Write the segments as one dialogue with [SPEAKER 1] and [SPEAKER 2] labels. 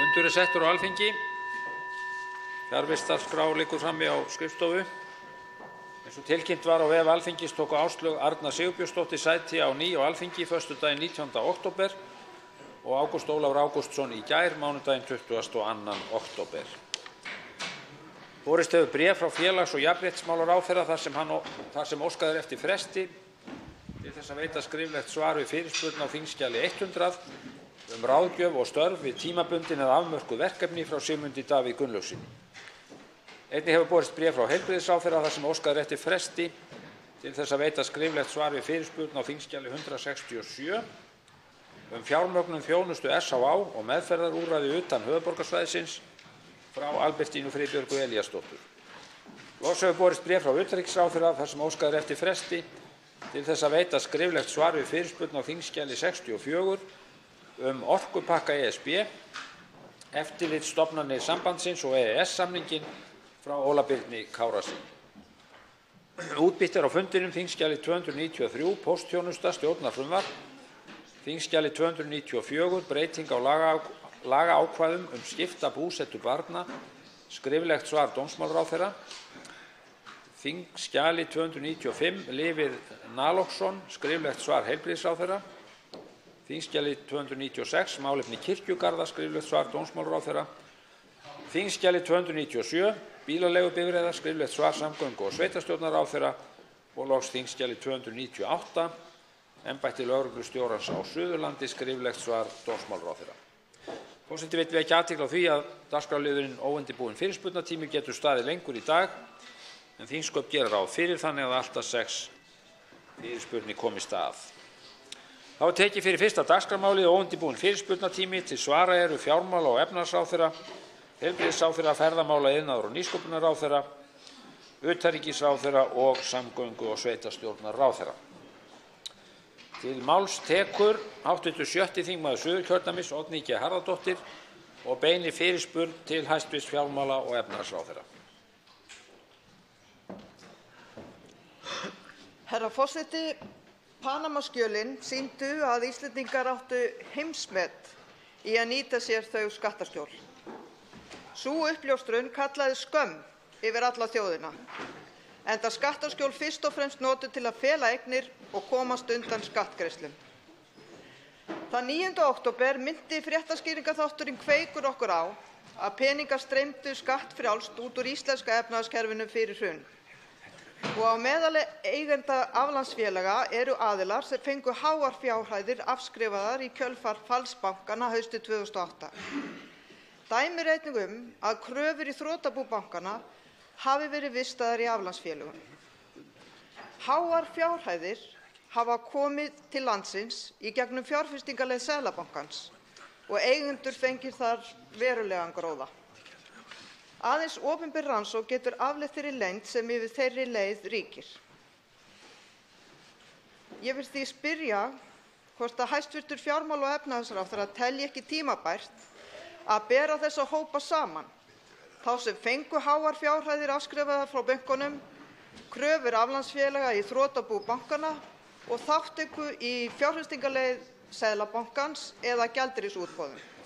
[SPEAKER 1] Fundur settur á Alþingi. Fjarvistarskrá liggur frammi á skrifstofu. Eins og tilkynnt var á vef Alþingis tóku Áslaug Arna Sigurbjörnsdóttir sæti á ný á Alþingi föstudaginn 19. október og Ágúst Ólafur Ágústsson í gær mánudaginn 22. október. Borist hefur bréf frá félags- og jafnréttismálaráðherra þar sem óskað er eftir fresti til þess að veita skriflegt svar við fyrirspurn á þingskjali 100 ráðgjöf og störf við tímabundin eða afmörkuð verkefni frá Sigmundi Davíð Gunnlaugssyni. Einnig hefur borist bréf frá heilbrigðisráðherra þar sem óskað er eftir fresti til þess að veita skriflegt svar við fyrirspurn á þingskjali 167 fjármögnun þjónustu SHA og meðferðarúrræði utan höfuðborgarsvæðisins frá Albertínu Friðbjörgu Elíasdóttur. Loks hefur borist bréf frá utanríkisráðherra þar sem óskað er eftir fresti til þess að veita skriflegt svar við fyrirspurn á þingskjali 64 orkupakka ESB, eftirlitsstofnanir sambandsins og EES-samninginn frá Óla Birni Kárasyni. Útbýtt er á fundinum þingskjali 293 póstþjónusta stjórnarfrumvarp, þingskjali 294 breyting á lagaákvæðum skipta búsetu barna, skriflegt svar dómsmálaráðherra, þingskjali 295 Lifið Naloxon, skriflegt svar heilbrigðisráðherra, þingskjali 296 málefni kirkjugarða, skriflegt svar dómsmálaráðherra, þingskjali 297 bílaleigubifreiða, skriflegt svar samgöngu- og sveitarstjórnarráðherra og loks þingskjali 298 embætti lögreglustjórans á Suðurlandi, skriflegt svar dómsmálaráðherra. Forseti vill vekja athygli á því að dagskrárliðurinn óundirbúinn fyrirspurnatími getur staðið lengur í dag en þingsköp gera ráð fyrir, þannig að allt að 6 fyrirspurnir komist að. Þá er tekið fyrir fyrsta dagskrármálið og óundirbúinn fyrirspurnatími. Til svara eru fjármála- og efnahagsráðherra, heilbrigðisráðherra, ferðamála-, iðnaðar- og nýsköpunarráðherra, utanríkisráðherra og samgöngu- og sveitarstjórnarráðherra. Til máls tekur hv. 6. þingmaður Suðurkjördæmis Oddný G. Harðardóttir og beinir fyrirspurn til hæstv. fjármála- og efnahagsráðherra.
[SPEAKER 2] Herra forseti, Panama-skjölin sýndu að Íslendingar áttu heimsmet í að nýta sér þau skattaskjól. Sú uppljóstrun kallaði skömm yfir alla þjóðina, enda skattaskjól fyrst og fremst notuð til að fela eignir og komast undan skattgreiðslum. Þann 9. október minnti fréttaskýringaþátturinn Kveikur okkur á að peningar streymdu skattfrjálst út úr íslenska efnahagskerfinu fyrir hrun. Og á meðal eigenda aflandsfélaga eru aðilar sem fengu háar fjárhæðir afskrifaðar í kjölfar falls bankanna haustið 2008. Dæmi eru einnig að kröfur í þrotabú bankanna hafi verið vistaðar í aflandsfélögum. Háar fjárhæðir hafa komið til landsins í gegnum fjárfestingarleið Seðlabankans og eigendur fengið þar verulegan gróða. Aðeins opinber rannsókn getur afleitt þeirri leynd sem yfir þeirri leið ríkir. Ég vil því spyrja hvort að hæstv. fjármála- og efnahagsráðherra telji ekki tímabært að bera þessa hópa saman, þá sem fengu háar fjárhæðir afskrifaðar frá bönkunum, kröfur aflandsfélaga í þrotabú bankanna og þátttöku í fjárfestingarleið Seðlabankans eða gjaldeyrisútboðum.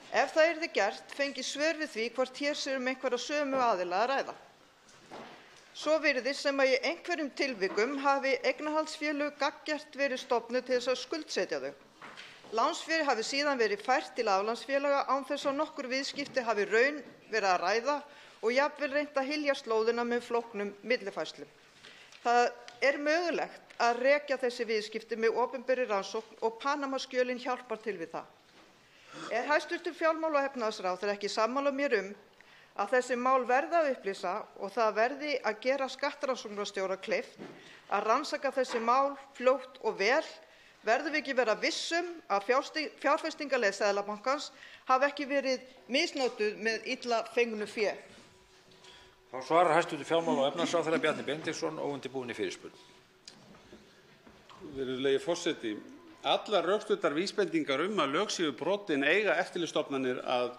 [SPEAKER 2] Ef það yrði gert fengi svör við því hvort hér sé einhverja sömu aðila að ræða. Svo virðist sem að í einhverjum tilvikum hafi eignarhaldsfélög gagngert verið stofnuð til þess að skuldsetja þau. Lánsfé hafi síðan verið fært til aflandsfélaga án þess að nokkur viðskipti hafi raun verið að ræða og jafnvel reynt að hylja slóðina með flóknum millifærslum. Það er mögulegt að rekja þessi viðskipti með opinberri rannsókn og Panama-skjölin hjálpar til við það. Er hæstv. fjármála- og efnahagsráðherra ekki sammála mér að þessi mál verði að upplýsa og það verði að gera skattrannsóknarstjóra kleift að rannsaka þessi mál fljótt og vel? Verðum við ekki vera viss að fjárfestingarleið Seðlabankans hafi ekki verið misnotuð með illa fengnu fé?
[SPEAKER 1] Þá svarar hæstv. fjármála- og efnahagsráðherra Bjarni Benediktsson óundirbúinni fyrirspurn.
[SPEAKER 3] Virðulegi forseti, allar rökstuddar vísbendingar að lög séu brotin eiga eftirlitsstofnanir að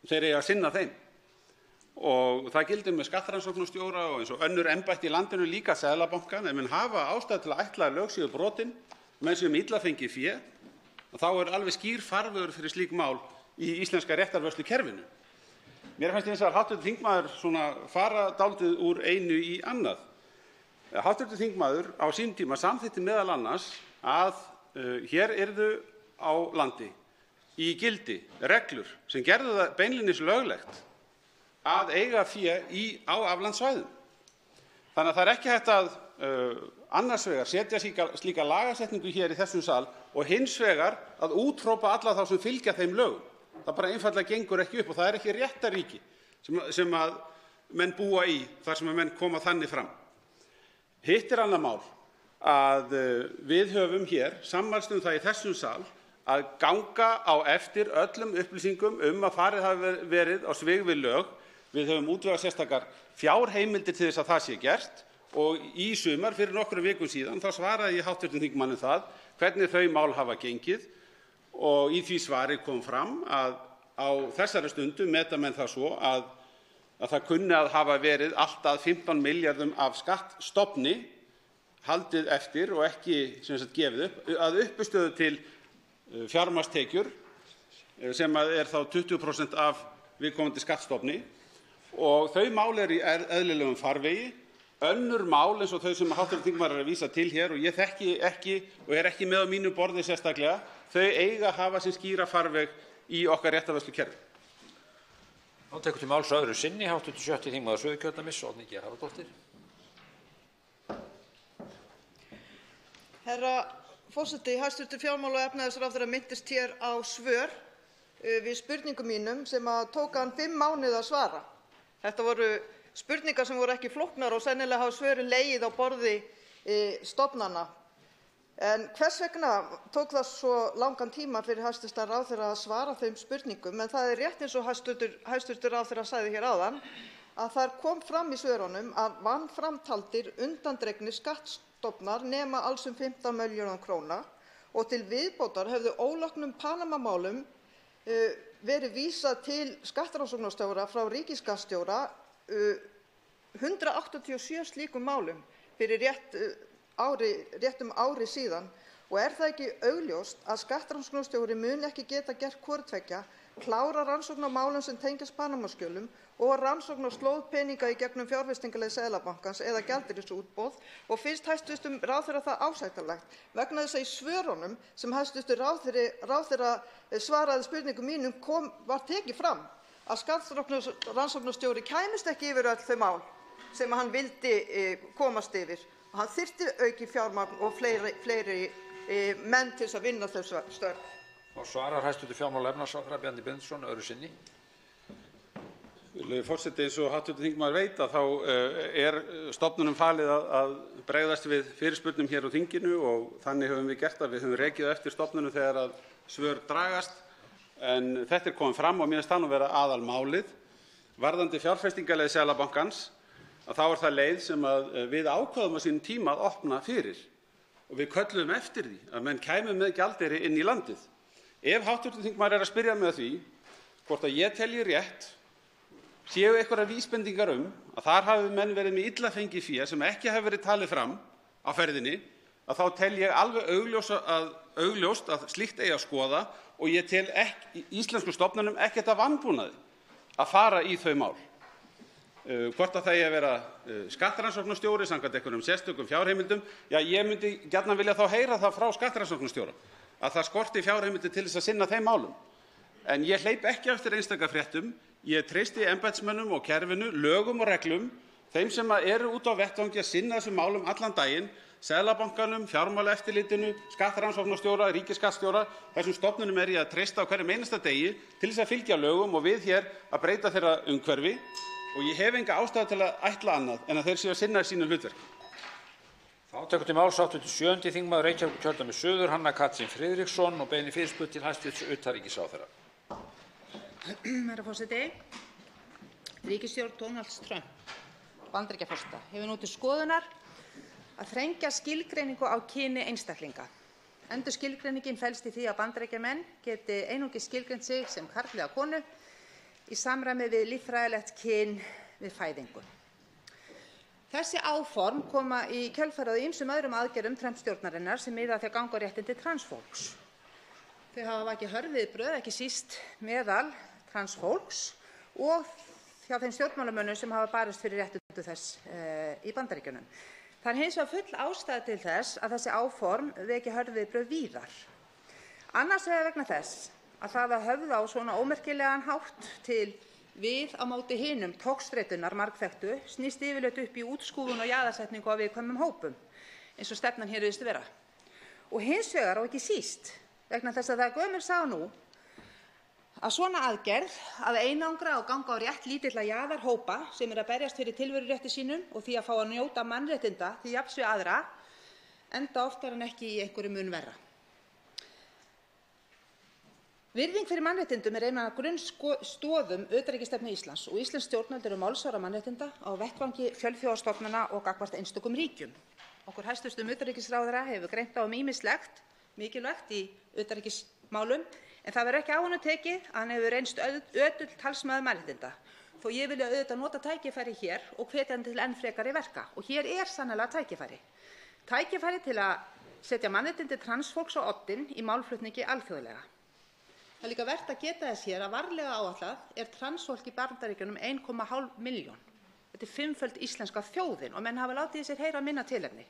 [SPEAKER 3] þeir eiga að sinna þeim. Og það gildir með skattrannsóknarstjóra og eins og önnur embætti í landinu, líka Seðlabankann. Ef menn hafa ástæðu til að ætla að lög séu brotin, menn séu illa fengið fé, þá er alveg skýr farvegur fyrir slík mál í íslenska réttarvörslukerfinu. Mér fannst hins vegar hv. þingmaður fara dálítið úr einu í annað. Hv. þingmaður á sínum tíma samþykkti meðal annars að hér yrðu á landi í gildi reglur sem gerðu það beinlínis löglegt að eiga fé á aflandssvæðum. Þannig að það ekki hægt að annars vegar setja slíka lagasetningu hér í þessum sal og hins vegar að úthrópa alla þá sem fylgja þeim lögum. Það bara einfaldlega gengur ekki upp og það ekki réttarríki sem að menn búa í þar sem að menn koma þannig fram. Hitt annað mál að við höfum hér sammælst það í þessum sal að ganga á eftir öllum upplýsingum að farið hafi verið á svig við lög. Við höfum útvegað sérstakar fjárheimildir til þess að það sé gert og í sumar fyrir nokkrum vikum síðan þá svaraði ég hv. þingmanni það hvernig þau mál hafa gengið og í því svari kom fram að á þessari stundu meta menn það svo að það kunni að hafa verið allt að 15 milljörðum af skattstofni haldið eftir og ekki gefið upp að uppistöðu til fjármagnstekjur sem þá 20% af viðkomandi skattstofni og þau mál í eðlilegum farvegi. Önnur mál eins og þau sem hv. þingmaður að vísa til hér og ég þekki ekki og ekki með á mínu borði sérstaklega, þau eiga að hafa sinn skýra farveg í okkar réttarvörslukerfi.
[SPEAKER 1] Þá tekur til máls öðru sinni hv. 7. þingmaður Suðurkjördæmis, Oddný G. Harðardóttir.
[SPEAKER 2] Herra forseti, hæstv. fjármála- og efnahagsráðherra minntist hér á svör við spurningum mínum sem tók hann 5 mánuði að svara. Þetta voru spurningar sem voru ekki flóknar og sennilega hafa svörin legið á borði stofnana. En hvers vegna tók það svo langan tíma fyrir hæstv. ráðherra að svara þeim spurningum? En það rétt eins og hæstv. ráðherra sagði hér áðan að þar kom fram í svörunum að vanframtaldir undandregnir skattstofnar nema alls 15 milljörðum króna og til viðbótar hefðu óloknum Panama-málum verið vísað til skattrannsóknarstjóra frá ríkisskattstjóra 187 slíkum málum fyrir réttum ári síðan og það ekki augljóst að skattrannsóknarstjóri muni ekki geta gert hvort tveggja, klára rannsókn á málum sem tengjast Panama-skjölum og rannsókn á slóð peninga í gegnum fjárfestingarleið Seðlabankans eða gjaldeyrisútboð og finnst hæstv. ráðherra það ásættanlegt vegna þess að í svörunum sem hæstv. ráðherra svaraði spurningum mínum var tekið fram að skattrannsóknarstjóri kæmist ekki yfir öll þau mál sem hann vildi komast yfir. Hann þyrfti aukið fjármagn og fleiri menn til að vinna þau störf.
[SPEAKER 1] Og svarar hæstv. fjármála- og efnahagsráðherra Bjarni Benediktsson öðru sinni.
[SPEAKER 3] Forseti, eins og hv. þingmaður veit að þá stofnunum falið að bregðast við fyrirspurnum hér á þinginu og þannig höfum við gert að við höfum rekið eftir stofnunum þegar að svör dragast. En þetta komið fram og mér finnst það nú vera aðalmálið. Varðandi fjárfestingarleið Seðlabankans að þá það leið sem við ákváðum á sínum tíma að opna fyrir og við kölluðum eftir því að menn kæmu með gjaldeyri inn í landið. Ef hv. þingmaður að spyrja mig að því hvort að ég telji rétt séu einhverjar vísbendingar að þar hafi menn verið með illa fengið fé sem ekki hafi verið talið fram á ferðinni, að þá tel ég alveg augljóst að slíkt eigi að skoða og ég tel íslenskum stofnunum ekkert að vanbúnaði að fara í þau mál. Hvort að það eigi að vera skattrannsóknarstjóri samkvæmt einhverjum sérstökum fjárheimildum, ég myndi gjarnan vilja þá heyra það frá skattrannsóknarstjóra að það skorti fjárheimildir til þess að sinna þeim málum. En ég hleyp ekki eftir einstaka fréttum. Ég treysti embættismönnum og kerfinu, lögum og reglum, þeim sem eru út á vettvangi að sinna þessum málum allan daginn, Seðlabankanum, Fjármálaeftirlitinu, skattrannsóknarstjóra, ríkisskattstjóra, þessum stofnunum ég að treysta á hverjum einasta degi til þess að fylgja lögum og við hér að breyta þeirra umhverfi og ég hef enga ástæðu til að ætla annað en að þeir séu að sinna sínu hlutverki.
[SPEAKER 1] Þá tekur til máls hv. 7. þingmaður Reykjavíkurkjördæmis suður, Hanna Katrín Friðriksson og beinir fyrirspurn til hæstv. utanríkisráðherra.
[SPEAKER 4] Herra forseti, ríkisstjórn Donalds Trump Bandaríkjaforseta hefur nú til skoðunar að þrengja skilgreiningu á kyni einstaklinga. Endurskilgreiningin felst í því að Bandaríkjamenn geti einungis skilgreint sig sem karl eða konu í samræmi við líffræðilegt kyn við fæðingu. Þessi áform koma í kjölfarið á ýmsum öðrum aðgerðum Trump-stjórnarinnar sem miða að því að ganga á réttindi transfólks. Þau hafa vakið hörð viðbrögð, ekki síst meðal transfólks og hjá þeim stjórnmálamönnum sem hafa barist fyrir réttindum þess í Bandaríkjunum. Það er hins vegar full ástæða til þess að þessi áform veki hörð viðbrögð víðar. Annars vegar vegna þess að það að höfða á svona ómerkilegan hátt til við á móti hinum togstreitunar margþekktu snýst yfirleitt upp í útskúfun og jaðarsetningu á viðkvæmum hópum, eins og stefnan hér virðist vera. Og hins vegar og ekki síst vegna þess að það er gömul saga nú að svona aðgerð að einangra og ganga á rétt lítilla jaðarhópa sem að berjast fyrir tilverurétti sínum og því að fá að njóta mannréttinda til jafns við aðra enda oftar en ekki í einhverju mun verra. Virðing fyrir mannréttindum er ein af grunnstoðum utanríkisstefnu Íslands og íslensk stjórnvöld eru málsvara mannréttinda á vettvangi fjölþjóðastofnana og gagnvart einstökum ríkjum. Okkur hæstv. Utanríkisráðherra hefur greint á ýmislegt mikilvægt í utanríkismálum en það verður ekki á honum tekið að hann hefur reynst ötull talsmaður mannréttinda. Þó ég vilja auðvitað nota tækifæri hér og hvetja hann til enn frekari verka. Og hér er sannarlega tækifæri. Tækifæri til að setja mannréttindi transfólks á oddinn í málflutningi alþjóðlega. Það er líka vert að geta þess hér að varlega áætlað er transfólk í Bandaríkjunum 1,5 milljón. Þetta er 5-föld íslenska þjóðin og menn hafa látið sér heyra minna tilefni.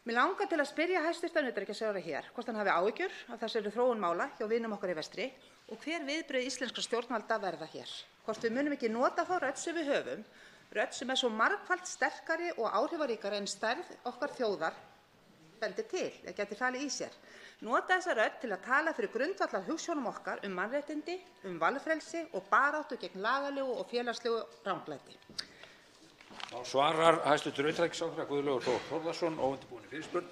[SPEAKER 4] Mér langar til að spyrja hæstv. Utanríkisráðherra hér hvort hann hafi áhyggjur af þessari þróun mála hjá vinum okkar í vestri og hver viðbrögð íslenskra stjórnvalda verða hér. Hvort við munum ekki nota þá rödd sem við höfum, rödd sem er svo margfalt sterkari og áhrifaríkari en stærð okkar þjóðar bendir til, eða gæti falið í sér. Nota þessa rödd til að tala fyrir grundvallar hugsjónum okkar mannréttindi, valfrelsi og baráttu gegn lagalegu og félagslegu ranglæti.
[SPEAKER 1] Þá svarar hæstv. Utanríkisráðherra Guðlaugur Þór Þórðarson óundirbúinni fyrirspurn.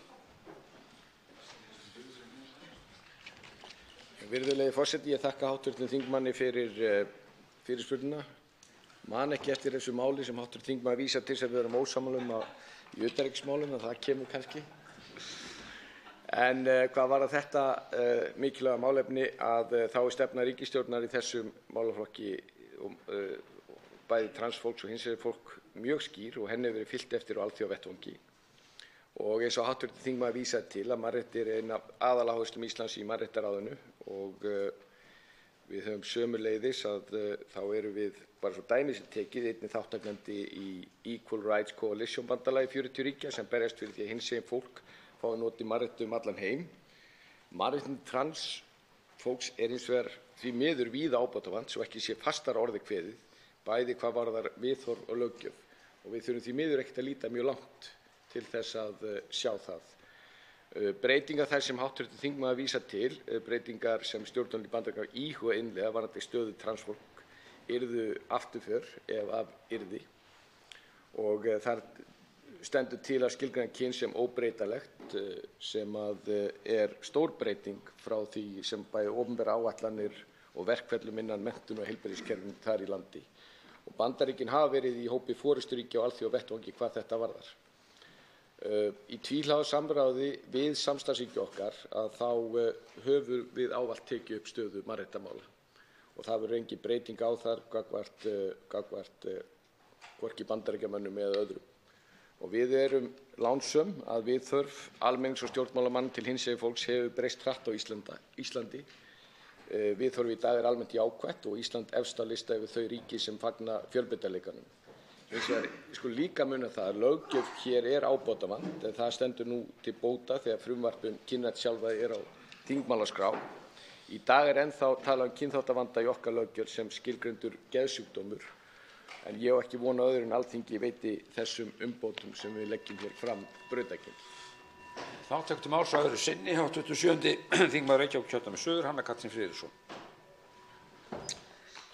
[SPEAKER 5] Virðulegi forseti, ég þakka hv. þingmanni fyrir fyrirspurnina. Man ekki eftir þessu máli sem hv. þingmaður vísar til sem við erum ósammála í utanríkismálum, en það kemur kannski. En hvað varðar þetta mikilvæga málefni þá er stefna ríkisstjórnar í þessum málaflokki bæði transfólks og hinsegin fólk mjög skýr og henni hefur verið fylgt eftir á alþjóðavettvangi. Og eins og hv. þingmaður vísaði til að mannréttindi eru ein af aðaláherslum Íslands í mannréttindaráðinu og við höfum sömuleiðis að þá erum við, bara svo dæmi sé tekið, einnig þátttakandi í Equal Rights Coalition bandalagi 40 ríkja sem berjast fyrir því að hinsegin fólk fái notið mannréttindi allan heim. Mannréttindi transfólks er hins vegar því miður víða ábótavant svo ekki sé fastar orði kveðið, bæði hvað varðar viðhorf og löggjöf og við þurfum því miður ekkert að líta mjög langt til þess að sjá það. Breytingar þær sem hv. þingmaður vísar til, breytingar sem stjórnvöld í Bandaríkjunum íhuga innleiða varðandi stöðu transfólk yrðu afturför ef af yrði og þar stendur til að skilgreina kyn sem óbreytanlegt sem er stór breyting frá því sem bæði opinberar áætlanir og verkferlum innan menntun- og heilbrigðiskerfisins þar í landi. Og Bandaríkin hafa verið í hópi forysturíkja á alþjóðavettvangi hvað þetta varðar. Í tvíhliða samráði við samstarfsríki okkar þá höfum við ávallt tekið upp stöðu mannréttindamála og það verður engin breyting á þar gagnvart hvorki Bandaríkjamönnum eða öðrum. Og við erum lánsöm að viðþörf almennings- og stjórnmálamanna til hinsegin fólks hefur breyst hratt á Íslandi. Viðhorf í dag er almennt jákvætt og Ísland efst á lista yfir þau ríki sem fagna fjölbreytileikanum. Hins vegar skulum líka muna það að löggjöf hér er ábótavant en það stendur nú til bóta þegar frumvarp kynrænt sjálfræði er á þingmálaskrá. Í dag er ennþá talað kynþáttavanda í okkar löggjöf sem skilgreindur geðsjúkdómur en ég á ekki von á öðru en Alþingi veiti þessum umbótum sem við leggjum hér fram brautargengi.
[SPEAKER 1] Þá tekur til máls á öðru sinni hv. 7. þingmaður Reykjavíkurkjördæmis suður, Hanna Katrín Friðriksson.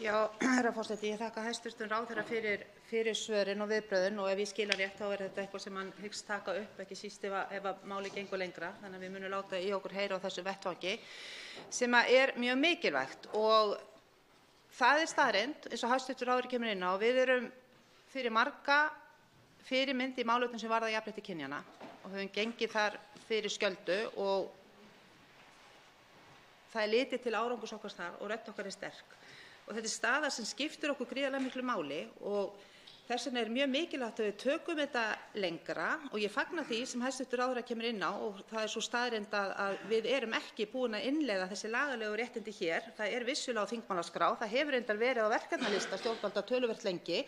[SPEAKER 4] Já, herra forseti, ég þakka hæstv. Ráðherra fyrir svörin og viðbrögðin og ef ég skil rétt þá er þetta eitthvað sem hann hyggst taka upp, ekki síst ef málið gengur lengra, þannig að við munum láta í okkur heyra á þessu vettvangi sem er mjög mikilvægt og það er staðreynd eins og hæstv. Ráðherra kemur inn á og við erum fyrir marga fyrirmynd í málefnum sem varða jafnrétti kynjanna og höfum gengið þar fyrir skjöldu og það er litið til árangurs okkar þar og rödd okkar er sterk. Og þetta er staða sem skiptir okkur gríðarlega miklu máli og Þess vegna mjög mikilvægt að við tökum þetta lengra og ég fagna því sem hæstv. Ráðherra kemur inn á og það svo staðreynd að við erum ekki búin að innleiða þessi lagalegu réttindi hér. Það vissulega á þingmálaskrá. Það hefur reyndar verið á verkefnalista stjórnvalda töluvert lengi.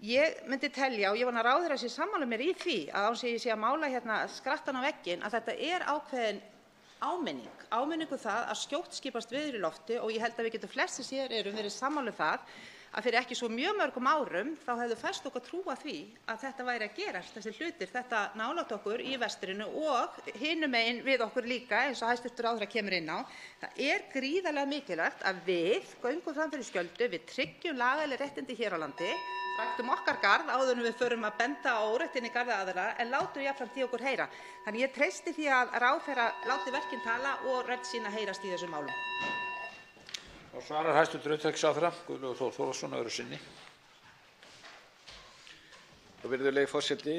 [SPEAKER 4] Ég myndi telja, og ég vona að ráðherra sé sammála mér í því, að án þess að ég sé að mála hérna skrattann á vegginn, að þetta ákveðin áminning það að skjótt skipast veður í lofti og ég held að við getum flestir hér verið sammála það að fyrir ekki svo mjög mörgum árum þá hefðu fæst okkur trúa því að þetta væri að gerast, þessi hlutir, þetta nálægt okkur í vestrinu og hinum megin við okkur líka eins og hæstv. Ráðherra kemur inn á. Það gríðarlega mikilvægt að við göngum fram fyrir skjöldu, við tryggjum lagaleg réttindi hér á landi, ræktum okkar garð áður en við förum að benda á óréttindi í garði aðra en látum jafnframt í okkur heyra. Þannig ég treysti því að ráðherra láti verkin tala og rödd sína heyrast í þessum málum.
[SPEAKER 1] Og svarar hæstv. Utanríkisráðherra Guðlaugur Þór Þórðarson öðru sinni.
[SPEAKER 5] Virðulegi forseti,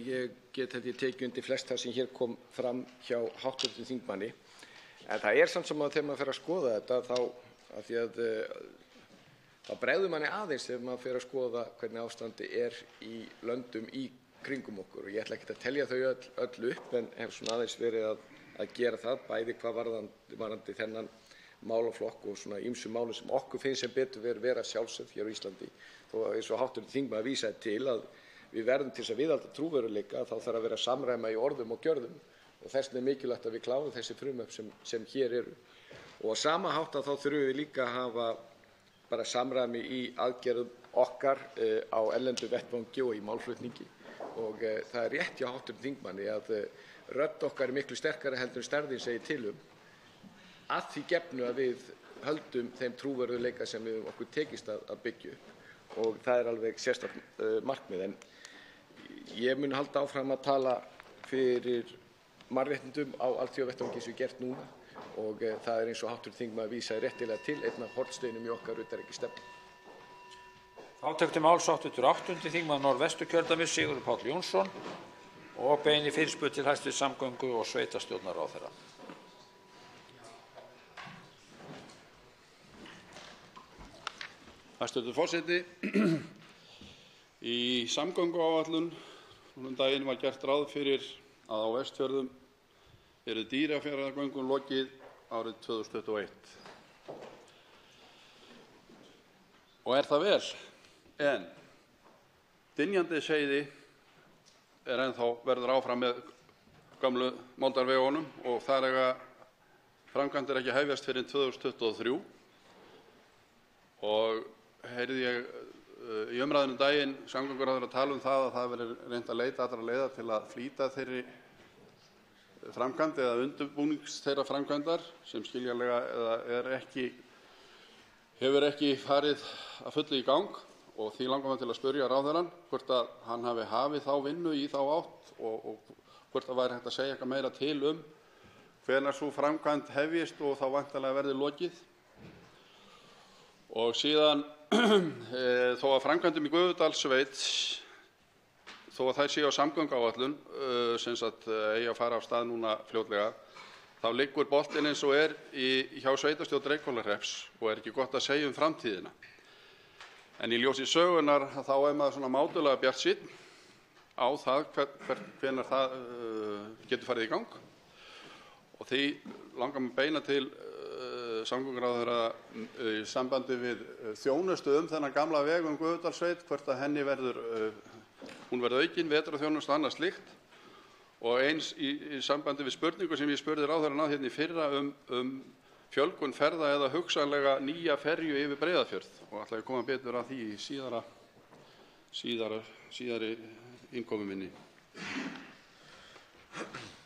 [SPEAKER 5] ég get tekið undir flest það sem hér kom fram hjá hv. þingmanni. En það samt sem að þegar maður fer að skoða þetta þá bregður manni aðeins þegar maður fer að skoða hvernig ástandið í löndum í kringum okkur. Og ég ætla ekkert að telja þau öll upp en hef svona aðeins verið að gera það, bæði hvað varðandi þennan málaflokk og svona ýmsum málum sem okkur finnst sem betur vera sjálfsögð hér á Íslandi. Þó eins og hv. þingmaður vísaði til að við verðum til þess að viðhalda trúverðugleika þá þarf að vera samræma í orðum og gjörðum og þess vegna mikilvægt að við klárum þessi frumvörp sem hér eru. Og á sama hátt þá þurfum við líka að hafa bara samræmi í aðgerðum okkar á erlendu vettvangi og í málflutningi. Og það rétt hjá hv. þingmanni að rödd okkar miklu sterkari heldur en stærðin segir til að því gefnu að við höldum þeim trúverðugleika sem við okkur tekist að byggja upp og það alveg sérstakt markmið. En ég mun halda áfram að tala fyrir mannréttindum á alþjóðavettvangi eins og gert núna og það eins og hv. þingmaður vísaði réttilega til einn af hornsteinum í okkar utanríkisstefnu.
[SPEAKER 1] Þá tekur til máls hv. 8. þingmaður Norðvesturkjördæmis Sigurður Páll Jónsson og beinir fyrirspurn til hæstv. samgöngu- og sveitarstjórnarráðherra.
[SPEAKER 3] Hæstv. forseti. Í samgönguáætlun daginn var gert ráð fyrir að á Vestfjörðum Dýrafjarðargöngum lokið árið 2021. Og það vel, en Dynjandisheiði ennþá verður áfram með gömlu moldarvegunum og þar framkvæmdir ekki hefjast fyrr en 2023 og heyrði ég í umræðunum daginn samgönguráðherra tala það að það verður reynt að leita allra leiða til að flýta þeirri framkvæmd eða undirbúnings þeirra framkvæmdar sem skiljanlega hefur ekki farið að fullu í gang og því langar mig til að spyrja ráðherrann hvort að hann hafi hafið þá vinnu í þá átt og hvort það væri hægt að segja eitthvað meira til hvenær sú framkvæmd hefjist og þá væntanlega verði lokið. Og síðan þó að framkvæmdum í Gufudalssveit þó að þær séu á samgönguáætlun sem sagt eigi að fara af stað núna fljótlega þá liggur boltinn eins og hjá sveitarstjórn Reykhólahrepps og ekki gott að segja framtíðina. En í ljósi sögunnar þá maður svona mátulega bjartsýnn á það hvenær það getur farið í gang og því langar mig beina til samgönguráðherra í sambandi við þjónustu þennan gamla veg Gufudalssveit hvort að henni hún verður aukin vetrarþjónustu og annað slíkt og eins í sambandi við spurningu sem ég spurði ráðherrann hérna í fyrra fjölgun ferða eða hugsanlega nýja ferju yfir Breiðafjörð og ætla ég að koma betur að því í síðari innkomu minni.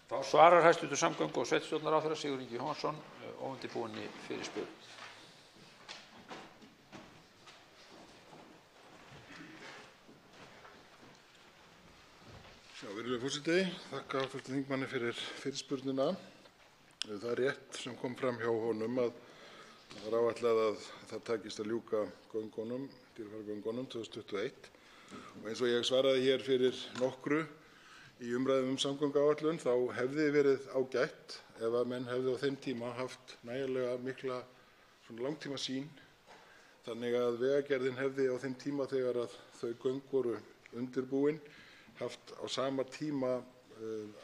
[SPEAKER 1] Þá svarar hæstv. samgöngu- og sveitarstjórnarráðherra Sigurður Ingi Jóhannsson óundirbúinni fyrirspurn.
[SPEAKER 6] Virðulegur forseti, þakka hv. þingmanni fyrir fyrirspurnina. Það rétt sem kom fram hjá honum að það var áætlað að það takist að ljúka Dýrafjarðargöngunum 2021 og eins og ég svaraði hér fyrir nokkru í umræðum samgönguáætlun þá hefði verið ágætt ef að menn hefðu á þeim tíma haft nægilega mikla langtímasýn þannig að Vegagerðin hefði á þeim tíma þegar að þau göng voru undirbúin haft á sama tíma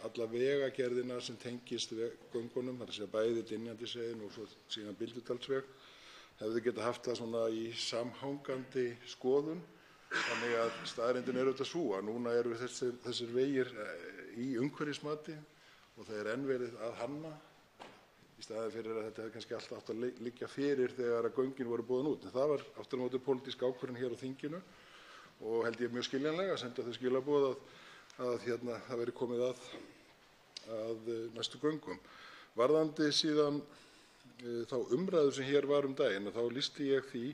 [SPEAKER 6] alla vegagerðina sem tengist göngunum, þar að segja bæði Dynjandisheiðin og svo síðan Bíldudalsveg, hefði getað haft það svona í samhangandi skoðun. Þannig að staðreyndin auðvitað sú að núna eru þessir vegir í umhverfismati og það enn verið að hanna í staðinn fyrir að þetta hefði kannski alltaf átt að liggja fyrir þegar að göngin voru boðin út. En það var aftur á móti pólitísk ákvörðun hér á þinginu og held ég mjög skiljanlega að senda þau skilaboð að það veri komið að næstu göngum. Varðandi síðan þá umræðu sem hér var daginn, þá lýsti ég því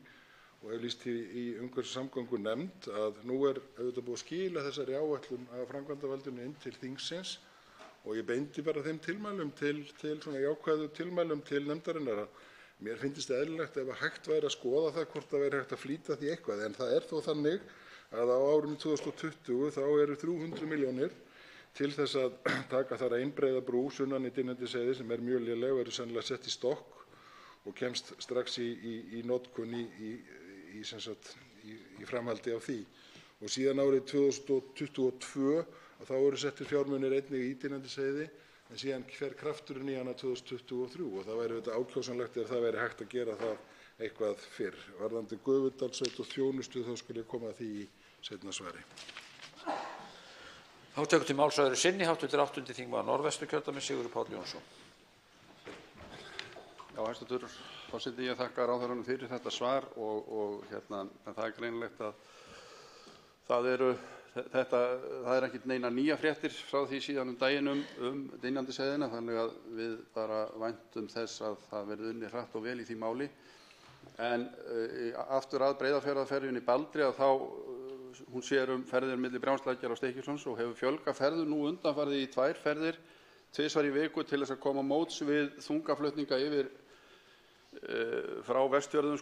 [SPEAKER 6] og hef lýst því í umhverfis- og samgöngunefnd að nú auðvitað búið að skila þessari áætlun af framkvæmdarvaldinu inn til þingsins og ég beindi bara þeim tilmælum til svona jákvæðu tilmælum til nefndarinnar að mér finnst eðlilegt ef hægt væri að skoða það hvort það væri hægt að flýta því eitthvað. En það þó þannig að á árinu 2020 þá eru 300 milljónir til þess að taka þar einbreiða brú sunnan í Dynjandisheiði sem mjög léleg og verður sennilega sett í stokk og kemst strax í notkun í framhaldi af því. Og síðan árið 2022 þá eru settir fjármunir einnig í Dynjandisheiði en síðan fer krafturinn í hana 2023 og það væri auðvitað ákjósanlegt ef það væri hægt að gera það eitthvað fyrr. Varðandi Gufudalssveit og þjónustu þá skal ég koma að því í seinna svari.
[SPEAKER 1] Þá tekur til máls öðru sinni hv. 8. þingmaður Norðvesturkjördæmis Sigurður Páll Jónsson.
[SPEAKER 3] Já, hæstv. Forseti, ég þakka ráðherranum fyrir þetta svar og en það er greinilegt að það er ekkert neina nýja fréttir frá því síðan daginn Dynjandisheiðina, þannig að við bara væntum þess að það verði unnið hratt og vel í því máli. En aftur að Breiðafjarðarferjunni Baldri að þá hún sér ferðir milli Brjánslækjar og Stykkishólms og hefur fjölgað ferðum nú undanfarið í 2 ferðir tvisvar í viku til þess að koma móts við þungaflutninga yfir frá Vestfjörðum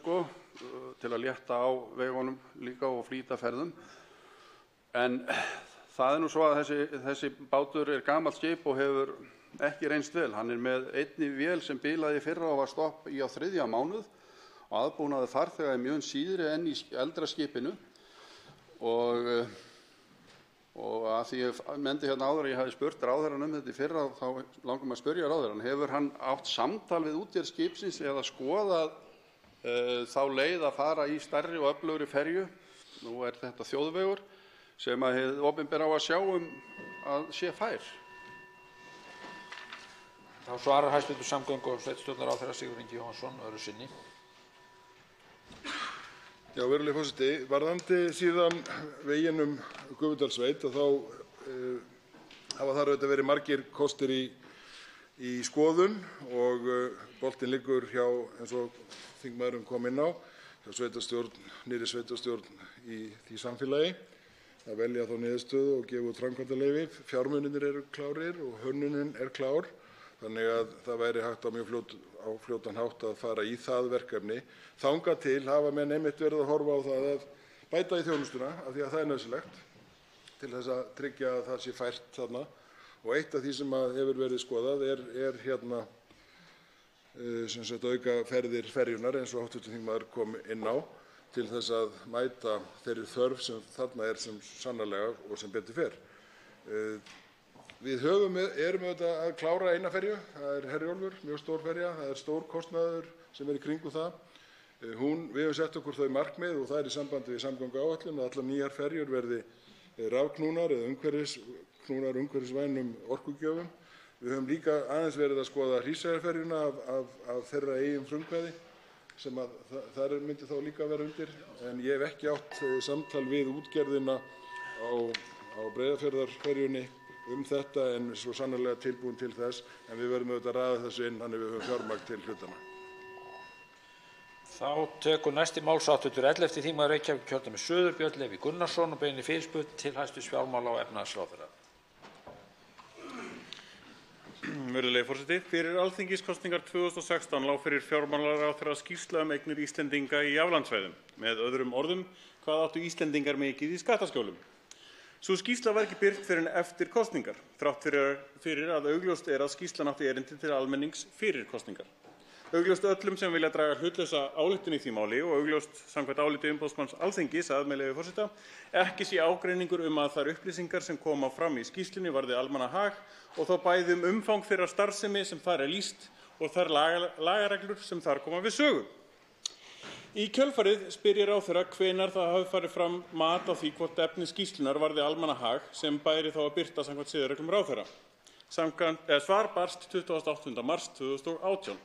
[SPEAKER 3] til að létta á vegunum líka og flýta ferðum. En það nú svo að þessi bátur gamalt skip og hefur ekki reynst vel. Hann með einni vél sem bilaði í fyrra og var stopp í á 3. mánuð og aðbúnaður farþega mjög síðri enn í eldra skipinu og að því ég nefndi hérna áður að ég hafi spurt ráðherrann þetta í fyrra þá langar mig að spyrja ráðherrann, hefur hann átt samtal við útgerð skipsins eða skoðað þá leið að fara í stærri og öflugri ferju, nú þetta þjóðvegur sem að hið opinbera á að sjá að sé fær?
[SPEAKER 1] Þá svarar hæstv. samgöngu- og sveitarstjórnarráðherra Sigurður Ingi Jóhannsson öðru sinni.
[SPEAKER 6] Já, virðulegi forseti, varðandi síðan veginn Gufudalssveit þá hafa þar auðvitað verið margir kostir í skoðun og boltinn liggur hjá, eins og þingmaðurinn kom inn á, hjá sveitarstjórn, nýrri sveitarstjórn í því samfélagi að velja þá niðurstöðu og gefa út framkvæmdaleyfi. Fjármunirnir eru klárir og hönnunin klár, þannig að það væri hægt á mjög fljótan hátt að fara í það verkefni. Þangað til hafa menn einmitt verið að horfa á það að bæta í þjónustuna af því að það nauðsynlegt til þess að tryggja að það sé fært þarna. Og eitt af því sem hefur verið skoðað er sem sagt auka ferðir ferjunnar eins og hv. þingmaður kom inn á til þess að mæta þeirri þörf sem þarna sem sannarlega og sem betur fer. Við erum auðvitað að klára eina ferju, það Herjólfur, mjög stór ferja, það stór kostnaður sem í kringum það. Við höfum sett okkur þau markmið og það í sambandi við samgönguáætlun að allar nýjar ferjur verði rafknúnar eða umhverfisvænum orkugjöfum. Við höfum líka aðeins verið að skoða Hríseyjarferjuna af þeirra eigin frumkvæði sem að þar myndi þá líka vera undir, en ég hef ekki átt samtal við útgerðina á Breiðafjarðarferjunni þetta en svo sannarlega tilbúin til þess, en við verðum auðvitað að raða þessu inn þannig við höfum fjármagn til hlutanna.
[SPEAKER 1] Þá tekur næsti máls hv. 11. þingmaður Reykjavíkurkjördæmis suður Björn Leví Gunnarsson og beinir fyrirspurn til hæstv. fjármála- og efnahagsráðherra.
[SPEAKER 7] Virðulegi forseti, fyrir alþingiskosningar 2016 lá fyrir fjármálaráðherra skýrsla eignir Íslendinga í aflandsvæðum. Með öðrum orðum, hvað áttu Íslendingar mikið í skattaskjólum? Sú skýrsla var ekki birt fyrr en eftir kosningar, þrátt fyrir að augljóst að skýrslan átti erindi til almennings fyrir kosningar. Augljóst öllum sem vilja draga hlutlausa ályktun í því máli og augljóst samkvæmt áliti umboðsmanns Alþingis að, með leyfi forseta, ekki sé ágreiningur að þær upplýsingar sem koma fram í skýrslunni varði almannahag og þá bæði umfang þeirrar starfsemi sem þar lýst og þær lagareglur sem þar koma við sögu. Í kjölfarið spyr ég ráðherra hvenær það hafi farið fram mat á því hvort efni skýrslunnar varði almannahag sem bæri þá að birta samkvæmt siðareglum ráðherra. Svar barst 28. mars 2018.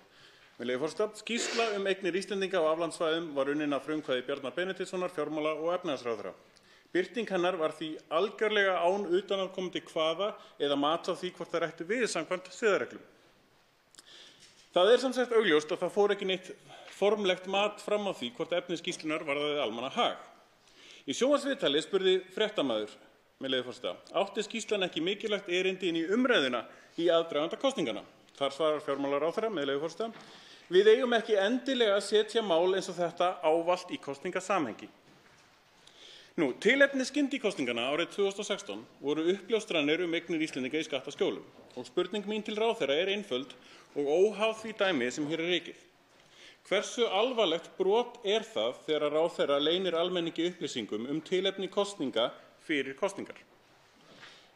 [SPEAKER 7] Með leyfi forseta, skýrsla eignir Íslendinga á aflandssvæðum var unnin að frumkvæði Bjarna Benediktssonar, fjármála- og efnahagsráðherra. Birting hennar var því algjörlega án utanaðkomandi kvaða eða mat á því hvort þær ættu við samkvæmt siðareglum. Það sem sagt augljóst að það fór ekki neitt formlegt mat fram á því hvort efni skýrslunnar varðaði almannahag. Í sjónvarpsviðtali spurði fréttamaður, með leyfi forseta, átti skýrslan ekki mikilvægt erindi inn í umræðuna í aðdraganda kosninganna? Þar svarar fjármálaráðherra, með leyfi forseta, við eigum ekki endilega að setja mál eins og þetta ávallt í kosningasamhengi. Tilefni skyndikosninganna árið 2016 voru uppljóstranir eignir Íslendinga í skattaskjólum og spurning mín til ráðherra einföld og óháð því dæmi sem hér rekið. Hversu alvarlegt brot það þegar ráðherra leynir almenningi upplýsingum tilefni kosninga fyrir kosningar?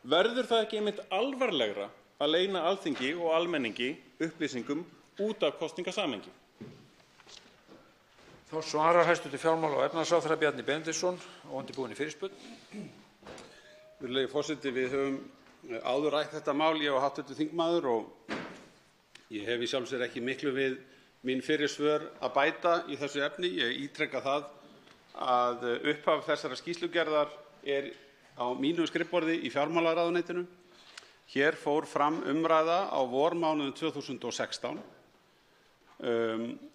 [SPEAKER 7] Verður það ekki einmitt alvarlegra að leyna Alþingi og almenningi upplýsingum út af kosningasamhengi?
[SPEAKER 1] Þá svarar hæstv. fjármála- og efnahagsráðherra Bjarni Benediktsson óundirbúinni fyrirspurn.
[SPEAKER 3] Virðulegi forseti, við höfum áður rætt þetta mál, ég og hv. þingmaður, og ég hef í sjálfu sér ekki miklu við mín fyrri svör að bæta í þessu efni. Ég ítreka það að upphaf þessarar skýrslugerðar á mínu skrifborði í fjármálaráðuneytinu. Hér fór fram umræða á vormánuðum 2016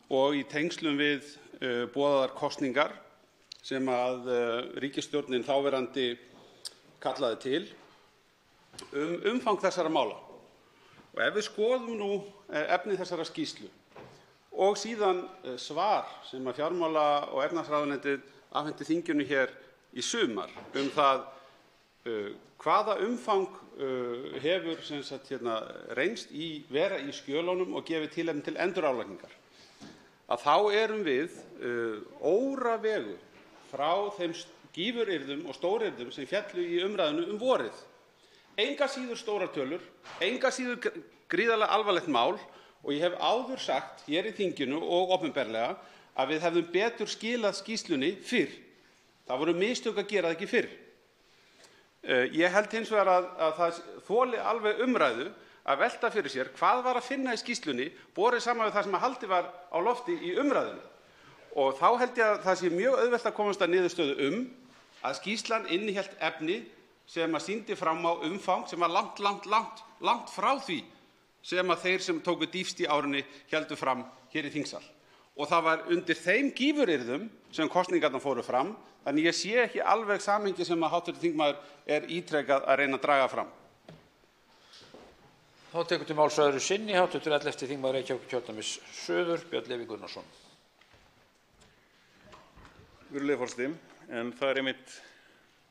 [SPEAKER 3] og í tengslum við boðaðar kosningar sem að ríkisstjórnin þáverandi kallaði til umfang þessara mála. Og ef við skoðum efni þessara skýrslu og síðan svar sem að fjármála- og efnahagsráðuneytið afhenti þinginu hér í sumar það hvaða umfang hefur reynst vera í skjölunum og gefið tilefni til endurálagningar, að þá erum við óravegu frá þeim gífuryrðum og stóryrðum sem féllu í umræðunni vorið. Enga síður stórar tölur, enga síður gríðarlega alvarlegt mál, og ég hef áður sagt hér í þinginu og opinberlega að við hefðum betur skilað skýrslunni fyrr. Það voru mistök að gera það ekki fyrr. Ég held hins vegar að það þoli alveg umræðu að velta fyrir sér hvað var að finna í skýrslunni borið saman við það sem haldið var á lofti í umræðunni. Og þá held ég að það sé mjög auðvelt að komast að niðurstöðu að skýrslan innihélt efni sem að sýndi fram á umfang sem var langt frá því sem að þeir sem tóku dýpst í árinni héldu fram hér í þingsal. Og það var undir þeim gífuryrðum sem kosningarnar fóru fram, þannig ég sé ekki alveg samhengi sem að hv. þingmaður ítrekað að reyna að draga fram.
[SPEAKER 1] Þá tekur til máls öðru sinni hv. 11. þingmaður Reykjavíkurkjördæmis suður, Björn Leví Gunnarsson.
[SPEAKER 7] Virðulegi forseti, en það einmitt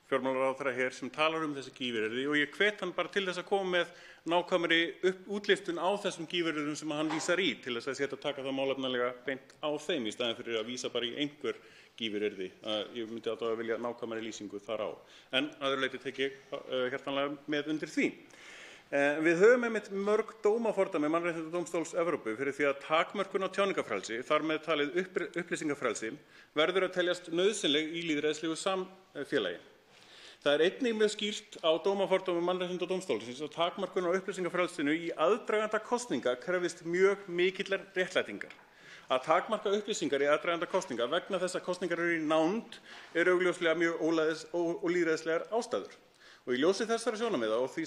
[SPEAKER 7] fjármálaráðherra hér sem talar þessi gífuryrði og ég hvet hann bara til þess að koma með nákvæmari útlistun á þessum gífuryrðum sem hann vísar í til þess að sé að taka það málefnalega beint á þeim í staðinn fyrir að vísa bara í einhver gífuryrði. Ég myndi að vilja nákvæmari lýsingu þar á. En að öðru leyti tek ég hjartanlega með undir því. Við höfum einmitt mörg dómafordæmi Mannréttindadómstóls Evrópu fyrir því að takmörkun á tjáningarfrelsi, þar með talið upplýsingafrelsi, verður að teljast nauðsynleg í lýðræðislegu samfélagi. Það einnig mjög skýrt á dómafordæmi Mannréttindadómstólsins að takmörkun á upplýsingafrelsinu í aðdraganda kosninga krefist mjög mikillar réttlætingar. Að takmarka upplýsingar í aðdraganda kosninga vegna þess að kosningar eru í nánd augljóslega mjög ólýðræðislegar ástæður. Og í ljósi þessara sjónarmiða og því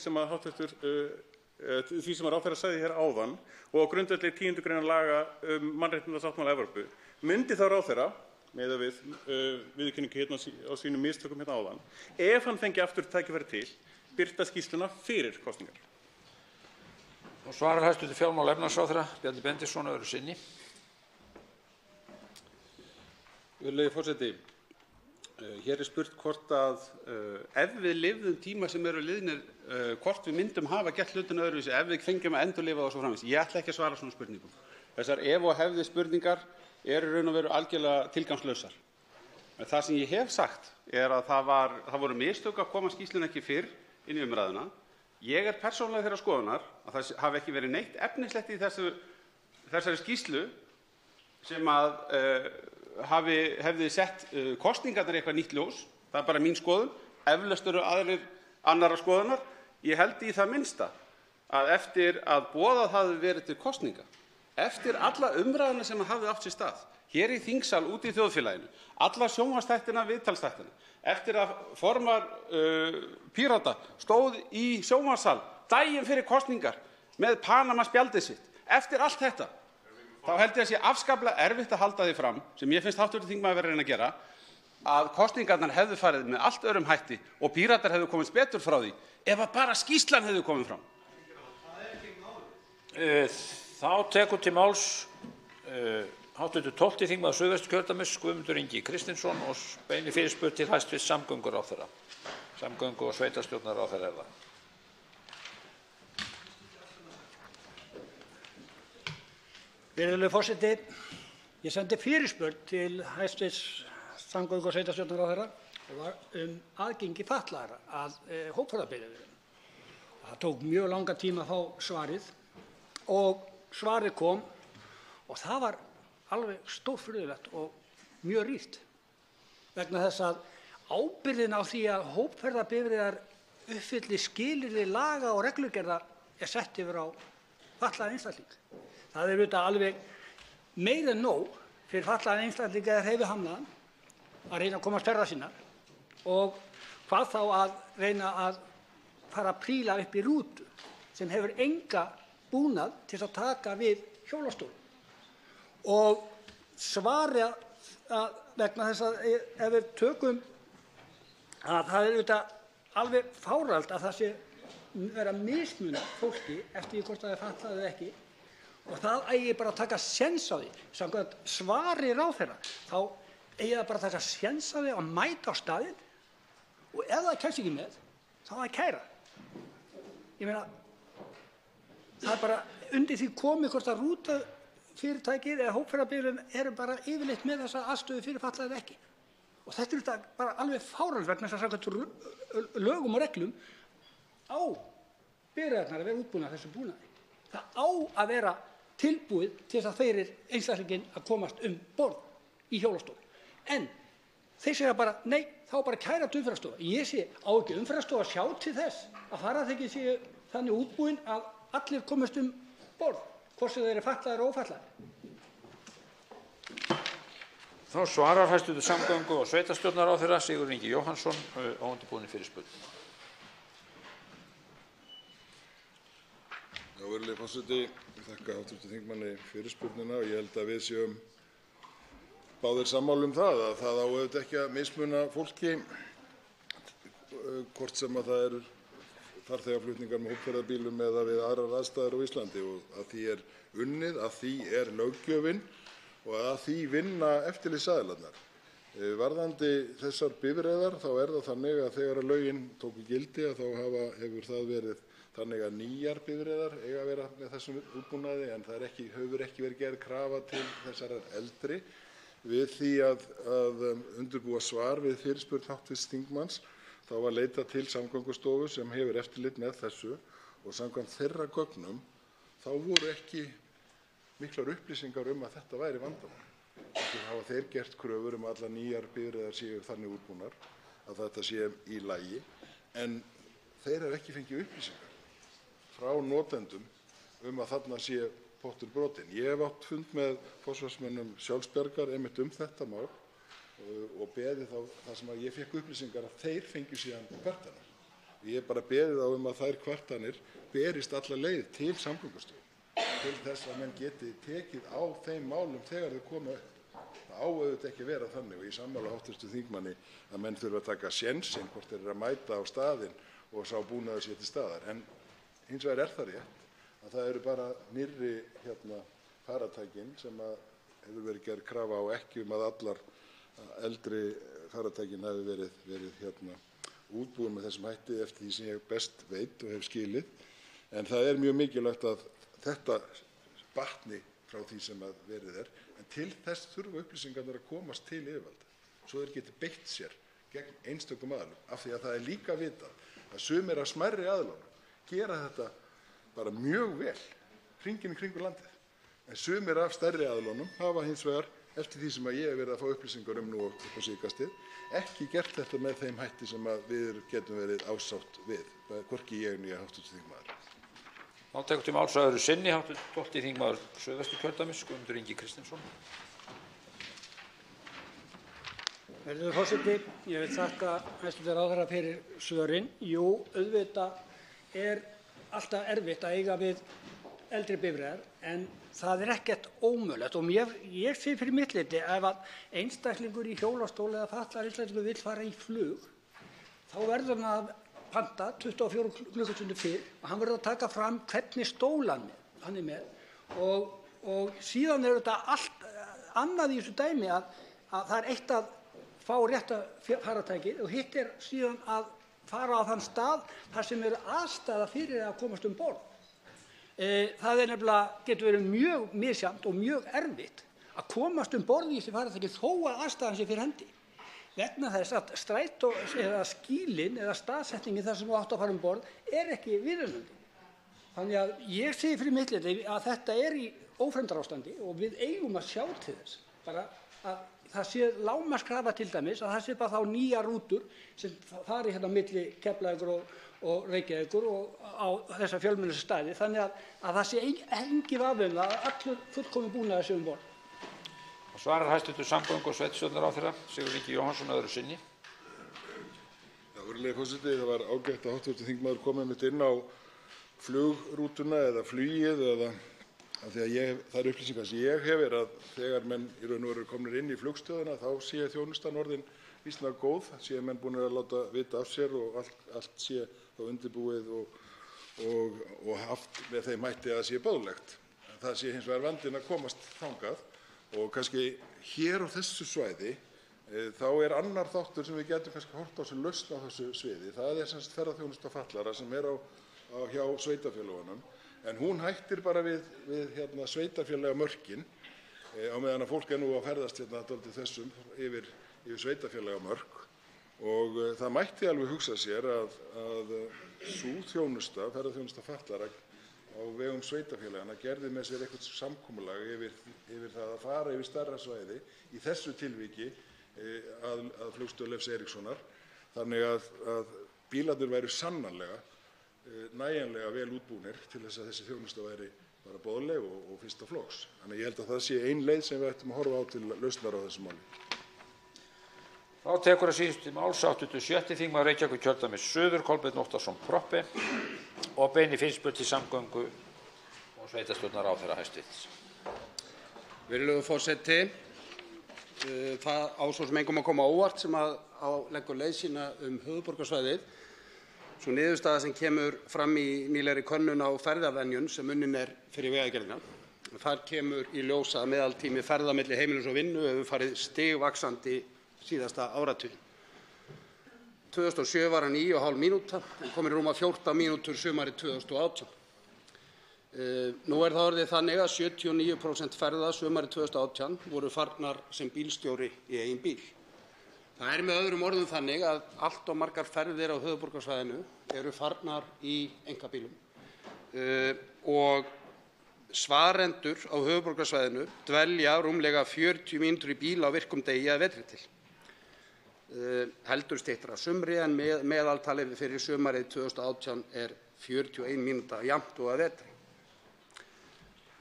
[SPEAKER 7] sem ráðherra sagði hér áðan og á grundvelli 10. greinar laga mannréttindasáttmála Evrópu, myndi þá ráðherra með að viðurkenningu hérna á sínum mistökum hérna áðan, ef hann fengi aftur tækifæri til, birta skýrsluna fyrir kosningar.
[SPEAKER 1] Og svarar hæstv. fjármála- og efnahagsráðherra Bjarni Benediktsson öðru sinni.
[SPEAKER 3] Virðulegi forseti, hér spurt hvort að ef við lifðum tíma sem eru liðnir, hvort við myndum hafa gert hlutina öðruvísi, ef við fengjum að endurlifa og svo framvegis. Ég ætla ekki að svara svona spurningum. Þessar ef og hefði spurningar eru í raun og veru algjörlega tilgangslausar. En það sem ég hef sagt að það voru mistök að koma skýrslunni ekki fyrr inn í umræðuna. Ég persónulega þeirrar skoðunar að það hafi ekki verið neitt efnislegt í þessari skýrslu sem hefði sett kosningarnar í eitthvað nýtt ljós. Það bara mín skoðun. Eflaust eru aðrir annarra skoðunar. Ég held í það minnsta að eftir að boðað hafi verið til kosninga, eftir alla umræðuna sem hafði átt sér stað, hér í þingsal úti í þjóðfélaginu, alla sjónvarpsþættina, viðtalsþættina, eftir að formar Pírata stóð í sjónvarpssal daginn fyrir kosningar með Panama-spjaldið sitt, eftir allt þetta, þá held ég að sé afskaplega erfitt að halda því fram, sem ég finnst hv. þingmaður vera að reyna að gera, að kosningarnar hefðu farið með allt öðrum hætti og Píratar hefðu komist betur frá því ef að bara skýrslan hefði komið fram.
[SPEAKER 1] Þá tekur til máls hv. 12. þingmaður Suðvesturkjördæmis Guðmundur Ingi Kristinsson og beinir fyrirspurn til hæstv. Samgönguráðherra. Samgöngu- og sveitarstjórnarráðherra það.
[SPEAKER 8] Virðulegur forseti, ég sendi fyrirspurn til hæstv. Samgöngu- og sveitarstjórnarráðherra aðgengi fatlaðra að hópferðabifreiðum. Það tók mjög langan tíma að fá svarið og svarið kom og það var alveg stórfurðulegt og mjög rýrt vegna þess að ábyrgðin á því að hópferðabifreiðar uppfylli skilyrði laga og reglugerða sett yfir á fatlaða einstakling. Það auðvitað alveg meira en nóg fyrir fatlaða einstaklinga eða hreyfihamlaðan að reyna að komast ferða sinnar og hvað þá að reyna að fara að príla upp í rútu sem hefur enga búnað til að taka við hjólastól. Og svarið vegna þess að ef við tökum að það er auðvitað alveg fáránlegt að það sé vera að mismuna fólki eftir því hvort það er fatlað eða ekki og það eigi bara að taka séns á því. Samkvæmt svari ráðherra þá eigi það bara að taka séns á því að mæta á staðinn og ef það kemst ekki með þá að kæra. Ég meina, það er bara undir því komið hvort að rútufyrirtækið eða hópferðabifreiðin eru bara yfirleitt með þessa aðstöðu fyrir fatlaða eða ekki. Og þetta er þetta bara alveg fáránlegt vegna þess að samkvæmt lögum og reglum á bifreiðarnar að vera útbúnar þessu búnaði. Það á að vera tilbúið til þess að fyrir einstaklinginn að komast borð í hjólastól. En þeir segja bara, nei, þá bara kæra til umferðarstofa. Ég sé á ekki umferðarstofa að sjá til þess að farartæki séu þannig útbúin að allir komast borð, hvort sem þeir eru fatlaðir og ófatlaðir.
[SPEAKER 1] Þá svarar hæstv. Samgöngu- og sveitarstjórnarráðherra Sigurður Ingi Jóhannsson óundirbúinni fyrirspurn.
[SPEAKER 6] Virðulegi forseti, ég þakka hv. þingmanni fyrirspurnina og ég held að við séum báðir sammála það að það á auðvitað ekki að mismuna fólki hvort sem að það eru farþegaflutningar með hópferðabílum eða við aðrar aðstæður á Íslandi og að því er unnið, að því er löggjöfin og að því vinna eftirlitsaðilarnar. Varðandi þessar bifreiðar þá er það þannig að þegar lögin tóku gildi að þá hefur það verið þannig að nýjar bifreiðar eiga að vera með þessum útbúnaði en það hefur ekki verið gerð krafa til þessarar eldri. Við því að undirbúa svar við fyrirspurn hv. þingmanns þá var leitað til Samgöngustofu sem hefur eftirlit með þessu og samkvæmt þeirra gögnum þá voru ekki miklar upplýsingar að þetta væri vandamál. Ekki hafa þeir gert kröfur að allar nýjar bifreiðar séu þannig útbúnar að þetta sé í lagi en þeir hafa ekki fengið upplýsingar frá notendum að þarna sé pottur brotinn. Ég hef átt fund með forsvarsmönnum Sjálfsbjargar einmitt þetta mál og beðið þá þar sem að ég fékk upplýsingar að þeir fengju síðan kvartanir. Ég bara beðið þá að þær kvartanir berist alla leið til Samgöngustofu til þess að menn geti tekið á þeim málum þegar þau koma upp. Það á auðvitað ekki að vera þannig og ég sammála hv. þingmanni að menn þurfa að taka sénsinn hvort þeir eru að mæta á staðinn og sá búnaður sé til staðar. En hins vegar er það rétt að það eru bara nýrri farartækin sem hefur verið gerð krafa á ekki að allar eldri farartækin hafi verið útbúin með þessum hætti eftir því sem ég best veit og hef skilið. En það er mjög mikilvægt að þetta batni frá því sem að verið en til þess þurfa upplýsingarnar að komast til yfirvalda svo þeir geti beitt sér gegn einstökum aðilum af því að það líka vitað að sumir af smærri aðilunum gera þetta bara mjög vel hringinn í kringum landið en sumir af stærri aðilunum hafa hins vegar eftir því sem að ég hef verið að fá upplýsingar nú upp á síðkastið ekki gert þetta með þeim hætti sem að við getum verið ásátt við, hvorki ég né hv. þingmaður.
[SPEAKER 1] Þá tekur til máls að öðru sinni hv. 12. þingmaður Suðvesturkjördæmis, Guðmundur Ingi Kristinsson.
[SPEAKER 8] Virðulegur forseti, ég vil þakka hæstv. ráðherra fyrir svörin. Jú, auðvitað alltaf erfitt að eiga við eldri bifreiðar en það ekkert ómögulegt og ég sé fyrir mitt leyti ef að einstaklingur í hjólastól eða fatlaður einstaklingur vill fara í flug þá verður hann að panta 24 klukkustundir fyrr og hann verður að taka fram hvernig stólan hann með og síðan þetta allt annað í þessu dæmi að það eitt að fá rétta farartækið og hitt síðan að fara á þann stað þar sem aðstaða fyrir að komast borð. Það nefnilega getur verið mjög misjafnt og mjög erfitt að komast borð í þessi farartæki þó að aðstaðan sé fyrir hendi. Vegna þess að strætó eða skýlin eða staðsetningin þar sem þú átt að fara borð ekki viðunandi. Þannig að ég segi fyrir mitt leyti að þetta í ófremdarástandi og við eigum að sjá til þess bara að það sé lágmarkskrafa til dæmis að það sé bara þá nýjar rútur sem fari hérna milli Keflavíkur og Reykjavíkur og á þessa fjölmennustu staði þannig að það sé engin vafi að allur fullkominn búnaður sé borð.
[SPEAKER 1] Svarar hæstv. samgöngu- og sveitarstjórnarráðherra Sigurður Ingi Jóhannsson öðru sinni.
[SPEAKER 6] Virðulegi forseti, það var ágætt að hv. þingmaður kom einmitt inn á flugrútuna eða flugið eða af því að þær upplýsingar sem ég hef að þegar menn í raun og veru komnir inn í flugstöðina þá sé þjónustan orðin býsna góð, séu menn búnir að láta vita af sér og allt sé þá undirbúið og haft með þeim hætti að það sé boðlegt. Það sé hins vegar vandinn að komast þangað og kannski hér á þessu svæði þá annar þáttur sem við getum kannski horft á sem lausn á þessu sviði. Það sem sagt ferðaþjónusta fatlaðra sem hjá sveitarfélögunum en hún hættir bara við sveitarfélagamörkin á meðan að fólk nú að ferðast dálítið þessum yfir sveitarfélagamörk og það mætti alveg hugsa sér að sú þjónusta, ferðaþjónusta fatlaðra á vegum sveitarfélaganna gerði með sér eitthvað samkomulag yfir það að fara yfir stærra svæði í þessu tilviki að flugstöð Leifs Eiríkssonar þannig að bílarnir væru sannarlega nægjanlega vel útbúnir til þess að þessi þjónusta væri bara boðleg og fyrsta flokks. Þannig ég held að það sé ein leið sem við ættum að horfa á til lausnar á þessu máli.
[SPEAKER 1] Þá tekur að síðustu til máls hv. 6. þingmaður Reykjavíkurkjördæmis suður Kolbeinn Óttarsson Proppé og beinir fyrirspurn til samgöngu- og sveitarstjórnarráðherra hæstvirts.
[SPEAKER 9] Virðulegur forseti, það á svo sem engum að koma á óvart sem leggur leið sína höfuðborgarsvæðið. Sú niðurstaða sem kemur fram í nýlegri könnun á ferðavenjum sem unnin fyrir Vegagerðina. Þar kemur í ljós að meðaltími ferða milli heimilis og vinnu hefur farið stigvaxandi síðasta áratuginn. 2007 var hann 9,5 mínúta en kominn í rúma 14 mínútur sumarið 2018. Nú það orðið þannig að 79% ferða sumarið 2018 voru farnar sem bílstjóri í eigin bíl. Það með öðrum orðum þannig að allt of margar ferðir á höfuðborgarsvæðinu eru farnar í einkabílum og svarendur á höfuðborgarsvæðinu dvelja rúmlega 40 mínútur í bíl á virkum degi að vetri til. Heldur styttra sumri en meðaltalið fyrir sumarið 2018 41 mínúta jafnt og að vetri.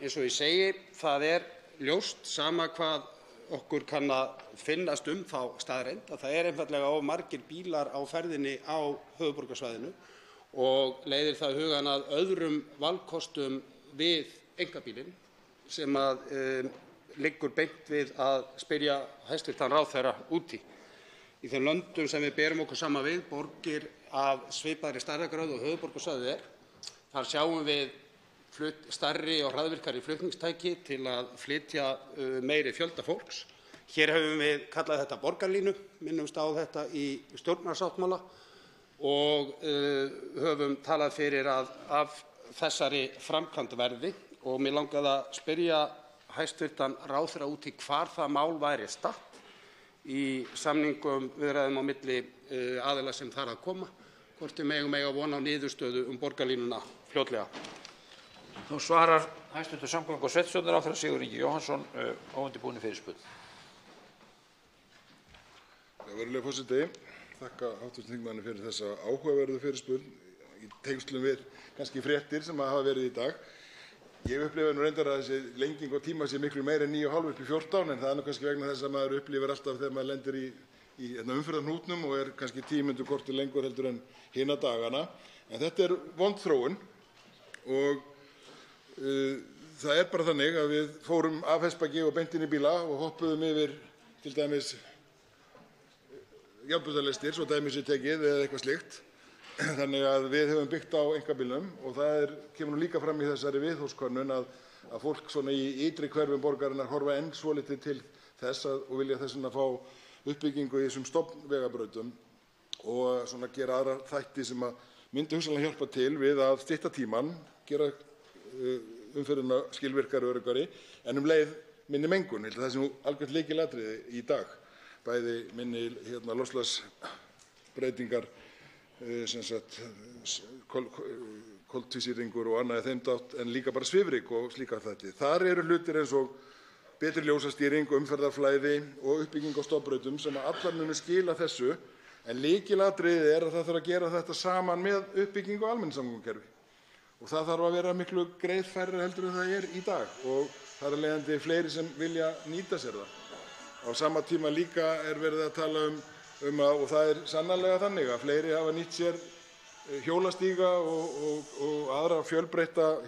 [SPEAKER 9] Eins og ég segi, það ljóst sama hvað okkur kann að finnast þá staðreynd að það einfaldlega of margir bílar á ferðinni á höfuðborgarsvæðinu og leiðir það hugann að öðrum valkostum við einkabílinn sem liggur beint við að spyrja hæstv. ráðherra út í. Í þeim löndum sem við berum okkur saman við, borgir af svipaðri stærðargráðu og höfuðborgarsvæðið þar sjáum við stærri og hraðvirkari flutningstæki til að flytja meiri fjölda fólks. Hér höfum við kallað þetta borgarlínu, minnumst á þetta í stjórnarsáttmála og höfum talað fyrir að af þessari framkvæmd verði og mig langaði að spyrja hæstv. ráðherra út í hvar það mál væri statt í samningum viðræðum á milli aðila sem þar að koma, hvort við megum eiga von á niðurstöðu borgarlínuna fljótlega.
[SPEAKER 1] Nú svarar hæstv. samgöngu- og sveitarstjórnarráðherra Sigurður Ingi Jóhannsson óundirbúinni fyrirspurn.
[SPEAKER 6] Virðulegur forseti, þakka hv. þingmanni fyrir þessa áhugaverðu fyrirspurn í tengslum við kannski fréttir sem hafa verið í dag. Ég upplifi nú reyndar að þessi lenging á tíma sé miklu meira en 9,5 upp í 14, en það nú kannski vegna þess að maður upplifir alltaf þegar maður lendir í umferðarhnútnum og kannski 10 mínútur korter lengur heldur en hina dagana. En þetta vond þróun og það bara þannig að við fórum af hestbaki og beint inn í bíla og hoppuðum yfir til dæmis járnbrautarlestir, svo dæmi sé tekið eða eitthvað slíkt. Þannig að við höfum byggt á einkabílnum og það kemur nú líka fram í þessari viðhorfskönnun að fólk svona í ytri hverfum borgarinnar horfa enn svolítið til þess og vilja þess vegna fá uppbyggingu í þessum stofnvegabrautum og svona gera aðra þætti sem að myndi hugsanlega hjálpa til við að stytta tímann, gera umferðina skilvirkari og öruggari, en leið minni mengun. Það sé nú algjört lykilatriði í dag, bæði minni loftslagsbreytingar, sem sagt koltvísýringur og annað í þeim dátt, en líka bara svifryk og slíka þætti. Þar eru hlutir eins og betri ljósastýring, umferðarflæði og uppbygging á stofnbrautum sem allar munu skila þessu, en lykilatriðið að það þarf að gera þetta saman með uppbyggingu á almenningssamgöngukerfi. Og það þarf að vera miklu greiðfærra heldur en það í dag og þar af leiðandi fleiri sem vilja nýta sér það. Á sama tíma líka verið að tala og það sannarlega þannig að fleiri hafa nýtt sér hjólastíga og aðra fjölbreytta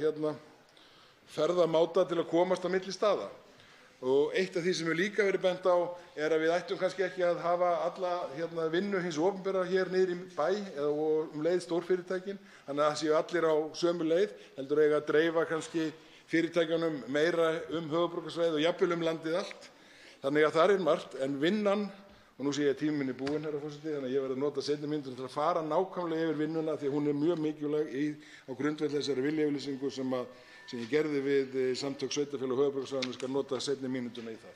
[SPEAKER 6] ferðamáta til að komast á milli staða. Og eitt af því sem líka verið bent á að við ættum kannski ekki að hafa alla vinnu hins opinbera hér niður í bæ og leið stórfyrirtækin, þannig að það séu allir á sömu leið, heldur eiga að dreifa kannski fyrirtækjunum meira höfuðborgarsvæðið og jafnvel landið allt. Þannig að það margt, en vinnan, og nú sé ég að tíminn minn búinn, herra forseti, þannig að ég verð að nota seinni mínútur til að fara nákvæmlega yfir vinnuna því að hún mjög mikilvæg á grundvelli þessari viljayfirlýsingu sem ég gerði við samtök sveitarfélaga á höfuðborgarsvæðinu, skal nota seinni mínútuna í það.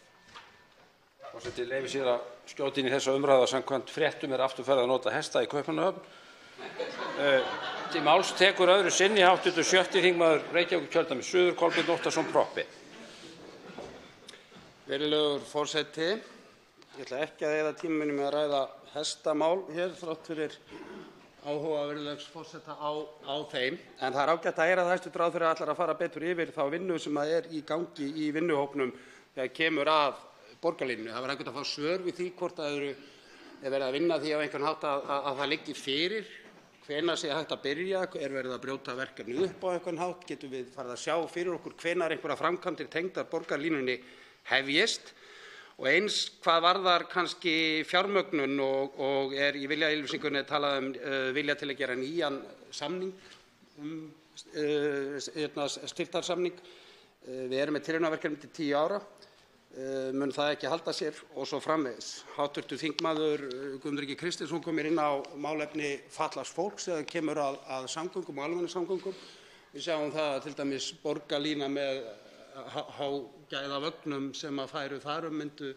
[SPEAKER 1] Forseti leyfir sér að skjóta inn í þessa umræðu samkvæmt fréttum aftur farið að nota hesta í Kaupmannahöfn. Til máls tekur öðru sinni hv. 6. þingmaður Reykjavíkurkjördæmis suður, Kolbeinn Óttarsson Proppé.
[SPEAKER 9] Virðulegur forseti, ég ætla ekki að eyða tíma mínum með að ræða hestamál hér þrátt fyrir áhuga virðulegs forseta á þeim, en það ágætt að heyra að hæstv. ráðherra ætlar að fara betur yfir þá vinnu sem í gangi í vinnuhópnum þegar kemur að borgarlínunni. Það var einhvern að fá svör við því hvort verið að vinna því á einhvern hátt að það liggi fyrir hvenær sé hægt að byrja, verið að brjóta verkefnið upp á einhvern hátt, getum við farið að sjá fyrir okkur hvenær einhverjar framkvæmdir tengdar borgarlínunni hefjist. Og eins hvað varðar kannski fjármögnun og í viljayfirlýsingunni talað vilja til að gera nýjan samning, styrktarsamning. Við erum með tilraunaverkefni til 10 ára, mun það ekki halda sér og svo framvegis. Hv. þingmaður Guðmundur Ingi Kristinsson kom inn á málefni fatlaðs fólks þegar kemur að samgöngum og almenningssamgöngum. Við sjáum það til dæmis borgarlína með hágæðavögnum sem færu þar myndu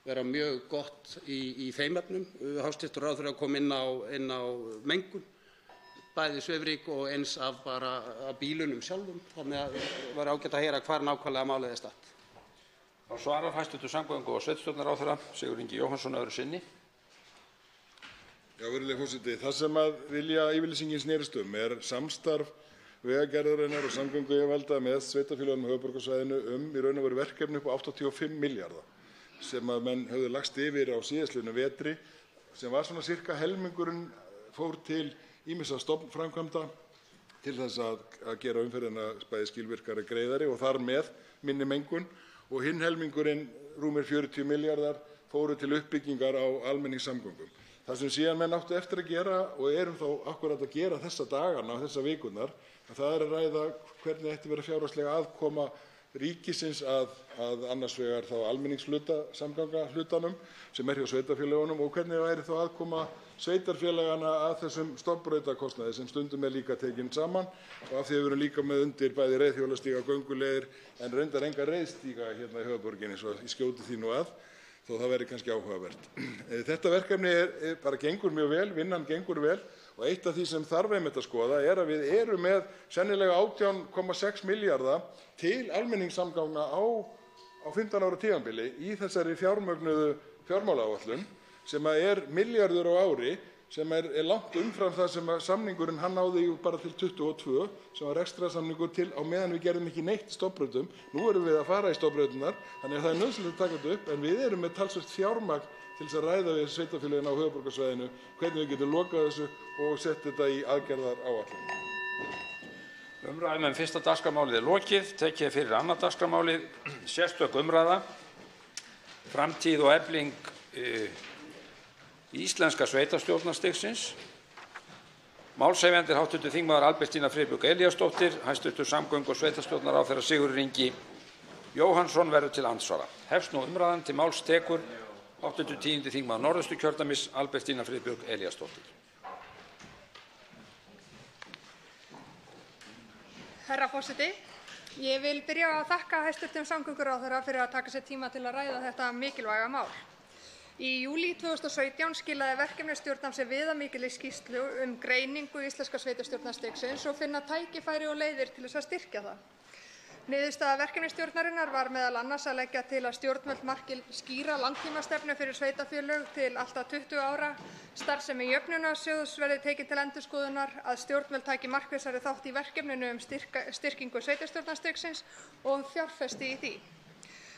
[SPEAKER 9] vera mjög gott í þeim efnum. Hæstv. ráðherra kom inn á mengun, bæði svifryk og eins af bílunum sjálfum, þannig að var ágætt að heyra hvar nákvæmlega málið statt.
[SPEAKER 1] Þá svarar hæstv. samgöngu- og sveitarstjórnarráðherra Sigurður Ingi Jóhannsson öðru sinni.
[SPEAKER 6] Já, virðulegi forseti, það sem viljayfirlýsingin snerist samstarf Vegagerðarinnar og samgönguyfirvalda með sveitarfélögunum á höfuðborgarsvæðinu í raun og veru verkefni upp á 85 milljarða sem að menn höfðu lagst yfir á síðastliðnum vetri, sem var svona sirka helmingurinn fór til ýmissa stofnframkvæmda til þess að gera umferðina bæði skilvirkari, greiðari og þar með minni mengun, og hinn helmingurinn, rúmir 40 milljarðar, fóru til uppbyggingar á almenningssamgöngum. Það sem síðan menn áttu eftir að gera og erum þá akkúrat að gera þessa dagana og þessa vikurnar, það að ræða hvernig ætti að vera fjárhagslega aðkoma ríkisins að annars vegar þá almenningssamgangahlutanum sem hjá sveitarfélögunum og hvernig væri þá aðkoma sveitarfélagana að þessum stofnbrautakostnaði sem stundum líka tekinn saman og af því að við erum líka með undir bæði reiðhjólastíga, gönguleiðir en reyndar enga reiðstíga hérna í höfuðborginni svo ég skjóti því nú að þó það væri kannski áhugavert. Þetta verkefni bara gengur mjög vel, vinnan gengur vel og eitt af því sem þarf einmitt að skoða að við erum með sennilega 18,6 milljarða til almenningssamgangna á 15 ára tímabili í þessari fjármögnuðu fjármálaáætlun sem milljarður á ári sem langt umfram það sem samningurinn hann náði bara til 22 sem var rekstrarsamningur til á meðan við gerðum ekki neitt í stofnbrautum. Nú erum við að fara í stofnbrautirnar þannig að það nauðsynlegt að taka þetta upp en við erum með talsvert fjármagn til þess að ræða við sveitarfélögin á höfuðborgarsvæðinu hvernig við getum lokað þessu og sett þetta í aðgerðaáætlun.
[SPEAKER 1] Umræðum fyrsta dagskrármálið lokið. Tekið fyrir annað dagskrármálið sérstök umræða framtíð og efling íslenska sveitarstjórnarstigsins. Málshefjandi er hv. þingmaður Albertína Friðbjörg Elíasdóttir. Hæstv. samgöngu- og sveitarstjórnarráðherra Sigurður Ingi Jóhannsson verður til andsvara. Hefst nú umræðan. Til máls tekur hv. 10. þingmaður Norðausturkjördæmis Albertína Friðbjörg Elíasdóttir.
[SPEAKER 10] Herra forseti, ég vil byrja á að þakka hæstv. samgönguráðherra fyrir að taka sér tíma til að ræða þetta mikilvæga mál. Í júlí 2017 skilaði verkefnisstjórn af sér viðamikilli skýrslu greiningu íslenska sveitarstjórnarstigsins og finna tækifæri og leiðir til þess að styrkja það. Niðurstaða verkefnisstjórnarinnar var meðal annars að leggja til að stjórnvöld marki skýra langtímastefnu fyrir sveitarfélög til allt að 20 ára, starfsemi jöfnunarsjóðs verði tekin til endurskoðunar, að stjórnvöld taki markvissari þátt í verkefninu styrkingu sveitarstjórnarstigsins og fjárfesti í því.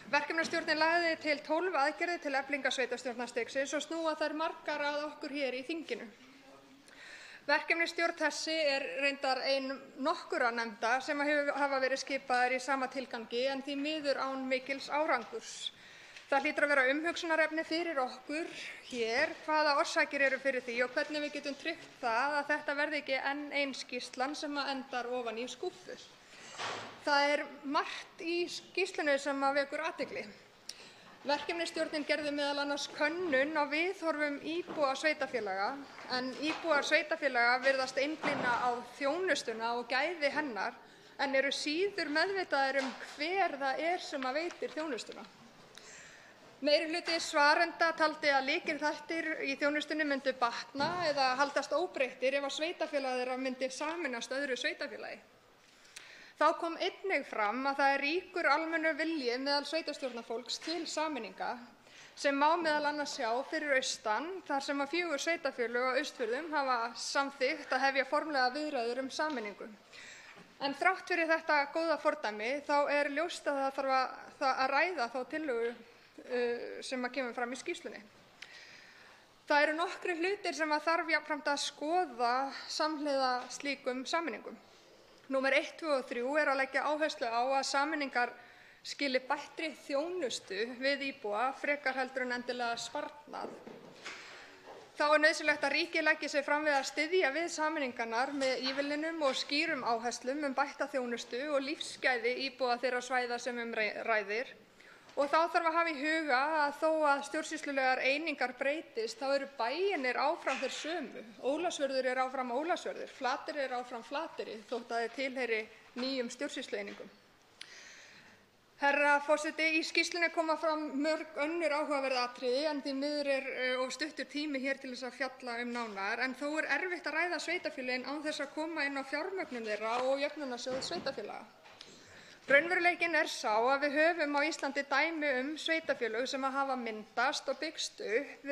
[SPEAKER 10] Verkefnastjórnin lagði til 12 aðgerðir til eflingar sveitarstjórnarstigsins og snúa þær margar að okkur hér í þinginu. Verkefnisstjórn þessi reyndar ein nokkurra nefnda sem hafa verið skipaðar í sama tilgangi en því miður án mikils árangurs. Það hlýtur að vera umhugsunarefni fyrir okkur hér hvaða orsakir eru fyrir því og hvernig við getum tryggt það að þetta verði ekki enn ein skýrslan sem endar ofan í skúffu. Það margt í skýrslunni sem vekur athygli. Verkefnisstjórnin gerði meðal annars könnun á viðhorfum íbúa sveitarfélaga en íbúar sveitarfélaga virðast einblína á þjónustuna og gæði hennar en eru síður meðvitaðir hver það sem veitir þjónustuna. Meirihluti svarenda taldi að lykilþættir í þjónustunni myndu batna eða haldast óbreyttir ef sveitarfélag þeirra myndi sameinast öðru sveitarfélagi. Þá kom einnig fram að það ríkur almennur vilji meðal sveitarstjórnarfólks til sameininga sem má meðal annars sjá fyrir austan þar sem 4 sveitarfélög á Austfjörðum hafa samþykkt að hefja formlega viðræður sameiningu. En þrátt fyrir þetta góða fordæmi þá ljóst að það þarf að ræða þá tillögu sem kemur fram í skýrslunni. Það eru nokkrir hlutir sem þarf jafnframt að skoða samhliða slíkum sameiningum. Númer 1, 2 og 3 að leggja áherslu á að sameiningar skili bættri þjónustu við íbúa frekar heldur en endilega sparnað. Þá nauðsynlegt að ríkið leggi sig fram við að styðja við sameiningarnar með ívilnunum og skýrum áherslum bætta þjónustu og lífsgæði íbúa þeirra svæða sem ræðir. Og þá þarf að hafa í huga að þó að stjórnsýslulegar einingar breytist, þá eru bæirnir áfram þeir sömu. Ólafsvörður áfram Ólafsvörður, Flateyri áfram Flateyri, þótt að þeir tilheyri nýjum stjórnsýslueiningum. Herra forseti, í skýrslunni koma fram mörg önnur áhugaverð atriði en því miður of stuttur tími hér til þess að fjalla nánar, en þó erfitt að ræða sveitarfélögin án þess að koma inn á fjármögnun þeirra og jöfnunarsjóð sveitarfélaga. Raunveruleikinn sá að við höfum á Íslandi dæmi sveitarfélög sem hafa myndast og byggst upp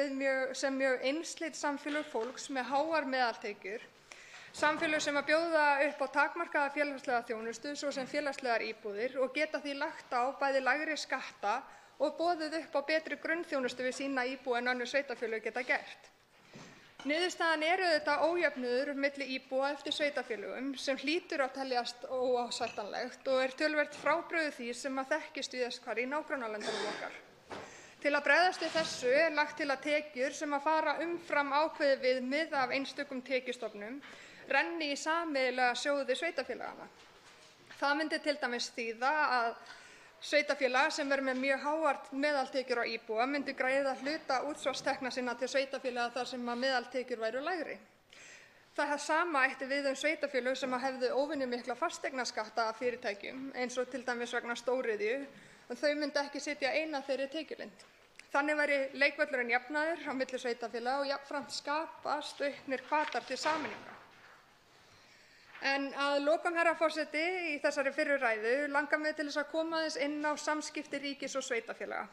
[SPEAKER 10] sem mjög einsleitt samfélög fólks með háar meðaltekjur, samfélög sem bjóða upp á takmarkaða félagslega þjónustu svo sem félagslegar íbúðir og geta því lagt á bæði lægri skatta og boðið upp á betri grunnþjónustu við sína íbúa en önnur sveitarfélög geta gert. Niðurstaðan auðvitað ójöfnuður milli íbúa eftir sveitarfélögum sem hlýtur að teljast óásættanlegt og töluvert frábrugðið því sem þekkist víðast hvar í nágrannalöndunum okkar. Til að bregðast við þessu lagt til að tekjur sem fara umfram ákveðið viðmið af einstökum tekjustofnum renni í sameiginlega sjóði sveitarfélaganna. Það myndi til dæmis þýða að Sveitarfélag sem með mjög háar meðaltekjur á íbúa myndi greiða hluta útsvarstekna sinna til sveitarfélaga þar sem meðaltekjur væru lægri. Það sama ætti við sveitarfélög sem hefðu óvenjumikla fasteignaskatta af fyrirtækjum, eins og til dæmis vegna stóriðju, en þau myndi ekki sitja ein að þeirri tekjulind. Þannig væri leikvöllurinn jafnaður á milli sveitarfélaga og jafnframt skapast auknir hvatar til sameininga. En að lokum, herra forseti, í þessari fyrri ræðu langar mig til þess að koma aðeins inn á samskipti ríkis og sveitarfélaga.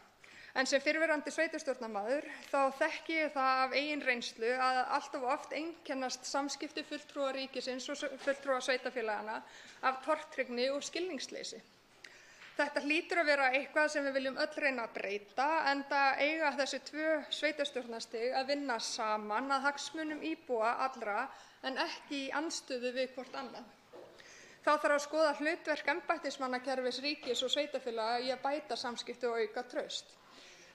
[SPEAKER 10] En sem fyrrverandi sveitarstjórnarmaður þá þekki ég það af eigin reynslu að allt of oft einkennast samskipti fulltrúa ríkisins og fulltrúa sveitarfélagana af tortryggni og skilningsleysi. Þetta hlýtur að vera eitthvað sem við viljum öll reyna að breyta, enda eiga þessi 2 sveitarstjórnarstig að vinna saman að hagsmunum íbúa allra en ekki í andstöðu við hvort annað. Þá þarf að skoða hlutverk embættismannakerfis ríkis og sveitarfélaga í að bæta samskipti og auka traust.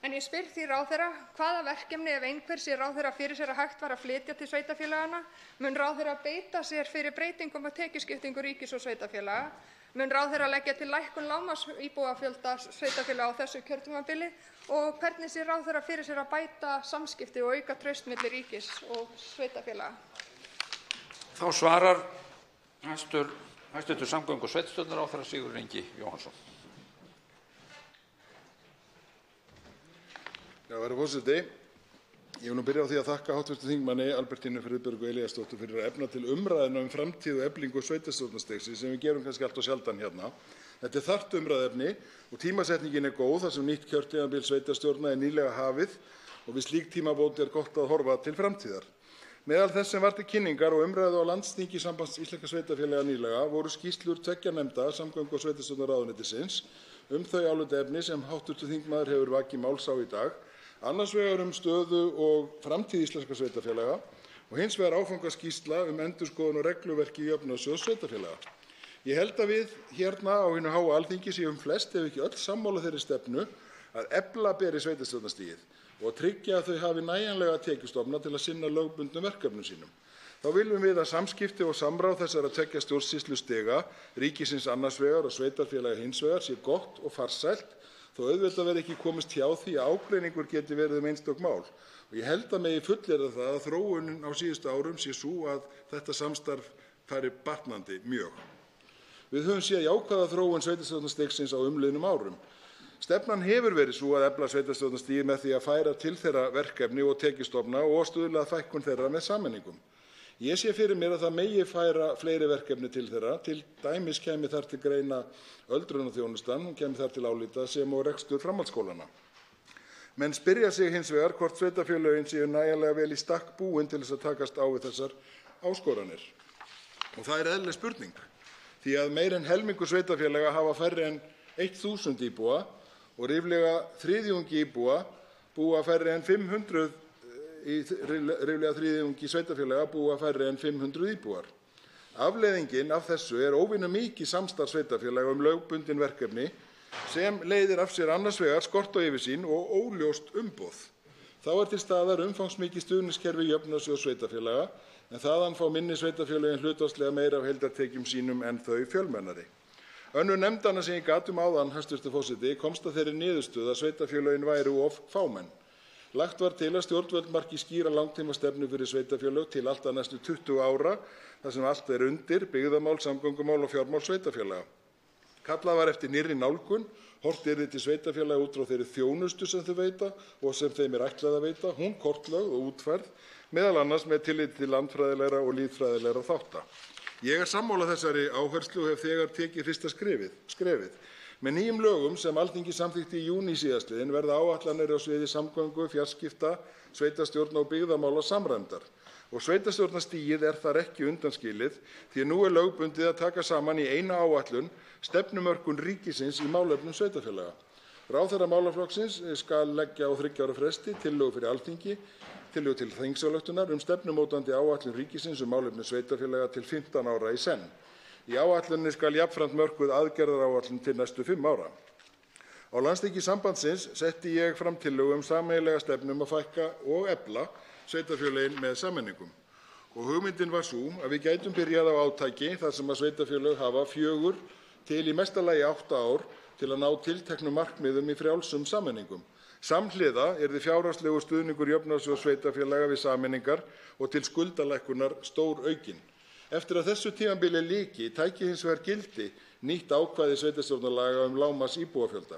[SPEAKER 10] En ég spyr því ráðherra, hvaða verkefni ef einhver sé ráðherra fyrir sér að hægt var að flytja til sveitarfélagana? Mun ráðherra beita sér fyrir breytingum á tekjuskiptingu ríkis og sveitarfélaga? Mun ráðherra leggja til lækkun lágmarksíbúafjölda sveitarfélaga á þessu kjörtímabili? Og hvernig sé ráðherra fyrir sér að bæta samskipti og auka traust milli ríkis og sveitarfélaga?
[SPEAKER 1] Þá svarar hæstv. Samgöngu- og sveitarstjórnarráðherra Sigurður Ingi Jóhannsson.
[SPEAKER 6] Herra forseti. Ég vil byrja á því að þakka hv. þingmanni Albertínu Friðbjörgu Elíasdóttur fyrir að efna til umræðuna um framtíð og eflingu sveitarstjórnarstigsins sem við gerum kannski allt of sjaldan hérna. Þetta er þarft umræðuefni og tímasetningin er góð þar sem nýtt kjörtímabil sveitarstjórna er nýlega hafið og við slík tímamót er gott að horfa til framtíðar. Meðal þess sem var til kynningar og umræðu á landsþingi Sambands íslenskra sveitarfélaga nýlega voru skýrslur 2 nefnda Samgöngu- og sveitarstjórnarráðuneytisins þau álitaefni sem hv. þingmaður hefur vakið máls á í dag, annars vegar stöðu og framtíð íslenskra sveitarfélaga og hins vegar áfangaskýrsla endurskoðun og regluverki jöfnunarsjóðs sveitarfélaga. Ég held að við hérna á hinu háa Alþingi séum flest ef ekki öll sammála þeirri stefnu að efla beri sveitarstjórnarstigið og tryggja að þau hafi nægjanlega tekjustofna til að sinna lögbundnum verkefnum sínum. Þá viljum við að samskipti og samráð þessara 2 stjórnsýslustiga, ríkisins annars vegar og sveitarfélaga hins vegar, sé gott og farsælt, þó auðvitað verði ekki komist hjá því að ágreiningur geti verið einstök mál. Og ég held að megi fullyrða það að þróunin á síðustu árum sé sú að þetta samstarf fari batnandi mjög. Við höfum séð jákvæða þróun sveitarstjórnarstigsins á umliðnum árum. Stefnan hefur verið sú að efla sveitarstjórnarstigið með því að færa til þeirra verkefni og tekjustofna og stuðla að fækkun þeirra með sameiningum. Ég sé fyrir mér að það megi færa fleiri verkefni til þeirra, til dæmis kæmi þar til greina öldrunarþjónustan, kæmi þar til álita sem og rekstur framhaldsskólanna. Menn spyrja sig hins vegar hvort sveitarfélögin séu nægjanlega vel í stakk búin til þess að takast á við þessar áskoranir. Og það er eðlileg spurning, því að meira en helmingur sveitarfélaga hafa færri en 1000 íbúa og ríflega þriðjungi íbúa búa færri en 500 ríflega þriðjungi sveitarfélaga búa færri en 500 íbúar. Afleiðingin af þessu er óvenjumikið samstarf sveitarfélaga lögbundin verkefni sem leiðir af sér annars vegar skort á yfirsýn og óljóst umboð. Þá er til staðar umfangsmikið stuðningskerfi jöfnunarsjóðs sveitarfélaga en þaðan fá minni sveitarfélögin hlutfallslega meira af heildartekjum sínum en þau fjölmennari. Önnur nefndanna sem ég gat áðan, hæstv. forseti, komst að þeirri niðurstöðu að sveitarfélögin væru of fámenn. Lagt var til að stjórnvöld marki skýra langtímastefnu fyrir sveitarfélög til allt að næstu 20 ára, þar sem allt er undir, byggðamál, samgöngumál og fjármál sveitarfélaga. Kallað var eftir nýrri nálgun, horft yrði til sveitarfélaga út frá þeirri þjónustu sem þau veita og sem þeim er ætlað að veita, hún kortlögð og útfærð, meðal annars með tilliti til landfræðilegra og lýðfræðilegra þátta. Ég er sammála þessari áherslu og hef þegar tekið fyrsta skrefið. Með nýjum lögum sem Alþingi samþykkti í júní síðastliðinn verða áætlanir á sviði samgöngu, fjarskipta, sveitarstjórna og byggðamála samræmdar. Og sveitarstjórnarstigið er þar ekki undanskilið því að nú er lögbundið að taka saman í eina áætlun stefnumörkun ríkisins í málefnum sveitarfélaga. Ráðherra málaflokksins skal leggja á 3 ára fresti tillögu fyrir Alþingi, tillögu til þingsályktunar stefnumótandi áætlun ríkisins málefni sveitarfélaga til 15 ára í senn. Í áætluninni skal jafnframt mörkuð aðgerðaáætlun til næstu 5 ára. Á landsþingi Sambandsins setti ég fram tillögu sameiginlega stefnu að fækka og efla sveitarfélögin með sameiningum. Og hugmyndin var sú að við gætum byrjað á átaki þar sem að sveitarfélög hafa 4 til í mesta lagi 8 ár til að ná tilteknum markmiðum í frjálsum sameiningum. Samhliða yrði fjárhagslegur stuðningur Jöfnunarsjóðs sveitarfélaga við sameiningar og til skuldalækkunar stóraukinn. Eftir að þessu tímabili lyki tæki hins vegar gildi nýtt ákvæði sveitarstjórnarlaga lágmarks íbúafjölda.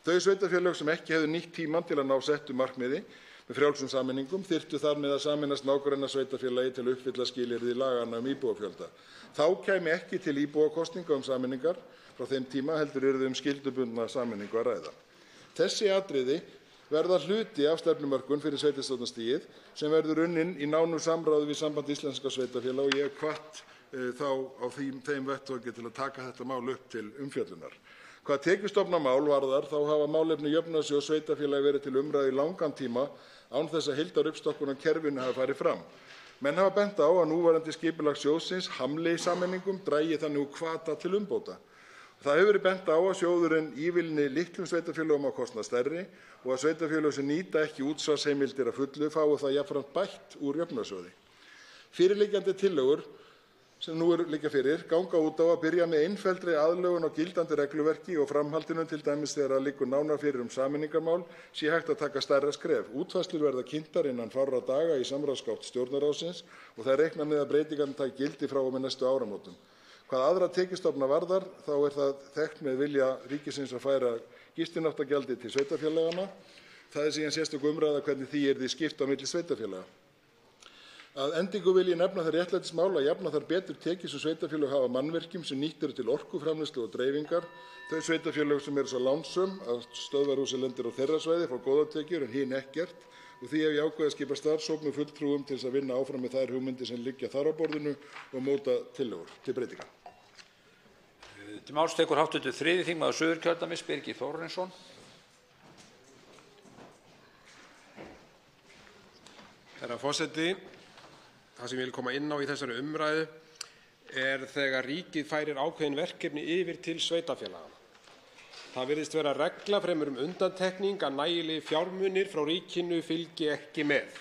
[SPEAKER 6] Þau sveitarfélög sem ekki hefðu nýtt tímann til að ná settu markmiði með frjálsum sameiningum þyrftu þar með að sameinast nágrannasveitarfélagi til að uppfylla skilyrði laganna íbúafjölda. Þá kæmi ekki til íbúakosninga sameiningar frá þeim tíma heldur yrði skyldubundna sameiningu að ræða. Þessi atriði verða hluti af stefnumörkun fyrir sveitarstjórnarstigið sem verður unnin í nánu samráði við Samband íslenskra sveitarfélaga og ég hef hvatt þá á þeim vettvangi til að taka þetta mál upp til umfjöllunar. Hvað tekjustofnamál varðar þá hafa málefni Jöfnunarsjóðs sveitarfélaga verið til umræðu í langan tíma án þess að heildaruppstokkun á kerfinu hafi farið fram. Menn hafa bent á að núverandi skipulag sjóðsins hamli sameiningum dragi þannig úr hvata til umbóta. Það hefur verið bent á að sjóðurinn ívilni litlum sveitarfélögum á kostnað stærri og að sveitarfélög sem nýta ekki útsvarsheimildir að fullu fái það jafnframt bætt úr jöfnunarsjóði. Fyrirliggjandi tillögur sem nú liggja fyrir ganga út á að byrja með einfelldri aðlögun á gildandi regluverki og framhaldinu til dæmis þegar að liggur nánar fyrir sameiningarmál sé hægt að taka stærra skref. Útfærslur verða kynntar innan fárra daga í samráðsgátt Stjórnarráðsins og það er reiknað með að breytingarnar taki gildi frá og með næstu áramótum. Hvað aðra tekjustofna varðar þá er það þekkt með vilja ríkisins að færa gistináttagjaldi til sveitarfélaganna. Það er síðan sérstök umræða hvernig því yrði skipt á milli sveitarfélaga. Að endingu vil ég nefna það réttlætismál að jafna þar betur tekjur sem sveitarfélög hafa mannvirkjum sem nýtt eru til orkuframleiðslu og dreifingar. Þau sveitarfélög sem eru svo lánsöm að stöðvarhúsið lendir á þeirra svæði fá góðar tekjur en hin ekkert og því hef ég ákveðið að skipa starfshóp með fulltrúum til þess að vinna áfram með þær hugmyndir sem liggja þar á borðinu og móta tillögur til breytinga.
[SPEAKER 1] Til máls tekur hv. 3. þingmaður Suðurkjördæmis Birgir Þórarinsson.
[SPEAKER 11] Herra forseti, það sem ég vil koma inn á í þessari umræðu er þegar ríkið færir ákveðin verkefni yfir til sveitarfélaganna. Það virðist vera regla fremur undantekning að nægilegir fjármunir frá ríkinu fylgi ekki með.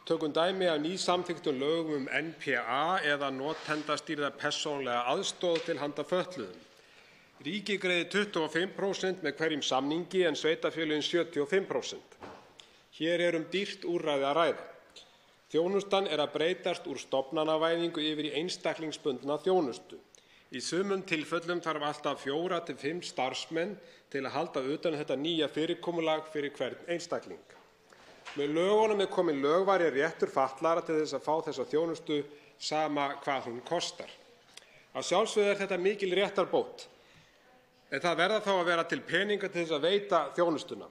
[SPEAKER 11] Tökum dæmi af nýsamþykktum lögum NPA eða notendastýrða persónulega aðstoð til handa fötluðum. Ríkið greiðir 25% með hverjum samningi en sveitarfélögin 75%. Hér er dýrt úrræði að ræða. Þjónustan er að breytast úr stofnanavæðingu yfir í einstaklingsbundna þjónustu. Í sumum tilfellum þarf alltaf 4 til 5 starfsmenn til að halda utan þetta nýja fyrirkomulag fyrir hvern einstakling. Með lögunum er komin lögvari réttur fatlaðra til þess að fá þessa þjónustu sama hvað hún kostar. Að sjálfsögðu er þetta mikil réttarbót, en það verða þá að vera til peninga til þess að veita þjónustuna.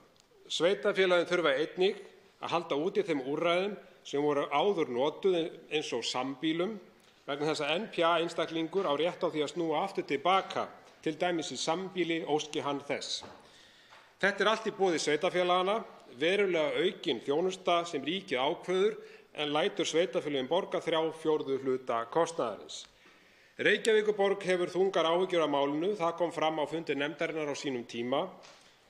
[SPEAKER 11] Sveitarfélögin þurfa einnig að halda úti þeim úrræðum sem voru áður notuð eins og sambýlum vegna þess að NPA einstaklingur á rétt á því að snúa aftur tilbaka, til dæmis í sambýli óski hann þess. Þetta er allt í boði sveitarfélaganna, verulega aukin þjónusta sem ríkið ákveður en lætur sveitarfélögin borga 3/4 hluta kostnaðarins. Reykjavíkurborg hefur þungar áhyggjur af málinu, það kom fram á fundi nefndarinnar á sínum tíma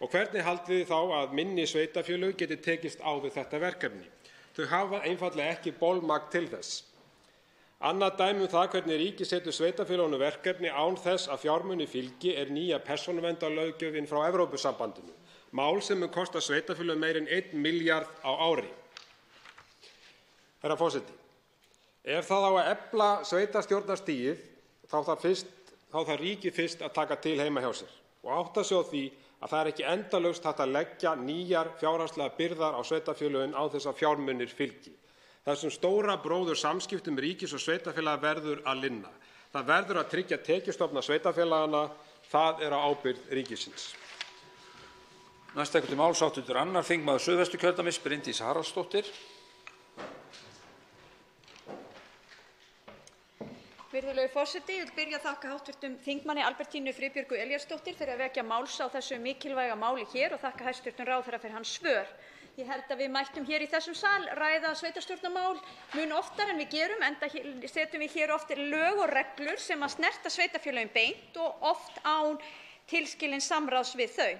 [SPEAKER 11] og hvernig haldið þið þá að minni sveitarfélög geti tekist á við þetta verkefni? Þau hafa einfaldlega ekki bolmagn til þess. Annað dæmi það hvernig ríkið setur sveitarfélögunum verkefni án þess að fjármuni fylgi er nýja persónuverndarlöggjöfin frá Evrópusambandinu. Mál sem mun kosta sveitarfélögum meira en 1 milljarð á ári. Herra forseti, ef það á að efla sveitarstjórnarstigið þá þarf ríkið fyrst að taka til heima hjá sér og átta sig á því að það er ekki endalaust hægt að leggja nýjar fjárhagslegar byrðar á sveitarfélögin án þess að fjármunir fylgi. Þessum stóra bróður samskiptum ríkis og sveitarfélaga verður að linna. Það verður að tryggja tekjustofna sveitarfélagana, það er á ábyrgð ríkisins.
[SPEAKER 1] Næst tekur til máls hv. 2. þingmaður Suðvesturkjördæmis Bryndís Haraldsdóttir.
[SPEAKER 12] Virðulegur forseti, ég vil byrja að þakka hv. þingmanni Albertínu Friðbjörgu Elíasdóttur fyrir að vekja máls á þessu mikilvæga máli hér og þakka hæstv. Ráðherra fyrir hans svör. Ég held að við mættum hér í þessum sal ræða sveitarstjórnarmál mun oftar en við gerum, enda setjum við hér oft lög og reglur sem að snerta sveitarfélögin beint og oft án tilskilins samráðs við þau.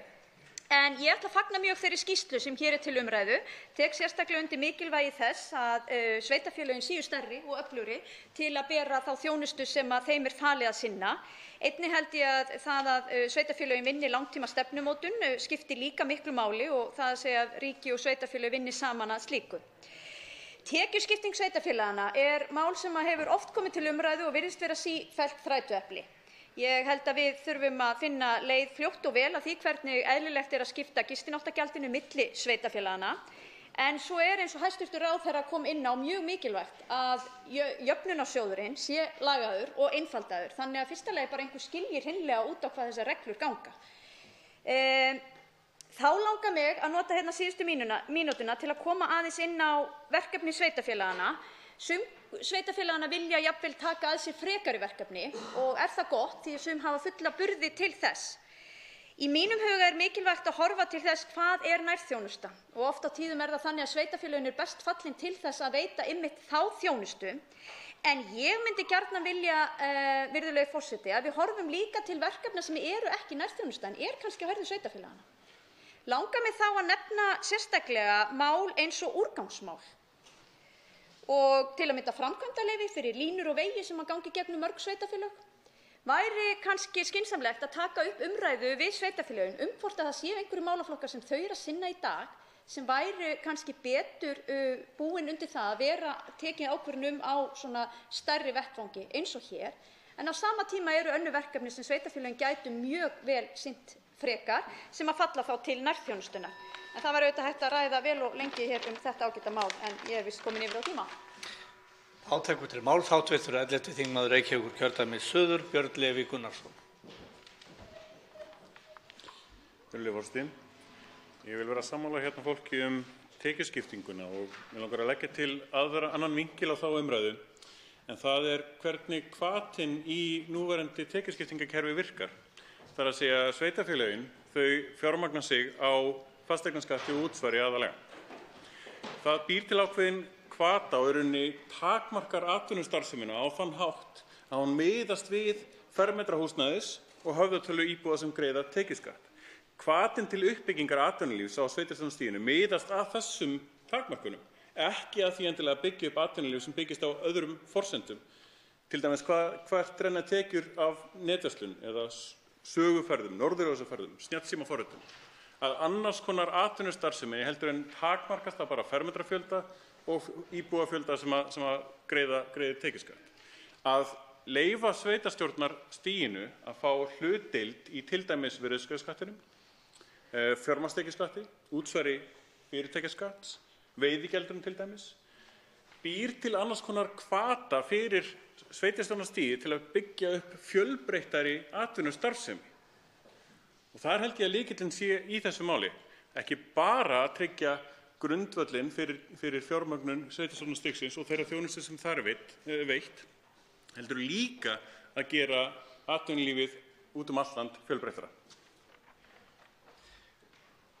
[SPEAKER 12] En ég ætla að fagna mjög þeirri skýrslu sem hér er til umræðu, tek sérstaklega undir mikilvægi þess að sveitarfélögin séu stærri og öflugri til að bera þá þjónustu sem að þeim er falið að sinna. Einnig held ég að það að sveitarfélögin vinni langtíma stefnumótun skiptir líka miklu máli og það að segja að ríki og sveitarfélög vinni saman að slíku. Tekjuskipting sveitarfélaganna er mál sem hefur oft komið til umræðu og virðist vera sífellt þrætuepli. Ég held að við þurfum að finna leið fljótt og vel að því hvernig eðlilegt er að skipta gistináttagjaldinu milli sveitarfélaganna. En svo er, eins og hæstv. Ráðherra kom inn á, mjög mikilvægt að jöfnunarsjóðurinn sé lagaður og einfaldaður þannig að fyrsta lagi bara einhver skilji hreinlega út á hvað þessar reglur ganga. Þá langar mig að nota hérna síðustu mínútuna til að koma aðeins inn á verkefni sveitarfélaganna. Sum sveitarfélaganna vilja jafnvel taka að sér frekari verkefni og er það gott því að sum hafa fulla burði til þess. Í mínum huga er mikilvægt að horfa til þess hvað er nærþjónusta og oft á tíðum er það þannig að sveitarfélögin er best fallin til þess að veita einmitt þá þjónustu. En ég myndi gjarnan vilja, virðulegi forseti, að við horfum líka til verkefna sem eru ekki nærþjónusta en er kannski á herðum sveitarfélaganna. Langar mig þá að nefna sérstaklega mál eins og úrgangsmál og til að mynda framkvæmdaleyfi fyrir línur og vegi sem að gangi gegnum mörg sveitarfélög. Væri kannski skynsamlegt að taka upp umræðu við sveitarfélögin hvort að það séu einhverjir málaflokkar sem þau eru að sinna í dag sem væri kannski betur búin undir það að vera tekin ákvörðun á svona stærri vettvangi eins og hér. En á sama tíma eru önnur verkefni sem sveitarfélögin gætu mjög vel sinnt frekar sem að falla þá til nærþjónustuna. En það var auðvitað hægt að ræða vel og lengi hér þetta ágæta mál en ég er víst komin yfir á tíma.
[SPEAKER 13] Tekur til máls hv. 11. þingmaður Reykjavíkurkjördæmis suður, Björn Leví Gunnarsson.
[SPEAKER 7] Virðulegi forseti. Ég vil vera sammála hérna fólki tekjuskiptinguna og mig langar að leggja til annan vinkil á þá umræðu. En það er hvernig hvatinn í núverandi tekjuskiptingakerfi virkar. Það er að segja að sveitarfélögin þau fjármagna sig á fasteignaskatti og útsvari aðalega. Það býr til ákveðinn hvata og í rauninni takmarkar atvinnustarfsemina á þann hátt að hún miðast við fermetra húsnæðis og höfðatölu íbúa sem greiða tekjuskatt. Hvatinn til uppbyggingar atvinnulífs á sveitarstjórnarstiginu miðast að þessum takmarkunum, ekki að því endilega byggja upp atvinnulíf sem byggist á öðrum forsendum. Til dæmis hvert renna tekjur af netverslun eða söguferðum, norðurljósaferðum, snjallsímaforritum. Að annars konar atvinnustarfsemi heldur en takmarkast að bara fermetrafjölda og íbúafjölda sem að greiða tekjuskatt. Að leyfa sveitarstjórnarstiginu að fá hlutdeild í til dæmis virðisaukaskattinum, fjármagnstekjuskatti, útsvari fyrirtækjaskatts, veiðigjaldinu til dæmis, býr til annars konar hvata fyrir sveitarstjórnarstigið til að byggja upp fjölbreyttari atvinnustarfsemi. Og þar held ég að lykillinn sé í þessu máli, ekki bara að tryggja grundvöllinn fyrir fjármögnun sveitarstjórnarstigsins og þeirra þjónustu sem þar er veitt, heldur líka að gera atvinnulífið út allt land fjölbreyttara.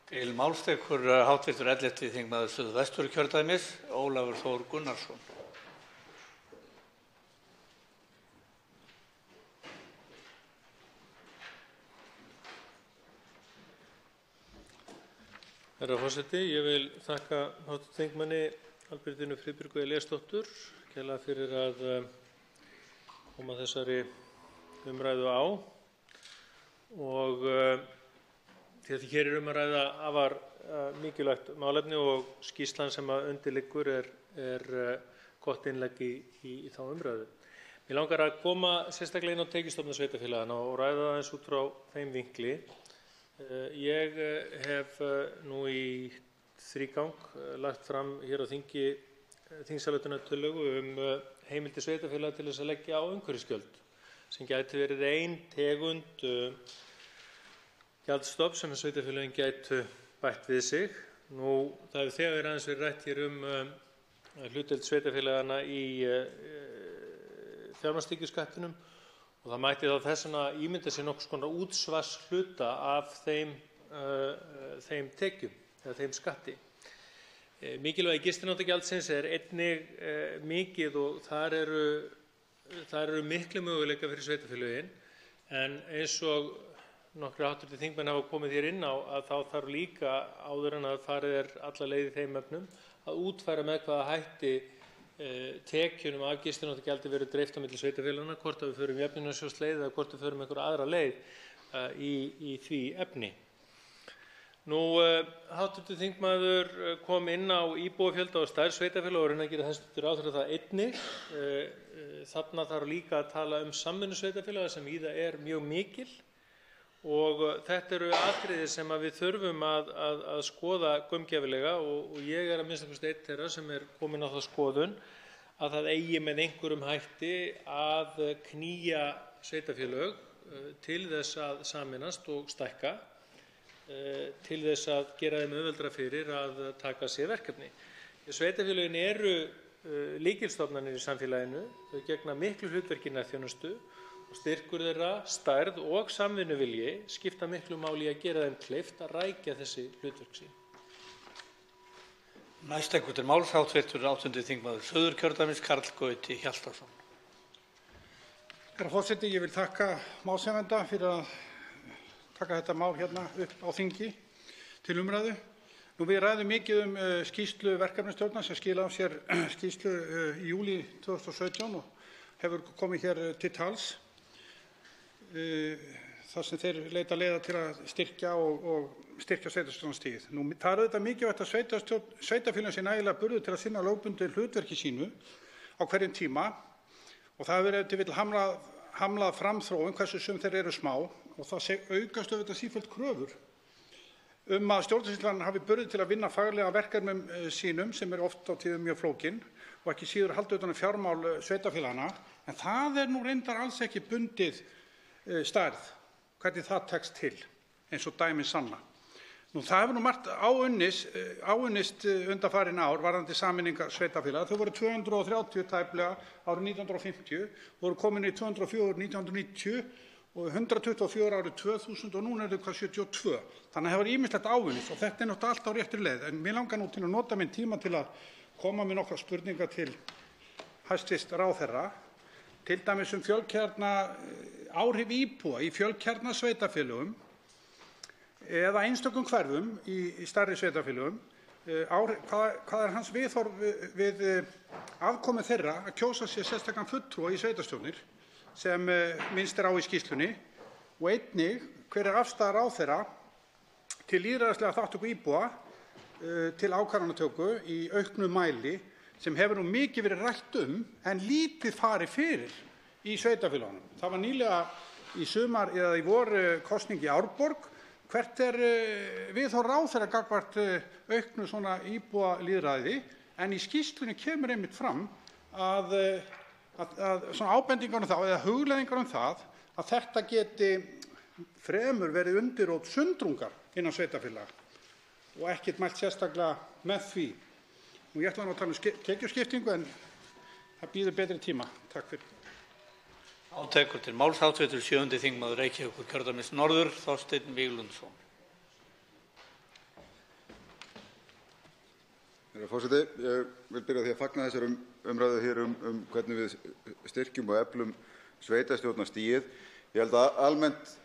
[SPEAKER 13] Til máls tekur hv. 11. þingmaður Suðvesturkjördæmis, Ólafur Þór Gunnarsson.
[SPEAKER 14] Herra forseti, ég vil þakka hv. þingmanni Albertínu Friðbjörgu Elíasdóttur kærlega fyrir að koma þessari umræðu á og því að hér er að ræða afar mikilvægt málefni og skýrslan sem undir liggur er gott innlegg í þá umræðu. Mig langar að koma sérstaklega inn á tekjustofna sveitarfélaganna og ræða aðeins út frá þeim vinkli. Ég hef nú í þrígang lagt fram hér á þingi þingsályktunartillögu heimildir sveitarfélaga til þess að leggja á umhverfisgjöld sem gæti verið ein tegund gjaldstofns sem sveitarfélögin gætu bætt við sig. Nú, það hefur þegar aðeins verið rætt hér hlutdeild sveitarfélaganna í fjármagnstekjuskattinum og það mætti þá þess vegna ímynda sér nokkurs konar útsvarshluta af þeim tekjum eða þeim skatti. Mikilvægi gistináttargjaldsins er einnig mikið og þar eru miklir möguleikar fyrir sveitarfélögin en eins og nokkrir hv. þingmenn hafa komið hér inn á, að þá þarf líka, áður en að farið alla leið í þeim efnum, að útfæra með hvaða hætti tekjunum af gistináttagjaldi verður dreift á milli sveitarfélaganna, hvort að við förum jöfnunarsjóðsleið eða hvort við förum einhverja aðra leið í því efni. Hv. þingmaður kom inn á íbúafjölda og stærð sveitarfélaga og reyna að gera hæstv. Ráðherra það einnig. Þarna þarf líka að tala samvinnu sveitarfélaga sem í það mjög mikil og þetta eru atriði sem við þurfum að skoða gaumgæfilega og ég að minnsta kosti einn þeirra sem kominn á þá skoðun að það eigi með einhverjum hætti að knýja sveitarfélög til þess að sameinast og stækka, til þess að gera þeim auðveldara fyrir að taka sér verkefni. Sveitarfélögin eru lykilstofnanir í samfélaginu, þau gegna miklu hlutverki í nærþjónustu og styrkur þeirra, stærð og samvinnuvilji skipta miklu máli í að gera þeim kleift að rækja þessi hlutverk sín.
[SPEAKER 13] Næst til máls hv. 8. þingmaður Suðurkjördæmis, Karl Gauti Hjaltason.
[SPEAKER 15] Herra forseti, ég vil þakka málshefjanda fyrir að taka þetta mál hérna upp á þingi til umræðu. Við ræðum mikið skýrslu verkefnisstjórnar sem skilaði af sér skýrslu í júlí 2017 og hefur komið hér til tals þar sem þeir leita leiða til að styrkja og styrkja sveitarstjórnarstigið. Það auðvitað mikilvægt að sveitarfélögin sé nægilega burðug til að sinna lögbundnu hlutverki sínu á hverjum tíma og það hefur ef til vill hamlað framþróun hversu sum þeir eru smá og það aukast auðvitað sífellt kröfur að stjórnsýslan hafi burði til að vinna faglega verkefnum sínum sem oft á tíðum mjög flókin og ekki síður halda utan fjármál sveitarfélaganna, en það nú reyndar alls ekki bundið stærð, hvernig það tekst til, eins og dæmin sanna. Það hefur margt áunnist undanfarin ár varðandi sameiningar sveitarfélaga. Þau voru 230 tæplega árið 1950, voru komin í 204 1990 og 124 árið 2000 og núna þau 72. Þannig að það var ýmislegt áunnist og þetta náttúrulega allt á réttri leið. En mér langar nú til að nota minn tíma til að koma með nokkrar spurningar til hæstv. Ráðherra, til dæmis fjölkjarna áhrif íbúa í fjölkjarna sveitarfélögum eða einstökum hverfum í stærri sveitarfélögum. Hvað hans viðhorf við afkomu þeirra að kjósa sér sérstakan fulltrúa í sveitarstjórnir sem minnst á í skýrslunni og einnig hver afstaða ráðherra til lýðræðislega þátttöku íbúa til ákvarðanatöku í auknum mæli sem hefur nú mikið verið rætt en lítið farið fyrir í sveitarfélögunum. Það var nýlega í sumar eða í vor kosning í Árborg. Hvert viðhorf ráðherra gagnvart auknu svona íbúalýðræði, en í skýrslunni kemur einmitt fram að svona ábendingar þá eða hugleiðingar það að þetta geti fremur verið undirrót sundrungar innan sveitarfélaga og ekkert mælt sérstaklega með því. Ég ætla nú að tala tekjuskiptingu en það bíður betri tíma. Takk fyrir.
[SPEAKER 13] Tekur til máls hv. 7. þingmaður Reykjavíkurkjördæmis norður, Þorsteinn Víglundsson.
[SPEAKER 16] Herra forseti, ég vil byrja á því að fagna þessari umræðu hér hvernig við styrkjum og eflum sveitarstjórnarstigið. Ég held að almennt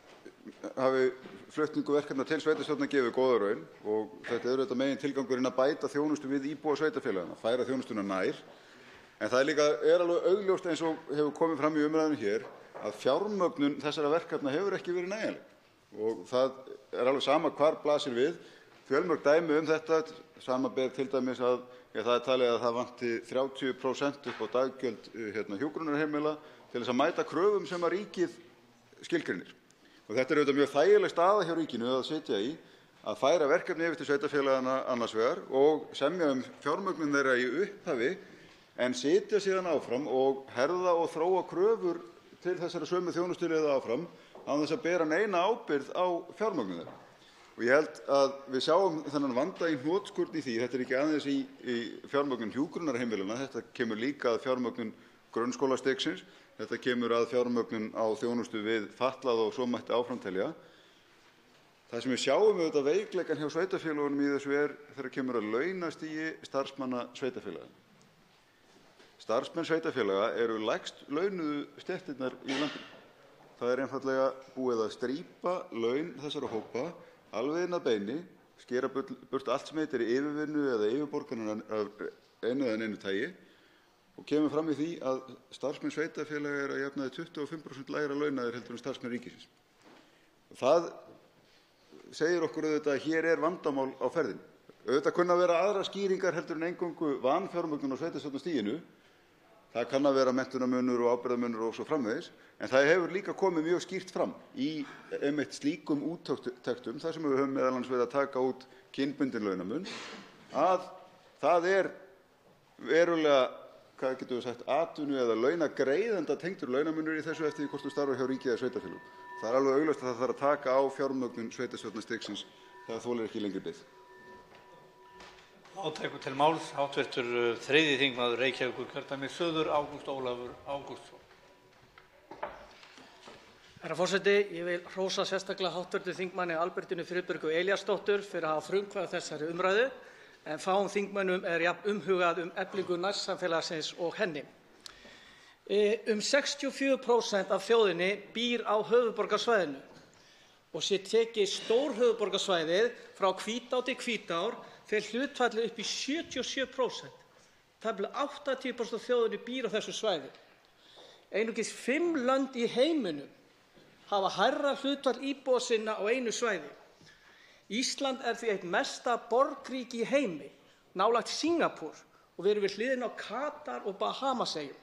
[SPEAKER 16] hafi flutningu verkefna til sveitarstjórna gefið góða raun og þetta auðvitað megin tilgangurinn að bæta þjónustu við íbúa sveitarfélagana, færa þjónustuna nær. En það líka alveg augljóst eins og hefur komið fram í umræðunni hér að fjármögnun þessara verkefna hefur ekki verið nægjanleg og það alveg sama hvar blasir við. Fjölmörg dæmi þetta, samanber til dæmis að það talið að það vanti 30% upp á daggjöld hjúkrunarheimila til þess að mæta kröfum sem að ríkið skilgreinir. Og þetta auðvitað mjög þægileg staða hjá ríkinu að sitja í, að færa verkefni yfir til sveitarfélagana annars vegar og semja fjármögnun þeirra í upphafi en sitja síðan áfram og herða og þróa kröfur til þessara sömu þjónustuliða áfram án þess að bera neina ábyrgð á fjármögnun þeirra. Og ég held að við sjáum þennan vanda í hnotskurn í því. Þetta ekki aðeins í fjármögnun hjúkrunarheimilana, þetta kemur líka að fjármögnun grunnskólastigsins, þetta kemur að fjármögnun á þjónustu við fatlað og svo mætti áframtelja. Það sem við sjáum auðvitað veikleikan hjá sveitarfélögunum í þessu þegar kemur að launastigi starfsmanna sveitarfélaga. Starfsmenn sveitarfélaga eru lægst launuðu stéttirnar í landinu. Það einfaldlega búið að strípa laun þessara hópa alveg inn að beini, skera burt allt sem heitir yfirvinnu eða yfirborganir af einu eða neinu tagi og kemur fram í því að starfsmenn sveitarfélaga að jafnaði 25% lægra launaðir heldur en starfsmenn ríkisins. Það segir okkur auðvitað að hér vandamál á ferðinni. Auðvitað kunna að vera aðrar skýringar heldur en eingöngu vanfjármögnun á sveitarstjórnarstiginu. Það kann að vera menntunarmunur og ábyrgðarmunur og svo framvegis, en það hefur líka komið mjög skýrt fram í einmitt slíkum úttektum, þar sem við höfum meðal annars verið að taka út kynbundinn launamun, að það verulega, hvað getum við sagt, atvinnu eða launagreiðenda tengdur launamunur í þessu eftir því hvort þú starfar hjá ríki eða sveitarfélögum. Það er alveg augljóst að það þarf að taka á fjármögnun sveitarstjórnarstigsins þegar þolir ekki lengri bið.
[SPEAKER 13] Tekur til máls hv. 3. þingmaður Reykjavíkurkjördæmis suður, Ágúst Ólafur Ágústsson.
[SPEAKER 8] Herra forseti, ég vil hrósa sérstaklega hv. þingmanni Albertínu Friðbjörgu Elíasdóttur fyrir að hafa frumkvæði að þessari umræðu, en fáum þingmönnum jafn umhugað eflingu nærsamfélagsins og henni. 64% af þjóðinni býr á höfuðborgarsvæðinu og sé tekið stórhöfuðborgarsvæðið frá Hvítá til Hvítár fer hlutfallið upp í 77%. Tæplega 80% af þjóðinni býr á þessu svæði. Einungis 5 lönd í heiminum hafa hærra hlutfall íbúa sinna á einu svæði. Ísland er því eitt mesta borgríki í heimi, nálægt Singapúr, og við erum við hliðina á Katar og Bahamaseyjum.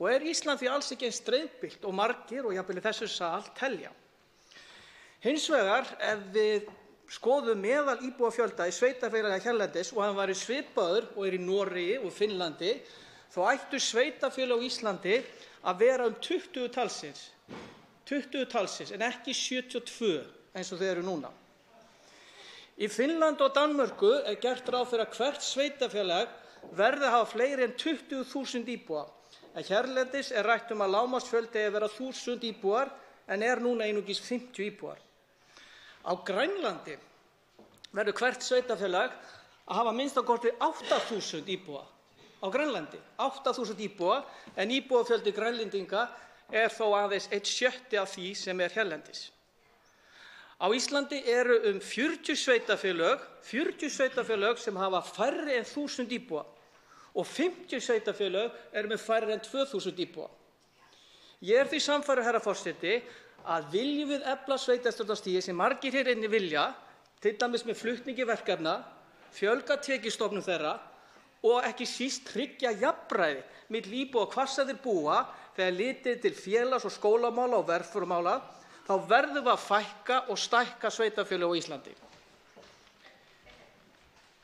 [SPEAKER 8] Og er Ísland því alls ekki eins dreifbýlt og margir og jafnvel í þessu sal telja. Hins vegar, ef við skoðum meðal íbúafjölda í sveitarfélagi hérlendis og hann væri svipaður og er í Noregi og Finnlandi, þá ættu sveitarfélög á Íslandi að vera 20 talsins, en ekki 72 eins og þau eru núna. Í Finnlandi og Danmörku er gert ráð fyrir að hvert sveitarfélag verði að hafa fleiri en 20.000 íbúa, en hérlendis er rætt að lágmarksfjöldi eigi að vera 1.000 íbúar en er núna einungis 50 íbúar. Á Grænlandi verður hvert sveitarfélag að hafa minnstakosti 8.000 íbúa. Á Grænlandi 8.000 íbúa, en íbúafjöldi Grænlendinga er þó aðeins 1/6 af því sem er hérlendis. Á Íslandi eru 40 sveitarfélög sem hafa færri en 1.000 íbúa og 50 sveitarfélög eru með færri en 2.000 íbúa. Ég er því sannfærður, herra forseti, að viljum við efla sveitarstjórnarstigið sem margir hér inni vilja, til dæmis með flutningi verkefna, fjölga tekjustofnum þeirra og ekki síst tryggja jafnræði milli íbúa hvar sem þeir búa þegar litið til félags- og skólamála og velferðarmála, þá verðum við að fækka og stækka sveitarfélög á Íslandi.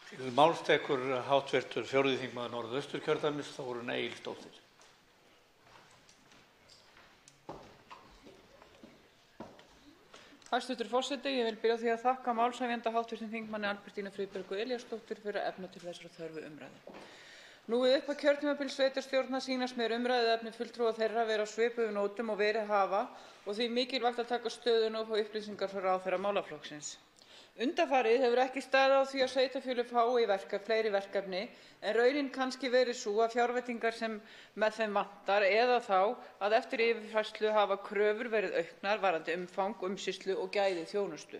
[SPEAKER 13] Til máls tekur hv. 4. þingmaður Norðausturkjördæmis, Þórunn Egilsdóttir.
[SPEAKER 17] Hæstv. forseti, ég vil byrja á því að þakka málshefjanda hv. þingmanni Albertínu Friðbjörgu Elíasdóttur fyrir að efna til þessara þörfu umræðu. Nú við upphaf kjörtímabils sveitarstjórna sýnast mér umræðuefni fulltrúa þeirra vera á svipuðum nótum og verið hafa og því mikilvægt að taka stöðuna og fá upplýsingar frá ráðherra málaflokksins. Undanfarið hefur ekki staðið á því að sveitarfélög fái fleiri verkefni, en raunin kannski verið sú að fjárveitingar sem með þeim vantar eða þá að eftir yfirfærslu hafa kröfur verið auknar varðandi umfang, umsýslu og gæði þjónustu.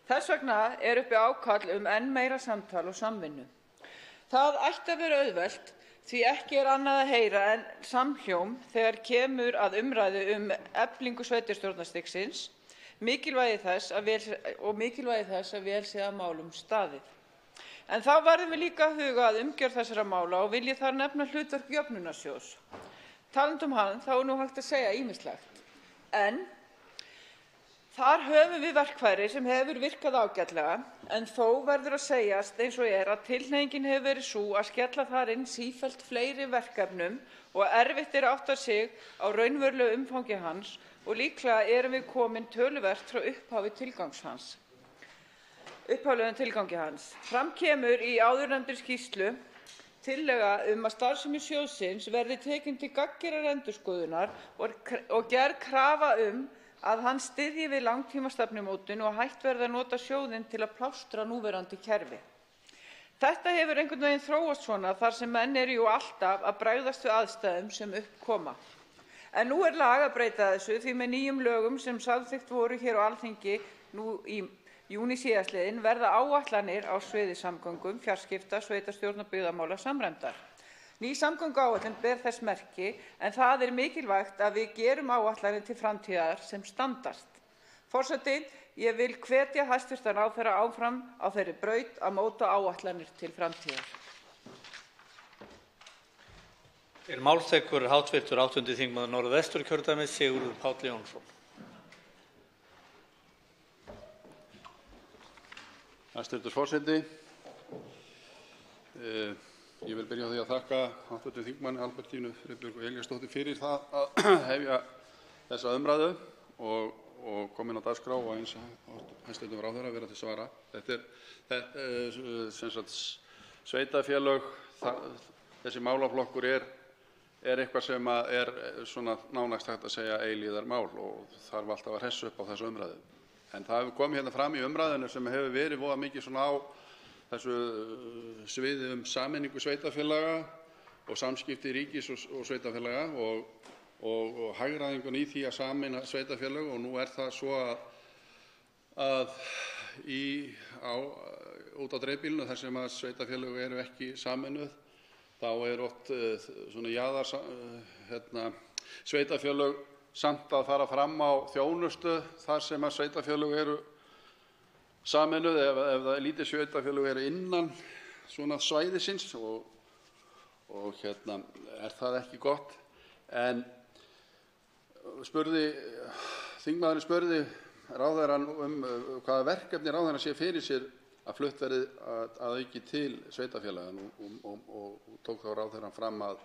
[SPEAKER 17] Þess vegna er uppi ákall enn meira samtal og samvinnu. Það ætti að vera auðvelt því ekki er annað að heyra en samhljóm þegar kemur að umræðu eflingu sveitarstjórnarstigsins, mikilvægi þess að vel sé að málum staðið. En þá verðum við líka að huga að umgjörð þessara mála og vil ég þar nefna hlutverk jöfnunarsjóðs. Talandi hann, þá er nú hægt að segja ýmislegt. En þar höfum við verkfæri sem hefur virkað ágætlega, en þó verður að segjast eins og að tilhneigingin hefur verið sú að skella þar inn sífellt fleiri verkefnum og erfitt er að átta sig á raunverulegu umfangi hans og líklega erum við komin töluvert frá upphaflegum tilgangi hans. Fram kemur í áðurnefndri skýrslu tillaga að starfsemi sjóðsins verði tekin til gagngerrar endurskoðunar og gerð krafa að hann styðji við langtímastefnumótun og hætt verði að nota sjóðinn til að plástra núverandi kerfi. Þetta hefur einhvern veginn þróast svona þar sem menn eru alltaf að bregðast við aðstæðum sem upp koma. En nú er lag að breyta þessu því með nýjum lögum sem samþykkt voru hér á Alþingi nú í júní síðastliðinn verða áætlanir á sviði samgöngum, fjarskipta, sveitarstjórn og byggðamála samræmdar. Ný samgönguáætlun ber þess merki en það er mikilvægt að við gerum áætlanir til framtíðar sem standast. Forseti, ég vil hvetja hæstv. Ráðherra áfram á þeirri braut að móta áætlanir til framtíðar.
[SPEAKER 13] Málþekkur hv. 8. þingmaður Norðvesturkjördæmis Sigurður Páll Jónsson.
[SPEAKER 3] Hæstv. forseti, ég vil byrja á því að þakka hv. þingmanni Albertínu Friðbjörgu Elíasdóttur fyrir það að hefja þessa umræðu og koma inn á dagskrá og eins hæstv. ráðherra vera til svara. Þetta er sem sagt sveitarfélög, þessi málaflokkur er eitthvað sem er svona nánast hægt að segja eilífðarmál og þarf alltaf að hressa upp á þessu umræðu. En það hefur komið hérna fram í umræðunni sem hefur verið voða mikið svona á þessu sviði sameiningu sveitarfélaga og samskipti ríkis og sveitarfélaga og hagræðingun í því að sameina sveitarfélög, og nú er það svo að út á dreifbýlinu þar sem að sveitarfélög eru ekki sameinuð, þá er oft svona sveitarfélög samt að fara fram á þjónustu þar sem að sveitarfélög eru sameinuð ef það lítið sveitarfélög eru innan svona svæðisins og er það ekki gott. En þingmaðurinn spurði ráðherrann hvaða verkefni ráðherrann sé fyrir sér að flutt verði að auki til sveitarfélaga og tók þá ráðherrann fram að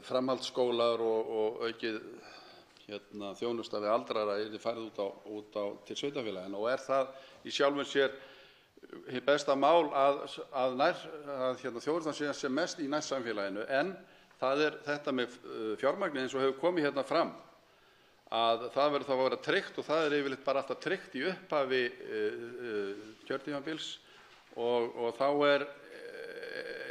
[SPEAKER 3] framhaldsskólar og aukið þjónusta við aldraða yrði færð út á til sveitarfélaginu, og er það í sjálfu sér hið besta mál að þjónustan sé sem mest í nærsamfélaginu. En það er þetta með fjármagnið eins og hefur komið hérna fram, að það verður þá að vera tryggt, og það er yfirleitt bara alltaf tryggt í upphafi kjörtímabils og þá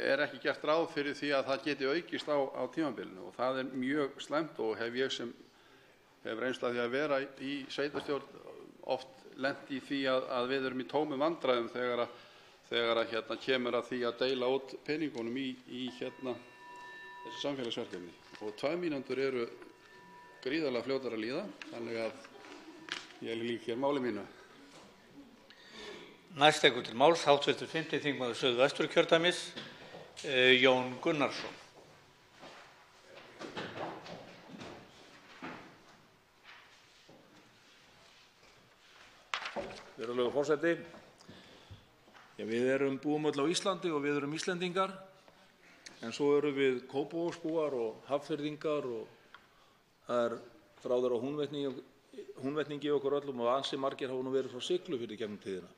[SPEAKER 3] er ekki gert ráð fyrir því að það geti aukist á tímabilinu, og það er mjög slæmt og ég sem hef reynslu af því að vera í sveitarstjórn oft lent í því að við erum í tómum vandræðum þegar kemur að því að deila út peningunum í þessi samfélagsverkefni, og 2 mínútur eru gríðarlega fljótar að líða, þannig að ég lýk hér máli mínu.
[SPEAKER 13] Næst tekur til máls hv. 5. þingmaður Suðvesturkjördæmis Jón Gunnarsson.
[SPEAKER 18] Virðulegur forseti, við búum öll á Íslandi og við erum Íslendingar, en svo erum við Kópavogsbúar og Hafnfirðingar og það er þráður á Húnvetningi í okkur öllum, og ansi margir hafa nú verið frá Siglufirði gegnum tíðina.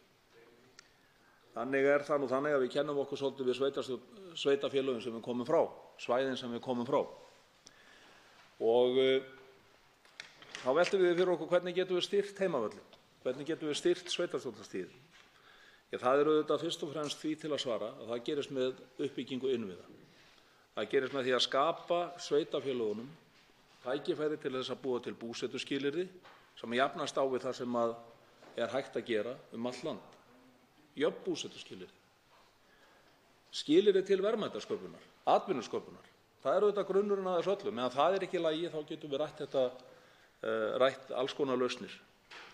[SPEAKER 18] Þannig er það nú þannig að við kennum okkur svolítið við sveitarfélögin sem við komum frá, svæðin sem við komum frá. Og þá veltum við fyrir okkur hvernig getum við styrkt heimavöllin, hvernig getum við styrkt sveitarstjórnarstigið. Það er auðvitað fyrst og fremst því til að svara að það gerist með uppbyggingu innviða. Það gerist með því að skapa sveitarfélögunum tækifæri til þess að búa til búsetuskilyrði sem jafnast á við það sem er hægt að gera allt land. Jöfn búsetuskilyrði. Skilyrði til verðmætasköpunar, atvinnusköpunar. Það er auðvitað grunnurinn að þessu öllu. Meðan það er ekki í lagi þá getum við rætt alls konar lausnir.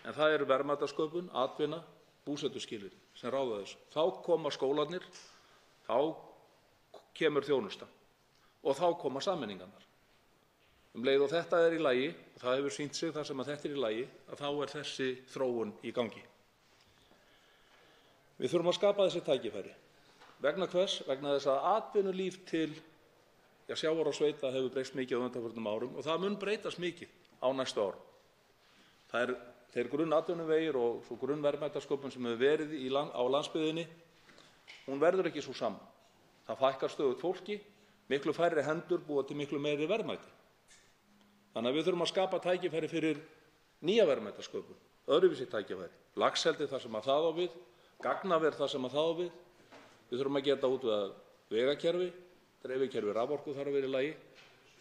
[SPEAKER 18] En það eru verðmætasköpun, atvinna, búsetuskilyrði sem ráða þessu. Þá koma skólarnir, þá kemur þjónustan og þá koma sameiningarnar. Leið og þetta er í lagi, og það hefur sýnt sig þar sem að þetta er í lagi, að þá er þessi þróun í gangi. Við þurfum að skapa þessi tækifæri. Vegna hvers? Vegna þess að atvinnulíf til sjávar og sveita hefur breyst mikið á undanförnum árum og það mun breytast mikið á næstu árum. Það er þeir grunnatvinnuvegir og svo grunnverðmætasköpun sem hefur verið á landsbyggðinni, hún verður ekki svo sama. Það fækkar stöðugt fólki, miklu færri hendur búa til miklu meiri verðmæti. Þannig að við þurfum að skapa tækifæri fyrir nýja verðmætasköpun, öðruvísi tækifæri. Laxeldi þar sem að það á við, gagnaver þar sem að það á við. Við þurfum að geta út við vegakerfi, dreifikerfi raforku þarf að vera í lagi.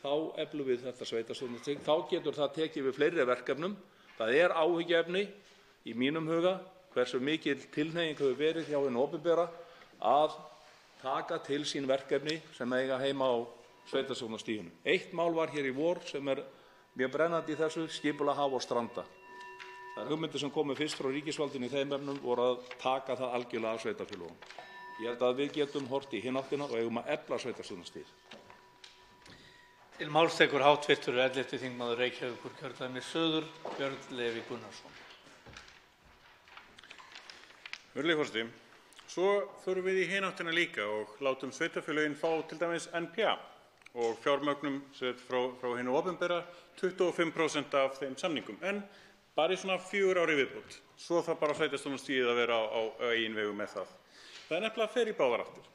[SPEAKER 18] þá eflum við þetta sveitarstjórnarstig. Þá getur það tekið við fleiri verkefnum. Það er áhyggjuefni í mínum huga hversu mikil tilhneiging hefur verið hjá hinu opinbera að taka til sín verkefni sem eiga heima á sveitarstjórnarstiginu. Eitt mál var hér í vor sem er mjög brennandi í þessu, skipulag haf og stranda. Það hugmyndir sem komu fyrst frá ríkisvaldinu í þeim efnum voru að taka það algjörlega af sveitarfélögum. Ég held að við getum horft í hina áttina og eigum að efla sveitarstjórnarstigið.
[SPEAKER 13] Til máls tekur hv. 11. þingmaður Reykjavíkurkjördæmis suður, Björn Leví Gunnarsson.
[SPEAKER 7] Virðulegi forseti, svo förum við í hina áttina líka og látum sveitarfélögin fá til dæmis NPA og fjármögnum frá hinu opinbera 25% af þeim samningum, en bara í svona 4 ár í viðbót. Svo þarf bara sveitarstjórnarstigið að vera á eigin vegu með það. Það er nefnilega fer í báðar áttir.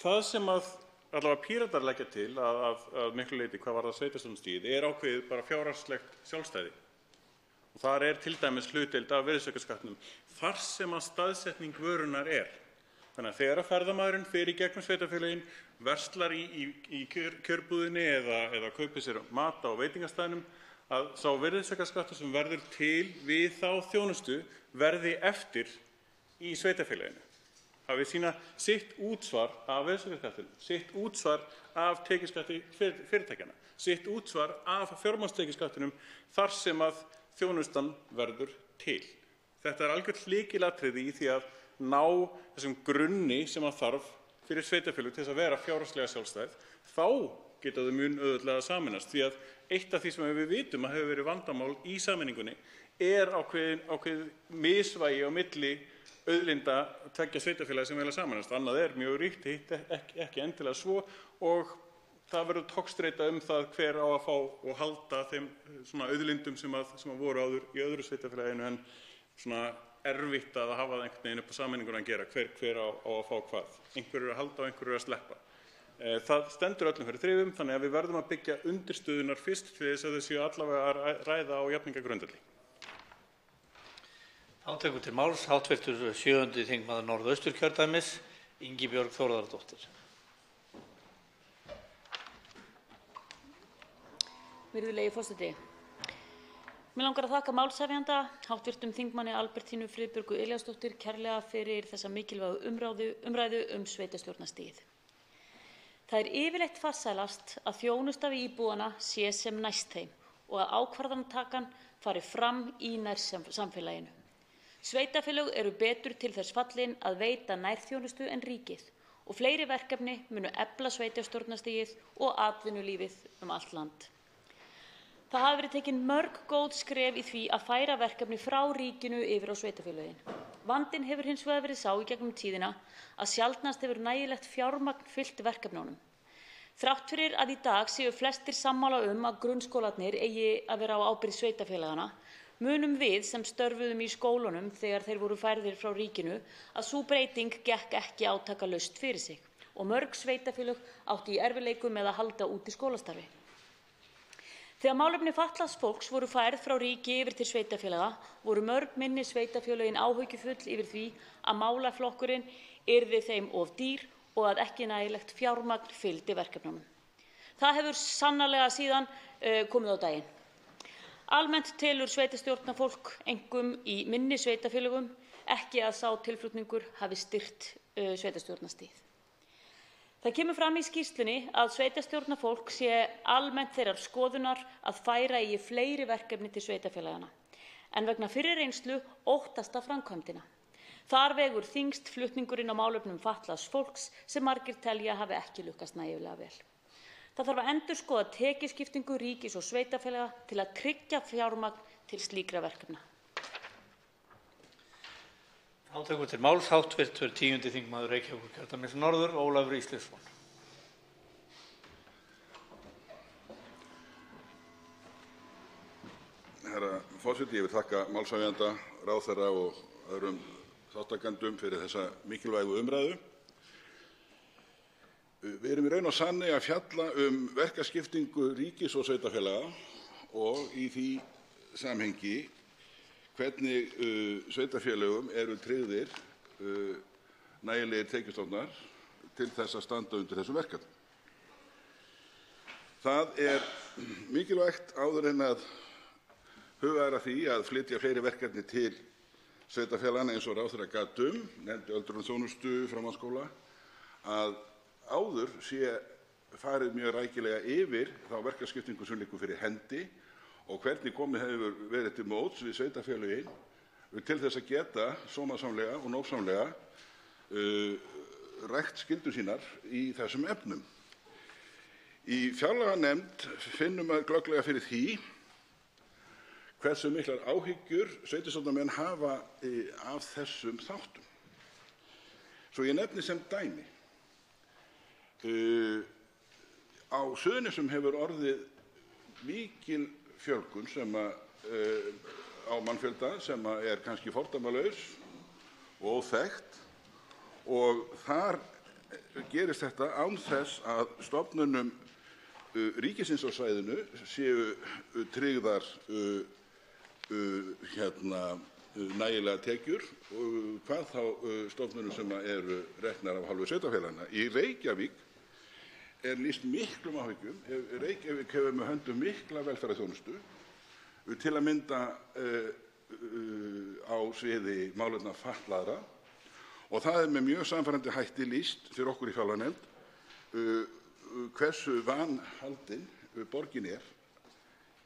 [SPEAKER 7] Það sem allavega Píratar leggja til að miklu leyti hvað varðar sveitarstjórnarstigið er ákveðið bara fjárhagslegt sjálfstæði. Og þar er til dæmis hlutdeild af virðisaukaskattinum þar sem að staðsetning vörunnar er. Þannig að þegar ferðamaðurinn fer í gegnum sveitarfélögin, verslar í kjörbúðinni eða kaupir sér mat á veitingastæðnum, að sá virðisaukaskattur sem verður til við þá þjónustu verði eftir í sveitarfélaginu. Hafi sína sitt útsvar af virðisaukaskattinum, sitt útsvar af tekjuskatti fyrirtækjanna, sitt útsvar af fjármagnstekjuskattinum þar sem að þjónustan verður til. Þetta er algjört lykilatriði í því að ná þessum grunni sem að þarf fyrir sveitarfélög til þess að vera fjárhagslega sjálfstæð. Þá geta þau mun auðveldlega að sameinast, því að eitt af því sem við vitum að hefur verið vandamál í sameiningunni er ákveðið misvægi á milli auðlinda tveggja sveitarfélaga sem vilja sameinast. Annað er mjög ríkt, hitt ekki endilega svo, og það verður togstreita það hver á að fá og halda þeim svona auðlindum sem voru áður í öðru sveitarfélaginu, en svona erfitt að hafa það einhvern veginn upp á sameininguna að gera, hver á að fá hvað. Einhverjir að halda og einhverjir að sleppa. Það stendur öllum fyrir þrifum, þannig að við verðum að byggja undirstöðunar fyrst til þess að þau séu allavega að ræða á jafningagrundvelli.
[SPEAKER 13] Þá tekur til máls hv. 7. þingmaður Norðausturkjördæmis, Ingibjörg Þórðardóttir.
[SPEAKER 12] Virðulegi forseti. Mig langar að þakka málshefjanda, hv. þingmanni Albertínu Friðbjörgu Elíasdóttur, kærlega fyrir þessa mikilvægu umræðu sveitarstjórnarstigið. Það er yfirleitt farsælast að þjónusta við íbúana sé sem næst þeim og að ákvarðanatakan fari fram í nærsamfélaginu. Sveitarfélög eru betur til þess fallin að veita nærþjónustu en ríkið og fleiri verkefni munu efla sveitarstjórnarstigið og atvinnulífið allt land. Það hafa verið tekin mörg góð skref í því að færa verkefni frá ríkinu yfir á sveitarfélögin. Vandinn hefur hins vegar verið sá í gegnum tíðina að sjaldnast hefur nægilegt fjármagn fylgt verkefnunum. Þrátt fyrir að í dag séu flestir sammála að grunnskólarnir eigi að vera á ábyrgð sveitarfélagana, munum við sem störfuðum í skólunum þegar þeir voru færðir frá ríkinu að sú breyting gekk ekki átakalaust fyrir sig og mörg sveitarfélög áttu í erfiðleikum með að halda úti skólastarfi. Þegar málefni fatlaðs fólks voru færð frá ríki yfir til sveitarfélaga voru mörg minni sveitarfélögin áhyggjufull yfir því að málaflokkurinn yrði þeim of dýr og að ekki nægilegt fjármagn fylgdi verkefnunum. Það hefur sannarlega síðan komið á daginn. Almennt telur sveitarstjórnarfólk, einkum í minni sveitarfélögum, ekki að sá tilflutningur hafi styrkt sveitarstjórnarstigið. Það kemur fram í skýrslunni að sveitarstjórnarfólk sé almennt þeirrar skoðunar að færa eigi fleiri verkefni til sveitarfélagana, en vegna fyrri reynslu óttast af framkvæmdina. Þar vegur þyngst flutningurinn á málefnum fatlaðs fólks sem margir telja hafi ekki lukkast nægilega vel. Það þarf að endurskoða tekjuskiptingu ríkis og sveitarfélaga til að tryggja fjármagn til slíkra verkefna.
[SPEAKER 13] Þá tekur til máls hv. 10. þingmaður Reykjavíkurkjördæmis norður, Ólafur Ísleifsson.
[SPEAKER 6] Herra forseti, ég vil þakka málshefjanda, ráðherra og öðrum þátttakendum fyrir þessa mikilvægu umræðu. Við erum í raun og sanni að fjalla verkaskiptingu ríkis og sveitarfélaga og í því samhengi hvernig sveitarfélögum eru tryggðir nægilegir tekjustofnar til þess að standa undir þessum verkefnum. Það er mikilvægt áður en að hugað er að því að flytja fleiri verkefni til sveitarfélaganna eins og ráðherra gat nefndi öldrunarþjónustu, framhaldsskóla, að áður sé farið mjög rækilega yfir þá verkaskiptingu sem liggur fyrir hendi og hvernig komið hefur verið til móts við sveitarfélögin til þess að geta sómasamlega og nógsamlega rækt skyldur sínar í þessum efnum. Í fjárlaganefnd finnum við glögglega fyrir því hversu miklar áhyggjur sveitarstjórnarmenn hafa af þessum þáttum. Svo ég nefni sem dæmi. Á Suðurnesjum hefur orðið mikil fjölgun á mannfjölda sem er kannski fordæmalaus og óþekkt og þar gerist þetta án þess að stofnunum ríkisins á svæðinu séu tryggðar nægilega tekjur, hvað þá stofnunum sem eru reknar af hálfu sveitarfélaganna. Í Reykjavík er lýst miklum áhyggjum. Reykjavík hefur með höndum mikla velferðarþjónustu, til að mynda á sviði málefna fatlaðra og það er með mjög sannfærandi hætti lýst fyrir okkur í fjárlaganefnd hversu vanhaldin borgin er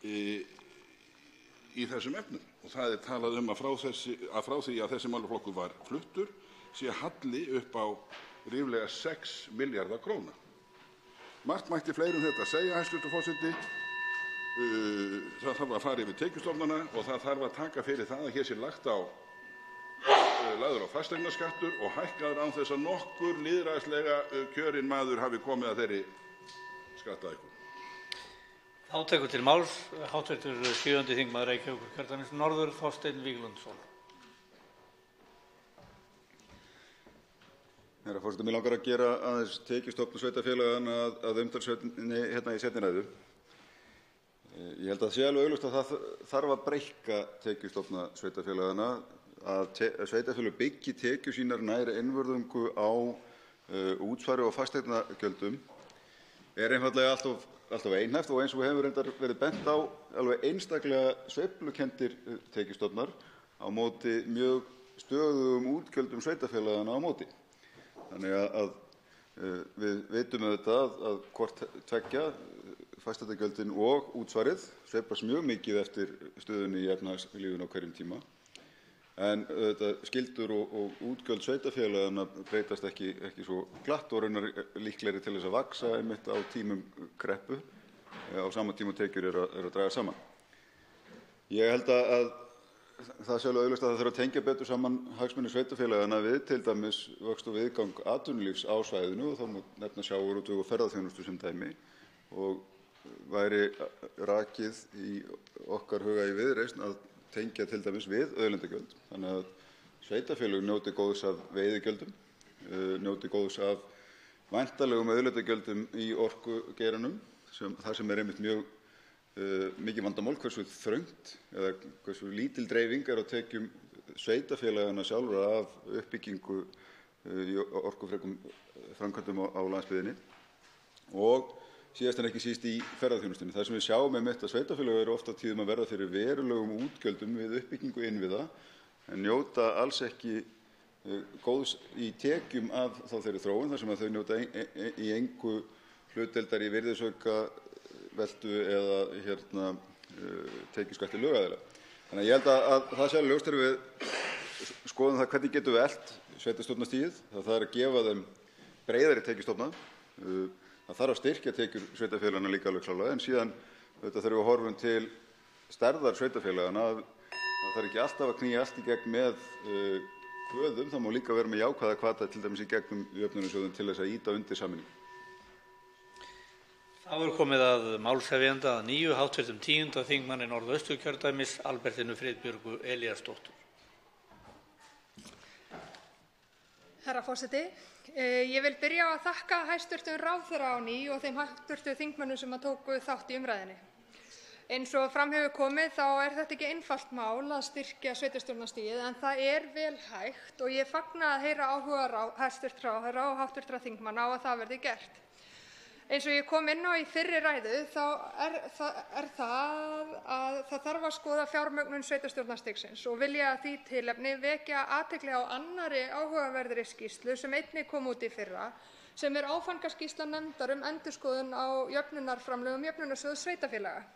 [SPEAKER 6] í þessum efnum. Og það er talað að frá því að þessi málaflokkur var fluttur sé halli upp á ríflega 6 milljarða króna. Margt mætti fleiri þetta segja, hæstv. Forseti. Það þarf að fara yfir tekjustofnana og það þarf að taka fyrir það að hér sé lagður á fasteignaskattur og hækkaður án þess að nokkur lýðræðislega kjörinn maður hafi komið að þeirri skattahækkun.
[SPEAKER 13] Þá tekur til máls hv. 7. þingmaður Reykjavíkurkjördæmis norður, Þorsteinn Víglundsson.
[SPEAKER 16] Herra forseti, mig langar að gera aðeins tekjustofn sveitarfélaganna að umtalsefni hérna í seinni ræðu. Ég held að það sé alveg augljóst að það þarf að breikka tekjustofna sveitarfélaganna, að sveitarfélög byggi tekjur sínar nær einvörðungu á útsvari og fasteignagjöldum er einfaldlega alltof einhæft og eins og hefur reyndar verið bent á alveg einstaklega sveiflukenndir tekjustofnar á móti mjög stöðugum útgjöldum sveitarfélaganna á móti. Þannig að við vitum auðvitað að hvort tveggja, fasteignagjöldin og útsvarið, sveiflast mjög mikið eftir stöðunni í efnahagslífinu á hverjum tíma. En skyldur og útgjöld sveitarfélaganna breytast ekki svo glatt og raunar líklegri til þess að vaxa einmitt á tímum kreppu á sama tíma tekjur eru að draga saman. Ég held að það sé alveg augljóst að það þarf að tengja betur saman hagsmuni sveitarfélaganna við til dæmis vöxt og viðgang atvinnulífs á svæðinu og þá má nefna sjávarútveg og ferðaþjónustu sem dæmi og væri rakið í okkar huga í Viðreisn að tengja til dæmis við auðlindagjöld. Þannig að sveitarfélög njóti góðs af veiðigjöldum, njóti góðs af væntanlegum auðlindagjöldum í orkugeiranum, þar sem er einmitt mjög mikið vandamál hversu þröngt eða hversu lítil dreifing er á tekjum sveitarfélaganna sjálfra af uppbyggingu í orkufrekum framkvæmdum á landsbyggðinni og síðast en ekki síst í ferðaþjónustunni. Það sem við sjáum einmitt að sveitarfélög eru oft á tíðum að verða fyrir verulegum útgjöldum við uppbyggingu innviða en njóta alls ekki góðs í tekjum af þá þeirri þróun þar sem að þau njóta í engu hlutdeildar í virðisaukaveltu eða tekjuskatti lögaðila. Þannig að ég held að það sé alveg ljóst þegar við skoðum það hvernig getum við elt sveitarstjórnarstigið. Það þarf að gefa þeim breiðari tekjustofna. Það þarf að styrkja tekjur sveitarfélaganna líka alveg klárlega en síðan þurfum við að horfa til stærðar sveitarfélaganna. Það þarf ekki alltaf að knýja allt í gegn með kvöðum, það má líka vera með jákvæða hvata til dæmis í gegnum jöfnunarsjóðinn til þess að ýta undir sameiningu.
[SPEAKER 13] Þá er komið að málshefjanda að nýju hv. 10. þingmanni Norðausturkjördæmis Albertínu Friðbjörgu Elíasdóttur.
[SPEAKER 10] Herra forseti, ég vil byrja á að þakka hæstv. Ráðherra á ný og þeim hv. þingmönnum sem tóku þátt í umræðunni. Eins og fram hefur komið þá er þetta ekki einfalt mál að styrkja sveitarstjórnarstigið en það er vel hægt og ég fagna að heyra áhuga hæstv. ráðherra og hv. þingmanna á að það verði gert. Eins og ég kom inn á í fyrri ræðu þá er það að það þarf að skoða fjármögnun sveitarstjórnarstigsins og vil ég að því tilefni vekja athygli á annarri áhugaverðri skýrslu sem einnig kom út í fyrra, sem er áfangaskýrsla nefndar endurskoðun á jöfnunarframlögum Jöfnunarsjóðs sveitarfélaga.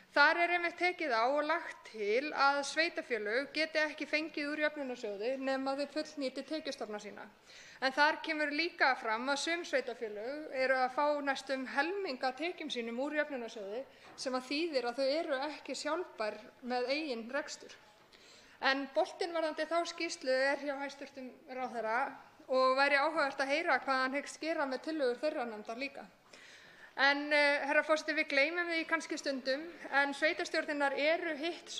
[SPEAKER 10] Þar er einmitt tekið á og lagt til að sveitarfélög geti ekki fengið úr jöfnunarsjóði nema þau fullnýti tekjustofna sína. En þar kemur líka fram að sum sveitarfélög eru að fá næstum helming af tekjum sínum úr jöfnunarsjóði, sem að þýðir að þau eru ekki sjálfbær með eigin rekstur. En boltinn varðandi þá skýrslu er hjá hæstv. Ráðherra og væri áhugavert að heyra hvað hann hyggst gera með tillögur þeirrar nefndar líka. En herra forseti, við gleymum því kannski stundum, en sveitarstjórnirnar eru hitt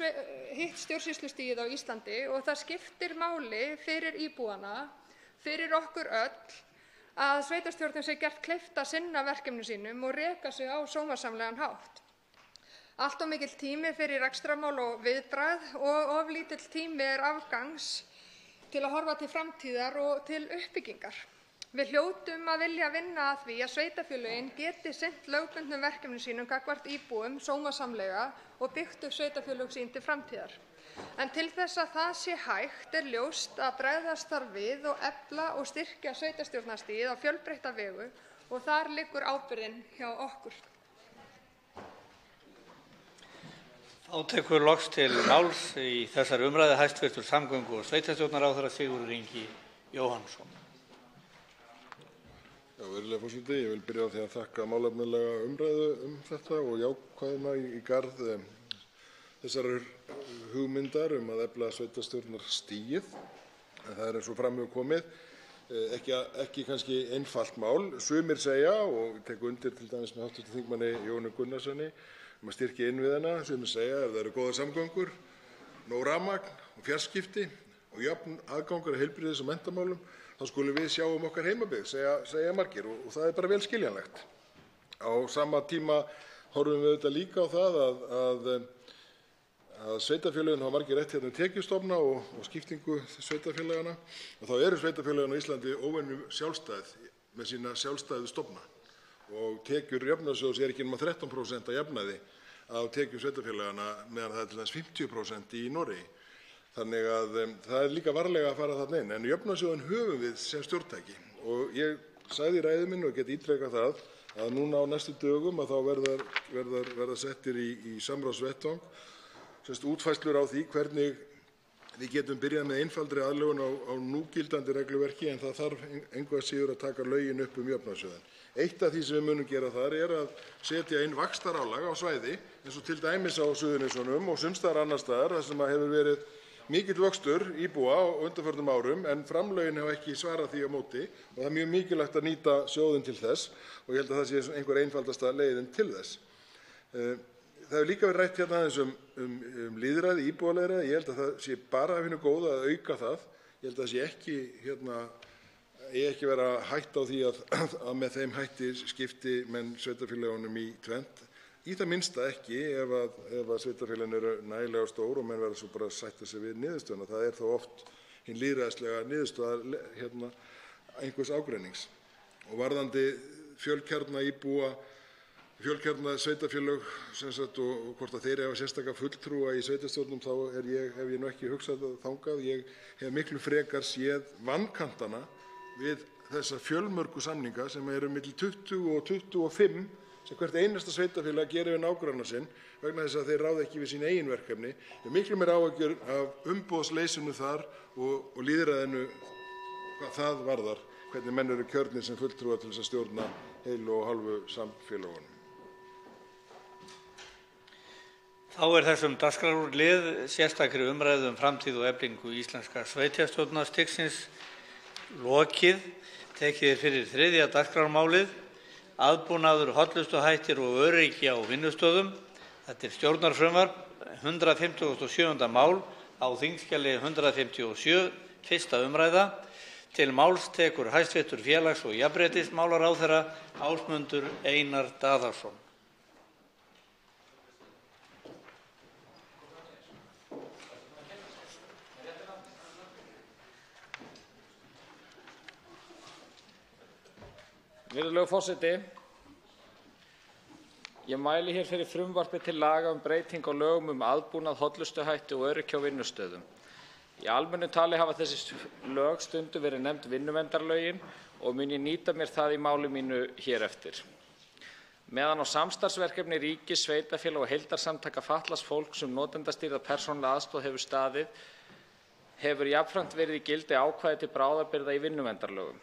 [SPEAKER 10] stjórnsýslustigið á Íslandi og það skiptir máli fyrir íbúana, fyrir okkur öll, að sveitarstjórnum sé gert kleift að sinna verkefnum sínum og reka sig á sómasamlegan hátt. Allt of mikill tími fyrir rekstrarmál og viðbragð og of lítill tími er afgangs til að horfa til framtíðar og til uppbyggingar. Við hljótum að vilja vinna að því að sveitarfélögin geti sinnt lögbundnum verkefnum sínum gagnvart íbúum sómasamlega og byggt upp sveitarfélög sín til framtíðar. En til þess að það sé hægt er ljóst að bregðast þarf við og efla og styrkja sveitarstjórnarstigið á fjölbreytta vegu og þar liggur ábyrgðin hjá okkur.
[SPEAKER 13] Þá tekur loks til máls í þessari umræðu hæstv. Samgöngu- og sveitarstjórnarráðherra Sigurður Ingi Jóhannsson.
[SPEAKER 6] Virðulegur forseti, ég vil byrja á því að þakka málefnalega umræðu þetta og jákvæðina í garð þessarar hugmyndar að efla sveitarstjórnarstigið. En það er eins og fram hefur komið ekki kannski einfalt mál. Sumir segja, og tek undir til dæmis með hv. þingmanni Jóni Gunnarssoni, að styrkja innviðina. Sumir segja ef það eru góðar samgöngur, nóg rafmagn og fjarskipti og jöfn aðgangur að heilbrigðis- og menntamálum, þá skulum við sjá okkar heimabyggð, segja margir, og það er bara vel skiljanlegt. Á sama tíma horfum við auðvitað líka á það að sveitarfélögin hafa margir rétt tekjustofna og skiptingu sveitarfélagana, og þá eru sveitarfélögin á Íslandi óvenju sjálfstæð með sína sjálfstæðu stofna og tekjur jöfnunarsjóðs er ekki nema 13% að jafnaði af tekjum sveitarfélagana meðan það er til dæmis 50% í Noregi. Þannig að það er líka varlega að fara þarna inn. En jöfnunarsjóðinn höfum við sem stjórntæki og ég sagði í ræðu minni og get ítrekað það að núna á næstu dögum að þá verða settir í samráðsvettvang útfærslur á því hvernig við getum byrjað með einfaldri aðlögun á núgildandi regluverki, en það þarf engu að síður að taka lögin upp jöfnunarsjóðinn. Eitt af því sem við munum gera þar er að setja inn vaxtarálag á svæði eins og til dæmis á Suðurnesjunum og sums staðar annars staðar þar sem hefur verið mikill vöxtur íbúa á undanförnum árum, en framlögin hafa ekki svarað því á móti og það er mjög mikilvægt að nýta sjóðinn til þess og ég held að það sé einhver einfaldasta leiðin til þess. Það hefur líka verið rætt hérna aðeins lýðræði, íbúalýðræði. Ég held að það sé bara af hinu góða að auka það. Ég held að það sé ekki vera hætta á því að með þeim hætti skipti menn sveitarfélögunum í tvennt. Í það minnsta ekki ef að sveitarfélögin eru nægilega stór og menn verða svo bara að sætta sig við niðurstöðuna. Það er þó oft hin lýðræðislega niðurstaða einhvers ágreinings. Og varðandi fjölkjarna íbúa, fjölkjarna sveitarfélög og hvort að þeir hafa sérstaka fulltrúa í sveitarstjórnum, þá hef ég nú ekki hugsað þangað. Ég hef miklu frekar séð vankantana við þessa fjölmörgu samninga sem eru milli 20 og 25 sem hvert einasta sveitarfélag gerir við nágranna sinn vegna þess að þeir ráða ekki við sín eigin verkefni. Ég hef miklu meira áhyggjur af umboðsleysinu þar og lýðræðinu hvað það varðar, hvernig menn eru kjörnir sem fulltrúar til þess að stjórna heilu og hálfu samfélagunum.
[SPEAKER 13] Þá er þessum dagskrárlið sérstakri umræðu framtíð og eflingu íslenska sveitarstjórnarstigsins lokið. Tekið er fyrir 3. dagskrármálið, aðbúnaður, hollustuhættir og öryggi á vinnustöðum. Þetta er stjórnarfrumvarp, 157. mál á þingskjali 157, 1. umræða. Til máls tekur hæstv. Félags- og jafnréttismálaráðherra Ásmundur Einar Daðason.
[SPEAKER 1] Virðulegur forseti,
[SPEAKER 19] Ég mæli hér fyrir frumvarpi til laga um breytingu á lögum um aðbúnað, hollustuhætti og öryggi á vinnustöðum. Í almennu tali hafa þessi lög stundum verið nefnd vinnuverndarlögin og mun ég nýta mér það í máli mínu hér eftir. Meðan á samstarfsverkefni ríkis, sveitarfélaga og heildarsamtaka fatlaðs fólks notendastýrða persónulega aðstoð hefur staðið, hefur jafnframt verið í gildi ákvæði til bráðabirgða í vinnuverndarlögum.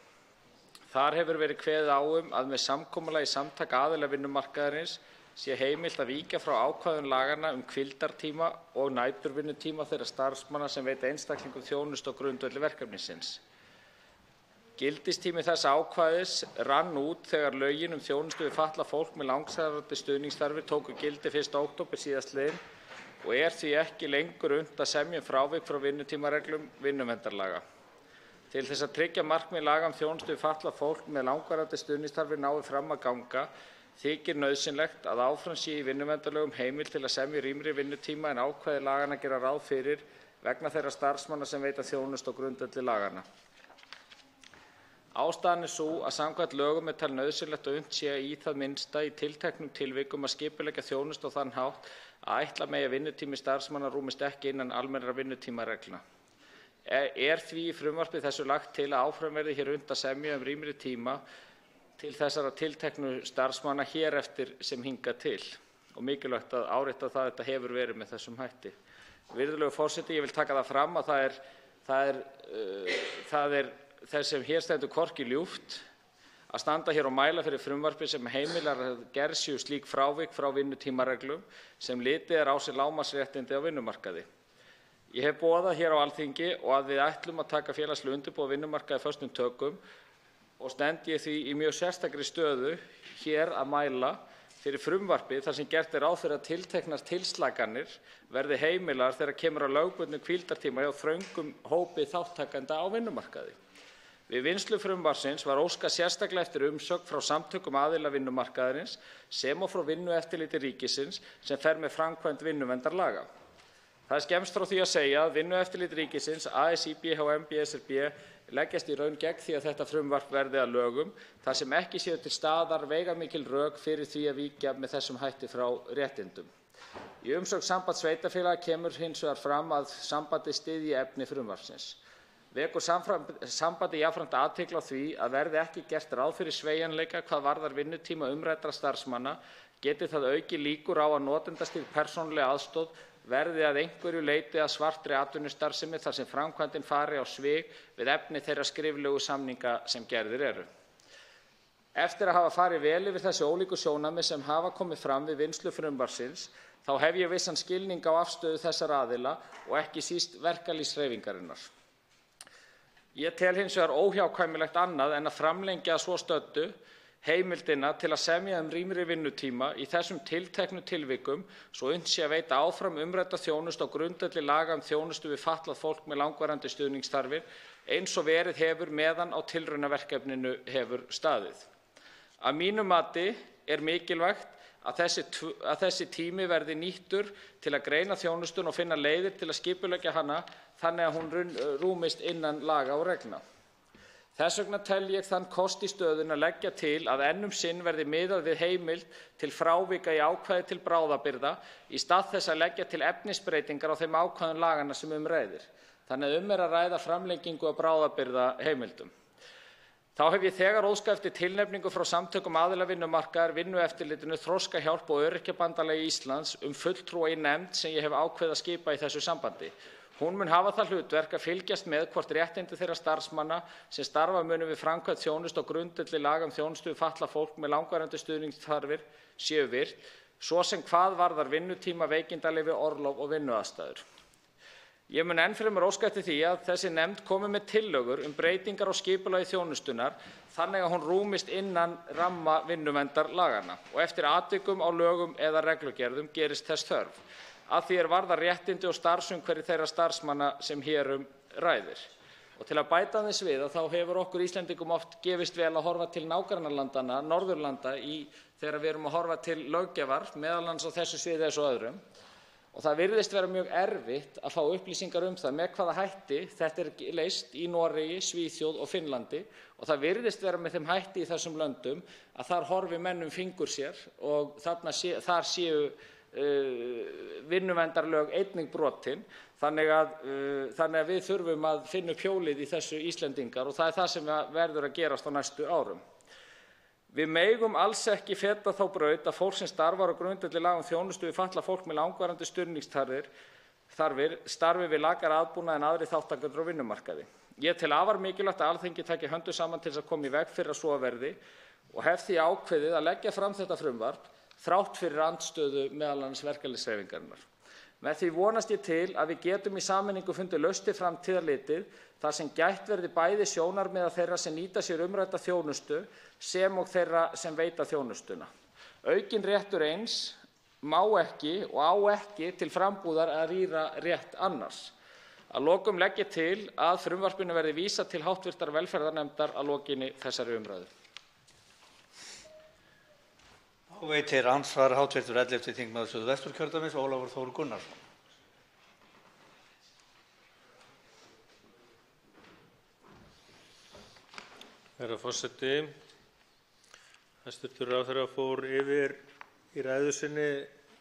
[SPEAKER 19] Þar hefur verið kveðið á að með samkomulagi samtaka aðila vinnumarkaðarins sé heimilt að víkja frá ákvæðum laganna um hvíldartíma og næturvinnutíma þeirra starfsmanna sem veita einstaklingum þjónustu á grundvelli verkefnisins. Gildistími þessa ákvæðis rann út þegar lögin um þjónustu við fatlað fólk með langvarandi stuðningsþarfir tóku gildi 1. október síðastliðinn og því ekki lengur unnt að semja frávik frá vinnutímareglum vinnuverndarlaga. Til þess að tryggja markmið laga um þjónustu við fatlað fólk með langvarandi stuðningsþarfir nái fram að ganga þykir nauðsynlegt að áfram sé í vinnuverndarlögum heimild til að semja rýmri vinnutíma en ákvæði laganna gera ráð fyrir vegna þeirra starfsmanna sem veita þjónustu á grundvelli laganna. Ástæðan sú að samkvæmt lögum talið nauðsynlegt að unnt sé í það minnsta í tilteknum tilvikum að skipuleggja þjónustu á þann hátt að ætla megi að vinnutími starfsmanna rúmist ekki innan almennra vinnutímareglna. Því í frumvarpi þessu lagt til að áfram verði hér unnt að semja rýmri tíma til þessara tilteknu starfsmanna hér eftir sem hingað til og mikilvægt að árétta það að þetta hefur verið með þessum hætti. Virðulegur forseti, ég vil taka það fram að það er þess sem hér stendur hvorki ljúft að standa hér og mæla fyrir frumvarpi sem heimilar að gerð séu slík frávik frá vinnutímareglum sem litið á sér lágmarksréttindi á vinnumarkaði. Ég hef boðað hér á Alþingi og að við ætlum að taka félagslega undirbúa vinnumarkaði föstum tökum og stend ég því í mjög sérstakri stöðu hér að mæla fyrir frumvarpi þar sem gert ráð fyrir að tilteknar tilslakanir verði heimilar þegar kemur að lögbundnum hvíldartíma hjá þröngum hópi þátttakenda á vinnumarkaði. Við vinnslu frumvarpsins var óskað sérstaklega eftir umsögn frá samtökum aðila vinnumarkaðarins sem og frá Vinnueftirliti ríkisins sem fer með framkvæmd vinnuverndarlaga. Það er skemmst frá því að segja að Vinnueftirlit ríkisins, ASÍ, BHM, BSRB leggjast í raun gegn því að þetta frumvarp verði að lögum þar sem ekki séu til staðar veigamikil rök fyrir því að víkja með þessum hætti frá réttindum. Í umsögn Sambands sveitarfélaga kemur hins vegar fram að sambandið styðji efni frumvarpsins. Vekur sambandið jafnframt athygli á því að verði ekki gert ráð fyrir sveigjanleika hvað varðar vinnutíma umræddra starfsmanna geti það aukið líkur á að notendastýrð persónuleg aðstoð verði að einhverju leyti að svartri atvinnustarfsemi þar sem framkvæmdin fari á svig við efni þeirra skriflegu samninga sem gerðir eru. Eftir að hafa farið vel yfir þessi ólíku sjónarmið sem hafa komið fram við vinnslu frumvarpsins þá hef ég vissan skilning á afstöðu þessara aðila og ekki síst verkalýðshreyfingarinnar. Ég tel hins vegar óhjákvæmilegt annað en að framlengja að svo stöddu heimildina til að semja rýmri vinnutíma í þessum tilteknu tilvikum svo unnt sé að veita áfram umrædda þjónustu á grundvelli laga um þjónustu við fatlað fólk með langvarandi stuðningsþarfir eins og verið hefur meðan á tilraunaverkefninu hefur staðið. Að mínu mati er mikilvægt að þessi tími verði nýttur til að greina þjónustuna og finna leiðir til að skipuleggja hana þannig að hún rúmist innan laga og reglna. Þess vegna tel ég þann kost í stöðunni að leggja til að enn sinn verði miðað við heimild til frávika í ákvæði til bráðabirgða í stað þess að leggja til efnisbreytingar á þeim ákvæðum laganna sem ræðir. Þannig að að ræða framlengingu á bráðabirgðaheimildum. Þá hef ég þegar óskað eftir tilnefningu frá samtökum aðila vinnumarkaðar, Vinnueftirlitinu, Þroskahjálp og Öryrkjabandalagi Íslands fulltrúa í nefnd sem ég hef ákveðið að skipa í þessu sambandi. Hún mun hafa það hlutverk að fylgjast með hvort réttindi þeirra starfsmanna sem starfa munu við framkvæmd þjónustu á grundvelli laga um þjónustu við fatlað fólk með langvarandi stuðningsþarfir séu virt, svo sem hvað varðar vinnutíma, veikindaleyfi, orlof og vinnuaðstæður. Ég mun enn fremur óska eftir því að þessi nefnd komi með tillögur breytingar á skipulagi þjónustunnar þannig að hún rúmist innan ramma vinnuverndarlaganna og eftir atvikum á lögum eða reglugerðum gerist þess þörf, að því varðar réttindi og starfsumhverfi þeirra starfsmanna sem hér ræðir. Og til að bæta aðeins við þá hefur okkur Íslendingum oft gefist vel að horfa til nágrannalandanna, Norðurlanda, þegar við erum að horfa til löggjafar, meðal annars á þessu sviði eins og öðrum. og það virðist vera mjög erfitt að fá upplýsingar það með hvaða hætti þetta leyst í Noregi, Svíþjóð og Finnlandi, og það virðist vera með þeim hætti í þessum löndum að þar horfi menn fingur sér og þar séu vinnuverndarlög einnig brotin, þannig að við þurfum að finna upp hjólið í þessu Íslendingar, og það það sem verður að gerast á næstu árum. Við megum alls ekki feta þá braut að fólk sem starfar á grundvelli laga þjónustu við fatlað fólk með langvarandi stuðningsþarfir starfi við lakari aðbúnað en aðrir þátttakendur á vinnumarkaði. Ég tel afar mikilvægt að Alþingi taki höndum saman til að koma í veg fyrir að svo verði og hef því ákveðið að leggja fram þetta frumvarp þrátt fyrir andstöðu meðal annars verkalýðshreyfingarinnar. Með því vonast ég til að við getum í sameiningu fundið lausn til framtíðar litið þar sem gætt verði bæði sjónarmiða þeirra sem nýta sér umrædda þjónustu sem og þeirra sem veita þjónustuna. Aukinn réttur eins má ekki og á ekki til frambúðar að rýra rétt annars. Að lokum legg ég til að frumvarpinu verði vísað til hv. velferðarnefndar að lokinni þessari umræðu.
[SPEAKER 13] Veitir andsvar hv. 11. þingmaður Suðvesturkjördæmis, Ólafur Þór Gunnarsson.
[SPEAKER 14] Herra forseti, hæstv. ráðherra fór yfir í ræðu sinni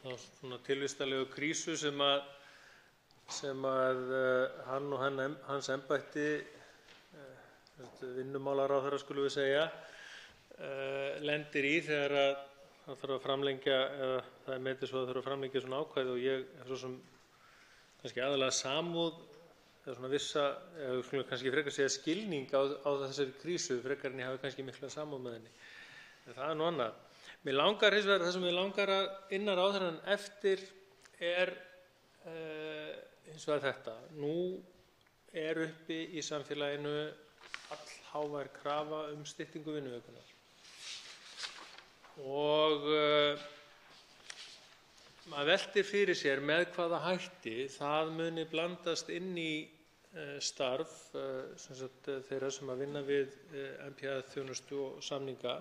[SPEAKER 14] þá svona tilvistarlegu krísu sem hann og hans embætti, vinnumálaráðherra skulum við segja, lendir í þegar það þarf að framlengja, eða það metið svo að það þarf að framlengja svona ákvæði, og ég hef svo sem kannski aðalega samúð eða svona vissa, eða skulum kannski frekar segja skilning á þessari krísu frekar en ég hafi kannski mikla samúð með henni. En það nú annað. Mér langar hins vegar, það sem ég langar að inna ráðherrann eftir hins vegar þetta. Nú uppi í samfélaginu allhávær krafa styttingu vinnuvikunnar. Og maður veltir fyrir sér með hvaða hætti það muni blandast inn í starf þeirra sem að vinna við NPA-þjónustu og samninga,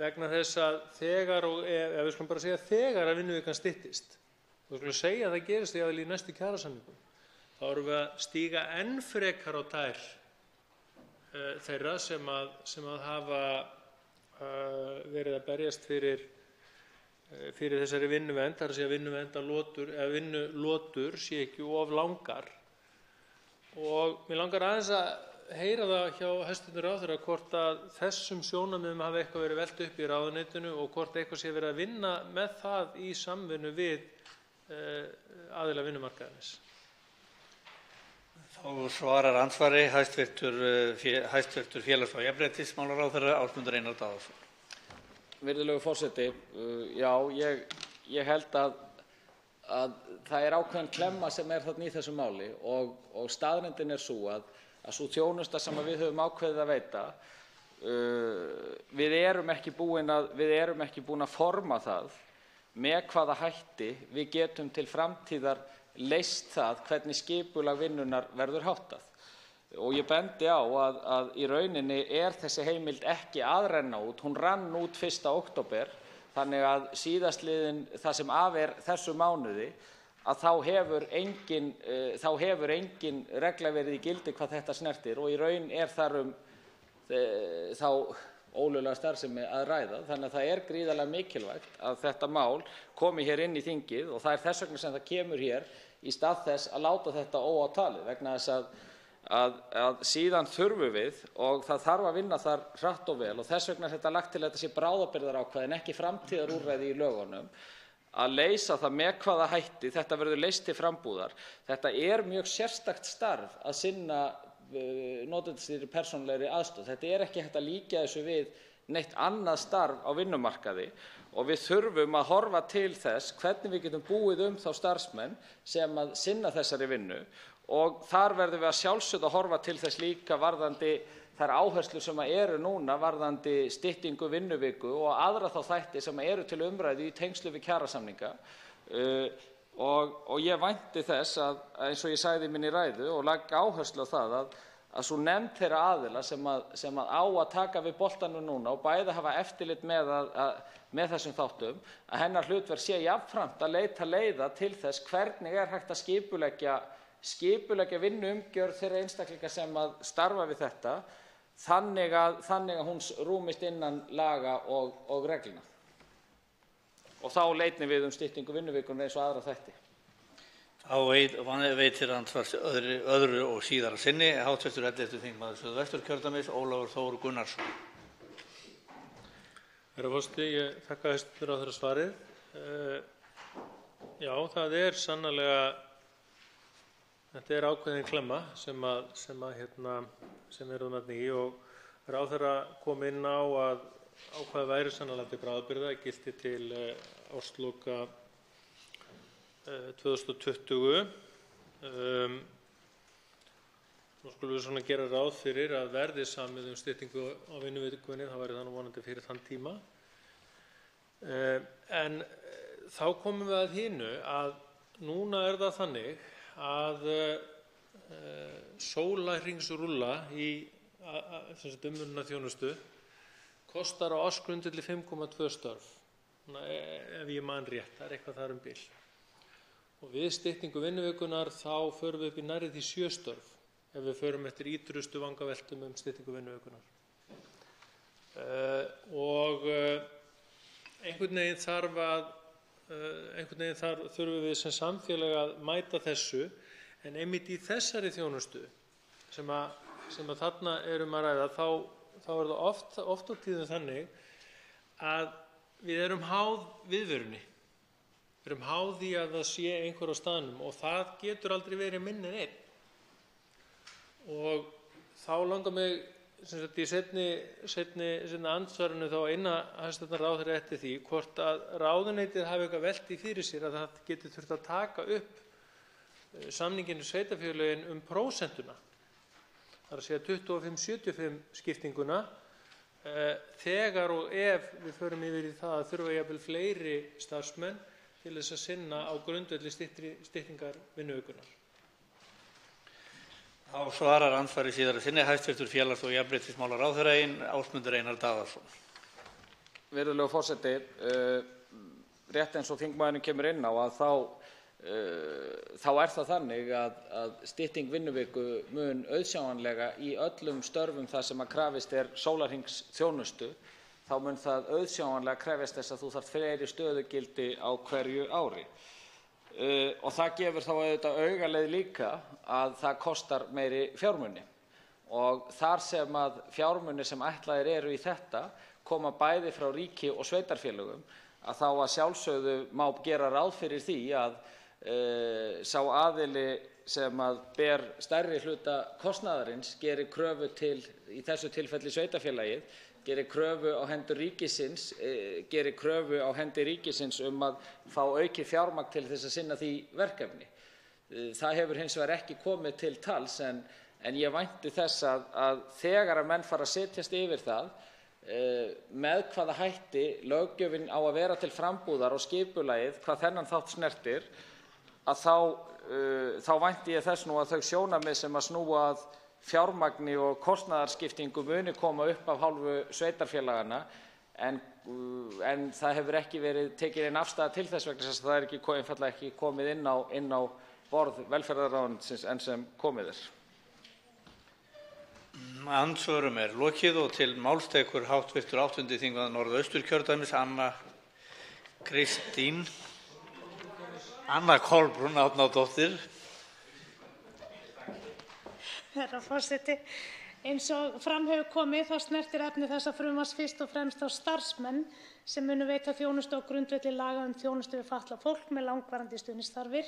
[SPEAKER 14] vegna þess að þegar, við skulum bara segja þegar að vinnuvikan styttist, og við skulum segja að það gerist í næstu kjarasamningum, þá erum við að stíga enn frekar á tær þeirra sem að hafa verið að berjast fyrir þessari vinnuvernd, þar að segja vinnulotur sé ekki of langar. Og mér langar aðeins að heyra það hjá hæstv. ráðherra hvort að þessum sjónarmiðum hafi eitthvað verið velt upp í ráðuneytinu og hvort eitthvað sé verið að vinna með það í samvinnu við aðila vinnumarkaðarins.
[SPEAKER 13] Þá svarar andsvari hæstv. félags- og jafnréttismálaráðherra Ásmundur Einar Daðason.
[SPEAKER 19] Virðulegur forseti, já, ég held að það ákveðin klemma sem þarna í þessu máli, og staðreyndin sú að sú þjónusta sem við höfum ákveðið að veita, við erum ekki búin að forma það með hvaða hætti við getum til framtíðar leyst það hvernig skipulag vinnunnar verður háttað. Og ég bendi á að í rauninni þessi heimild ekki að renna út, hún rann út 1. október, þannig að síðastliðin það sem af þessu mánuði, að þá hefur engin regla verið í gildi hvað þetta snertir, og í raun þar þá ólöglega starfsemi að ræða, þannig að það gríðarlega mikilvægt að þetta mál komi hér inn í þingið, og það þess vegna sem það kemur hér í stað þess að láta þetta óátalið, vegna þess að síðan þurfum við, og það þarf að vinna þar hratt og vel, og þess vegna þetta lagt til að þetta sé bráðabirgðaákvæði en ekki framtíðarúrræði í lögunum, að leysa það með hvaða hætti þetta verður leyst til frambúðar. Þetta mjög sérstakt starf að sinna notendastýrðri persónulegri aðstoð. Þetta ekki hægt að líkja þessu við neitt annað starf á vinnumarkaði, og við þurfum að horfa til þess hvernig við getum búið þá starfsmenn sem að sinna þessari vinnu, og þar verðum við að sjálfsögðu að horfa til þess líka varðandi þær áherslur sem núna varðandi styttingu vinnuviku og aðra þá þætti sem til umræðu í tengslum við kjarasamninga. Og ég vænti þess að, eins og ég sagði í minni ræðu og legg áherslu á það, sú nefnd þeirra aðila sem á að taka við boltanum núna og bæði hafa eftirlit með þessum þáttum, að hennar hlutverk sé jafnframt að leita leiða til þess hvernig hægt að skipuleggja vinnuumgjörð þeirra einstaklinga sem að starfa við þetta þannig að hún rúmist innan laga og reglna. Og þá leitum við styttingu vinnuvikunnar eins og aðra þætti.
[SPEAKER 13] Þá veitir andsvars öðru og síðara sinni hv. 11. þingmaður Suðvesturkjördæmis, Ólafur Þór Gunnarsson.
[SPEAKER 14] Herra forseti, ég þakka hæstv. Ráðherra svarið. Já, það sannarlega, þetta ákveðin klemma sem erum þarna í, og ráðherra kom inn á að ákvæðið væri sannarlega til bráðabirgða, gilti til ársloka 2020. Nú skulum við gera ráð fyrir að verði samið styttingu á vinnuvikunni, þá væri það nú vonandi fyrir þann tíma. En þá komum við að hinu að núna það þannig að sólarhringsrúlla í umönnunarþjónustu kostar á ársgrundvelli 5,2 störf, ef ég man rétt, það eitthvað þar bil. Og við styttingu vinnuvikunnar þá förum við upp í nærri því 7 störf ef við förum eftir ítrustu vangaveltum styttingu vinnuvikunnar. Og einhvern veginn þurfum við sem samfélag að mæta þessu, en einmitt í þessari þjónustu sem þarna að ræða, þá það oft á tíðum þannig að við erum háð viðverunni. Við erum háð því að það sé einhver á staðnum og það getur aldrei verið minni en einn. Og þá langar mig í seinni andsvarinu þá inna hæstv. Ráðherra eftir því hvort að ráðuneytið hafi eitthvað velt því fyrir sér að það geti þurft að taka upp samninginn við sveitarfélögin prósentuna. Það að segja 25-75 skiptinguna, þegar og ef við förum yfir í það að þurfa jafnvel fleiri starfsmenn til þess að sinna á grundvelli styttingar vinnuvikunnar.
[SPEAKER 13] Þá svarar andsvari síðara sinni hæstv. Félags- og jafnréttismálaráðherra Ásmundur Einar Daðason.
[SPEAKER 19] Virðulegur forseti, rétt eins og þingmaðurinn kemur inn á að þá það þannig að stytting vinnuviku mun auðsjáanlega í öllum störfum þar sem að krafist sólarhringsþjónustu, þá mun það auðsjáanlega krefjast þess að þú þarft fleiri stöðugildi á hverju ári. Og það gefur þá auðvitað augaleið líka að það kostar meiri fjármuni. Og þar sem að fjármunir sem ætlaðir eru í þetta koma bæði frá ríki og sveitarfélögum, að þá að sjálfsögðu má gera ráð fyrir því að sá aðili sem að ber stærri hluta kostnaðarins gerir kröfu til, í þessu tilfelli sveitarfélagið, gerir kröfu á hendur ríkisins, að fá aukið fjármagn til þess að sinna því verkefni. Það hefur hins vegar ekki komið til tals, en ég vænti þess að þegar að menn fara að setjast yfir það, með hvaða hætti löggjöfin á að vera til frambúðar og skipulagið hvað þennan þátt snertir, að þá vænti ég þess nú að þau sjónarmið sem að snúa að fjármagni og kostnaðarskiptingu muni koma upp af hálfu sveitarfélaganna, en það hefur ekki verið tekin inn afstaða til þess vegna þess að það einfaldlega ekki komið inn á borð velferðarráðuneytisins enn sem komið er.
[SPEAKER 13] Andsvörum lokið og til máls tekur hv. 8. þingmaður Norðausturkjördæmis Anna Kolbrún Árnadóttir.
[SPEAKER 20] Herra forseti, eins og fram hefur komið þá snertir efni þessa frumvarps fyrst og fremst á starfsmenn sem munu veita þjónustu á grundvelli laga þjónustu við fatlað fólk með langvarandi stuðningsþarfir,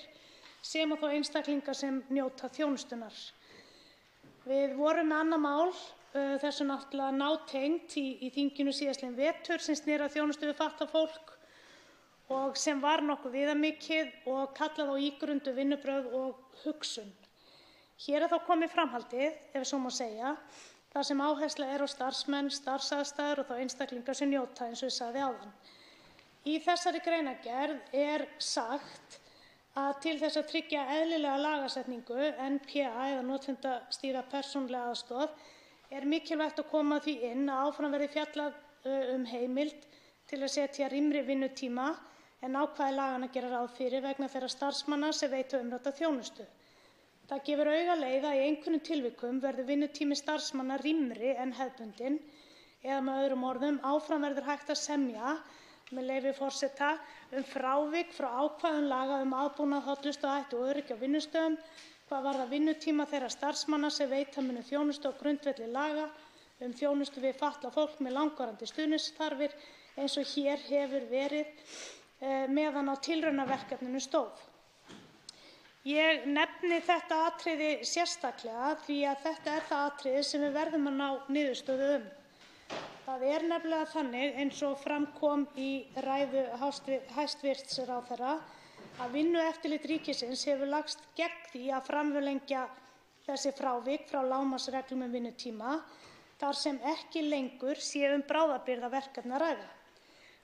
[SPEAKER 20] sem og þá einstaklinga sem njóta þjónustunnar. Við vorum með annað mál, þessu náttúrulega nátengt í þinginu síðastliðinn vetur sem sneri að þjónustu við fatlað fólk og sem var nokkuð viðamikið og kallaði á ígrunduð vinnubrögð og hugsun. Hér þá komið framhaldið, ef svo má segja, þar sem áhersla á starfsmenn, starfsaðstæður og þá einstaklinga sem njóta, eins og ég sagði áðan. Í þessari greinargerð sagt að til þess að tryggja eðlilega lagasetningu, NPA eða notendastýrða persónulega aðstoð, er mikilvægt að koma því inn að áfram verði fjallað heimild til að setja rýmri vinnutíma en ákvæði laganna gera ráð fyrir vegna þeirra starfsmanna sem veita umrædda þjónustu. Það gefur augaleið að í einhverjum tilvikum verður vinnutími starfsmanna rýmri en hefðbundinn, eða með öðrum orðum, áfram verður hægt að semja, með leyfi forseta, frávik frá ákvæðum laga aðbúnað, hollustuhætti og öryggi á vinnustöðum hvað varðar vinnutíma þeirra starfsmanna sem veita munu þjónustu á grundvelli laga þjónustu við fatlað fólk með langvarandi stuðningsþarfir eins og hér hefur verið meðan á tilraunaverkefninu stóð. Ég nefni þetta atriði sérstaklega því að þetta er það atriði sem við verðum að ná niðurstöðu Það er nefnilega þannig, eins og fram kom í ræðu hæstv. ráðherra, að Vinnueftirlit ríkisins hefur lagst gegn því að framlengja þessi frávik frá lágmarksreglum vinnutíma þar sem ekki lengur sé bráðabirgðaverkefni að ræða.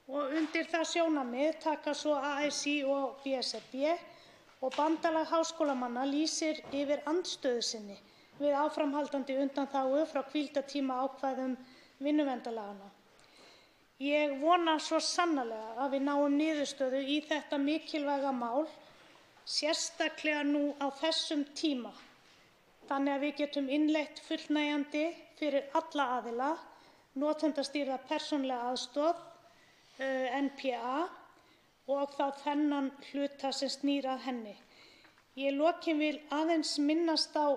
[SPEAKER 20] Og undir það sjónarmið taka svo ASÍ og BSRB og Bandalag háskólamanna lýsir yfir andstöðu sinni við áframhaldandi undanþágu frá hvíldartímaákvæðum vinnuverndarlaganna. Ég vona svo sannarlega að við náum niðurstöðu í þetta mikilvæga mál, sérstaklega nú á þessum tíma, þannig að við getum innleitt fullnægjandi fyrir alla aðila notendastýrða persónulega aðstoð, NPA, og þá þennan hluta sem snýr að henni. Ég í lokin vil aðeins minnast á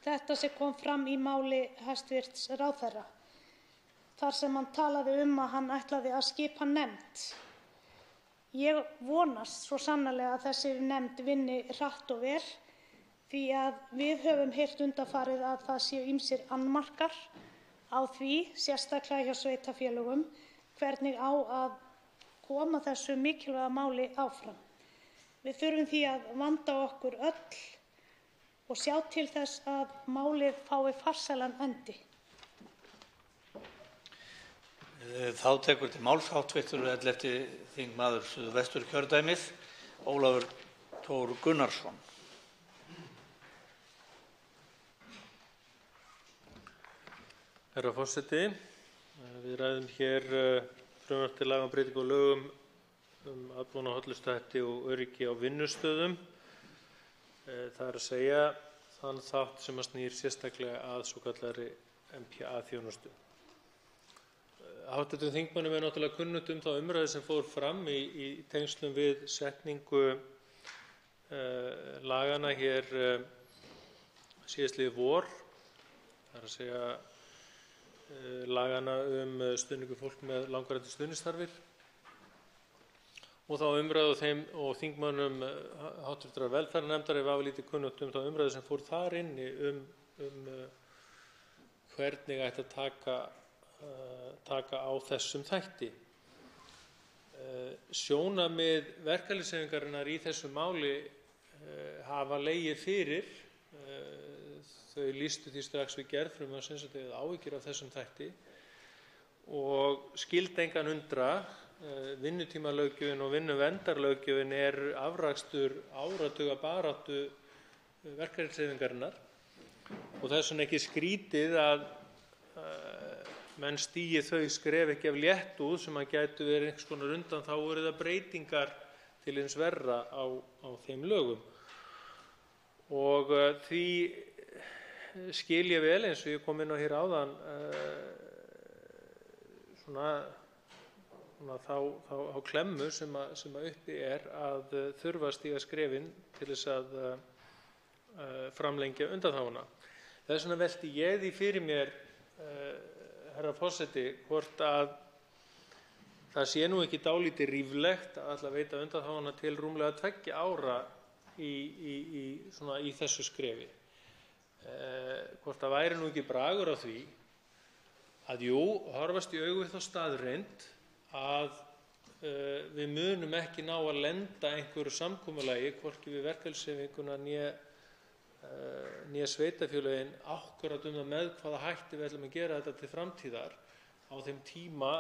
[SPEAKER 20] þetta sem kom fram í máli hæstv. ráðherra, þar sem hann talaði að hann ætlaði að skipa nefnd. Ég vonast svo sannarlega að þessi nefnd vinni hratt og vel því að við höfum heyrt undanfarið að það séu ýmsir annmarkar á því, sérstaklega hjá sveitarfélögum, hvernig á að koma þessu mikilvæga máli áfram. Við þurfum því að vanda okkur öll og sjá til þess að málið fái farsælan endi.
[SPEAKER 13] Þá tekur til máls hv. 11. þingmaður Suðvesturkjördæmis, Ólafur Thor Gunnarsson.
[SPEAKER 14] Herra forseti, við ræðum hér frumvarp til laga um breytingu á lögum aðbúnað, hollustuhætti og öryggi á vinnustöðum. Það er að segja þann þátt sem snýr sérstaklega að svokallaðri NPA-þjónustu. Hv. þingmönnum er náttúrulega kunnugt þá umræðu sem fór fram í tengslum við setningu laganna hér síðastliðið vor, það er að segja laganna stuðning við fólk með langvarandi stuðningsþarfir, og þá umræðu þeim og þingmönnum hv. velferðarnefndar er vafalítið kunnugt þá umræðu sem fór þar inni hvernig ætti að taka á þessum þætti. Sjónarmið verkalýðshreyfingarinnar í þessu máli hafa legið fyrir. Þau lýstu því strax við gerð frumvarpsins að þau hefðu áhyggjur af þessum þætti og skyldi engan undra. Vinnutímalöggjöfin og vinnuverndarlöggjöfin er afrakstur áratuga baráttu verkalýðshreyfingarinnar og þess vegna ekki skrítið að menn stígi þau skref ekki af léttúð sem að gætu verið einhvers konar undanþágur eða breytingar til hins verra á þeim lögum. Og því skil ég vel, eins og ég kom inn á hér áðan, þá klemmu sem uppi er að þurfa að stíga skrefin til þess að framlengja undanþáguna. Þess vegna velti ég því fyrir mér, herra forseti, hvort að það sé nú ekki dálítið ríflegt að ætla að veita undanþáguna til rúmlega 2 ára í þessu skrefi. Hvort það væri nú ekki bragur á því að horfast í augu við þá staðreynd að við munum ekki ná að lenda einhverju samkomulagi, hvorki við verkalýðshreyfinguna né sveitarfélögin, akkúrat það með hvaða hætti við ætlum að gera þetta til framtíðar á þeim tíma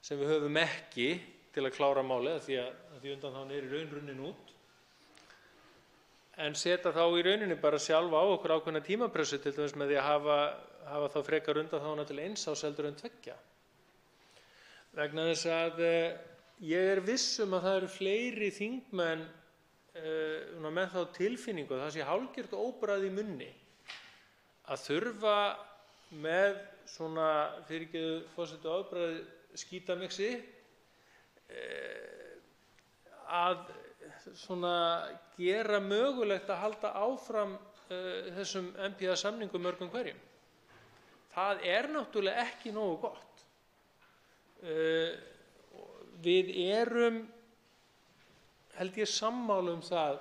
[SPEAKER 14] sem við höfum ekki til að klára málið, því undanþágan er í raun runnin út en setja þá í rauninni bara sjálf á okkur ákveðna tímapressu, til dæmis með því að hafa þá frekar undanþáguna til 1 árs heldur en 2. Vegna þess að ég viss að það eru fleiri þingmenn með þá tilfinningu að það sé hálfgert óbragð í munni að þurfa með svona, fyrirgefðu forseti orðbragðið, skítamixi að svona gera mögulegt að halda áfram þessum NPA-samningum mörgum hverjum. Það er náttúrulega ekki nógu gott. Við erum, held ég, sammála það,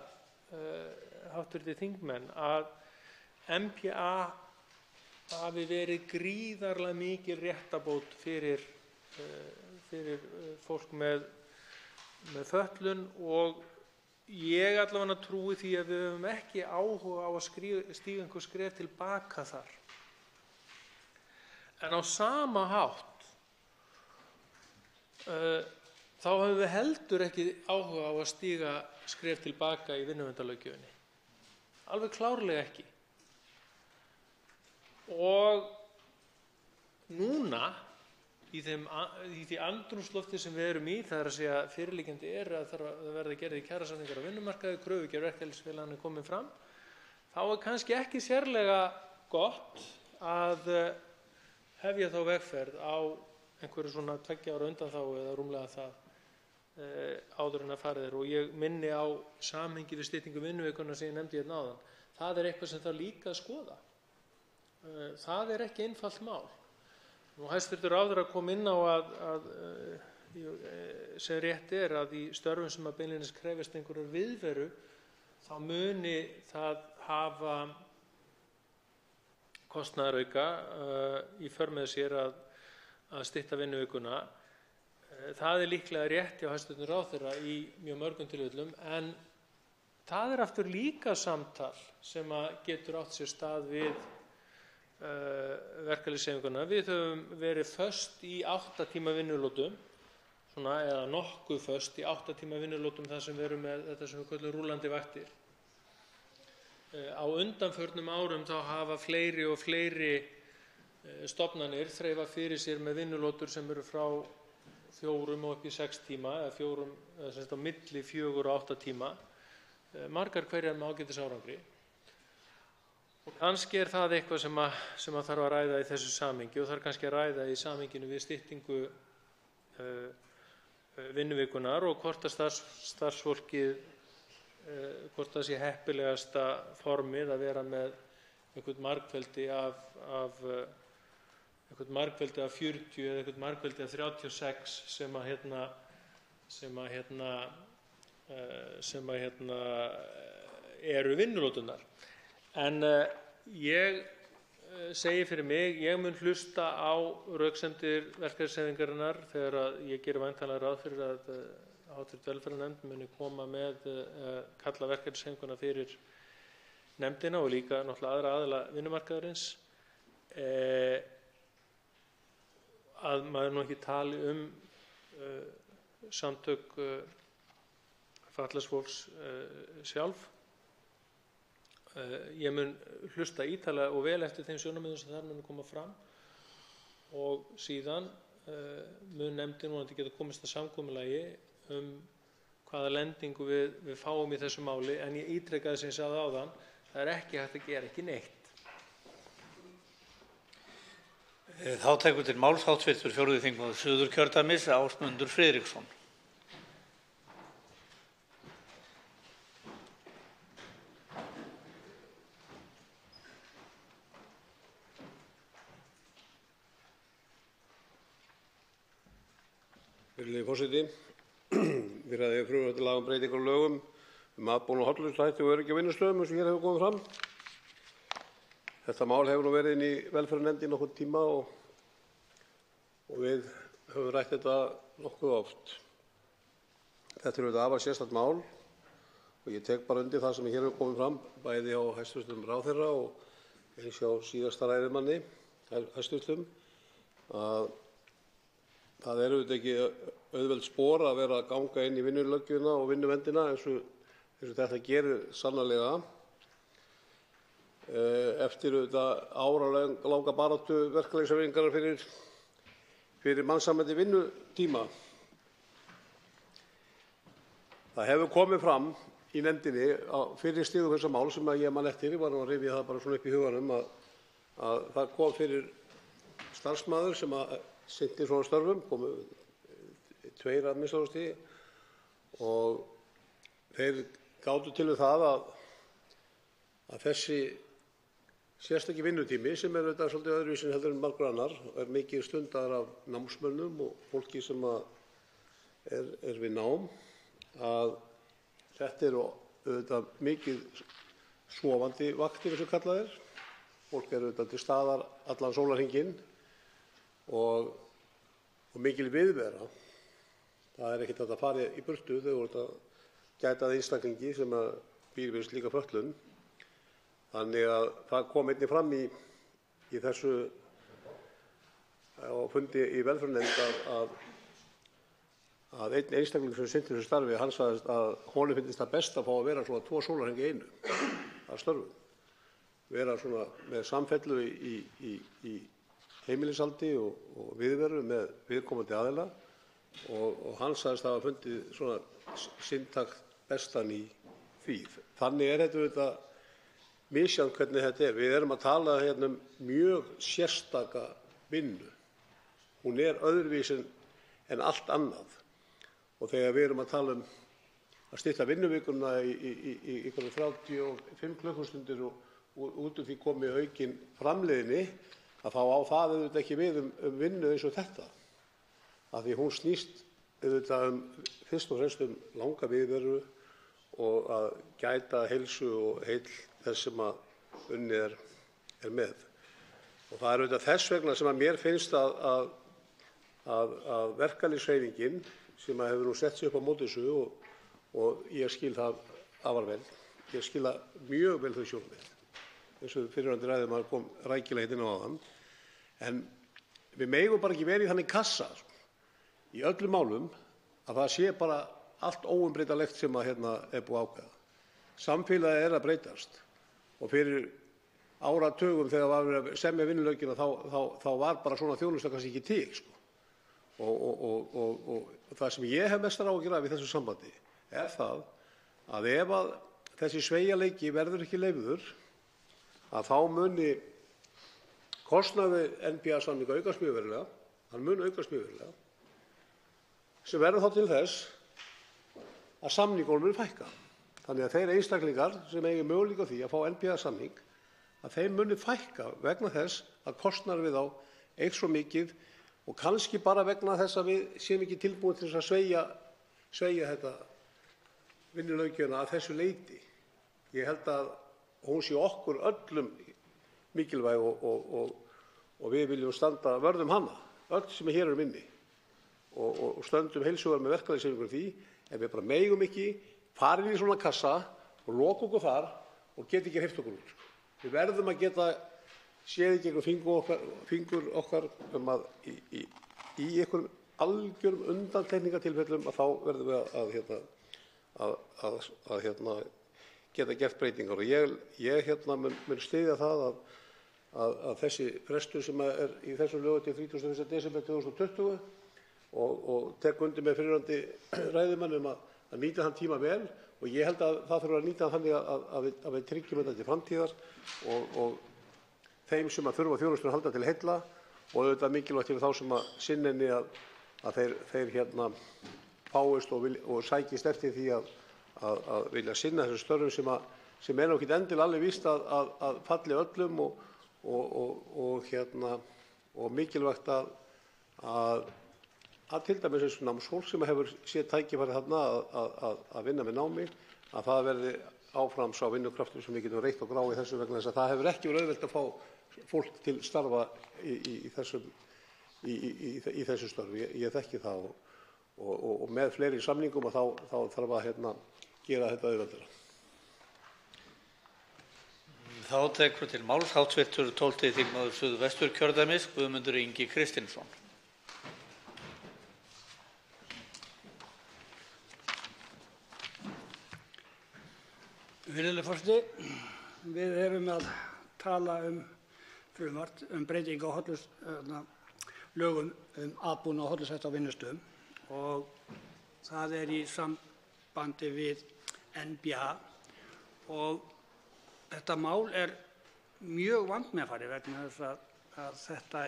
[SPEAKER 14] hv. þingmenn, að NPA hafi verið gríðarlega mikil réttarbót fyrir fólk með fötlun, og ég allavega trúi því að við höfum ekki áhuga á að stíga einhver skref til baka þar. En á sama hátt þá höfum við heldur ekki áhuga á að stíga skref til baka í vinnuverndarlöggjöfinni. Alveg klárlega ekki. Og núna í því andrúmslofti sem við erum í, það er að segja fyrirliggjandi að það verði gerðir kjarasamningar á vinnumarkaði, kröfugerð verkalýðsfélaganna er komin fram, þá er kannski ekki sérlega gott að hefja þá vegferð á einhverju svona 2 ára undanþágu eða rúmlega það áður en að farið er. Og ég minni á samhengi við styttingu vinnuvikunnar sem ég nefndi hérna áðan. Það er eitthvað sem þarf líka að skoða. Það er ekki einfalt mál. Nú hæstv. Ráðherra kom inn á að sem rétt er að í störfum sem að beinlínis krefjast einhverjar viðveru, þá muni það hafa kostnaðarauka í för með sér að stytta vinnuvikuna. Það er líklega rétt hjá hæstv. Ráðherra í mjög mörgum tilfellum, en það er aftur líka samtal sem að getur átt sér stað við verkalýðshreyfinguna. Við höfum verið föst í 8 tíma vinnulotum, eða nokkuð föst í 8 tíma vinnulotum, þar sem við erum með þetta sem við köllum rúllandi vaktir. Á undanförnum árum þá hafa fleiri og fleiri stofnanir þreifað fyrir sér með vinnulotur sem eru frá 4 og upp í 6 tíma, eða á milli 4 og 8 tíma, margar hverjar með ágætis árangri. Og kannski er það eitthvað sem að þarf að ræða í þessu samhengi, og þarf kannski að ræða í samhenginu við styttingu vinnuvikunar og hvort að starfsfólkið, hvort það sé heppilegasta formið að vera með einhvern margfeldi af 40 eða einhvern margfeldi af 36 sem eru vinnuloturnar. En ég segi fyrir mig, ég mun hlusta á röksemdir verkalýðshreyfingarinnar þegar að ég geri væntanlega ráð fyrir að hv. velferðarnefnd muni koma með kalla verkalýðshreyfinguna fyrir nefndina og líka náttúrulega aðra aðila vinnumarkaðarins, að maður ekki tali samtök fatlaðs fólks sjálf. Ég mun hlusta ítarlega og vel eftir þeim sjónarmiðum sem þar munu koma fram, og síðan mun nefndin vonandi geta komist að samkomulagi hvaða lendingu við fáum í þessu máli. En ég ítreka það sem ég sagði áðan, það er ekki hægt að gera ekki neitt.
[SPEAKER 13] Þá tekur til máls hv. 4. þingmaður Suðurkjördæmis, Ásmundur Friðriksson.
[SPEAKER 21] Virðulegi forseti. Við ræðum frumvarp til laga um breytingar á lögum matvæla- og hollustuhætti og öryggi á vinnustöðum, eins og hér hefur komið fram. Þetta mál hefur nú verið inn í velferðarnefnd í nokkurn tíma og við höfum rætt þetta nokkuð oft. Þetta er auðvitað afar sérstakt mál og ég tek bara undir það sem hér hefur komið fram, bæði á hæstv. Ráðherra og eins hjá síðasta ræðumanni, hæstv. að það er auðvitað ekki auðveld spor að vera að ganga inn í vinnulöggjöfina og vinnuverndina eins og eins og þetta gerir sannarlega eftir áralanga baráttu verkalýðshreyfingarinnar fyrir mannsæmandi vinnutíma. Það hefur komið fram í nefndinni á fyrri stigum þessa mál sem ég man eftir, ég var nú að rifja það bara svona upp í huganum, að það kom fyrir starfsmaður sem sinnti svona störfum, komu 2 að minnsta kosti, og þeir gátu til við það að þessi sérstaki vinnutími, sem er auðvitað svolítið öðruvísi heldur en margur annar, er mikið stundaður af námsmönnum og fólki sem er við nám, að þetta eru auðvitað mikið sofandi vaktir, eins og kallað er. Fólk er auðvitað til staðar allan sólarhringinn og mikil viðvera. Það er ekkert hægt að fara í burtu, þau voru að gæta að einstaklingi sem býr við slíka fötlun. Þannig að það kom einnig fram í þessu á fundi í velferðarnefnd að einn einstaklingur sem sinnti þessu starfi, hann sagðist að honum finnist það best að fá að vera svona 2 sólarhringa í einu að störfum. Vera svona með samfellu í heimilisaldi og viðveru með viðkomandi aðila og hann sagðist að hafa fundið svona sinntakt bestan í því. Þannig er þetta auðvitað misjafnt hvernig þetta er. Við erum að tala hérna mjög sérstaka vinnu. Hún er öðruvísi en allt annað. Og þegar við erum að tala að stytta vinnuvikuna í ykkur 35 klukkustundir og út úr því komi aukin framleiðni, að þá á það auðvitað ekki við vinnu eins og þetta. Af því hún snýst auðvitað fyrst og fremst langa viðveru og að gæta heilsu og heill þess sem unnið er með. Og það er auðvitað þess vegna sem að mér finnst að verkalýðshreyfingin, sem hefur nú sett sig upp á móti þessu og ég skil það afar vel. Ég skil það mjög vel þau sjónarmið, eins og fyrrverandi ræðumaður kom rækilega inn á áðan. En við megum bara ekki verið í þannig kassa í öllum málum að það sé bara allt óumbreytanlegt sem hérna er búið að ákveða. Samfélagið er að breytast og fyrir áratugum þegar var verið að semja vinnulöggina þá var bara svona þjónusta kannski ekki til. Og það sem ég hef mestar áhyggjur af í þessu sambandi er það að ef að þessi sveigjanleiki verður ekki leyfður, að þá muni kostnaður við NPA-samninga aukast mjög verulega, hann mun aukast mjög verulega, sem verður þá til þess að samningunum mun fækka. Þannig að þeir einstaklingar sem eigi möguleika á því að fá NPA-samning, að þeim muni fækka vegna þess að kostnaður við þá eykst svo mikið og kannski bara vegna þess að við séum ekki tilbúin til þess að sveigja þetta vinnulöggjöfina að þessu leyti. Ég held að hún sé okkur öllum mikilvæg og við viljum standa vörð hana, öll sem hér erum inni og stöndum heilshugar með verkalýðshreyfingunni því, en við bara megum ekki fara inn í svona kassa og loka okkur þar og geta ekki hreyft okkur út. Við verðum að geta séð í gegnum fingur okkar að í einhverjum algjörum undantekningartilfellum að þá verðum við að geta gert breytingar. Og ég mun styðja það að þessi frestur sem er í þessu lögum til 31. desember 2020 og tek undir með fyrrverandi ræðumann að nýta þann tíma vel, og ég held að það þurfa að nýta þannig að við tryggjum þetta til framtíðar og þeim sem að þurfa þjónustuna að halda til heilla, og auðvitað mikilvægt fyrir þá sem að sinna henni að þeir fáist og sækist eftir því að vilja sinna þessum störfum sem er ekki endilega alveg víst að falli öllum og mikilvægt að til dæmis eins og námsfólk sem hefur séð tækifæri þarna að vinna með námi, að það verði áfram sá vinnukraftur sem við getum reitt og grá í þessu, vegna þess að það hefur ekki verið auðvelt að fá fólk til starfa í þessu starfi. Ég þekki það og með fleiri samningum þá þarf að gera þetta auðveldara.
[SPEAKER 13] Þá tekur til máls hv. 12. þingmaður Suðvesturkjördæmis, Guðmundur Ingi Kristinsson.
[SPEAKER 8] Virðulegur forseti. Við erum að tala frumvarp breytingu á lögum aðbúnað og hollustuhætti á vinnustöðum og það í sambandi við NBA og þetta mál mjög vandmeðfarið vegna þess að þetta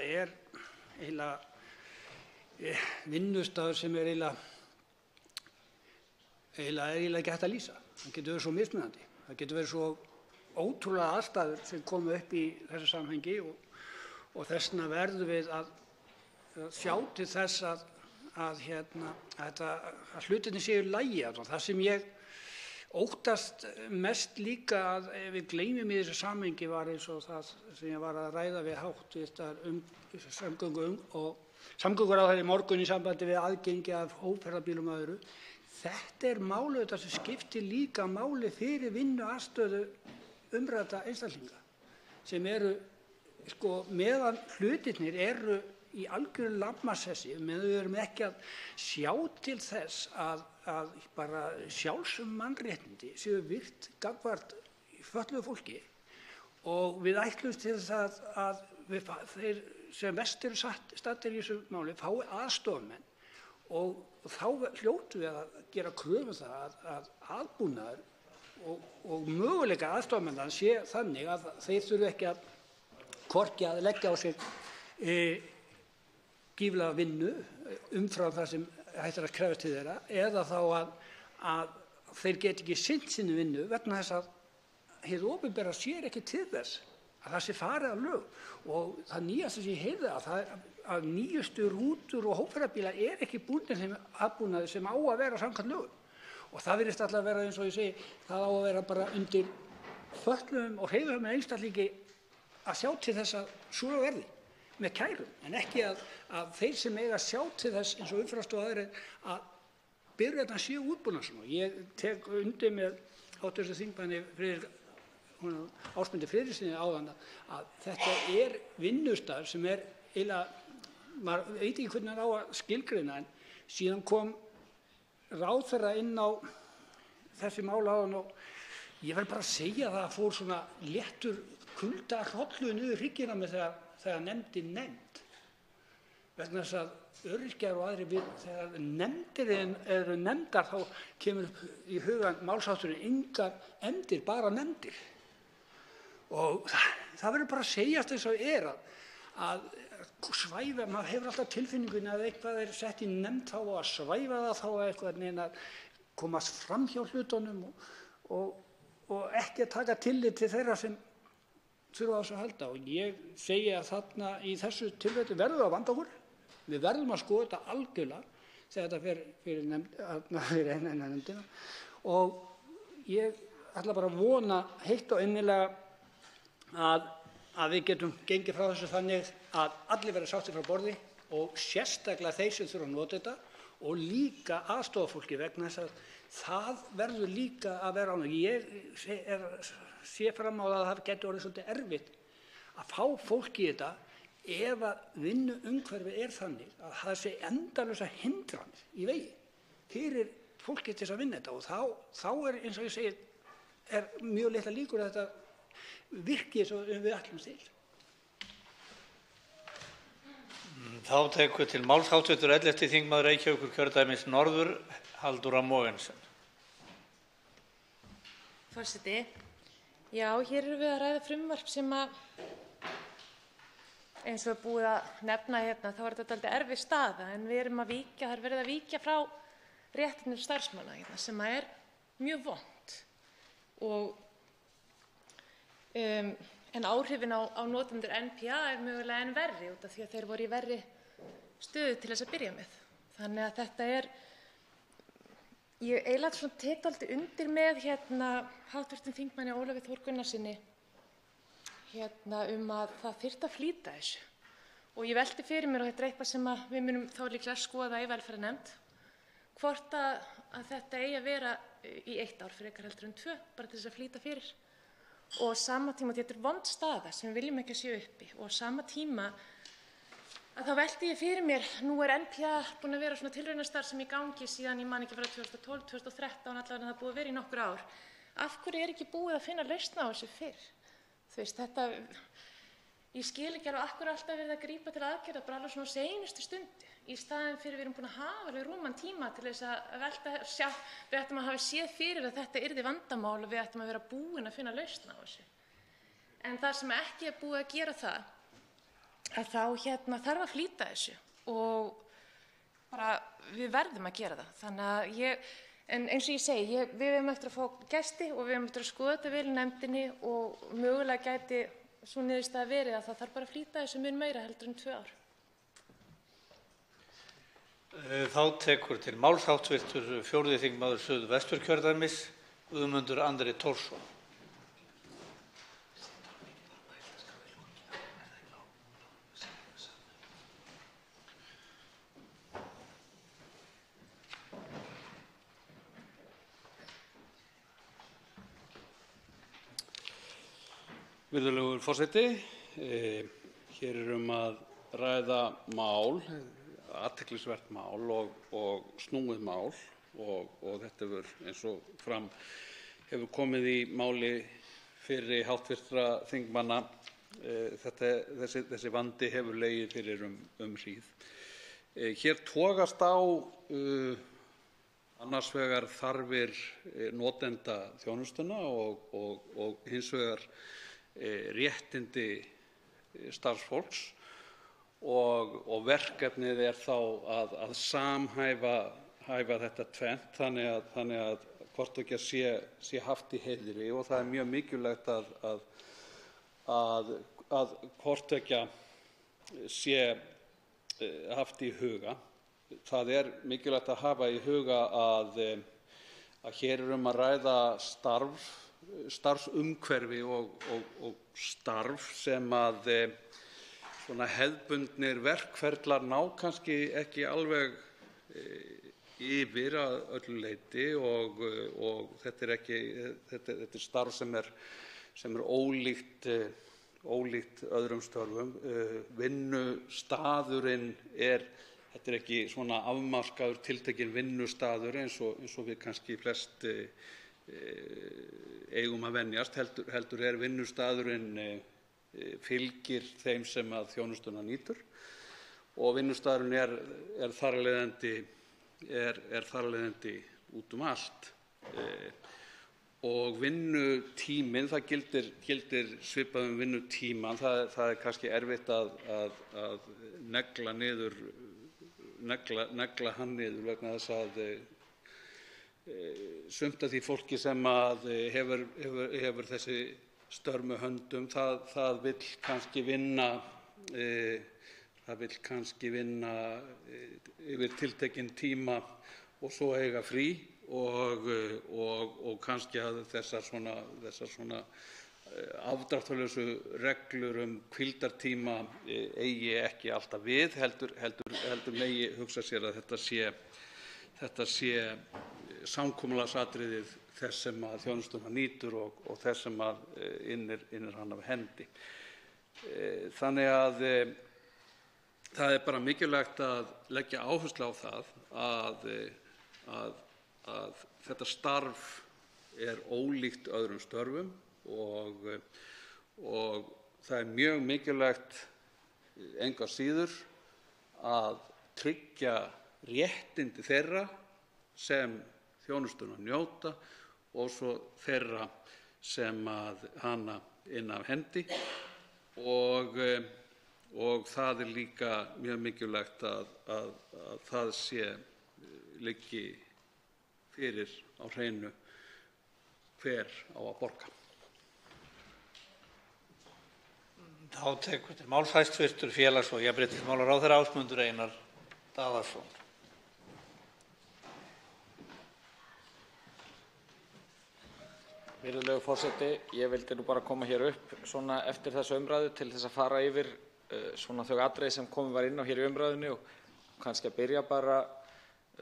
[SPEAKER 8] eiginlega vinnustaður sem eiginlega ekki hægt að lýsa. Það getur verið svo mismunandi. Það getur verið svo ótrúlega aðstæður sem komu upp í þessu samhengi og þess vegna verðum við að sjá til þess að hlutirnir séu í lagi. Það sem ég óttast mest líka að við gleymum í þessu samhengi var eins og það sem ég var að ræða við samgönguráðherra í morgun í sambandi við aðgengi að hópferðabílum og öðru. Þetta málið þetta sem skiptir líka máli fyrir vinnuaðstöðu umræddra einstaklinga sem meðan hlutirnir eru í algjöru lamasessi, meðan við erum ekki að sjá til þess að bara mannréttindi séu virt gagnvart fötluðu fólki og við ætlumst til þess að þeir sem verst eru staddir í þessu máli fái aðstoðarmenn og þá hljótum við að gera kröfu það að aðbúnaður og möguleika aðstoðarmanna sé þannig að þeir þurfi ekki að hvorki að leggja á sig gífurlega vinnu umfram það sem hægt að krefjast til þeirra eða þá að þeir geti ekki sinnt sinni vinnu vegna þess að hið opinbera sér ekki til þess að það sé farið að lög og það nýjasta sem ég heyrði að nýjustu rútur og hópferðabílar ekki búnir þeim aðbúnaði sem á að vera samkvæmt lögum. Og það virðist alltaf vera eins og ég segi, það á að vera bara undir fötluðum og hreyfihömluðum einstaklingi að sjá til þess að svo verði með kærum, en ekki að þeir sem eiga að sjá til þess eins og Umferðarstofa og aðrir að byrjarnar séu útbúnar svona. Ég tek undir með hv. þingmanni Ásmundi Friðrikssyni áðan að þetta vinnustaður sem eiginlega, maður veit ekki hvernig hann á að skilgreina en síðan kom ráðherra inn á þessi mál áðan og ég verð bara að segja það fór svona léttur kuldahrollur niður hryggina með þegar nefndin nefnd. Vegna þess að öryrkjar og aðrir þegar nefndir eru nefndar þá kemur upp í hugann málshátturinn engar efndir, bara nefndir. Og það verður bara að segjast eins og að svæfa, maður hefur alltaf tilfinningunni að eitthvað sett í nefnd þá að svæfa það þá eitthvað neina að komast fram hjá hlutunum og ekki að taka tillit til þeirra sem þurfa á þessu að halda. Og ég segi að þarna í þessu tilfelli verðum við að vanda okkur. Við verðum að skoða þetta algjörlega þegar þetta fer fyrir nefndina og ég ætla bara að vona heitt og innilega að við getum gengið frá þessu þannig að allir verði sáttir frá borði og sérstaklega þeir sem þurfa að nota þetta og líka aðstofafólki vegna þess að það verður líka að vera ánægt. Ég sé fram á að það getur orðið svolítið erfitt að fá fólk í þetta ef að vinnuumhverfið þannig að það sé endalausar hindranir í vegi fyrir fólki til þess að vinna þetta og þá eins og ég segi mjög litlar líkur að þetta virki eins og við ætlumst til.
[SPEAKER 13] Þá tekur til máls hv. 11. þingmaður Reykjavíkurkjördæmis norður, Halldóra Mogensen.
[SPEAKER 2] Forseti, já, hér erum við að ræða frumvarp sem eins og búið að nefna hérna, þá þetta dálítið erfið staða en við erum að víkja, það verið að víkja frá réttindum starfsmanna hérna, sem mjög vont en áhrifin á notendur NPA mögulega enn verri út af því að þeir voru í verri stöðu til þess að byrja með. Þannig að þetta ég eiginlega svona tek dálítið undir með hv. þingmanni Ólafi Þór Gunnarssyni að það þyrfti að flýta þessu. Og ég velti fyrir mér og þetta eitthvað sem við munum þá líklega skoða í velferðarnefnd hvort að þetta eigi að vera í 1 ár frekar heldur en 2 bara til þess að flýta fyrir. Og á sama tíma, þetta vond staða sem við viljum ekki að séu uppi og á sama tíma að þá velti ég fyrir mér, nú NPA búin að vera svona tilraunastarfsemi í gangi síðan ég man ekki frá 2012, 2013 allavega en það búið að vera í nokkur ár Af hverju er ekki búið að finna lausn á þessu fyrr? Þú veist, ég skil ekki alveg af hverju alltaf verið að grípa til aðgerða bara alveg svona á seinustu stundu í staðinn fyrir við erum búin að hafa alveg rúman tíma til þess að velta, við ættum að hafa séð fyrir að þetta yrði vandamál og við ættum að vera búin að finna lausn á þessu. En það sem ekki er búið að gera það, að þá þarf að flýta þessu og bara við verðum að gera það. Þannig að en eins og ég segi, við höfum eftir að fá gesti og við höfum eftir að skoða þetta vel í nefndinni og mögulega gæti svo niðurstaða verið að það þarf bara að flýta þessu mun meira heldur en 2 ár.
[SPEAKER 13] Þá tekur til máls hv. 4. þingmaður Suðvesturkjördæmis, Guðmundur Andri Thorsson.
[SPEAKER 3] Virðulegur forseti, hér að ræða mál, athyglisvert mál og snúið mál og þetta hefur eins og fram hefur komið í máli fyrri háttvirtra þingmanna, þessi vandi hefur legið fyrir hríð. Hér togast á annars vegar þarfir notenda þjónustuna og hins vegar réttindi starfsfólks og verkefnið þá að samhæfa þetta tvennt þannig að hvort tveggja sé haft í heiðri og það mjög mikilvægt að hvort tveggja sé haft í huga. Það mikilvægt að hafa í huga að hér að ræða starfsumhverfi og starf sem að svona hefðbundnir verkferlar ná kannski ekki alveg yfir að öllu leyti og þetta er starf sem er ólíkt öðrum störfum. Vinnustaðurinn þetta er ekki svona afmarkaður tiltekinn vinnustaður eins og við kannski flest eigum að venjast, heldur vinnustaðurinn fylgir þeim sem að þjónustuna nýtur og vinnustaðurinn er þar af leiðandi út allt. Og vinnutíminn, það gildir svipað vinnutímann, það kannski erfitt að negla hann niður vegna þess að sumt af því fólki sem að hefur þessi störf með höndum, það vill kannski vinna yfir tiltekinn tíma og svo eiga frí og kannski að þessar svona afdráttarlausu reglur hvíldartíma eigi ekki alltaf við, heldur megi hugsa sér að þetta sé samkomulagsatriðið þess sem að þjónustuna nýtur og þess sem að innir hann af hendi. Þannig að það bara mikilvægt að leggja áherslu á það að þetta starf ólíkt öðrum störfum og það mjög mikilvægt engu að síður að tryggja réttindi þeirra sem þjónustuna njóta og svo þeirra sem að hana inna af hendi og það líka mjög mikilvægt að það liggi fyrir á hreinu hver á að borga.
[SPEAKER 13] Þá tekur til máls hæstv. Félags- og jafnréttismálaráðherra Ásmundur Einar Daðason.
[SPEAKER 19] Virðulegur forseti, ég vildi nú bara koma hér upp svona eftir þessa umræðu til þess að fara yfir svona þau atriði sem komið var inn á hér í umræðunni og kannski að byrja bara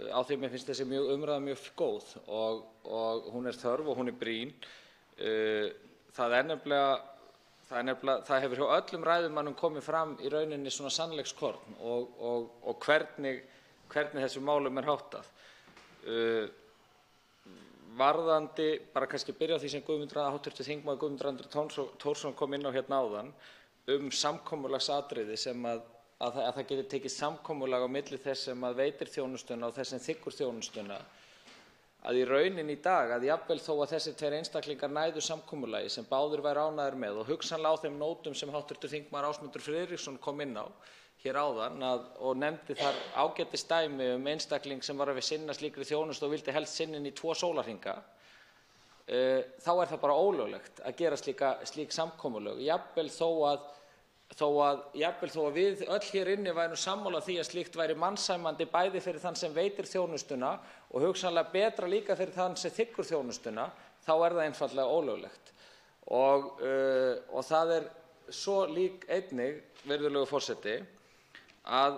[SPEAKER 19] á því að mér finnst þessi umræða mjög góð og hún þörf og hún brýn. Það hefur hjá öllum ræðumönnum komið fram í rauninni svona sannleikskorn og hvernig þessum málum háttað. Varðandi, bara kannski byrja á því sem hv. þingmaður Guðmundur Andri Thorsson kom inn á hérna áðan, samkomulagsatriði sem að það geti tekið samkomulag á milli þess sem veitir þjónustuna og þess sem þiggur þjónustuna, að í rauninni í dag, að jafnvel þó að þessir tveir einstaklingar næðu samkomulagi sem báðir væru ánægðir með og hugsanlega á þeim nótum sem hv. þingmaður Ásmundur Friðriksson kom inn á hér áðan og nefndi þar ágætisdæmi einstakling sem var að sinna slíkri þjónustu og vildi helst sinna í 2 sólarhringa, þá það bara ólöglegt að gera slík samkomulög, jafnvel þó að við öll hér inni værum sammála því að slíkt væri mannsæmandi bæði fyrir þann sem veitir þjónustuna og hugsanlega betra líka fyrir þann sem þiggur þjónustuna, þá það einfaldlega ólöglegt. Og það svo lík einnig, virðulegur forseti, að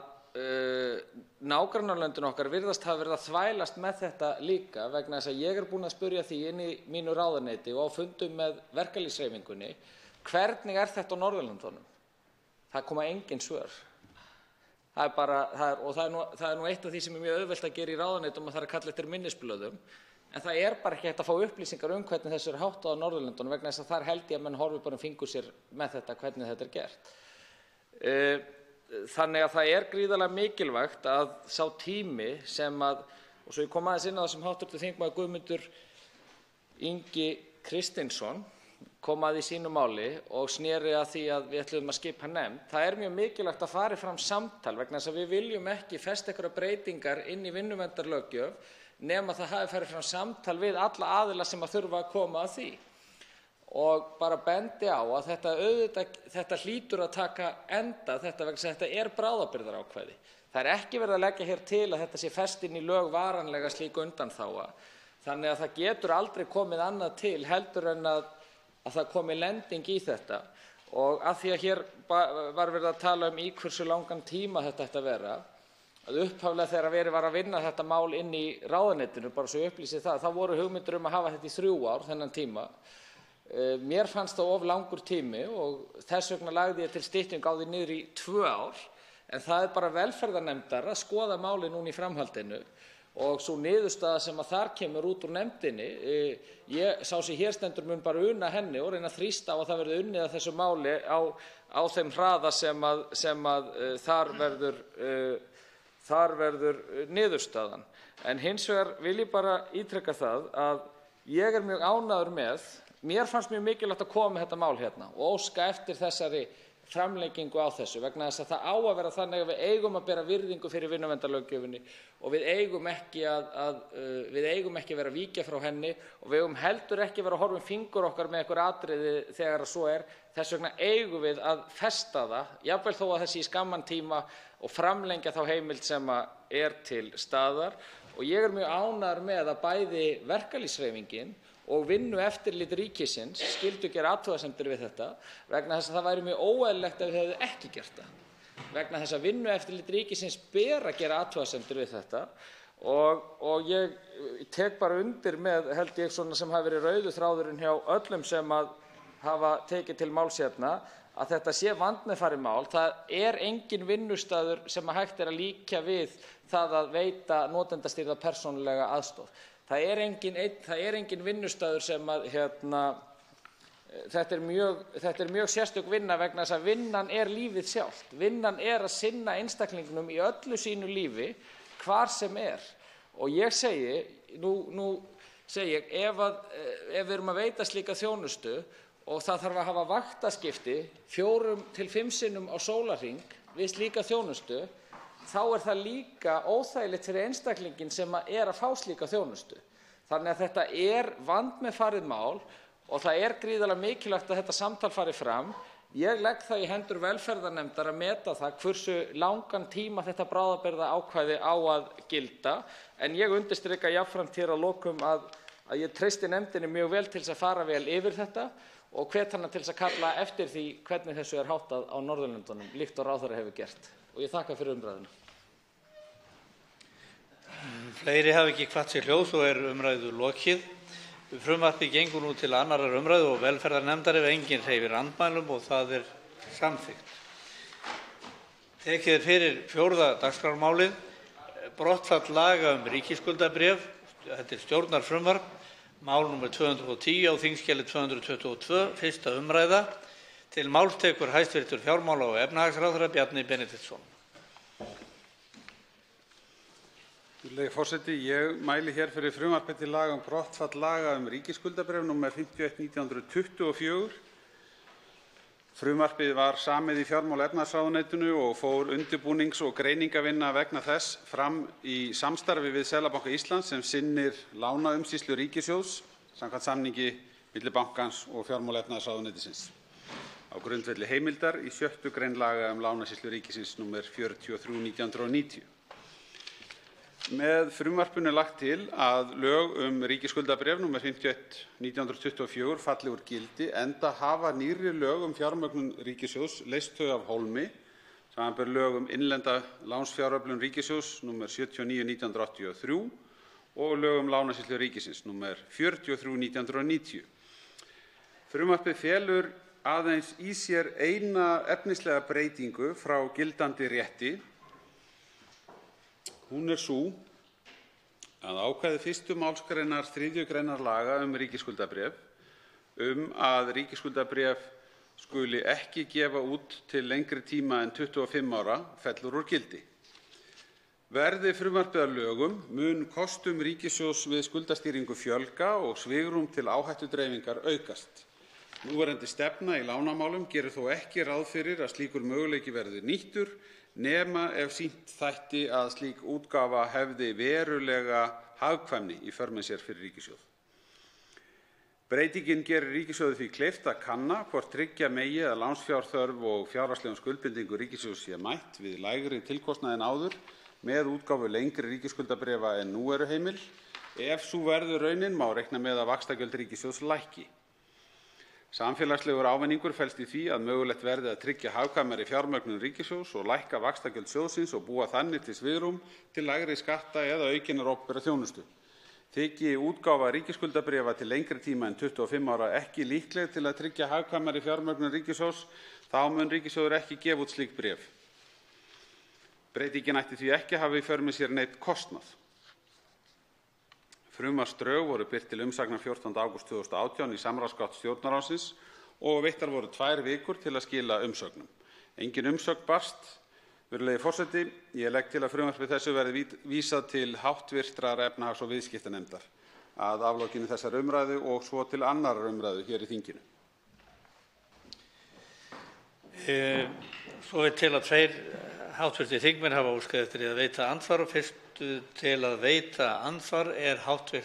[SPEAKER 19] nágrannalöndin okkar virðast hafa verið að þvælast með þetta líka, vegna þess að ég búinn að spyrja því inn í mínu ráðuneyti og á fundum með verkalýðshreyfingunni, hvernig þetta á Norðurlöndunum? Það koma engin svör. Það er eitt af því sem mjög auðvelt að gera í ráðuneytum, að það kalla eftir minnisblöðum, en það bara ekki hægt að fá upplýsingar hvernig þessu háttað á Norðurlöndunum, vegna þess að þar held ég að menn horfi bara fingur sér með þetta, hvernig þetta gert. Þannig að það gríðarlega mikilvægt að sá tími sem og svo ég kom aðeins inn á það sem hv. þingmaður Guðmundur Ingi Kristinsson kom að í sínu máli og sneri að því að við ætluðum að skipa nefnd. Það mjög mikilvægt að fari fram samtal, vegna þess að við viljum ekki festa einhverjar breytingar inn í vinnuverndarlöggjöf nema það hafi farið fram samtal við alla aðila sem þurfa að koma að því. Og bara bendi á að þetta hlýtur að taka enda, vegna þess að þetta bráðabirgðarákvæði. Það ekki verið að leggja hér til að þetta sé fest inn í lög varanlega slík undanþága. Þannig að það getur aldrei komið annað til heldur en að það komi lending í þetta. Og af því að hér var verið að tala í hversu langan tíma þetta ætti að vera, að upphaflega þegar verið var að vinna þetta mál inn í ráðuneytinu, bara svo upplýsi það, þá voru hugmyndir að hafa þetta í 3 ár þennan tíma. Mér fannst það of langur tími og þess vegna lagði ég til styttingu á því niður í 2 ár, en það bara velferðarnefndar að skoða málið núna í framhaldinu og svo niðurstaða sem þar kemur út úr nefndinni, sá sem hér stendur mun bara una henni og reyna að þrýsta á að það verði unnið að þessu máli á þeim hraða sem þar verður niðurstaðan. En hins vegar vil ég bara ítreka það að ég mjög ánægður með, mér fannst mjög mikilvægt að koma með þetta mál hérna og óska eftir þessari framlengingu á þessu, vegna þess að það á að vera þannig að við eigum að bera virðingu fyrir vinnuverndarlöggjöfinni og við eigum ekki að vera að víkja frá henni og við eigum heldur ekki að vera að horfa fingur okkar með einhver atriði þegar að svo þess vegna eigum við að festa það, jafnvel þó að þessi í skamman tíma og framlengja þá heimild sem til staðar. Og ég mjög ánægður með að bæði verkalýðshreyfingin og vinnueftirlit ríkisins skyldu gera athugasemdir við þetta, vegna þess að það væri mjög óeðlilegt ef við hefðum ekki gert það. Vegna þess að vinnueftirlit ríkisins ber að gera athugasemdir við þetta og ég tek bara undir með, held ég, svona sem hafi verið rauður þráðurinn hjá öllum sem hafa tekið til máls hérna, að þetta sé vandmeðfarið mál. Það engin vinnustaður sem hægt að líkja við það að veita notendastýrða persónulega aðstoð. Það engin vinnustaður sem þetta mjög sérstök vinna, vegna þess að vinnan lífið sjálft. Vinnan að sinna einstaklingnum í öllu sínu lífi, hvar sem Og ég segi, ef við erum að veita slíka þjónustu og það þarf að hafa vaktaskipti 4 til 5 sinnum á sólarhring við slíka þjónustu, þá það líka óþægilegt fyrir einstaklinginn sem að fá slíka þjónustu. Þannig að þetta vandmeðfarið mál og það gríðarlega mikilvægt að þetta samtal fari fram. Ég legg það í hendur velferðarnefndar að meta það hversu langan tíma þetta bráðabirgðaákvæði á að gilda, en ég undirstrika jafnframt hér að lokum að ég treysti nefndinni mjög vel til þess að fara vel yfir þetta og hvet hana til þess að kalla eftir því hvernig þessu háttað á Norðurlöndunum, líkt og ráðherra hefur gert. Og ég þakka fyrir umræðuna.
[SPEAKER 13] Fleiri hafa ekki kvatt sér hljóðs og umræðu lokið. Frumvarpið gengur nú til 2. umræðu og velferðarnefndar ef enginn hreyfir andmælum og það samþykkt. Tekið fyrir 4. dagskrármálið, brottfall laga ríkisskuldabréf. Þetta stjórnarfrumvarp. Mál nr. 210 á þingskjali 222, 1. umræða. Til máls tekur hæstv. Fjármála- og efnahagsráðherra Bjarni Benediktsson.
[SPEAKER 3] Virðulegi forseti. Ég mæli hér fyrir frumvarpi til laga um brottfall laga um ríkisskuldabréf nr. 51/1924. Frumvarpið var samið í fjármála- og efnahagsráðuneytinu og fór undirbúnings- og greiningarvinna vegna þess fram í samstarfi við Seðlabanka Íslands sem sinnir lánaumsýslu ríkissjóðs samkvæmt samningi milli bankans og fjármála- og efnahagsráðuneytisins á grundvelli heimildar í 6. grein laga um lánasýslu ríkisins nr. 43/1990. Með frumvarpinu er lagt til að lög um ríkisskuldabréf nr. 51/1924 falli úr gildi enda hafa nýrri lög um fjármögnun ríkissjóðs leyst þau af hólmi, samanber lög um innlenda lánsfjáröflun ríkissjóðs nr. 79/1983 og lög um lánasýslu ríkisins nr. 43/1990. Frumvarpið felur aðeins í sér eina efnislega breytingu frá gildandi rétti. Hún er sú að ákvæði 1. málsgreinar 3. greinar laga um ríkisskuldabréf að ríkisskuldabréf skuli ekki gefa út til lengri tíma en 25 ára fellur úr gildi. Verði frumvarpið að lögum mun kostum ríkissjóðs við skuldastýringu fjölga og svigrúm til áhættudreifingar aukast. Núverandi stefna í lánamálum gerir þó ekki ráð fyrir að slíkur möguleiki verði nýttur nema ef sýnt þætti að slík útgáfa hefði verulega hagkvæmni í för með sér fyrir ríkissjóð. Breytingin gerir ríkissjóði því kleift að kanna hvort tryggja megi að lánsfjárþörf og fjárhagslegum skuldbindingum ríkissjóðs sé mætt við lægri tilkostnað en áður með útgáfu lengri ríkisskuldabréfa en nú eru heimil. Ef sú verður raunin má reikna með að vaxtagjöld ríkissjóðs lækki. Samfélagslegur ávinningur felst í því að mögulegt verði að tryggja hagkvæmari fjármögnun ríkissjóðs og lækka vaxtagjöld sjóðsins og búa þannig til svigrúm til lægri skatta eða aukinnar opinberrar þjónustu. Þyki útgáfa ríkisskuldabréfa til lengri tíma en 25 ára ekki líkleg til að tryggja hagkvæmari fjármögnun ríkissjóðs, þá mun ríkissjóður ekki gefa út slík bréf. Breytingin ætti því ekki að hafa í för með sér neinn kostnað. Frumvarpsdrög voru birt til umsagnar 14. ágúst 2018 í samráðsgátt Stjórnarráðsins og veittar voru 2 vikur til að skila umsögnum. Engin umsögn barst. Virðulegi forseti, ég legg til að frumvarpi þessu verði vísað til háttvirtrar efnahags- og viðskiptanefndar að aflokinni þessari umræðu og svo til annarrar umræðu hér í þinginu.
[SPEAKER 13] Svo er til að 2 hv. þingmenn hafa óskað eftir að veita andsvar og fyrstu til að veita andsvar er hv.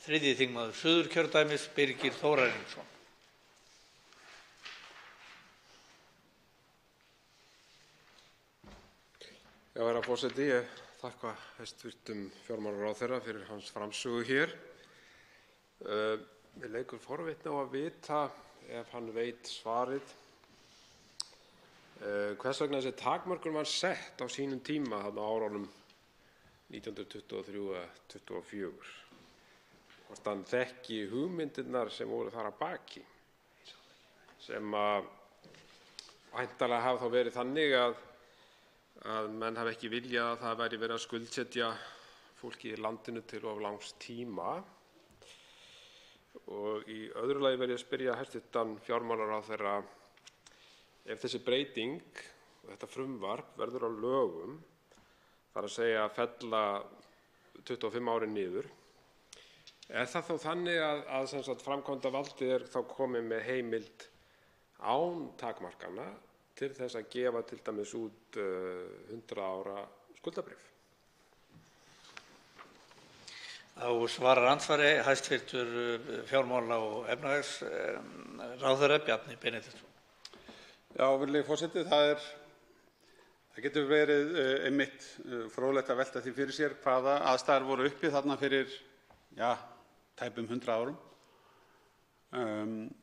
[SPEAKER 13] 3. þingmaður Suðurkjördæmis Birgir Þórarinsson.
[SPEAKER 11] Já, herra forseti, ég þakka hæstv. Fjármálaráðherra fyrir hans framsögu hér. Mér leikur forvitni á að vita, ef hann veit svarið, hvers vegna þessi takmörkun var sett á sínum tíma þarna á árunum 1923–24. Hvort hann þekki hugmyndirnar sem voru þar að baki, sem væntanlega hafa þá verið þannig að menn hafi ekki viljað að það væri verið að skuldsetja fólki í landinu til of langs tíma. Og í öðru lagi verð ég að spyrja hæstv. Fjármálaráðherra ef þessi breyting og þetta frumvarp verður að lögum, þar að segja að fella 25 árin niður, er það þó þannig að sem sagt framkvæmdarvaldið er þá komið með heimild án takmarkana til þess að gefa til dæmis út 100 ára skuldabréf?
[SPEAKER 13] Þá svarar andsvari hæstv. fjármála- og efnahagsráðherra Bjarni Benediktsson.
[SPEAKER 3] Já, virðulegi forseti, það getur verið einmitt fróðlegt að velta því fyrir sér hvaða aðstæður voru uppi þarna fyrir tæpum 100 árum.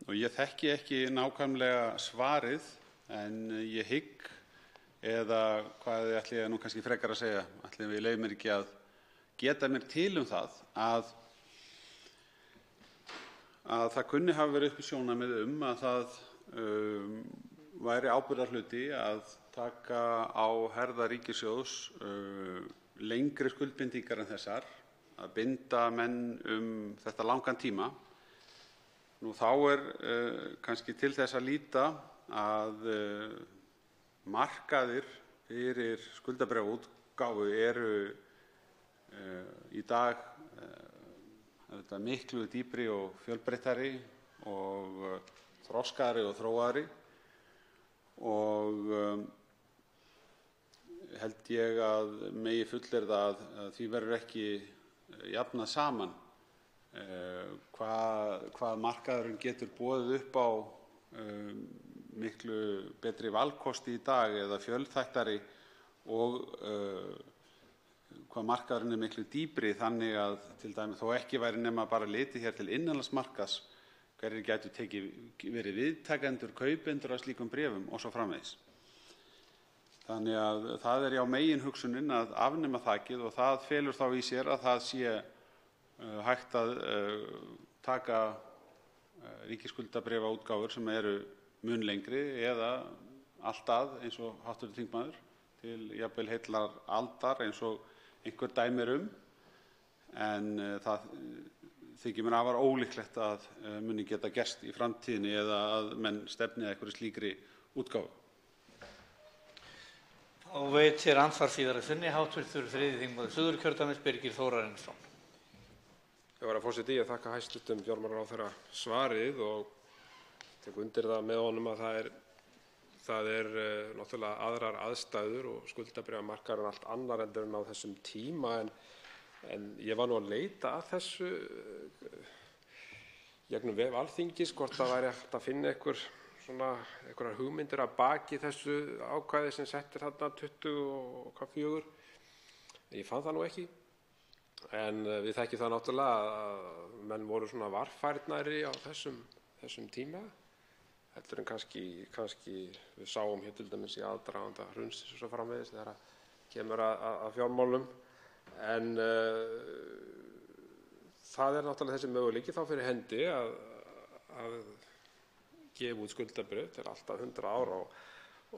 [SPEAKER 3] Og ég þekki ekki nákvæmlega svarið en ég hygg, eða hvað ætli ég nú kannski frekar að segja, ætli ég leyfi mér ekki að geta mér til það að það kunni hafa verið uppi sjónarmið að það væri ábyrgðarhluti að taka á herðar ríkissjóðs lengri skuldbindingar en þessar binda menn þetta langan tíma. Þá kannski til þess að líta að markaðir fyrir skuldabréfaútgáfu eru í dag miklu dýpri og fjölbreyttari og þroskaðri og þróaðri og held ég að megi fullyrða að því verður ekki jafnað saman hvað markaðurinn getur boðið upp á miklu betri valkosti í dag eða fjölþættari og hvað markaðurinn miklu dýpri þannig að til dæmis þó ekki væri nema bara litið hér til innanlandsmarkaðs hverjir gætu verið viðtakendur, kaupendur af slíkum bréfum og svo framvegis. Þannig að það já meginhugsunin að afnema þakið og það felur þá í sér að það sé hægt að taka ríkisskuldabréfaútgáfur sem eru mun lengri eða allt að eins og hv. þingmaður til jafnvel heillar aldar eins og einhver dæmi en það þykir mér afar ólíklegt að muni geta gerst í framtíðinni eða að menn stefni að einhverri slíkri útgáfu.
[SPEAKER 13] Þá veitir andsvar síðara sinni hv. 3. þingmaður Suðurkjördæmis Birgir Þórarinsson.
[SPEAKER 11] Herra forseti, ég þakka hæstv. Fjármálaráðherra svarið og tek undir það með honum að það er náttúrulega aðrar aðstæður og skuldabréfamarkaðurinn allt annar en á þessum tíma en ég var nú að leita að þessu gegnum vef Alþingis hvort það væri hægt að finna einhverjar hugmyndir að baki þessu ákvæði sem settir þarna 24. Ég fann það nú ekki. En við þekkjum það náttúrulega að menn voru svona varfærnari á þessum tíma heldur en kannski við sáum hér til dæmis í aðdraganda hrunsins og svo framvegis þegar kemur að fjármálum. En það náttúrulega þessi möguleiki þá fyrir hendi að gefa út skuldabréf til allt að 100 ára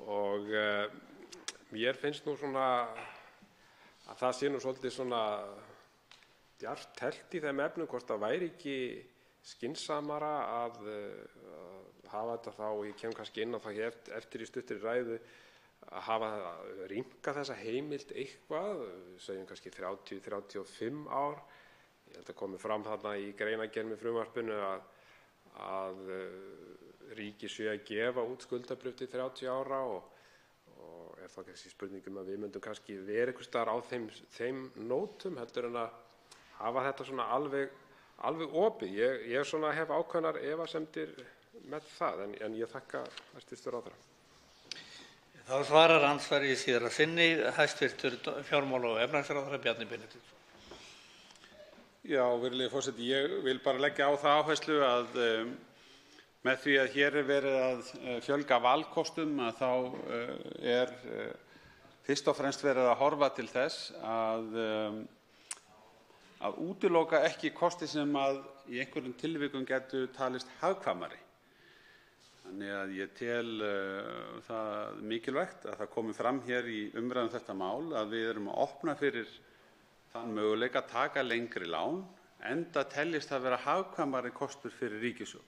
[SPEAKER 11] og mér finnst nú svona að það sé nú svolítið svona djarft teflt í þeim efnum hvort það væri ekki skynsamara að hafa þetta þá, og ég kem kannski inn á það hér eftir í stuttri ræðu, að hafa rýmkað þessa heimild eitthvað, segjum kannski 30-35 ár. Ég held að komi fram þarna í greinargerð með frumvarpinu að ríki séu að gefa út skuldabréf til 30 ára og er þá kannski spurning að við myndum kannski vera einhvers staðar á þeim nótum heldur en að hafa þetta svona alveg opið. Ég svona hef ákveðnar efasemdir með það en ég þakka hæstv. ráðherra.
[SPEAKER 13] Þá svarar andsvari síðara sinni hæstv. fjármála- og efnahagsráðherra Bjarni Benediktsson.
[SPEAKER 3] Já, virðulegi forseti, ég vil bara leggja á það áherslu að með því að hér verið að fjölga valkostum að þá fyrst og fremst verið að horfa til þess að útiloka ekki kosti sem að í einhverjum tilvikum getur talist hagkvæmari. Þannig að ég tel það mikilvægt að það komi fram hér í umræðum þetta mál að við erum að opna fyrir þann möguleika að taka lengri lán enda teljist það vera hagkvæmari kostur fyrir ríkissjóð.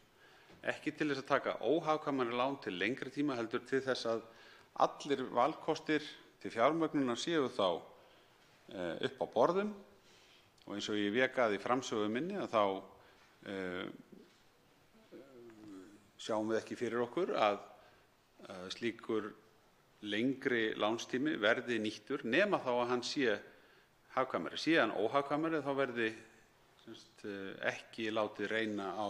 [SPEAKER 3] Ekki til þess að taka óhagkvæmari lán til lengri tíma heldur til þess að allir valkostir til fjármögnunar séu þá upp á borðum og eins og ég vék að í framsögu minni að þá sjáum við ekki fyrir okkur að slíkur lengri lánstími verði nýttur nema þá að hann sé hagkvæmari. Sé hann óhagkvæmari þá verði ekki látið reyna á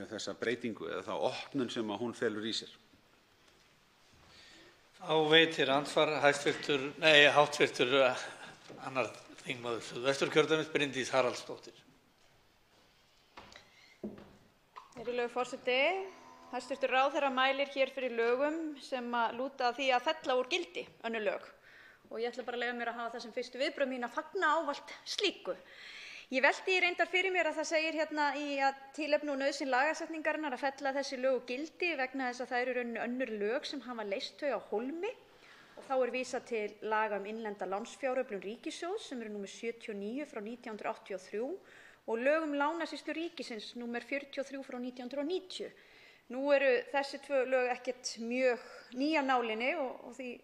[SPEAKER 3] þessa breytingu eða þá opnun sem að hún felur í sér.
[SPEAKER 13] Þá veitir andsvar hv. annar þingmaður Suðvesturkjördæmis Bryndís Haraldsdóttir.
[SPEAKER 12] Virðulegur forseti, hæstv. ráðherra mælir hér fyrir lögum sem lúta að því að fella úr gildi önnur lög og ég ætla bara að leyfa mér að hafa það sem fyrstu viðbrögð mín að fagna ávallt slíku. Ég velti reyndar fyrir mér að það segir hérna í tilefni og nauðsyn lagasetningarinnar að fella þessi lög úr gildi vegna þess að það eru önnur lög sem hafa leyst þau á hólmi og þá vísað til laga um innlenda lánsfjáröflun ríkissjóðs sem eru númer 79 frá 1983 og lög um lánasýslu ríkisins númer 43 frá 1990. Nú eru þessi tvö lög ekkert mjög ný af nálinni og því í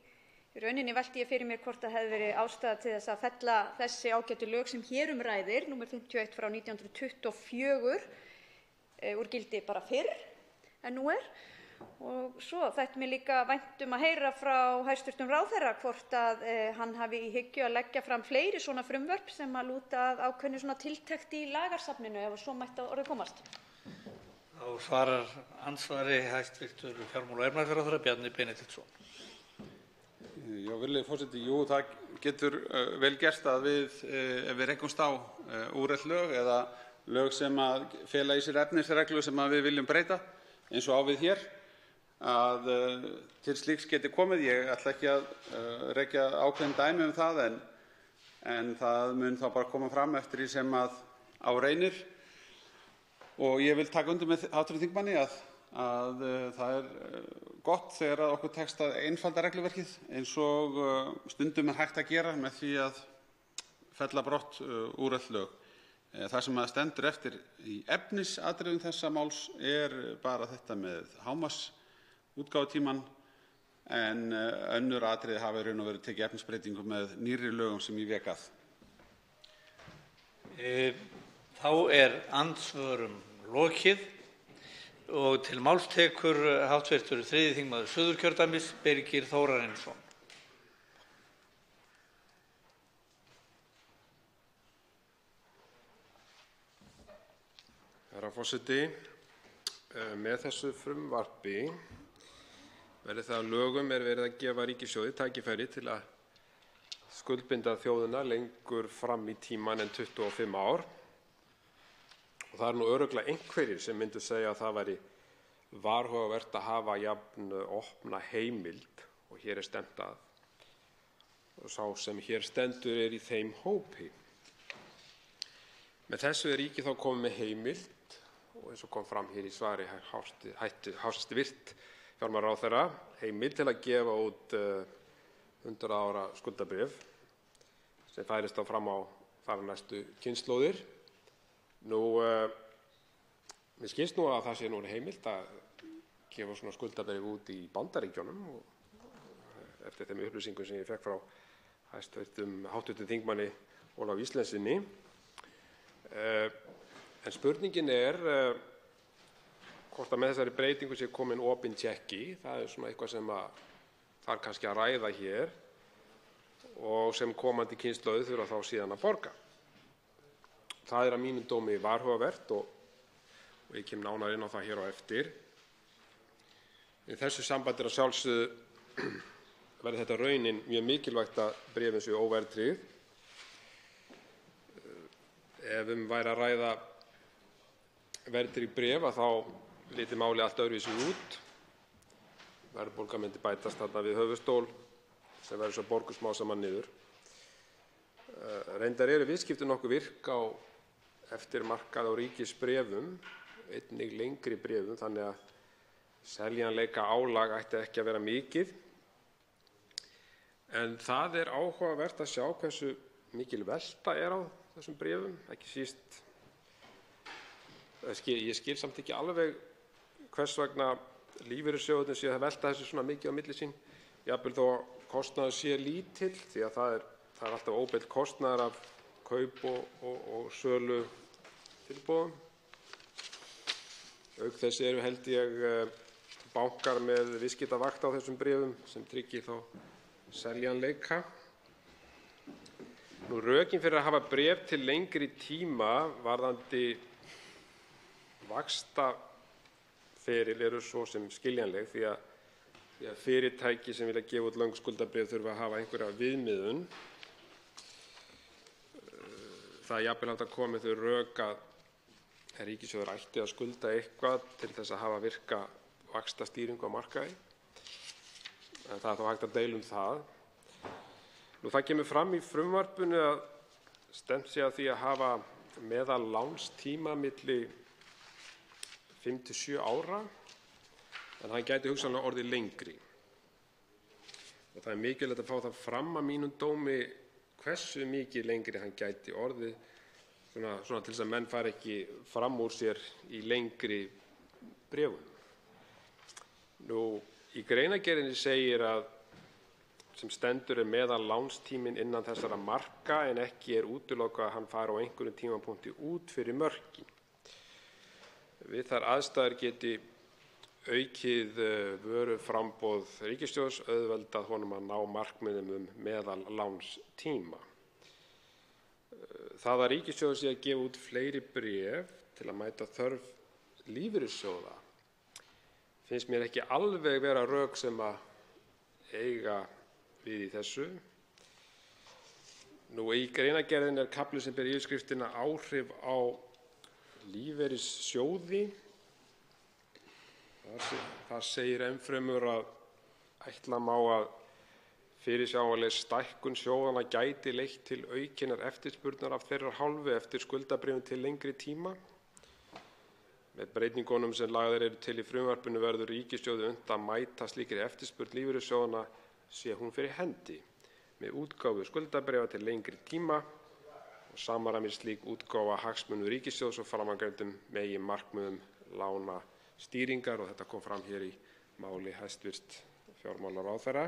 [SPEAKER 12] rauninni velti ég fyrir mér hvort það hefði verið ástæða til þess að fella þessi ágætu lög sem hér ræðir, númer 51 frá 1924, úr gildi bara fyrr en nú er. Og svo þætti mér líka vænt að heyra frá hæstv. Ráðherra hvort að hann hafi í hyggju að leggja fram fleiri svona frumvörp sem að lúta að ákveðnu svona tiltekti í lagarsafninu, ef svo mætti að orði komast.
[SPEAKER 13] Þá svarar andsvari hæstv. Fjármála- og efnahagsráðherra Bjarni Benediktsson.
[SPEAKER 3] Já, virðulegi forseti, jú, það getur vel gerst að ef við rekumst á úrelt lög eða lög sem að fela í sér efnisreglu sem að við viljum breyta, eins og á við hér, að til slíks geti komið. Ég ætla ekki að rekja ákveðin dæmi það, en það mun þá bara koma fram eftir því sem að á reynir. Og ég vil taka undir með hv. þingmanni að það gott þegar að okkur tekst að einfalda regluverkið eins og stundum hægt að gera með því að fella brott úrelt lög. Það sem að stendur eftir í efnisatriðum þessa máls bara þetta með hámarksútgáfutímann, en önnur atriði hafa í raun og veru tekið efnisbreytingum með nýrri lögum sem ég vék að.
[SPEAKER 13] Þá andsvörum lokið og til máls tekur hv. 3. þingmaður Suðurkjördæmis, Birgir Þórarinsson.
[SPEAKER 11] Herra forseti, með þessu frumvarpi verði það að lögum verið að gefa ríkissjóði tækifæri til að skuldbinda þjóðina lengur fram í tímann en 25 ár. Og það nú örugglega einhverjir sem myndu segja að það væri varhugavert að hafa jafn opna heimild og hér stefnt að. Og sá sem hér stendur í þeim hópi. Með þessu ríkið þá komið með heimild og eins og kom fram hér í svari hæstv. Fjármálaráðherra, heimild til að gefa út 100 ára skuldabréf sem færist þá fram á þar næstu kynslóðir. Mér skilst nú að það sé nú heimilt að gefa svona skuldabréf út í Bandaríkjunum og eftir þeim upplýsingum sem ég fékk frá hv. þingmanni Ólafi Ísleifssyni. En spurningin hvort að með þessari breytingu sé komin opinn tékki. Það svona eitthvað sem þarf kannski að ræða hér og sem komandi kynslóðir þurfa þá síðan að borga. Það að mínum dómi varhugavert og ég kem nánar inn á það hér á eftir. Í þessu sambandi að sjálfsögðu verði þetta raunin mjög mikilvægt að bréfin séu óverðtryggð. Ef væri að ræða verðtryggð bréf þá liti málið allt öðruvísi út. Verðbólga myndi bætast þarna við höfuðstól sem verður svo borguð smám saman niður. Reyndar eru viðskipti nokkuð virk á eftirmarkað á ríkisbréfum, einnig lengri bréfum, þannig að seljanleika álag ætti ekki að vera mikið. En það áhugavert að sjá hversu mikil velta á þessum bréfum, ekki síst. Ég skil samt ekki alveg hvers vegna lífeyrissjóðirnir séu að velta þessu svona mikið á milli sín, jafnvel þó kostnaður sé lítill, því að það er alltaf óbeinn kostnaður af kaup og sölu tilboðum. Auk þess held ég bankar með viðskiptavakt á þessum bréfum sem tryggir þá seljanleika. Rökin fyrir að hafa bréf til lengri tíma varðandi vaxtaferil eru svo sem skiljanleg því að fyrirtæki sem vilja gefa út löng skuldabréf þurfa að hafa einhverja viðmiðun. Það jafnvel hægt að koma með þau rök að ríkissjóður ætti að skulda eitthvað til þess að hafa virka vaxtastýringu á markaði. En það þá hægt að deila það. Það kemur fram í frumvarpinu að stefnt sé að því að hafa meðallánstíma milli 5 til 7 ára, en hann gæti hugsanlega orðið lengri. og það er mikilvægt að fá það fram að mínum dómi hversu mikið lengri hann gæti orðið, svona til þess að menn fari ekki fram úr sér í lengri bréfum. Í greinargerðinni segir að sem stendur meðallánstíminn innan þessara marka en ekki útilokað að hann fari á einhverjum tímapunkti út fyrir mörkin. Við þær aðstæður geti aukið vöruframboð ríkissjóðs auðveldað honum að ná markmiðum meðallánstíma. Það að ríkissjóður sé að gefa út fleiri bréf til að mæta þörf lífeyrissjóða finnst mér ekki alveg vera rök sem að eiga við í þessu. Í greinargerðinni er kafli sem ber yfirskriftina áhrif á lífeyrissjóði. Þar segir ennfremur að ætla má að fyrirsjáanleg stækkun sjóðanna gæti leitt til aukinnar eftirspurnar af þeirra hálfu eftir skuldabréfum til lengri tíma. Með breytingunum sem lagðar eru til í frumvarpinu verður ríkissjóði unnt að mæta slíkri eftirspurn lífeyrissjóðanna sé hún fyrir hendi með útgáfu skuldabréfa til lengri tíma og samræmist slík útgáfa hagsmunum ríkissjóðs og framangreindum meginmarkmiðum lánastýringar, og þetta kom fram hér í máli hæstv. Fjármálaráðherra.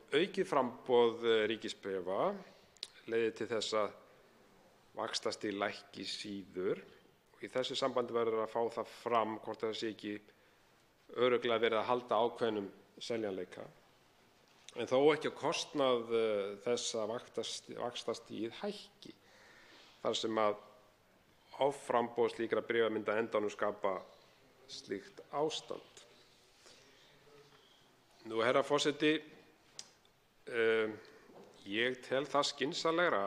[SPEAKER 11] Aukið framboð ríkisbréfa leiðir til þess að vaxtastig lækki síður, og í þessu sambandi verður að fá það fram hvort það sé ekki örugglega verið að halda ákveðnum seljanleika, en þó ekki á kostnað þess að vaxtastigið hækki, þar sem að offramboð slíkra bréfa myndi á endanum skapa slíkt ástand. Herra forseti, ég tel það skynsamlegra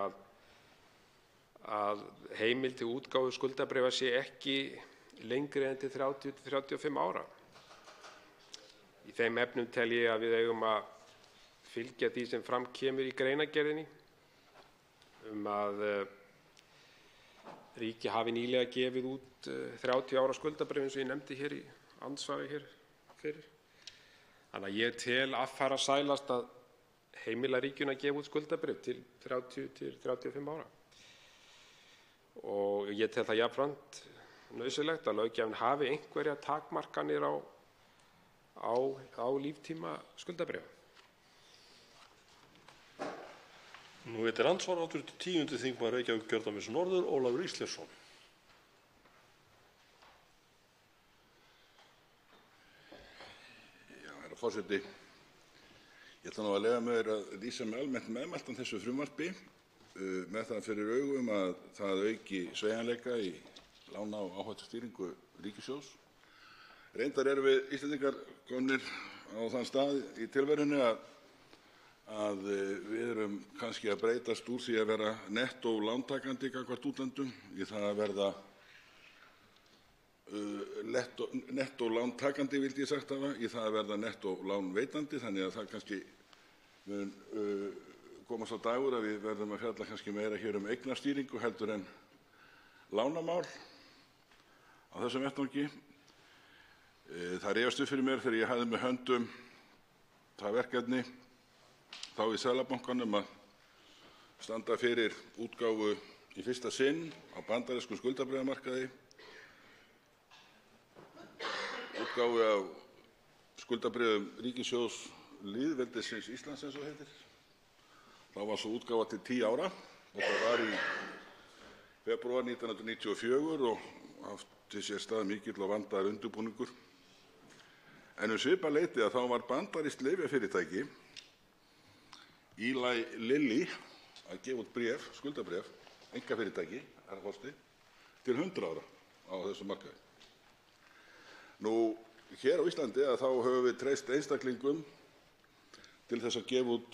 [SPEAKER 11] að heimild til útgáfu skuldabréfa sé ekki lengri en til 30–35 ára. Í þeim efnum tel ég að við eigum að fylgja því sem fram kemur í greinargerðinni að ríkið hafi nýlega gefið út 30 ára skuldabréf eins og ég nefndi hér í andsvari hér fyrir. Þannig að ég tel affæra sælast að heimila ríkinu að gefa út skuldabréf til 30–35 ára. Og ég tel það jafnframt nauðsynlegt að löggjafinn hafi einhverjar takmarkanir á líftíma skuldabréfa.
[SPEAKER 4] Veitir andsvar hv. 10. þingmaður Reykjavíkurkjördæmis norður, Ólafur Ísleifsson.
[SPEAKER 6] Herra forseti, ég ætla að leyfa mér að lýsa mig almennt meðmæltan þessu frumvarpi með það fyrir augum að það auki sveigjanleika í lána- og áhættustýringu ríkissjóðs. Reyndar erum við Íslendingar komnir á þann stað í tilverunni að við erum kannski að breytast úr því að vera nettó lántakandi gagnvart útlöndum í það að verða nettó lántakandi, vildi ég sagt hafa, í það að verða nettó lánveitandi, þannig að það kannski mun komast á dagur að við verðum að fjalla kannski meira hér eignastýringu heldur en lánamál á þessum vettvangi. Það rifjast upp fyrir mér þegar ég hafði með höndum það verkefni þá í Seðlabankanum að standa fyrir útgáfu í fyrsta sinn á bandarískum skuldabréfamarkaði, útgáfu á skuldabréfum ríkissjóðs lýðveldisins Íslands eins og heitir. Þá var svo útgáfa til 10 ára. Þetta var í febrúar 1994 og átti sér stað mikill og vandaður undirbúningur. En svipað leyti að þá var bandarískt lyfjafyrirtæki, Eli Lilly, að gefa út bréf, skuldabréf, einkafyrirtæki, herra forseti, til 100 ára á þessum markaði. Hér á Íslandi þá höfum við treyst einstaklingum til þess að gefa út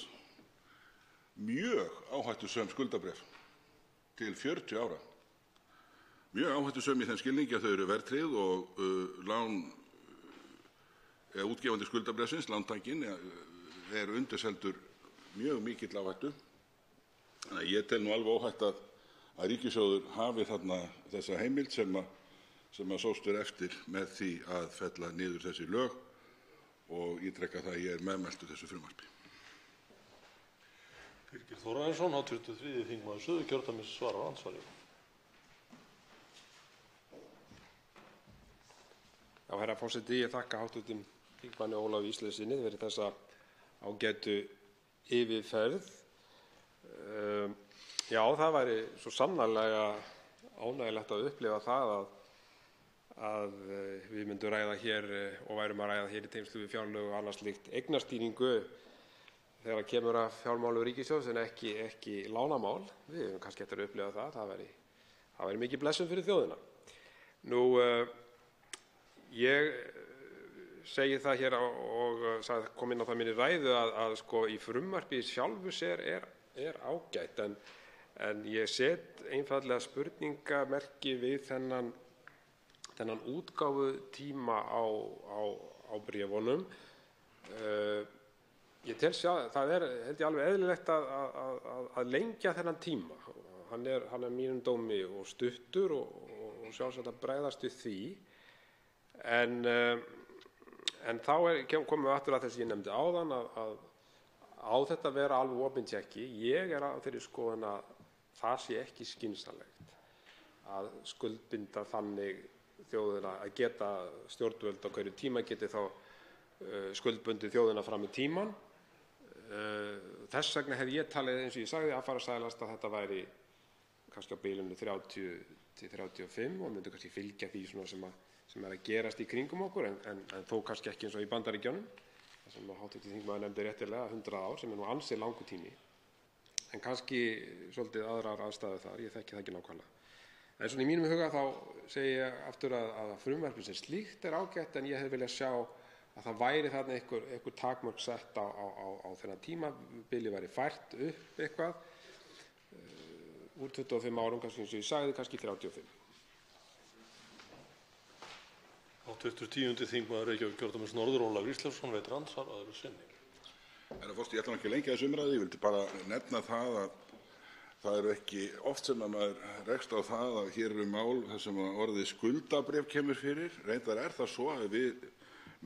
[SPEAKER 6] mjög áhættusöm skuldabréf til 40 ára. Mjög áhættusöm í þeim skilningi að þau eru verðtryggð og útgefandi skuldabréfsins, lántakinn, er undirseldur mjög mikill áhættu. Þannig að ég tel alveg óhætt að ríkissjóður hafi þarna þessa heimild sem að sóst eftir með því að fella niður þessi lög og ítreka það að ég er meðmæltur þessu frumvarpi.
[SPEAKER 4] Birgir Þórarinsson, hv. 3. þingmaður Suðurkjördæmis, svarar andsvari.
[SPEAKER 11] Já, herra forseti, ég þakka hv. þingmanni Ólafi Ísleifssyni fyrir þessa ágætu yfirferð. Já, það væri svo sannarlega ánægjulegt að upplifa það að við myndum ræða hér og værum að ræða hér í tengslum við fjárlög og annað slíkt eignastýringu þegar kemur að fjármálum ríkissjóðs en ekki lánamál. Við höfum kannski eftir að upplifa það. Það væri mikið blessun fyrir þjóðina. Nú, ég segi það hér og kom inn á það minni ræðu að sko í frumvarpi sjálfu sér er ágætt en ég set einfaldlega spurningamerki við þennan útgáfutíma á bréfunum. Ég tel það held ég alveg eðlilegt að lengja þennan tíma. Hann er mínum dómi og stuttur og sjálfsagt að bregðast við því. En þá komum við aftur að þess að ég nefndi áðan að á þetta að vera alveg opinn tékki. Ég er á þeirri skoðun að það sé ekki skynsamlegt að skuldbinda þannig þjóðina að geta stjórnvöld á hverju tíma geti þá skuldbundið þjóðina fram í tímann. Þess vegna hef ég talið, eins og ég sagði, affarasælast að þetta væri kannski á bilinu 30 til 35 og myndi kannski fylgja því svona sem er að gerast í kringum okkur en þó kannski ekki eins og í Bandaríkjunum þar sem hv. þingmaður nefndi réttilega 100 ár sem er nú ansi langur tími en kannski svolítið aðrar aðstæður þar, ég þekki það ekki nákvæmlega. En svona í mínum huga þá segi ég aftur að frumvarpið sem slíkt er ágætt en ég hefði viljað sjá að það væri þarna einhver takmörk sett á þennan tímabili væri fært upp eitthvað úr 25 árum kannski eins og ég sagði, kannski 35.
[SPEAKER 4] Hv. 10. þingmaður Reykjavíkurkjördæmis norður, Ólafur Ísleifsson, veitir andsvar öðru sinni.
[SPEAKER 6] Herra forseti, ég ætla ekki að lengja þessu umræðu. Ég vildi bara nefna það að það eru ekki oft sem að maður rekst á það að hér eru mál þar sem orðið skuldabréf kemur fyrir. Reyndar er það svo að við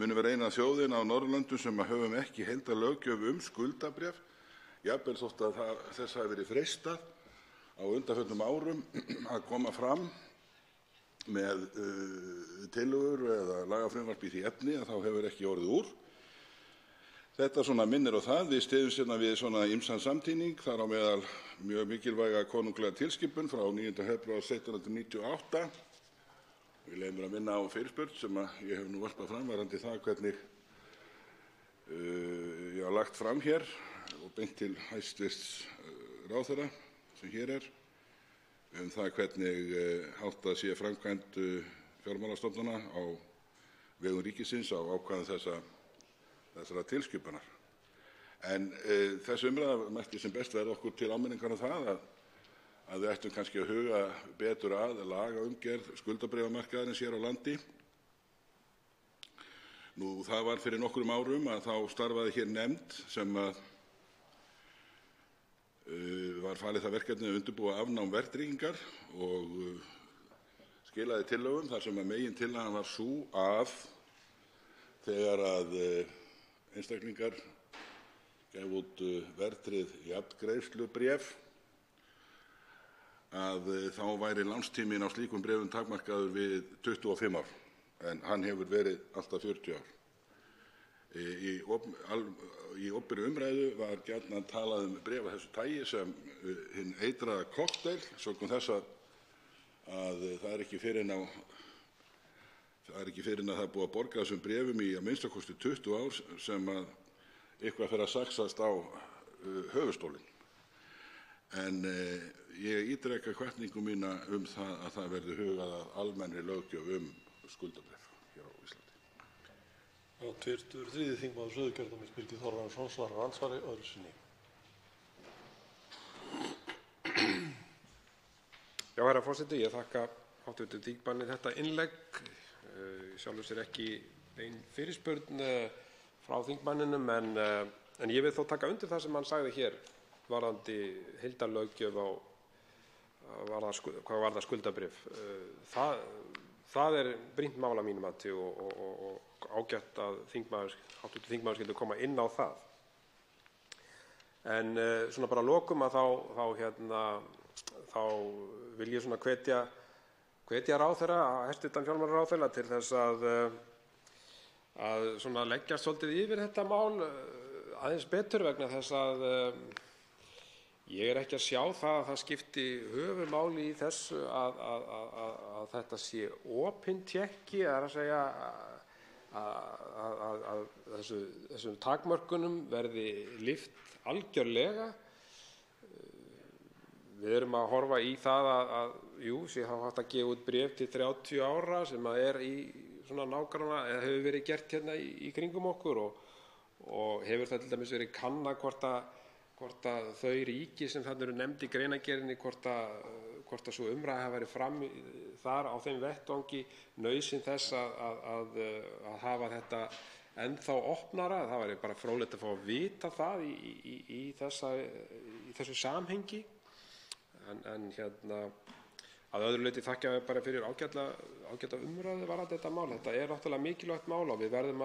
[SPEAKER 6] munum vera eina þjóðin á Norðurlöndum sem höfum ekki heildarlöggjöf skuldabréf. Jafnvel þótt að þess hafi verið freistað á undanförnum árum að koma fram með tillögur eða lagafrumvarp í því efni að þá hefur ekki orðið úr. Þetta svona minnir á það. Við styðjumst hérna við svona ýmsan samtíning, þar á meðal mjög mikilvæga konunglega tilskipun frá 9. febrúar 1798. Ég leyfi mér að minna á fyrirspurn sem ég hef nú varpað fram varðandi það hvernig ég hafa lagt fram hér og beint til hæstv. Ráðherra sem hér er það hvernig háttað sé framkvæmd fjármálastofnana á vegum ríkisins á ákvæðum þessara tilskipunar. En þessi umræða mætti sem best verða okkur til áminningar um það að við ættum kannski að huga betur að lagaumgerð skuldabréfamarkaðarins hér á landi. Nú, það var fyrir nokkrum árum að þá starfaði hér nefnd sem var falið það verkefni að undirbúa afnám verðtryggingar og skilaði tillögum þar sem megintillagan var sú að þegar að einstaklingar gefa út verðtryggð jafngreiðslubréf að þá væri lánstíminn á slíkum bréfum takmarkaður við 25 ár en hann hefur verið alltaf 40 ár. Í opinberri umræðu var gjarnan talað um bréf af þessu tagi sem hinn eitraða kokteil, sökum þess að það er ekki fyrr en að það er búið að borga þessum bréfum í að minnsta kosti 20 ár sem að eitthvað fer að saxast á höfuðstólinn. En ég ítreka hvatningu mína það að það verði hugað að almennri löggjöf skuldabréf hér á Íslandi.
[SPEAKER 4] Hv. 3. þingmaður Suðurkjördæmis, Birgir Þórarinsson, svarar andsvari öðru sinni.
[SPEAKER 11] Já, herra forseti, ég þakka hv. þingmanni þetta innlegg. Sjálfur sér ekki ein fyrirspurn frá þingmanninum en ég vil þó taka undir það sem hann sagði hér varðandi heildarlöggjöf hvað varðar skuldabréf. Það er brýnt mál að mínu mati og ágætt að hv. þingmaður skyldi koma inn á það. En svona bara að lokum að þá vil ég svona hvetja ráðherra, hæstv. Fjármálaráðherra, til þess að svona leggjast svolítið yfir þetta mál aðeins betur, vegna þess að ég er ekki að sjá það að það skipti höfuðmáli í þessu að þetta sé opinn tékki, það er að segja að þessum takmörkunum verði lyft algjörlega. Við erum að horfa í það að sé þá hægt að gefa út bréf til 30 ára sem er í svona nágranna, eða hefur verið gert hérna í kringum okkur, og hefur það til dæmis verið kannað hvort að þau ríki sem þarna eru nefnd í greinargerðinni, hvort að svo umræða hafi verið fram þar á þeim vettvangi nauðsyn þess að hafa þetta ennþá opnara. Það væri bara fróðlegt að fá að vita það í þessu samhengi. En að öðru leyti þakka ég bara fyrir ágæta umræðu varðandi þetta mál. Þetta er náttúrulega mikilvægt mál og við verðum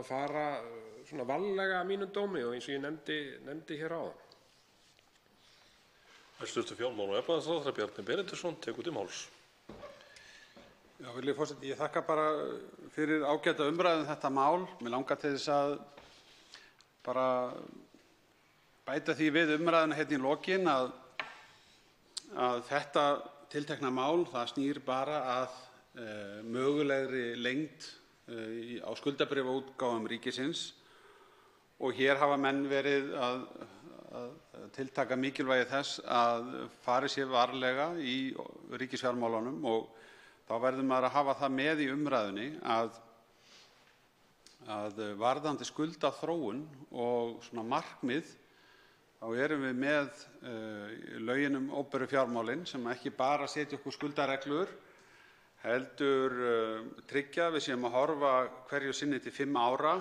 [SPEAKER 11] að fara svona varlega að mínum dómi, og eins og ég nefndi hér áðan.
[SPEAKER 4] Hæstv. fjármála- og efnahagsráðherra Bjarni Benediktsson tekur til máls.
[SPEAKER 3] Já, virðulegi forseti, ég þakka bara fyrir ágæta umræðu um þetta mál. Mig langar til þess að bara bæta því við umræðuna hérna í lokin að þetta tiltekna mál, það snýr bara að mögulegri lengd á skuldabréfaútgáfum ríkisins, og hér hafa menn verið að tiltaka mikilvægi þess að farið sé varlega í ríkisfjármálunum, og þá verður maður að hafa það með í umræðunni að varðandi skuldaþróun og svona markmið, þá erum við með lögin um opinberu fjármálin sem ekki bara setja okkur skuldareglur, heldur tryggja að við séum að horfa hverju sinni til 5 ára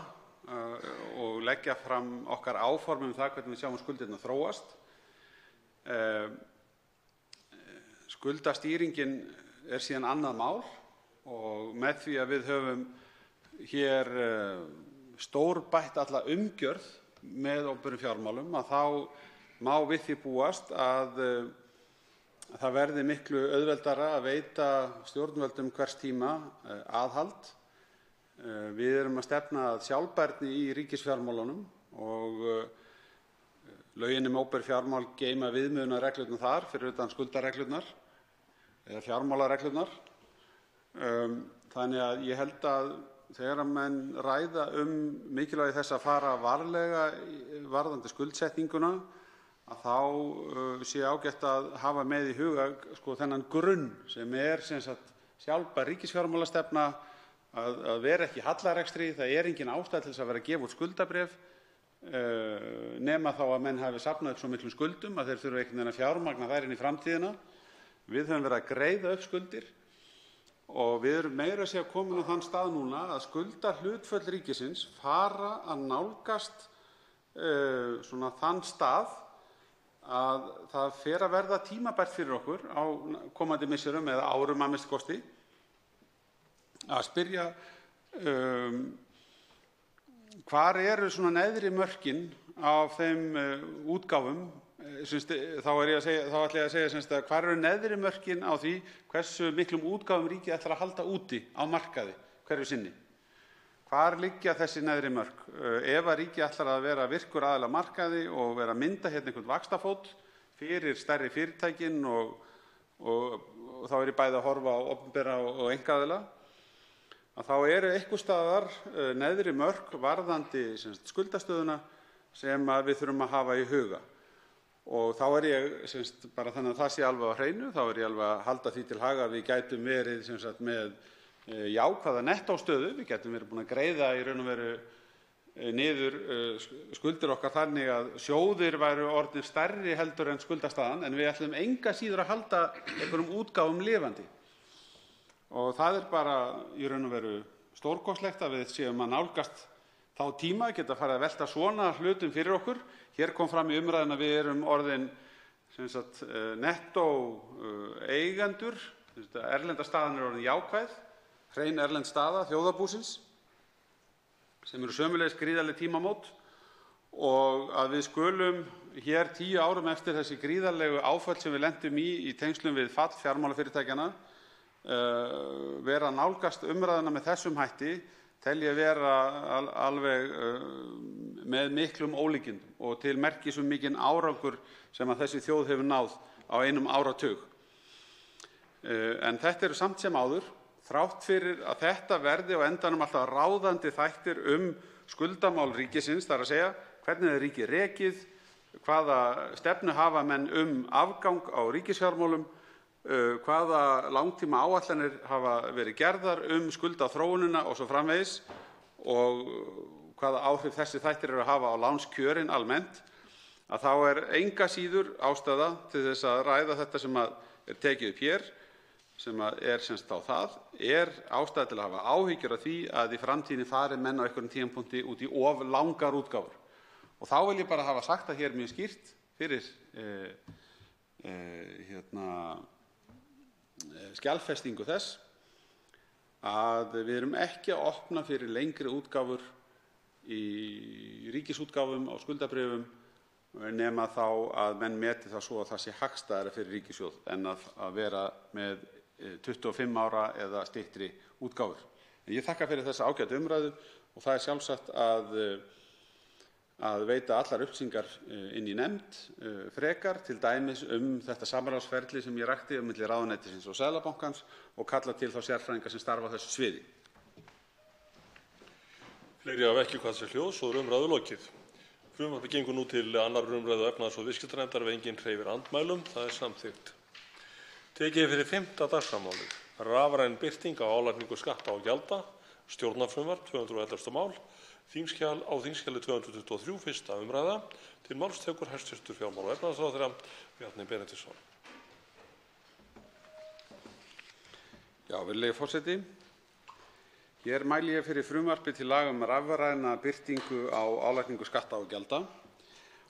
[SPEAKER 3] og leggja fram okkar áform um það hvernig við sjáum skuldirnar þróast. Skuldastýringin er síðan annað mál, og með því að við höfum hér stórbætt alla umgjörð með opinberum fjármálum, að þá má við því búast að það verði miklu auðveldara að veita stjórnvöldum hvers tíma aðhald. Við erum að stefna að sjálfbærni í ríkisfjármálunum, og lögin um opinber fjármál geyma viðmiðunarreglurnar þar fyrir utan skuldareglurnar eða fjármálareglurnar. Þannig að ég held að þegar menn ræða mikilvægi þess að fara varlega varðandi skuldsetninguna, að þá sé ágætt að hafa með í huga þennan grunn sem er sjálfbær ríkisfjármálastefna, að vera ekki í hallarekstri. Það er engin ástæða til þess að vera að gefa út skuldabréf nema þá að menn hafi safnað upp svo miklum skuldum að þeir þurfa einhvern veginn að fjármagna þær inn í framtíðina. Við höfum verið að greiða upp skuldir, og við erum meira að segja komin á þann stað núna að skuldahlutföll ríkisins fara að nálgast svona þann stað að það fer að verða tímabært fyrir okkur á komandi misserum eða árum að minnsta kosti að spyrja hvar eru svona neðri mörkin á þeim útgáfum. Þá ætla ég að segja hvar eru neðri mörkin á því hversu miklum útgáfum ríkið ætlar að halda úti á markaði hverju sinni. Hvar liggja þessi neðri mörk? Ef að ríkið ætlar að vera virkur aðili á markaði og vera að mynda hérna einhvern vaxtafót fyrir stærri fyrirtækin, og þá er ég bæði að horfa á opinbera og einkaaðila, að þá eru einhvers staðar neðri mörk varðandi skuldastöðuna sem við þurfum að hafa í huga. Og þá er ég bara þannig að það sé alveg á hreinu, þá er ég alveg að halda því til haga að við gætum verið með jákvæða nettóstöðu. Við gætum verið búin að greiða í raun og veru niður skuldir okkar þannig að sjóðir væru orðnir stærri heldur en skuldastaðan, en við ætlum enga síður að halda einhverjum útgáfum lifandi. Og það er bara í raun og veru stórkostlegt að við séum að nálgast þá tíma, geta farið að velta svona hlutum fyrir okkur. Hér kom fram í umræðuna að við erum orðin nettó eigendur Erlenda staðan er orðin jákvæð, hrein erlend staða þjóðarbúsins, sem eru sömuleiðis gríðarleg tímamót, og að við skulum hér 10 árum eftir þessi gríðarlegu áföll sem við lentum í tengslum við fall fjármálafyrirtækjanna, vera að nálgast umræðuna með þessum hætti, tel ég vera alveg með miklum ólíkindum og til merkis mikinn árangur sem að þessi þjóð hefur náð á einum áratug. En þetta eru samt sem áður, þrátt fyrir að þetta verði á endanum alltaf ráðandi þættir skuldamál ríkisins, þar að segja hvernig er ríkið rekið, hvaða stefnu hafa menn afgang á ríkisfjármálum, hvaða langtíma áætlanir hafa verið gerðar skuldaþróunina og svo framvegis, og hvaða áhrif þessi þættir eru að hafa á lánskjörin almennt, að þá er enga síður ástæða til þess að ræða þetta sem er tekið upp hér, sem er semst þá ástæða til að hafa áhyggjur af því að í framtíðinni fari menn á einhverjum tímapunkti út í of langar útgáfur. Og þá vil ég bara hafa sagt það hér mjög skýrt fyrir skjalfestingu þess að við erum ekki að opna fyrir lengri útgáfur í ríkisútgáfum á skuldabréfum nema þá að menn meti það svo að það sé hagstæðara fyrir ríkissjóð en að vera með 25 ára eða styttri útgáfur. En ég þakka fyrir þessa ágætu umræðu og það er sjálfsagt að veita allar upplýsingar inn í nefnd frekar, til dæmis þetta samráðsferli sem ég rakti milli ráðuneytisins og Seðlabankans og kalla til þá sérfræðinga sem starfa á þessu sviði.
[SPEAKER 4] Fleiri hafa ekki kvað sér hljóðs og umræðu lokið. Frumvarpið gengur nú til 2. umræðu efnahags- og viðskiptanefndar ef enginn hreyfir andmælum. Það er samþykkt. Tekið fyrir 5. dagskrármálið, rafræn birting á álagningu skatta og gjalda, stjórnarfrumvarp 211. mál, á þingskjali 223, 1. umræða. Til máls tekur hæstv. fjármála- og efnahagsráðherra Bjarni Benediktsson.
[SPEAKER 3] Virðulegi forseti. Hér mæli ég fyrir frumvarpi til laga rafræna birtingu á álagningu skatta og gjalda.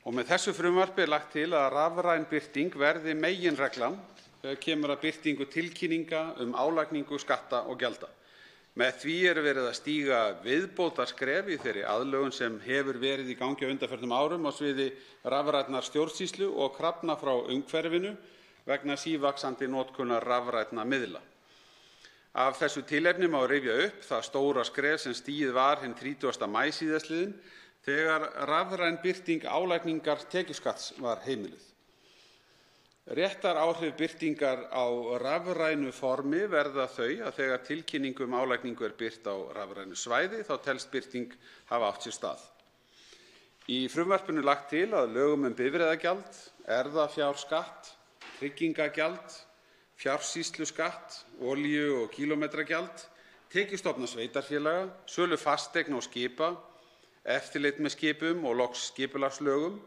[SPEAKER 3] Og með þessu frumvarpi er lagt til að rafræn birting verði meginreglan þegar kemur að birtingu tilkynninga álagningu skatta og gjalda. Með því er verið að stíga viðbótarskref í þeirri aðlögun sem hefur verið í gangi á undanförnum árum á sviði rafrænnar stjórnsýslu og krafna frá umhverfinu vegna sívaxandi notkunar rafrænna miðla. Af þessu tilefni má rifja upp það stóra skref sem stigið var hinn 30. maí síðastliðinn þegar rafræn birting álagningar tekjuskatts var heimiluð. Réttaráhrif birtingar á rafrænu formi verða þau að þegar tilkynning álagningu er birt á rafrænu svæði þá telst birting hafa átt sér stað. Í frumvarpinu er lagt til að lögum bifreiðagjald, erfðafjárskatt, tryggingagjald, fjársýsluskatt, olíu- og kílómetragjald, tekjustofna sveitarfélaga, sölu fasteigna og skipa, eftirlit með skipum og loks skipulagslögum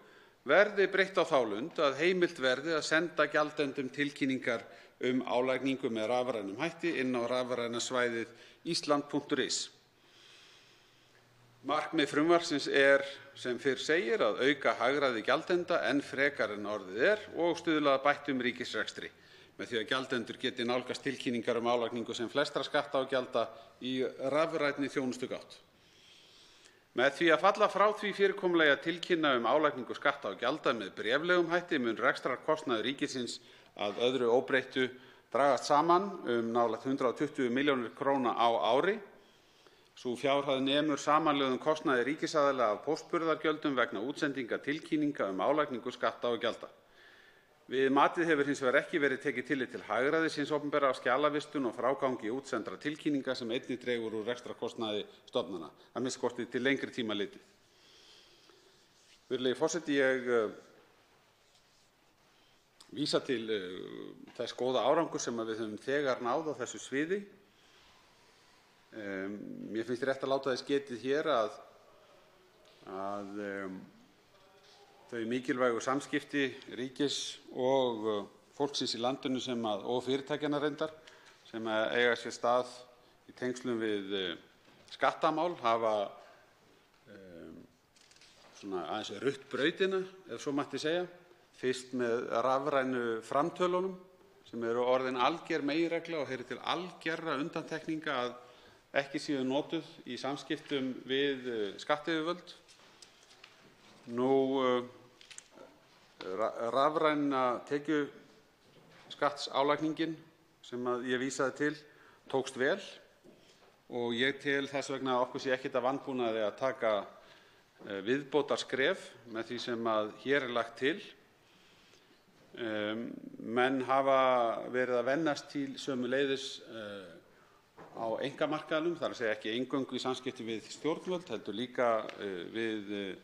[SPEAKER 3] verði breytt á þá lund að heimilt verði að senda gjaldendum tilkynningar álagningu með rafrænum hætti inn á rafræna svæðið island.is. Markmið frumvarpsins er sem fyrr segir að auka hagræði gjaldenda enn frekar en orðið er og stuðla að bættum ríkisrekstri með því að gjaldendur geti nálgast tilkynningar álagningu sem flestra skatta og gjalda í rafrænni þjónustugátt. Með því að falla frá því fyrirkomulagi að tilkynna álagningu skatta og gjalda með bréflegum hætti mun rekstrarkostnaður ríkisins að öðru óbreyttu dragast saman nálægt 120 milljónir króna á ári. Sú fjárhæð nemur samanlögðum kostnaði ríkisaðila af póstburðargjöldum vegna útsendinga tilkynninga álagningu skatta og gjalda. Við matið hefur hins vegar ekki verið tekið tillit til hagræðis hins opinbera af skjalavistun og frágangi útsendra tilkynninga sem einnig dregur úr rekstrarkostnaði stofnana, að minnsta kosti til lengri tíma litið. Virðulegi forseti, ég vísa til þess góða árangur sem við höfum þegar náð á þessu sviði. Mér finnst rétt að láta þess getið hér að þau mikilvægu samskipti ríkis og fólksins í landinu og fyrirtækjanna reyndar sem eiga sér stað í tengslum við skattamál hafa aðeins rutt brautina, ef svo mætti segja. Fyrst með rafrænu framtölunum sem eru orðin alger meginregla og heyrir til algerra undantekninga að ekki séu notuð í samskiptum við skattyfirvöld. Rafræna tekjuskattsálagningin sem ég vísaði til tókst vel og ég tel þess vegna að okkur sé ekkert að vanbúnaði að taka viðbótarskref með því sem hér lagt til. Menn hafa verið að vennast til sömuleiðis á einkamarkaðnum, þar að segja ekki eingöngu í samskipti við stjórnvöld, heldur líka við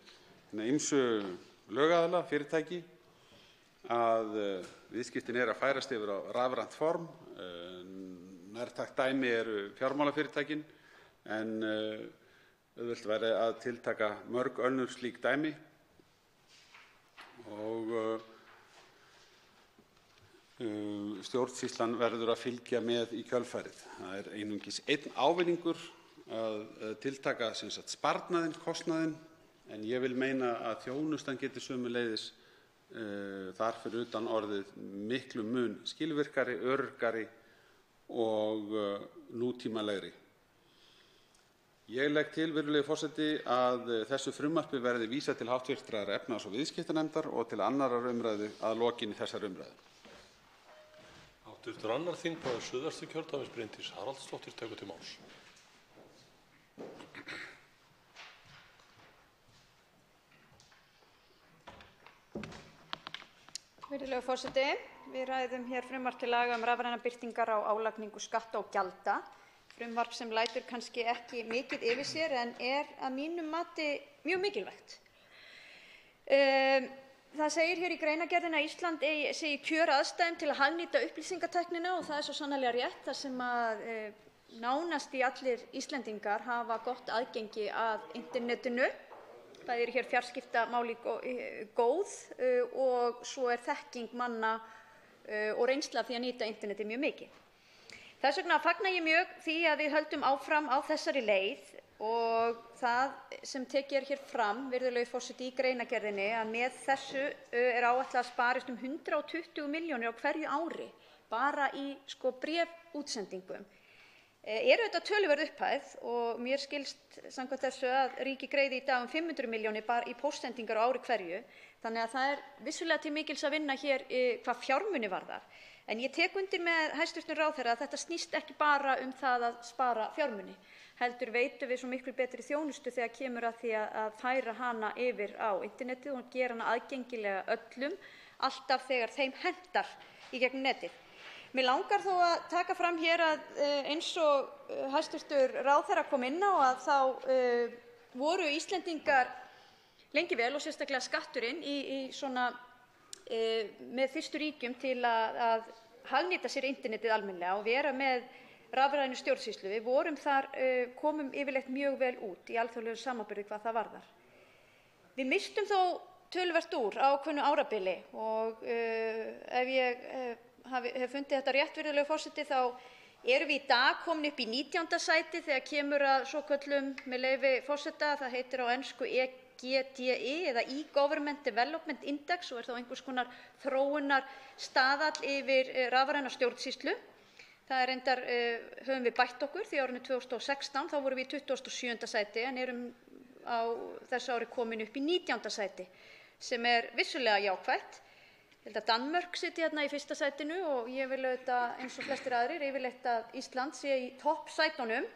[SPEAKER 3] ýmsu lögaðila, fyrirtæki, að viðskiptin að færast yfir á rafrænt form. Nærtækt dæmi eru fjármálafyrirtækin, en auðvelt væri að tiltaka mörg önnur slík dæmi. Og stjórnsýslan verður að fylgja með í kjölfarið. Það einungis einn ávinningur að tiltaka sparnaðinn, kostnaðinn, en ég vil meina að þjónustan geti sömuleiðis þar fyrir utan orðið miklu mun skilvirkari, öruggari og nútímalegri. Ég legg til, virðulegi forseti, að þessu frumvarpi verði vísað til hv. efnahags- og viðskiptanefndar og til 2. umræðu að lokinni þessari umræðu.
[SPEAKER 4] Hv. 2. þingmaður Suðvesturkjördæmis Bryndís Haraldsdóttir tekur til máls.
[SPEAKER 12] Virðulegur forseti, við ræðum hér frumvarp til laga rafrænar birtingar á álagningu skatta og gjalda. Frumvarp sem lætur kannski ekki mikið yfir sér en að mínu mati mjög mikilvægt. Það segir hér í greinargerðinni að Ísland sé í kjöraðstæðum til að hagnýta upplýsingatæknina og það svo sannarlega rétt þar sem nánast allir Íslendingar hafa gott aðgengi að internetinu. Það hér fjarskiptamál góð og svo þekking manna og reynsla af því að nýta internetið mjög mikið. Þess vegna fagna ég mjög því að við höldum áfram á þessari leið og það sem tekið hér fram, virðulegi forseti, í greinargerðinni að með þessu áætlað að sparist 120 milljónir á hverju ári bara í bréfútsendingum. Þetta töluverð upphæð og mér skilst samkvæmt þessu að ríkið greiði í dag 500 milljónir bara í póstsendingar á ári hverju. Þannig að það vissulega til mikils að vinna hér hvað fjármuni varðar. En ég tek undir með hæstv. Ráðherra að þetta snýst ekki bara það að spara fjármuni, heldur veitum við svo miklu betri þjónustu þegar kemur að því að færa hana yfir á internetið og gera hana aðgengilega öllum, alltaf þegar þeim hentar í gegnum netið. Mig langar þó að taka fram hér að eins og hæstv. Ráðherra kom inn á að þá voru Íslendingar lengi vel og sérstaklega skatturinn með fyrstu ríkjum til að hagnýta sér internetið almennilega og vera með rafrænu stjórnsýslu. Við vorum þar, komum yfirleitt mjög vel út í alþjóðlegu samanburði hvað það varðar. Við mistum þó töluvert úr á ákveðnu árabili og ef ég hef fundið þetta rétt, virðulegur forseti, þá erum við í dag komin upp í 19. sæti þegar kemur að svokölluðum, með leyfi forseta, það heitir á ensku EGDI eða E-Government Development Index og þá einhvers konar þróunarstaðall yfir rafræna stjórnsýslu. Það reyndar höfum við bætt okkur því árinu 2016 þá vorum við í 27. sæti en erum á þessu ári komin upp í 19. sæti sem vissulega jákvætt. Ég held að Danmörk sitji hérna í fyrsta sætinu og ég vil auðvitað eins og flestir aðrir yfirleitt að Ísland sé í toppsætunum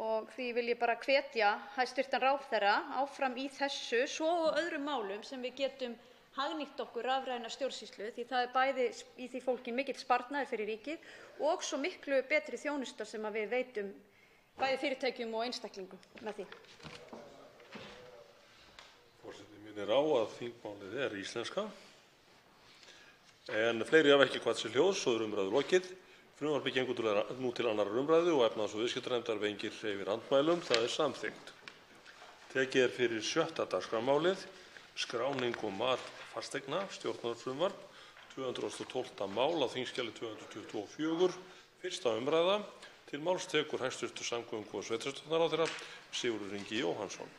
[SPEAKER 12] og því vil ég bara hvetja hæstv. Ráðherra áfram í þessu svo og öðrum málum sem við getum hagnýtt okkur rafræna stjórnsýslu því það bæði í því fólginn mikill sparnaður fyrir ríkið og svo miklu betri þjónusta sem við veitum bæði fyrirtækjum og einstaklingum með því.
[SPEAKER 4] Forseti minnir á að þingmálið íslenska en fleiri hafa ekki kvatt sér hljóðs og umræðu lokið. Frumvarpið gengur nú til 2. umræðu og efnahags- og viðskiptanefndar vengir hreyfir andmælum. Það samþykkt. Tekið fyrir 6. dagskrármálið, skráning og mat fasteigna, stjórnarfrumvarp, 212. mál á þingskjali 224, 1. umræða. Til máls tekur hæstv. Samgöngu- og sveitarstjórnarráðherra Sigurður Ingi Jóhannsson.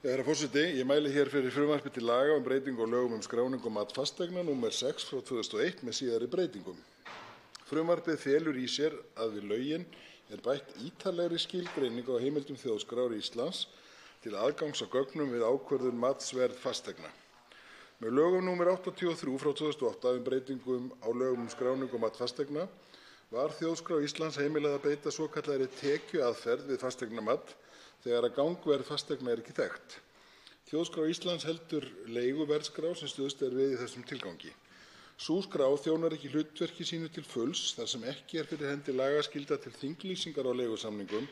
[SPEAKER 6] Herra forseti. Ég mæli hér fyrir frumvarpi til laga um breytingu á lögum um skráningu og mat fasteigna, nr. 6/2001, með síðari breytingum. Frumvarpið felur í sér að við lögin bætt ítarlegri skilgreining á heimildum Þjóðskrár Íslands til aðgangs að gögnum við ákvörðun matsverð fasteigna. Með lögum nr. 83/2008 um breytingum á lögum um skráningu og mat fasteigna var Þjóðskrá Íslands heimilað að beita svokallaðri tekjuaðferð við fasteignamat þegar að gangverð fasteigna ekki þekkt. Þjóðskrá Íslands heldur leiguverðskrá sem stuðst við í þessum tilgangi. Sú skrá þjónar ekki hlutverki sínu til fulls þar sem ekki fyrir hendi lagaskylda til þinglýsingar á leigusamningum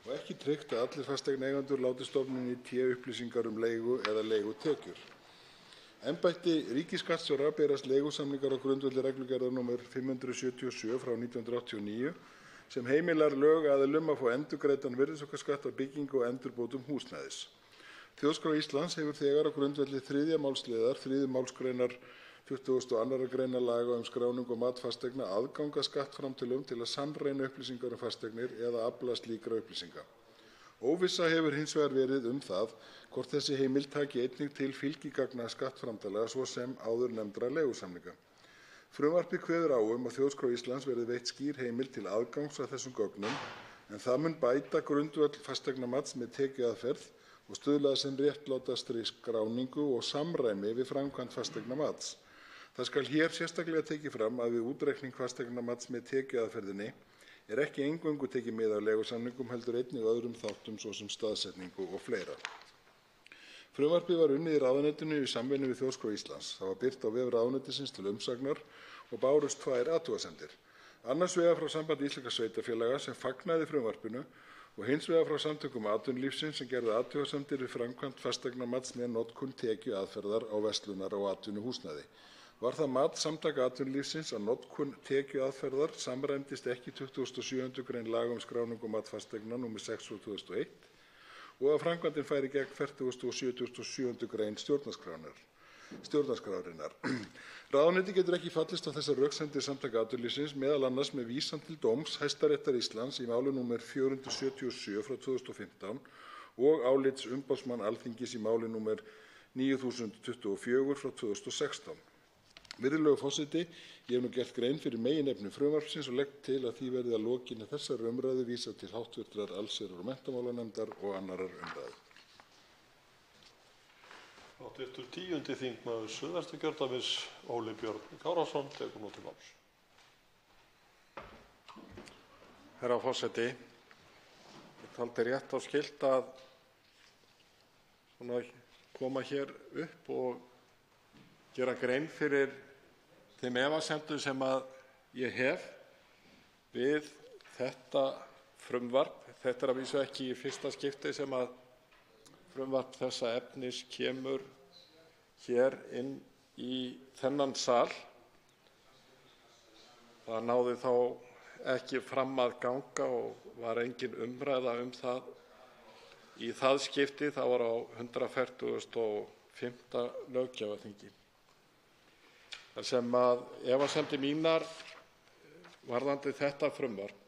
[SPEAKER 6] og ekki tryggt að allir fasteignaeigendur láti stofnuninni í té upplýsingar um leigu eða leigutekjur. Embætti ríkisskattstjóra berast leigusamningar á grundvelli reglugerðar nr. 577/1989 sem heimilar lögaðilum að fá endurgreiddan virðisaukaskatt af byggingu og endurbótum húsnæðis. Þjóðskrá Íslands hefur þegar á grundvelli 3. málsliðar 3. málsgreinar 22. greinar laga um skráningu og mat fasteigna aðgang að skattframtölum til að sannreyna upplýsingar um fasteignir eða afla slíkra upplýsinga. Óvissa hefur hins vegar verið um það hvort þessi heimild taki einnig til fylgigagna skattframtala svo sem áður nefndra leigusamninga. Frumvarpið kveður á að Þjóðskrá Íslands verði veitt skýr heimild til aðgangs að þessum gögnum en það mun bæta grundvöll fasteignamats með tekjuaðferð og stuðla að sem réttlátastri skráningu og samræmi við framkvæmd fasteignamats. Það skal hér sérstaklega tekið fram að við útreikning fasteignamats með tekjuaðferðinni ekki eingöngu tekið mið af leigusamningum heldur einnig öðrum þáttum svo sem staðsetningu og fleira. Frumvarpið var unnið í ráðuneytinu í samvinnu við Þjóðskrá Íslands. Það var birt á vef ráðuneytisins til umsagnar og bárust 2 athugasemdir. Annars vegar frá Sambandi íslenskra sveitarfélaga sem fagnaði frumvarpinu og hins vegar frá Samtökum atvinnulífsins sem gerðu athugasemdir við framkvæmd fasteignamats með notkun tekjuaðferðar á verslunar- og atvinnuhúsnæði. Var það mat Samtaka atvinnulífsins að notkun tekjuaðferðar samræmdist ekki 27. grein laga um skráningu og mat fasteigna nr. 6/2001 og að framkvæmdin færi gegn 40. og 77. grein stjórnarskrárinnar. Ráðuneytið getur ekki fallist á þessar röksemdir Samtaka atvinnulífsins, meðal annars með vísan til dóms Hæstaréttar Íslands í máli nr. 477/2015 og álits umboðsmanns Alþingis í máli nr. 9024/2016. Virðulegur forseti, ég hef nú gert grein fyrir meginefni frumvarpsins og legg til að því verði að lokinni þessari umræðu vísað til hv. allsherjar- og menntamálanefndar og 2. umræðu.
[SPEAKER 4] Hv. 10. þingmaður Suðvesturkjördæmis, Óli Björn Kárason, tekur nú til máls.
[SPEAKER 5] Herra forseti, ég taldi rétt og skylt að koma hér upp og gera grein fyrir þeim efasemdum sem ég hef við þetta frumvarp. Þetta að vísu ekki í fyrsta skipti sem frumvarp þessa efnis kemur hér inn í þennan sal. Það náði þá ekki fram að ganga og var engin umræða um það í það skipti. Það var á 145. löggjafarþingi. Þar sem efasemdir mínar varðandi þetta frumvarp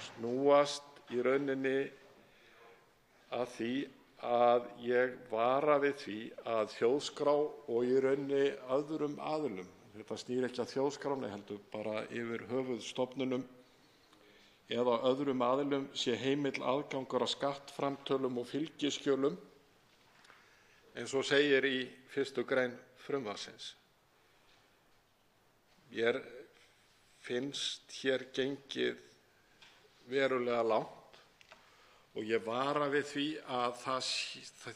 [SPEAKER 5] snúast í rauninni að því að ég vara við því að Þjóðskrá og í rauninni öðrum aðilum, þetta snýr ekki að Þjóðskránni heldur bara yfir höfuð stofnunum eða öðrum aðilum, sé heimill aðgangur að skattframtölum og fylgiskjölum eins og segir í 1. grein frumvarpsins. Mér finnst hér gengið verulega langt og ég vara við því að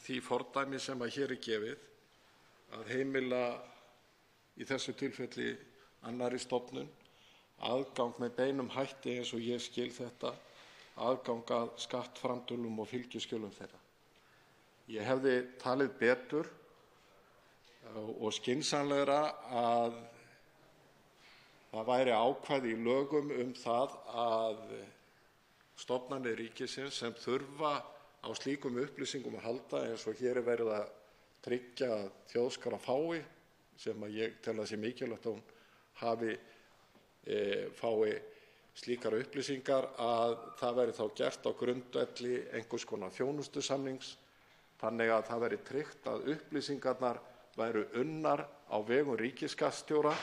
[SPEAKER 5] því fordæmi sem hér gefið að heimila í þessu tilfelli annarri stofnun aðgang með beinum hætti eins og ég skil þetta, aðgang að skattframtölum og fylgiskjölum þeirra. Ég hefði talið betur og skynsamlegra að það væri ákvæði í lögum um það að stofnanir ríkisins sem þurfa á slíkum upplýsingum að halda eins og hér verið að tryggja að Þjóðskrá fái, sem ég tel að sé mikilvægt að hún fái slíkar upplýsingar, að það verði þá gert á grundvelli einhvers konar þjónustusamnings þannig að það væri tryggt að upplýsingarnar væru unnar á vegum ríkisskattstjóra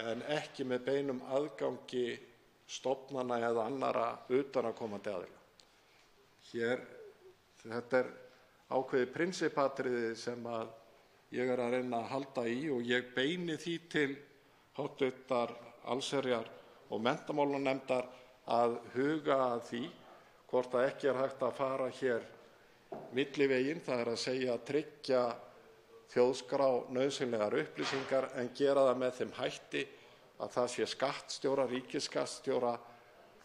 [SPEAKER 5] en ekki með beinum aðgangi stofnana eða annarra utanaðkomandi aðila. Þetta er ákveðið prinsippatriði sem að ég er að reyna að halda í og ég beini því til hv. allsherjar- og menntamálanefndar að huga að því hvort að ekki er hægt að fara hér milliveginn, það er að segja að tryggja þjóðskrá nauðsynlegar upplýsingar en gera það með þeim hætti að það sé skattstjóra, ríkisskattstjóra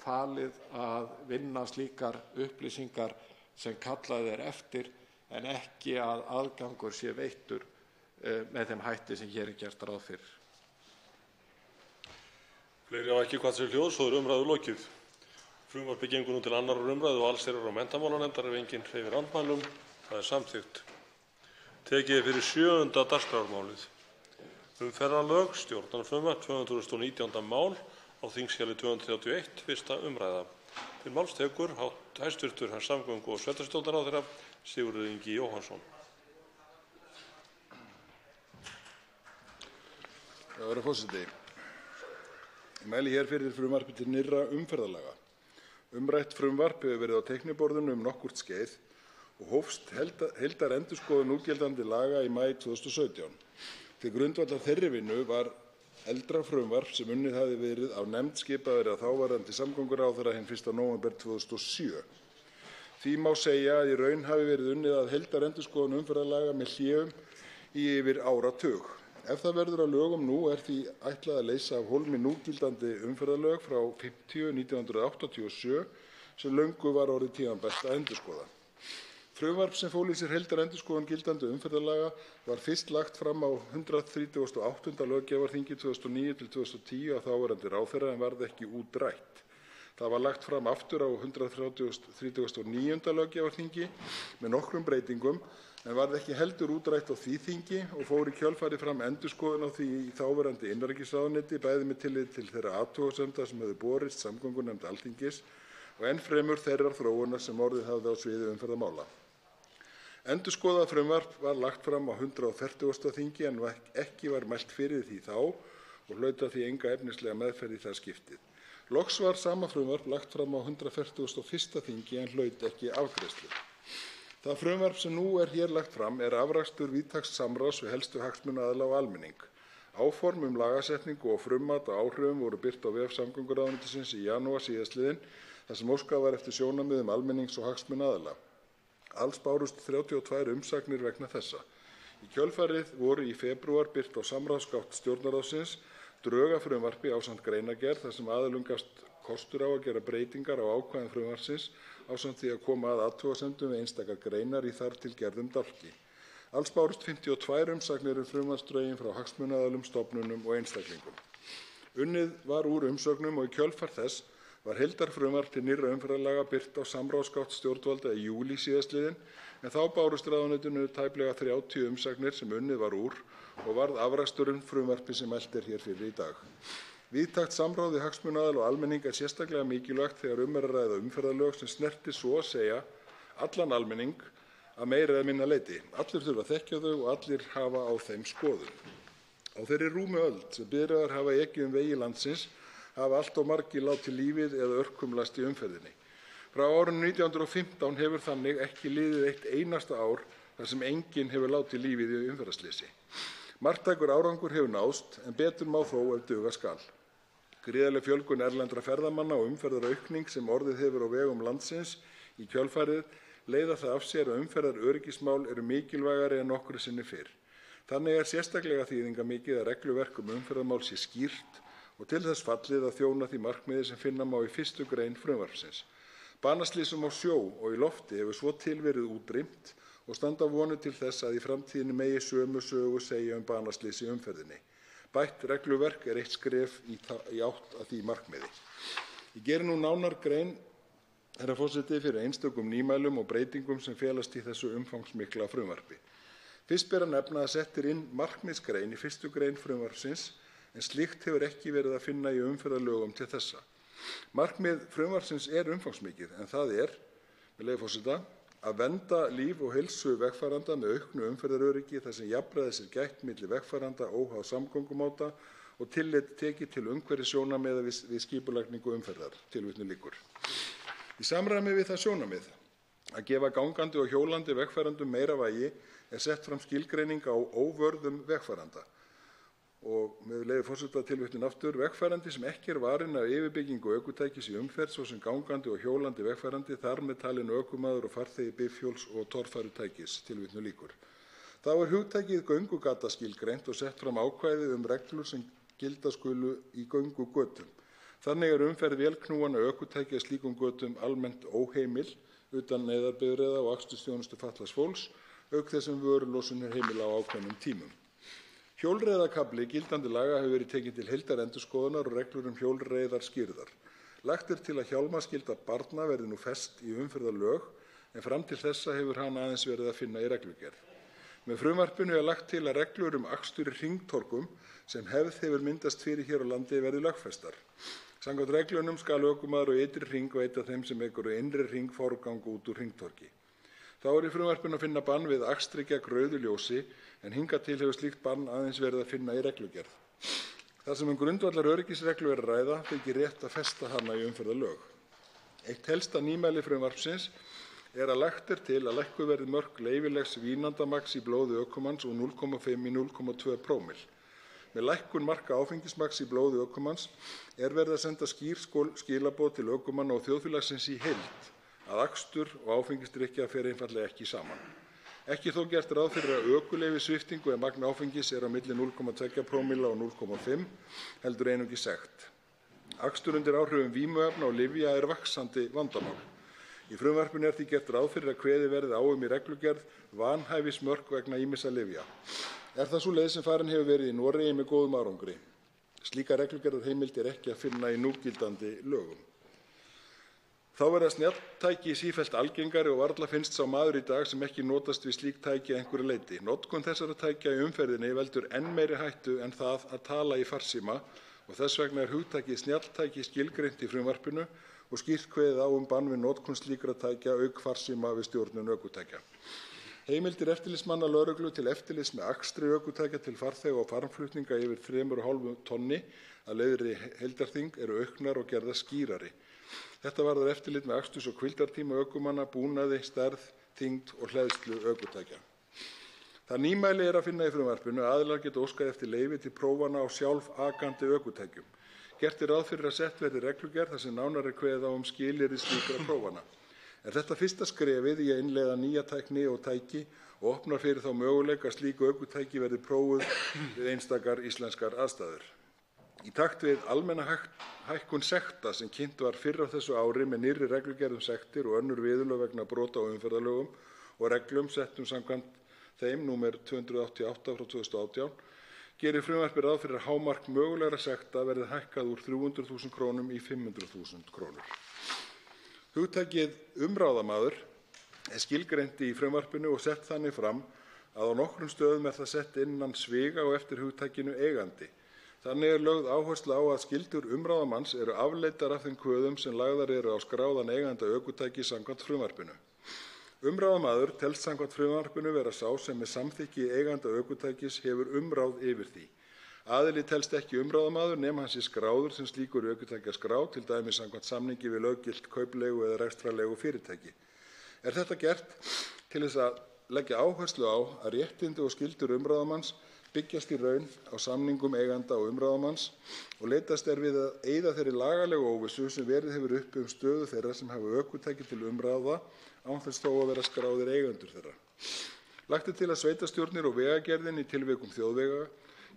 [SPEAKER 5] falið að vinna slíkar upplýsingar sem kallað er eftir en ekki að aðgangur sé veittur með þeim hætti sem hér er gert ráð fyrir.
[SPEAKER 4] Fleiri hafa ekki kvatt sér hljóðs, svo er umræðu lokið. Frumvarpið gengur nú til 2. umræðu og allsherjar- og menntamálanefndar ef enginn hreyfir andmælum. Það er samþykkt. Tekið er fyrir 7. dagskrármálið. Umferðarlög, stjórnarfrumvarp, 219. mál á þingskjali 231, 1. umræða. Til máls tekur hæstv. samgöngu- og sveitarstjórnarráðherra Sigurður Ingi Jóhannsson.
[SPEAKER 6] Herra forseti. Ég mæli hér fyrir frumvarpi til nýrra umferðarlaga. Umrætt frumvarp hefur verið á teikniborðinu nokkurt skeið og hófst heildarendurskoðun núgildandi laga í maí 2017. Til grundvallar þeirri vinnu var eldra frumvarp sem unnið hafði verið af nefnd skipaðri af þáverandi samgönguráðherra hinn 1. nóvember 2007. Því má segja að í raun hafi verið unnið að heildarendurskoðun umferðarlaga með hléum í yfir áratug. Ef það verður að lögum nú er því ætlað að leysa af hólmi núgildandi umferðarlög frá 1987 sem löngu var orðið tímabært að endurskoða. Frumvarp sem fól í sér heildarendurskoðun gildandi umferðarlaga var fyrst lagt fram á 138. löggjafarþingi 2009–2010 af þáverandi ráðherra en varð ekki útrætt. Það var lagt fram aftur á 139. löggjafarþingi með nokkrum breytingum en varð ekki heldur útrætt á því þingi og fór í kjölfarið fram endurskoðun á því í þáverandi innanríkisráðuneyti bæði með tilliti til þeirra athugasemda sem hefðu borist samgöngunefnd Alþingis og enn fremur þeirrar þróunar sem orðið hafði á sviði umferðarmála. Endurskoðað frumvarp var lagt fram á 140. þingi en ekki var mælt fyrir því þá og hlaut því enga efnislega meðferð í það skiptið. Loks var sama frumvarp lagt fram á 141. þingi en hlaut ekki afgreiðslu. Það frumvarp sem nú er hér lagt fram er afrakstur víðtæks samráðs við helstu hagsmunaaðila og almenning. Áform lagasetningu og frummat á áhrifum voru birt á vef samgönguráðuneytisins í janúar síðastliðinn þar sem óskað var eftir sjónarmiðum almennings og hagsmunaaðila. Alls bárust 32 umsagnir vegna þessa. Í kjölfarið voru í febrúar birt á samráðsgátt Stjórnarráðsins drög að frumvarpi ásamt greinargerð þar sem aðilum gafst kostur á að gera breytingar á ákvæðum frumvarpsins ásamt því að koma að athugasemdum við einstakar greinar í þar til gerðum dálki. Alls bárust 52 umsagnir frumvarpsdrögin frá hagsmunaaðilum, stofnunum og einstaklingum. Unnið var úr umsögnum og í kjölfar þess var heildarfrumvarp til nýrra umferðarlaga birt á samráðsgátt stjórnvalda í júlí síðastliðinn en þá bárust ráðuneytinu tæplega 30 umsagnir sem unnið var úr og varð afraksturinn frumvarpi sem mælt er hér fyrir í dag. Víðtækt samráð við hagsmunaaðila og almenning er sérstaklega mikilvægt þegar er að ræða umferðarlög sem snertir svo að segja allan almenning að meira eða minna leyti. Allir þurfa að þekkja þau og allir hafa á þeim skoðun. Á þeirri rúmu öld sem bifreiðar hafa ekið vegi landsins hafa allt of margir látið lífið eða örkumlast í umferðinni. Frá árinu 1915 hefur þannig ekki liðið eitt einasta ár þar sem enginn hefur látið lífið í umferðarslysi. Marktækur árangur hefur náðst en betur má þó ef duga skal. Gríðarleg fjölgun erlendra ferðamanna og umferðaraukning sem orðið hefur á vegum landsins í kjölfarið leiða það af sér að umferðaröryggismál eru mikilvægari en nokkru sinni fyrr. Þannig er sérstaklega þýðingarmikið að regluverk umferðarmál sé skýrt og til þess fallið að þjóna því markmiði sem finna má í 1. grein frumvarpsins. Banaslysum á sjó og í lofti hefur svo til verið útrýmt og standa vonir til þess að í framtíðinni megi sömu sögu segja banaslys í umferðinni. Bætt regluverk er eitt skref í átt að því markmiði. Ég geri nú nánar grein, herra forseti, fyrir einstökum nýmælum og breytingum sem felast í þessu umfangsmikla frumvarpi. Fyrst ber að nefna að sett inn markmiðsgrein í 1. grein frumvarpsins en slíkt hefur ekki verið að finna í umferðarlögum til þessa. Markmið frumvarpsins er umfangsmikið en það er, með leyfi forseta, að vernda líf og heilsu vegfarenda með auknu umferðaröryggi þar sem jafnræðis er gætt milli vegfarenda óháð samgöngumáta og tillit tekið til umhverfissjónarmiða við skipulagningu umferðar. Tilvitnun lýkur. Í samræmi við það sjónarmið að gefa gangandi og hjólandi vegfarendum meira vægi er sett fram skilgreining á óvörðum vegfaranda. Og með leyfi forseta tilvitnun aftur, vegfarandi sem ekki er varinn af yfirbyggingu ökutækis í umferð, svo sem gangandi og hjólandi vegfarandi, þar með talinn ökumaður og farþegi bifhjóls og torfærutækis. Tilvitnun lýkur. Þá er hugtakið göngugata skilgreint og sett fram ákvæði reglur sem gilda skulu í göngugötum. Þannig er umferð vélknúinna ökutækja slíkum götum almennt óheimil utan neyðarbifreiða og akstursþjónustu fatlaðs fólks, auk þess sem vörulosun er heimil á ákveðnum tímum. Hjólreiðakafli gildandi laga hefur verið tekinn til heildarendurskoðunar og reglur hjólreiðar skýrðar. Lagt er til að hjálmaskylda barna verði nú fest í umferðarlög, en fram til þessa hefur hana aðeins verið að finna í reglugerð. Með frumvarpinu er lagt til að reglur akstur í hringtorgum sem hefð hefur myndast fyrir hér á landi verði lögfestar. Samkvæmt reglunum skal ökumaður á ytri hring veita þeim sem ekur á innri hring forgang út úr hringtorgi. Þá er í frumvarpinu að finna bann við akstri gegn rauðu ljósi, en hingað til hefur slíkt bann aðeins verið að finna í reglugerð. Þar sem grundvallaröryggisreglu er að ræða þykir rétt að festa hana í umferðarlög. Eitt helsta nýmæli frumvarpsins er að lagt er til að lækkuð verði mörk leyfilegs vínandamagns í blóði ökumanns úr 0,5 í 0,2 prómill. Með lækkun marka áfengismagns í blóði ökumanns er verið að senda skýr skilaboð til ökumanna og þjóðfélagsins í heild að akstur og áfengisdrykkja fer einfaldlega ekki saman. Ekki þó gert ráð fyrir að ökuleyfissviptingu ef magn áfengis er á milli 0,2 prómilla og 0,5 heldur einungis sekt. Akstur undir áhrifum vímuefna og lyfja er vaxandi vandamál. Í frumvarpinu er því gert ráð fyrir að kveðið verði á í reglugerð vanhæfismörk vegna ýmissa lyfja. Er það sú leið sem farin hefur verið í Noregi með góðum árangri. Slíka reglugerðarheimild er ekki að finna í núgildandi lögum. Þá verða snjalltæki sífellt algengari og varla finnst sá maður í dag sem ekki notast við slík tæki að einhverju leyti. Notkun þessara tækja í umferðinni veldur enn meiri hættu en það að tala í farsíma og þess vegna er hugtakið snjalltæki skilgreint í frumvarpinu og skýrt kveðið á bann við notkun slíkra tækja auk farsíma við stjórnun ökutækja. Heimildir eftirlitsmanna lögreglu til eftirlits með akstri ökutækja til farþega og farmflutninga yfir 3,5 tonni að leiðri heildarþyngd eru auknar og gerðar skýrari. Þetta varðar eftirlit með aksturs- og hvíldartíma ökumanna, búnaði, stærð, þyngd og hleðslu ökutækja. Það nýmæli er að finna í frumvarpinu að aðilar geta óskað eftir leyfi til prófana á sjálfakandi ökutækjum. Gert er ráð fyrir að sett verði reglugerð þar sem nánar er kveðið á skilyrði slíkra prófana. Er þetta fyrsta skrefið í að innleiða nýja tækni og tæki og opnar fyrir þá möguleika að slík ökutæki verði prófuð við einstakar íslenskar aðstæður. Í takt við almenna hækkun sekta sem kynnt var fyrr á þessu ári með nýrri reglugerð sektir og önnur viðurlög vegna brota á umferðarlögum og reglum settum samkvæmt þeim nr. 288/2018, gerir frumvarpið ráð fyrir að hámark mögulegra sekta verði hækkað úr 300.000 krónum í 500.000 krónur. Hugtakið umráðamaður er skilgreint í frumvarpinu og sett þannig fram að á nokkrum stöðum er það sett innan sviga og eftir hugtakinu eigandi. Þannig er lögð áhersla á að skyldur umráðamanns eru afleiddar af þeim kvöðum sem lagðar eru á skráðan eiganda ökutækis samkvæmt frumvarpinu. Umráðamaður telst samkvæmt frumvarpinu vera sá sem með samþykki eiganda ökutækis hefur umráð yfir því. Aðili telst ekki umráðamaður nema hann sé skráður sem slíkur ökutækjaskrá, til dæmis samkvæmt samningi við löggilt kaupleigu eða rekstrarleigu fyrirtæki. Er þetta gert til þess að leggja áherslu á að réttindi og skyldur umráðamanns byggjast í raun á samningum eiganda og umráðamanns og leitast er við að eyða þeirri lagalegu óvissu sem verið hefur uppi stöðu þeirra sem hafa ökutæki til umráða án þess þó að vera skráðir eigendur þeirra. Lagt er til að sveitarstjórnir og vegagerðin í tilvikum þjóðvega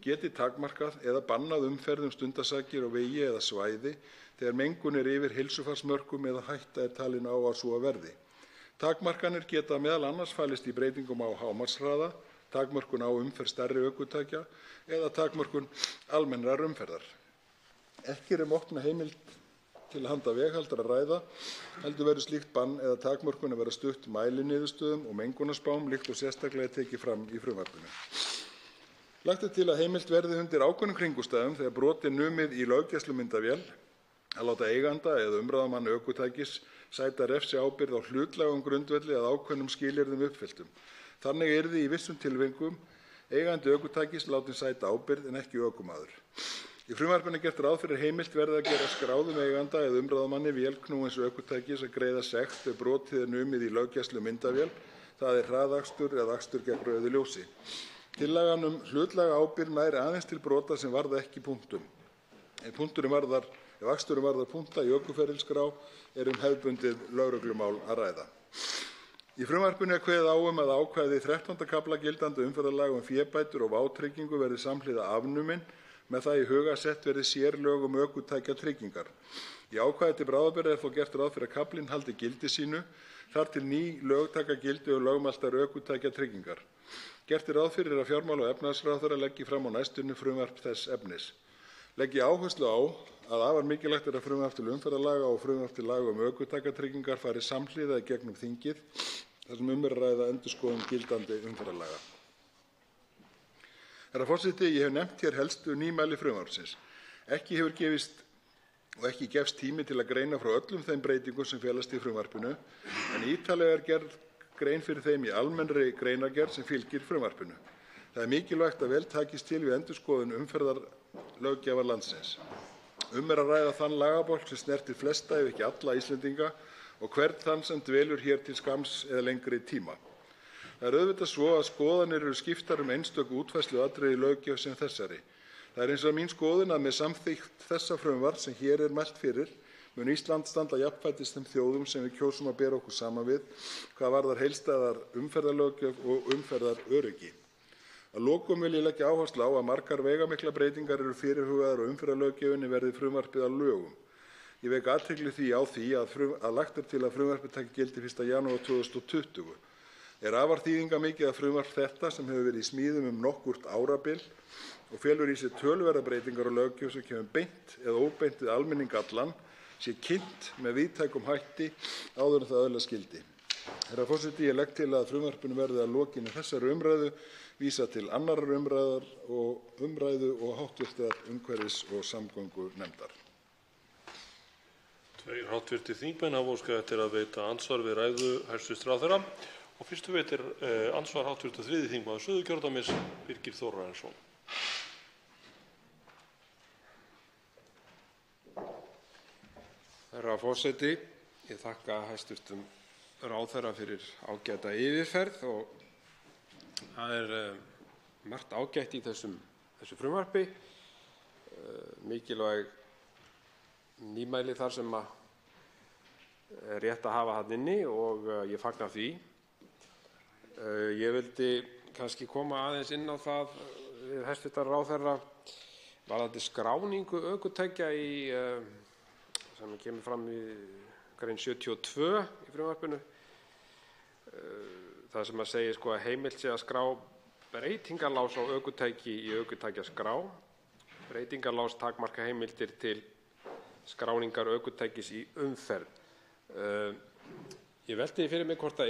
[SPEAKER 6] geti takmarkað eða bannað umferð stundasakir á vegi eða svæði þegar mengun er yfir heilsufarsmörkum eða hætta er talin á að svo verði. Takmarkanir geta meðal annars falist í breytingum á hámarkshraða, takmörkun á umferð stærri ökutækja eða takmörkun almennrar umferðar. Ekki er opna heimild til handa veghaldara að ræða, heldur verður slíkt bann eða takmörkun að vera stutt mæliniðurstöðum og mengunarspám líkt og sérstaklega tekið fram í frumvarpinu. Lagt er til að heimilt verði undir ákveðnum kringumstæðum þegar brot er numið í löggæslumyndavél að láta eiganda eða umráðamann ökutækis sæta refsiábyrgð á hlutlægum grundvelli að ákveðnum skilyrðum uppfylltum. Þannig yrði í vissum tilvikum eigandi ökutækis látinn sæta ábyrgð en ekki ökumaður. Í frumvarpinu er gert ráð fyrir heimilt verði að gera skráðum eiganda eða umráðamanni vélknúins ökutækis að greiða sekt ef brotið er numið í löggæslu myndavél, það er hraðakstur eða akstur gegn rauðu ljósi. Tillagan hlutlæga ábyrgð nær aðeins til brota sem varða ekki punktum. Ef aksturinn varðar punkta í ökuferilskrá er hefðbundið lögreglumál að ræða. Í frumvarpinu er kveðið á að ákvæði 13. kafla gildandi umferðarlaga fébætur og vátryggingu verði samhliða afnumin með það í huga að sett verði sérlög ökutækjatryggingar. Í ákvæði til bráðabirgða er þó gert ráð fyrir að kaflinn haldi gildi sínu þar til ný lög taka gildi lögmæltar ökutækjatryggingar. Gert er ráð fyrir að fjármála- og efnahagsráðherra leggi fram á næstunni frumvarp þess efnis. Legg ég áherslu á að afar mikilvægt er að frumvarp til umferðarlaga og frumvarp til laga ökutækjatryggingar fari samhliða í gegnum þingið þar sem er að ræða endurskoðun gildandi umferðarlaga. Herra forseti, ég hef nefnt hér helstu nýmæli frumvarpsins. Ekki hefur gefist og ekki gefst tími til að greina frá öllum þeim breytingum sem felast í frumvarpinu, en ítarlega er gerð grein fyrir þeim í almennri greinargerð sem fylgir frumvarpinu. Það er mikilvægt að vel takist til við endurskoðun umferðarlöggjafar landsins. Er að ræða þann lagabálk sem snertir flesta ef ekki alla Íslendinga og hvern þann sem dvelur hér til skamms eða lengri tíma. Það er auðvitað svo að skoðanir eru skiptar einstök útfærsluatriði í löggjöf sem þessari. Það er hins vegar mín skoðun að með samþykkt þessa frumvarps sem hér er mælt fyrir mun Ísland standa jafnfætis þeim þjóðum sem við kjósum að bera okkur saman við hvað varðar heildstæðar umferðarlöggjöf og umferðaröryggi. Að lokum vil ég leggja áherslu á að margar veigamiklar breytingar eru fyrirhugaðar á umferðarlöggjöfinni verði frumvarpið að lögum. Ég vek athygli á því að lagt er til að frumvarpið taki gildi 1. janúar 2020. Er afar þýðingarmikið að frumvarp þetta sem hefur verið í smíðum nokkurt árabil og felur í sér töluverðar breytingar á löggjöf sem kemur beint eða óbeint við almenning allan sé kynnt með víðtækum hætti áður en það öðlast gildi. Herra forseti, ég legg til að frumvarpinu verði að lokinni þessari umræðu vísað til 2. umræðu og hv. umhverfis- og samgöngunefndar.
[SPEAKER 4] Tveir hv. þingmenn hafa óskað eftir að veita andsvar við ræðu hæstv. Ráðherra. Og fyrstu veitir andsvar hv. 3. þingmaður Suðurkjördæmis, Birgir Þórarinsson.
[SPEAKER 11] Herra forseti, ég þakka hæstv. Ráðherra fyrir ágæta yfirferð og það er margt ágætt í þessu frumvarpi, mikilvæg nýmæli þar sem er rétt að hafa þarna inni og ég fagna því. Ég vildi kannski koma aðeins inn á það við hæstv. Ráðherra varðandi skráningu ökutækja sem kemur fram í grein 72 í frumvarpinu. Það sem segir að heimilt sé að skrá breytingarlás á ökutæki í ökutækjaskrá. Breytingarlás takmarka heimildir til skráningar ökutækis í umferð. Ég velti fyrir mig hvort það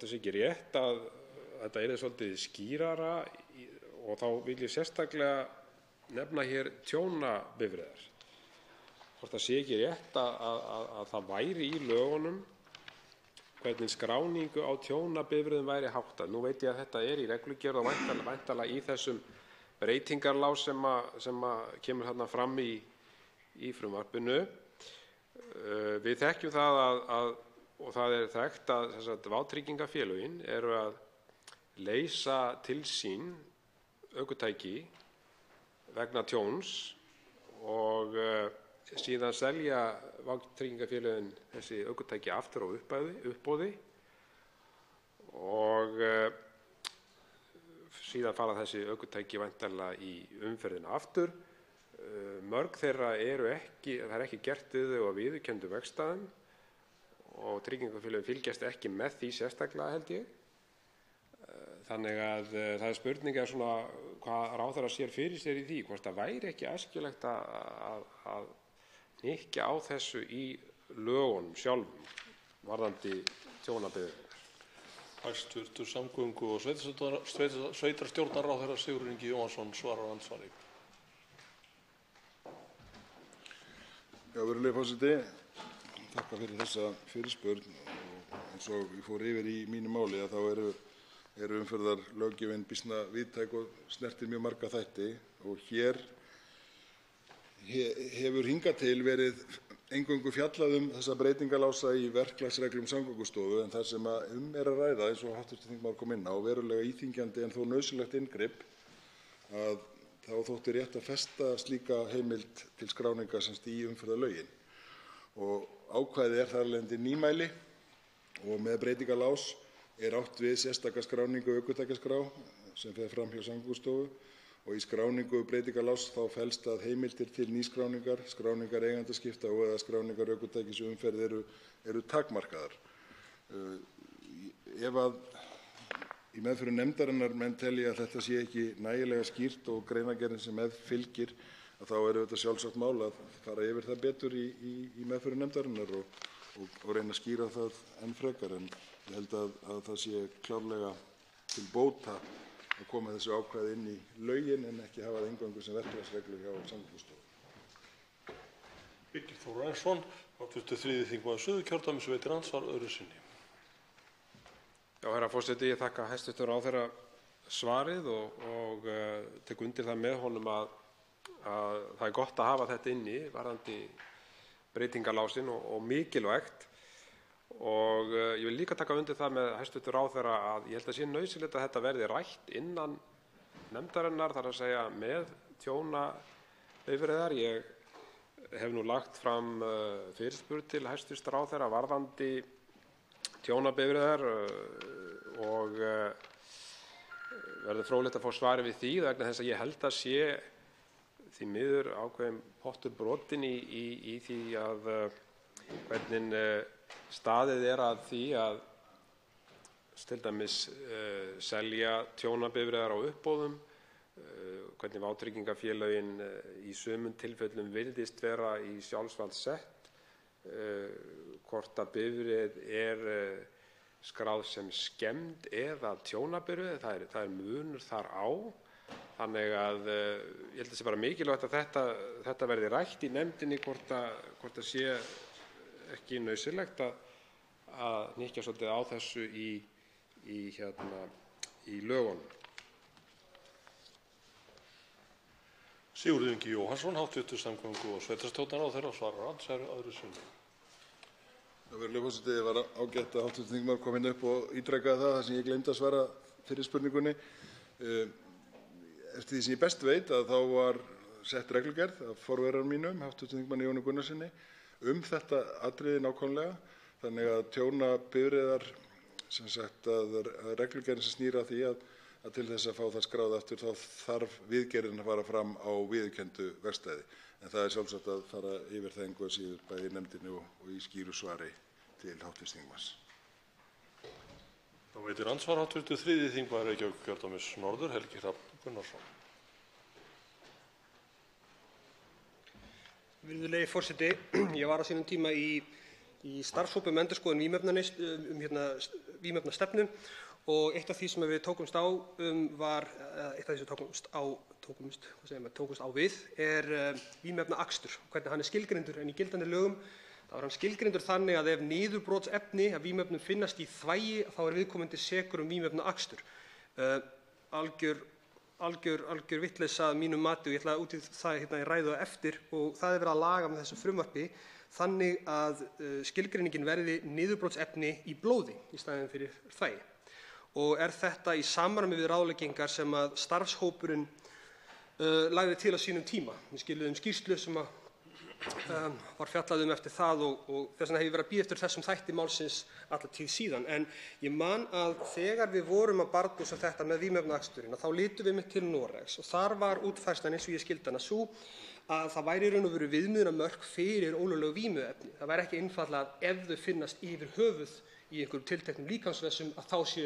[SPEAKER 11] sé ekki rétt að þetta yrði svolítið skýrara og þá vil ég sérstaklega nefna hér tjónabifreiðar. Hvort það sé ekki rétt að það væri í lögunum hvernig skráningu á tjónabifreiðum væri háttað. Nú veit ég að þetta er í reglugerð og væntanlega í þessum breytingarlás sem kemur þarna fram í frumvarpinu. Við þekkjum það og það er þekkt að vátryggingafélögin eru að leysa til sín ökutæki vegna tjóns og síðan selja vátryggingafélögin þessi ökutæki aftur á uppboði og síðan fara þessi ökutæki væntanlega í umferðina aftur. Mörg þeirra það er ekki gert við þau á viðurkenndum vegstæðum og tryggingafélögin fylgjast ekki með því sérstaklega, held ég. Þannig að það er spurning hvað ráðherra sér fyrir sér í því, hvort það væri ekki æskilegt að hnykkja á þessu í lögunum sjálfum varðandi tjónabifreiðar.
[SPEAKER 4] Hæstv. samgöngu- og sveitarstjórnarráðherra Sigurður Ingi Jóhannsson svarar andsvari.
[SPEAKER 6] Virðulegi forseti, þakka fyrir þessa fyrirspurn. Eins og ég fór yfir í mínu máli þá eru umferðarlöggjöfin býsna víðtæk og snertir mjög marga þætti og hér hefur hingað til verið eingöngu fjallað þessa breytingalása í verklagsreglum Samgöngustofu en þar sem er að ræða, eins og hv. þingmaður kom inn á, verulega íþyngjandi en þó nauðsynlegt inngrip að þá þótti rétt að festa slíka heimild til skráningar í umferðarlögin. Og ákvæðið þar af leiðandi nýmæli og með breytingalás átt við sérstaka skráningu ökutækjaskrá sem fer fram hjá Samgöngustofu og í skráningu breytingalás þá felst að heimildir til nýskráningar, skráningar eigendaskipta og eða skráningar ökutækis í umferð eru takmarkaðar. Ef að í meðferðum nefndarinnar menn telja að þetta sé ekki nægilega skýrt og greinargerðin sem með fylgir þá þetta sjálfsagt mál að fara yfir það betur í meðferðum nefndarinnar og reyna að skýra það enn frekar. En ég held að það sé klárlega til bóta að koma þessu ákvæði inn í lögin en ekki hafa það eingöngu sem verklagsreglu hjá Samgöngustofu.
[SPEAKER 4] Birgir Þórarinsson, hv. 3. þingmaður Suðurkjördæmis, veitir andsvar öðru sinni.
[SPEAKER 11] Já, herra forseti, ég þakka hæstv. Ráðherra svarið og tek undir það með honum að það er gott að hafa þetta inni varðandi breytingalásin og mikilvægt. Og ég vil líka taka undir það með hæstv. Ráðherra að ég held að sé nauðsynlegt að þetta verði rætt innan nefndarinnar, þar að segja með tjónabifreiðar. Ég hef nú lagt fram fyrirspurn til hæstv. Ráðherra varðandi tjónabifreiðar og verður fróðlegt að fá svari við því vegna þess að ég held að sé því miður ákveðinn pottur brotinn í því að hvernig staðið að því að til dæmis selja tjónabifreiðar á uppboðum, hvernig vátryggingafélögin í sumum tilfellum virðist vera í sjálfsvald sett, hvort að bifreið skráð sem skemmd eða tjónabifreið, það munur þar á. Þannig að ég held að það sé bara mikilvægt að þetta verði rætt í nefndinni hvort það sé ekki nauðsynlegt að hnykkja svolítið á þessu í lögunum.
[SPEAKER 4] Sigurður Ingi Jóhannsson, hv. samgöngu- og sveitarstjórnarráðherra, svarar andsvari öðru sinni.
[SPEAKER 6] Virðulegur forseti, það var ágætt að hv. þingmaður kom inn upp og ítrekaði það sem ég gleymdi að svara fyrir spurningunni. Eftir því sem ég best veit þá var sett reglugerð af forverar mínum, hv. þingmanni Jóni Gunnarssyni, þetta atriði nákvæmlega. Þannig að tjónabifreiðar, sem sagt að reglugerðin sem snýr að því að til þess að fá það skráð aftur þá þarf viðgerðin að fara fram á viðurkenndu verkstæði. En það er sjálfsagt að fara yfir það engu að síður bæði í nefndinni og í skýru svari til hv. þingmanns.
[SPEAKER 4] Þá veitir andsvar hv. 3. þingmaður Reykjavíkurkjördæmis norður, Helgi Hrafn Gunnarsson.
[SPEAKER 9] Virðulegi forseti, ég var á sínum tíma í starfshópi endurskoðun vímuefnastefnu og eitt af því sem við tókumst á við vímuefnaakstur, hvernig hann skilgreindur. En í gildandi lögum þá hann skilgreindur þannig að ef niðurbrotsefni af vímuefnum finnast í þvagi þá viðkomandi sekur vímuefnaakstur. Algjör vitleysa að mínu mati og ég ætla að út í það í ræðu á eftir og það verið að laga með þessu frumvarpi þannig að skilgreiningin verði niðurbrotsefni í blóði í staðinn fyrir þvagi. Og þetta í samræmi við ráðleggingar sem að starfshópurinn lagði til á sínum tíma. Við skiluðum skýrslu sem var fjallað eftir það og þess vegna hef ég verið að bíða eftir þessum þætti málsins alla tíð síðan. En ég man að þegar við vorum að bardúsa þetta með vímuefnaaksturinn þá litum við til Noregs og þar var útfærslan eins og ég skildi hana sú að það væri í raun og veru viðmiðunarmörk fyrir ólöglegu vímuefni. Það væri ekki einfaldlega að ef þau finnast yfir höfuð í einhverjum tilteknum líkamsvessum að þá sé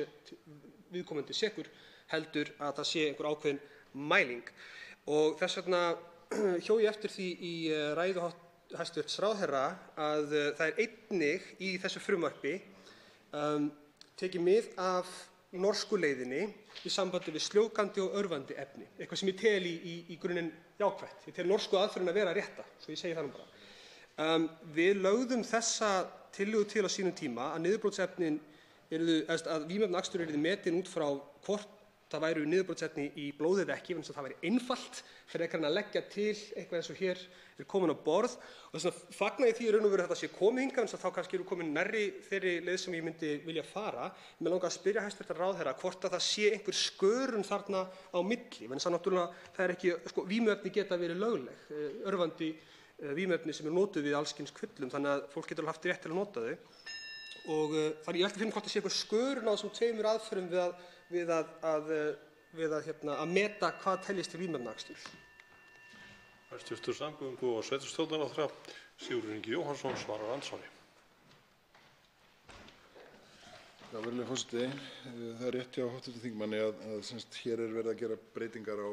[SPEAKER 9] viðkomandi sekur, heldur að það sé einhver ákveðin mæling. Og þess vegna hjó ég eftir því í ræðu hæstv. Ráðherra að það einnig í þessu frumvarpi tekið mið af norsku leiðinni í sambandi við sljóvgandi og örvandi efni, eitthvað sem ég tel í grunninn jákvætt. Ég tel norsku aðferðina vera rétta, svo ég segi það nú bara. Við lögðum þessa tillögu til á sínum tíma að niðurbrotsefnin að vímuefnaakstur yrði metinn út frá hvort það væru niðurbrotsefni í blóði eða ekki, vegna þess að það væri einfalt frekar en að leggja til eitthvað eins og hér er komin á borð. Og þess vegna fagna ég því í raun og veru að þetta sé komið hingað, vegna þess að þá kannski erum við komin nærri þeirri leið sem ég myndi vilja fara. Mig langar að spyrja hæstv. Ráðherra hvort að það sé einhver skörun þarna á milli, vegna þess að náttúrulega það er ekki, vímuefni geta verið lögleg, örvandi vímuefni sem notuð við alls kyns kvillum, þannig að fólk getur haft rétt til að nota þau. Og þannig ég velti fyrir mig hvort það sé einhver skörun á þessum tveimur aðferðum við að meta hvað teljist til vímuefnaakstur.
[SPEAKER 4] Hæstv. Samgöngu- og sveitarstjórnarráðherra Sigurður Ingi Jóhannsson svarar andsvari.
[SPEAKER 6] Virðulegur forseti, það er rétt hjá hv. þingmanni að hér er verið að gera breytingar á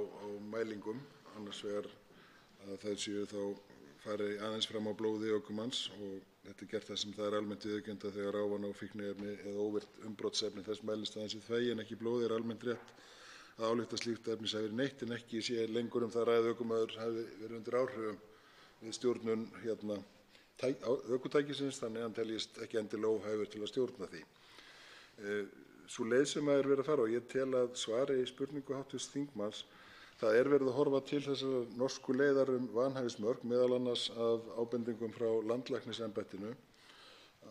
[SPEAKER 6] mælingum, annars vegar að þær séu þá fari aðeins fram á blóði ökumanns og þetta er gert þar sem það er almennt viðurkennt að þegar ávana- og fíkniefni eða óvirkt umbrottsefni þess mælist aðeins í þvagi en ekki í blóði er almennt rétt að álykta slíkt efnis hafi verið neytt en ekki sé lengur það ræða ökumaður hafi verið undir áhrifum við stjórnun ökutækisins þannig að hann teljist ekki endilega óhæfur til að stjórna því. Sú leið sem er verið að fara og ég tel að svari í spurningu hv. þingmanns það er verið að horfa til þessar norsku leiðar vanhæfismörk, meðal annars af ábendingum frá landlæknisembættinu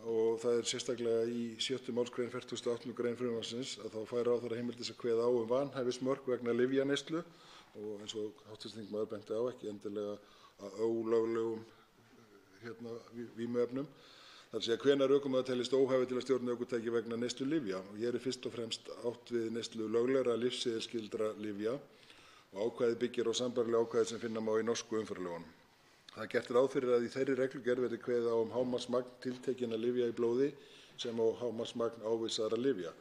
[SPEAKER 6] og það er sérstaklega í 6. málsgrein 48. grein frumvarpsins að þá fær ráðherra heimild til að kveða á vanhæfismörk vegna lyfjaneyslu og eins og hv. þingmaður benti á ekki endilega að ólöglegum vímuefnum. Það er að segja hvenær ökumaður teljist óhæfur til að stjórna ökutæki vegna neyslu lyfja og hér er fyrst og fremst átt við neyslu löglegra lyfseðilsskyldra lyfja og ákvæðið byggir á sambærileg ákvæði sem finna má í norsku umferðarlögunum. Það er gert ráð fyrir að í þeirri reglugerð verði kveðið á hámarksmagn tiltekinna lyfja í blóði sem og hámarksmagn ávísaðra lyfja.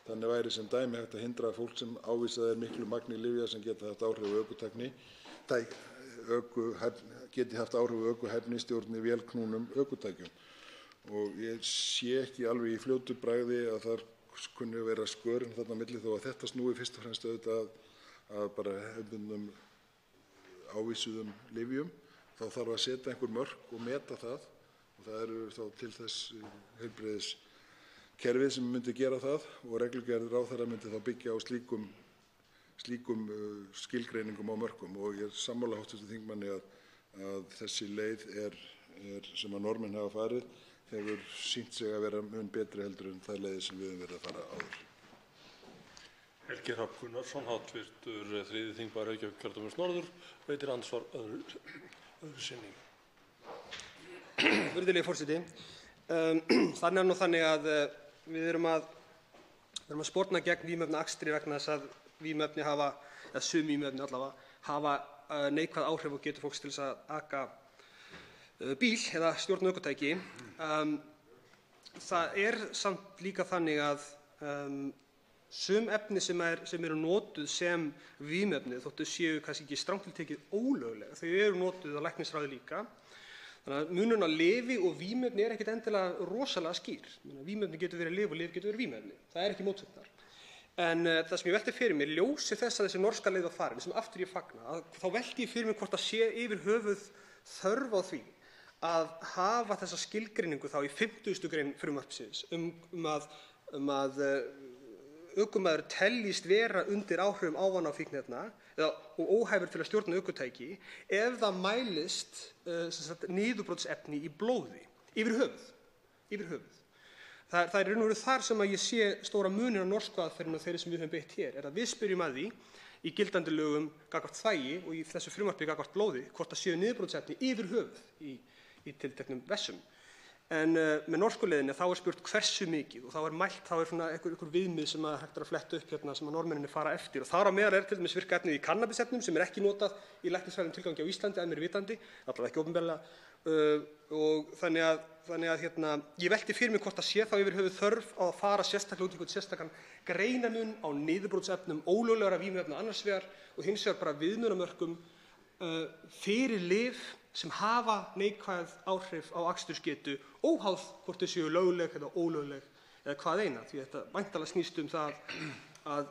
[SPEAKER 6] Þannig væri sem dæmi hægt að hindra að fólk sem ávísað er miklu magni lyfja sem geta haft áhrif á ökutækni geti haft áhrif á ökuhæfni stjórni vélknúnum ökutækjum. Og ég sé ekki alveg í fljótu bragði að þar kunni vera skörun þarna á milli þó að þetta snúi fyrst og fremst auðvitað að bara hefðbundnum ávísuðum lyfjum. Þá þarf að setja einhver mörk og meta það og það eru þá til þess heilbrigðiskerfið sem myndi gera það og reglugerð ráðherra myndi þá byggja á slíkum skilgreiningum á mörkum og ég er sammála hv. þingmanni að þessi leið sem að Norðmenn hafa farið hefur sýnt sig að vera mun betri heldur en þær leiðir sem við höfum verið að fara áður.
[SPEAKER 4] Helgi Hrafn Gunnarsson, hv. 3. þingmaður Reykjavíkurkjördæmis norður, veitir andsvar öðru sinni.
[SPEAKER 9] Virðulegi forseti, þannig að við erum að sporna gegn vímuefnaakstri vegna þess að vímuefni hafa, eða sum vímuefni allavega, hafa neikvæð áhrif á getu fólks til þess að aka bíl eða stjórna ökutæki. Það er samt líka þannig að sum efni sem eru notuð sem vímuefni þóttu séu kannski ekki strangt til tekið ólögleg, þau eru notuð á læknisráði líka. Þannig að munurinn á lyfi og vímuefni er ekkert endilega rosalega skýr. Vímuefni getur verið lyf og lyf getur verið vímuefni. Það er ekki mótsagnar. En það sem ég velti fyrir mér, ljósi þess að þessi norska leið var farin, sem aftur ég fagna, þá velti ég fyrir mér hvort það sé yfir höfuð þörf á því að hafa þessa skilgreiningu þá í 50. grein frumvarpsins að ökumaður teljist vera undir áhrifum ávana- og fíkniefna og óhæfur til að stjórna ökutæki ef það mælist niðurbrotsefni í blóði yfir höfuð. Það er í raun og veru þar sem að ég sé stóra muninn á norsku aðferðinni og þeirri sem við höfum beitt hér, er að við spyrjum að því í gildandi lögum gagnvart þvagi og í þessu frumvarpi gagnvart blóði hvort það séu niðurbrotsefni yfir höfuð í tilteknum vessum. En með norsku leiðinni þá er spurt hversu mikið og þá er mælt, þá er svona einhver viðmið sem að hægt er að fletta upp hérna sem að Norðmennirnir fara eftir og þar á meðal er til dæmis virka efnið í kannabisefnum sem er ekki notað í læknisfræðilegum tilgangi á Íslandi að mér vitandi, allavega ekki opinberlega og þannig að ég velti fyrir mig hvort það sé þá yfir höfuð þörf á að fara sérstaklega út í einhvern sérstakan greinarmun á niðurbrotsefnum ólöglegra vímuefna annars vegar og hins vegar bara viðmiðunarmörkum fyrir lyf sem hafa neikvæð áhrif á akstursgetu óháð hvort þau séu lögleg eða ólögleg eða hvað eina, því þetta væntanlega snýst það að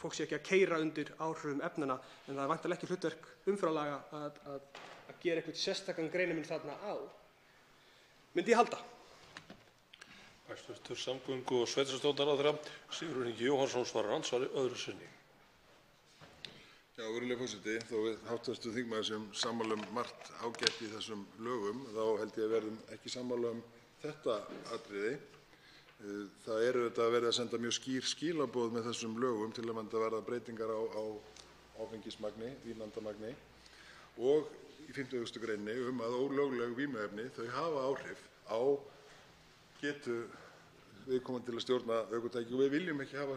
[SPEAKER 9] fólk sé ekki að keyra undir áhrifum efnanna en það er væntanlega ekki hlutverk umferðarlaga að gera eitthvað sérstakan greinarmun þarna á. myndi ég halda.
[SPEAKER 4] Hæstv. Samgöngu- og sveitarstjórnarráðherra Sigurður Ingi Jóhannsson svarar andsvari öðru sinni.
[SPEAKER 6] Já, virðulegi forseti, þó við hv. þingmaður sem sammála margt ágætt í þessum lögum, þá held ég að verðum ekki sammála þetta atriði. Það auðvitað verið að senda mjög skýr skilaboð með þessum lögum til að mynda verða breytingar á áfengismagni, vínandamagni og í 50. greininni að ólögleg vímuefni þau hafa áhrif á getu viðkomandi til að stjórna ökutæki og við viljum ekki hafa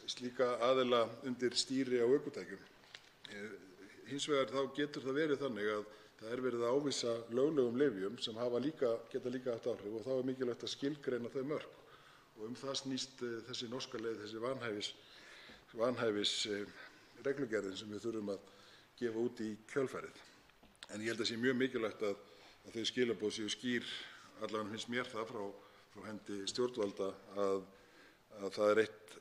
[SPEAKER 6] slíka aðila undir stýri á ökutækjum. Hins vegar þá getur það verið þannig að það er verið að ávísa löglegum lyfjum sem geta líka haft áhrif og þá er mikilvægt að skilgreina þau mörk og það snýst þessi norska leið, þessi vanhæfisreglugerðin sem við þurfum að gefa út í kjölfarið. En ég held að sé mjög mikilvægt að þau skilaboð séu skýr, allavega finnst mér það frá hendi stjórnvalda að það er eitt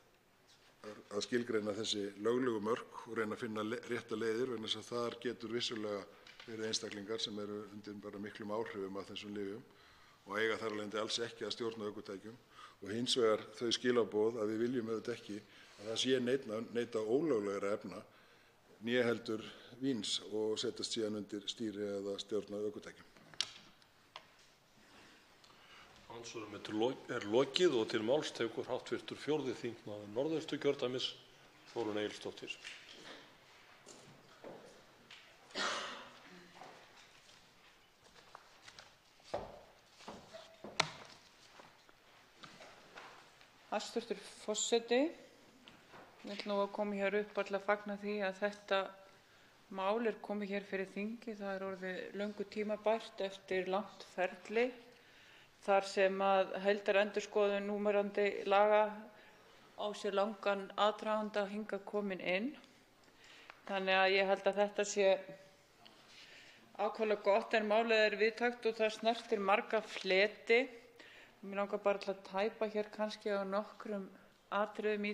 [SPEAKER 6] að skilgreina þessi löglegu mörk og reyna að finna rétta leiðir vegna þess að þar getur vissulega verið einstaklingar sem eru undir bara miklum áhrifum af þessum lyfjum og eiga þar af leiðandi alls ekki að stjórna ökutækjum og hins vegar þau skilaboð að við viljum auðvitað ekki að það sé neyta ólöglegra efna né heldur víns og setjast síðan undir stýri eða stjórna ökutækjum.
[SPEAKER 4] Andsvörum er lokið og til máls tekur hv. 4. þingmaður Norðausturkjördæmis Þórunn Egilsdóttir.
[SPEAKER 17] Hæstv. forseti, ég ætla nú að koma hér upp til að fagna því að þetta mál er komið hér fyrir þingi. Það er orðið löngu tímabært eftir langt ferli þar sem að heildarendurskoðun núverandi laga á sér langan aðdraganda hingað komin inn. Þannig að ég held að þetta sé ákaflega gott en málið er víðtækt og það snertir marga fleti. Mig langar bara til að tæpa hér kannski á nokkrum atriðum í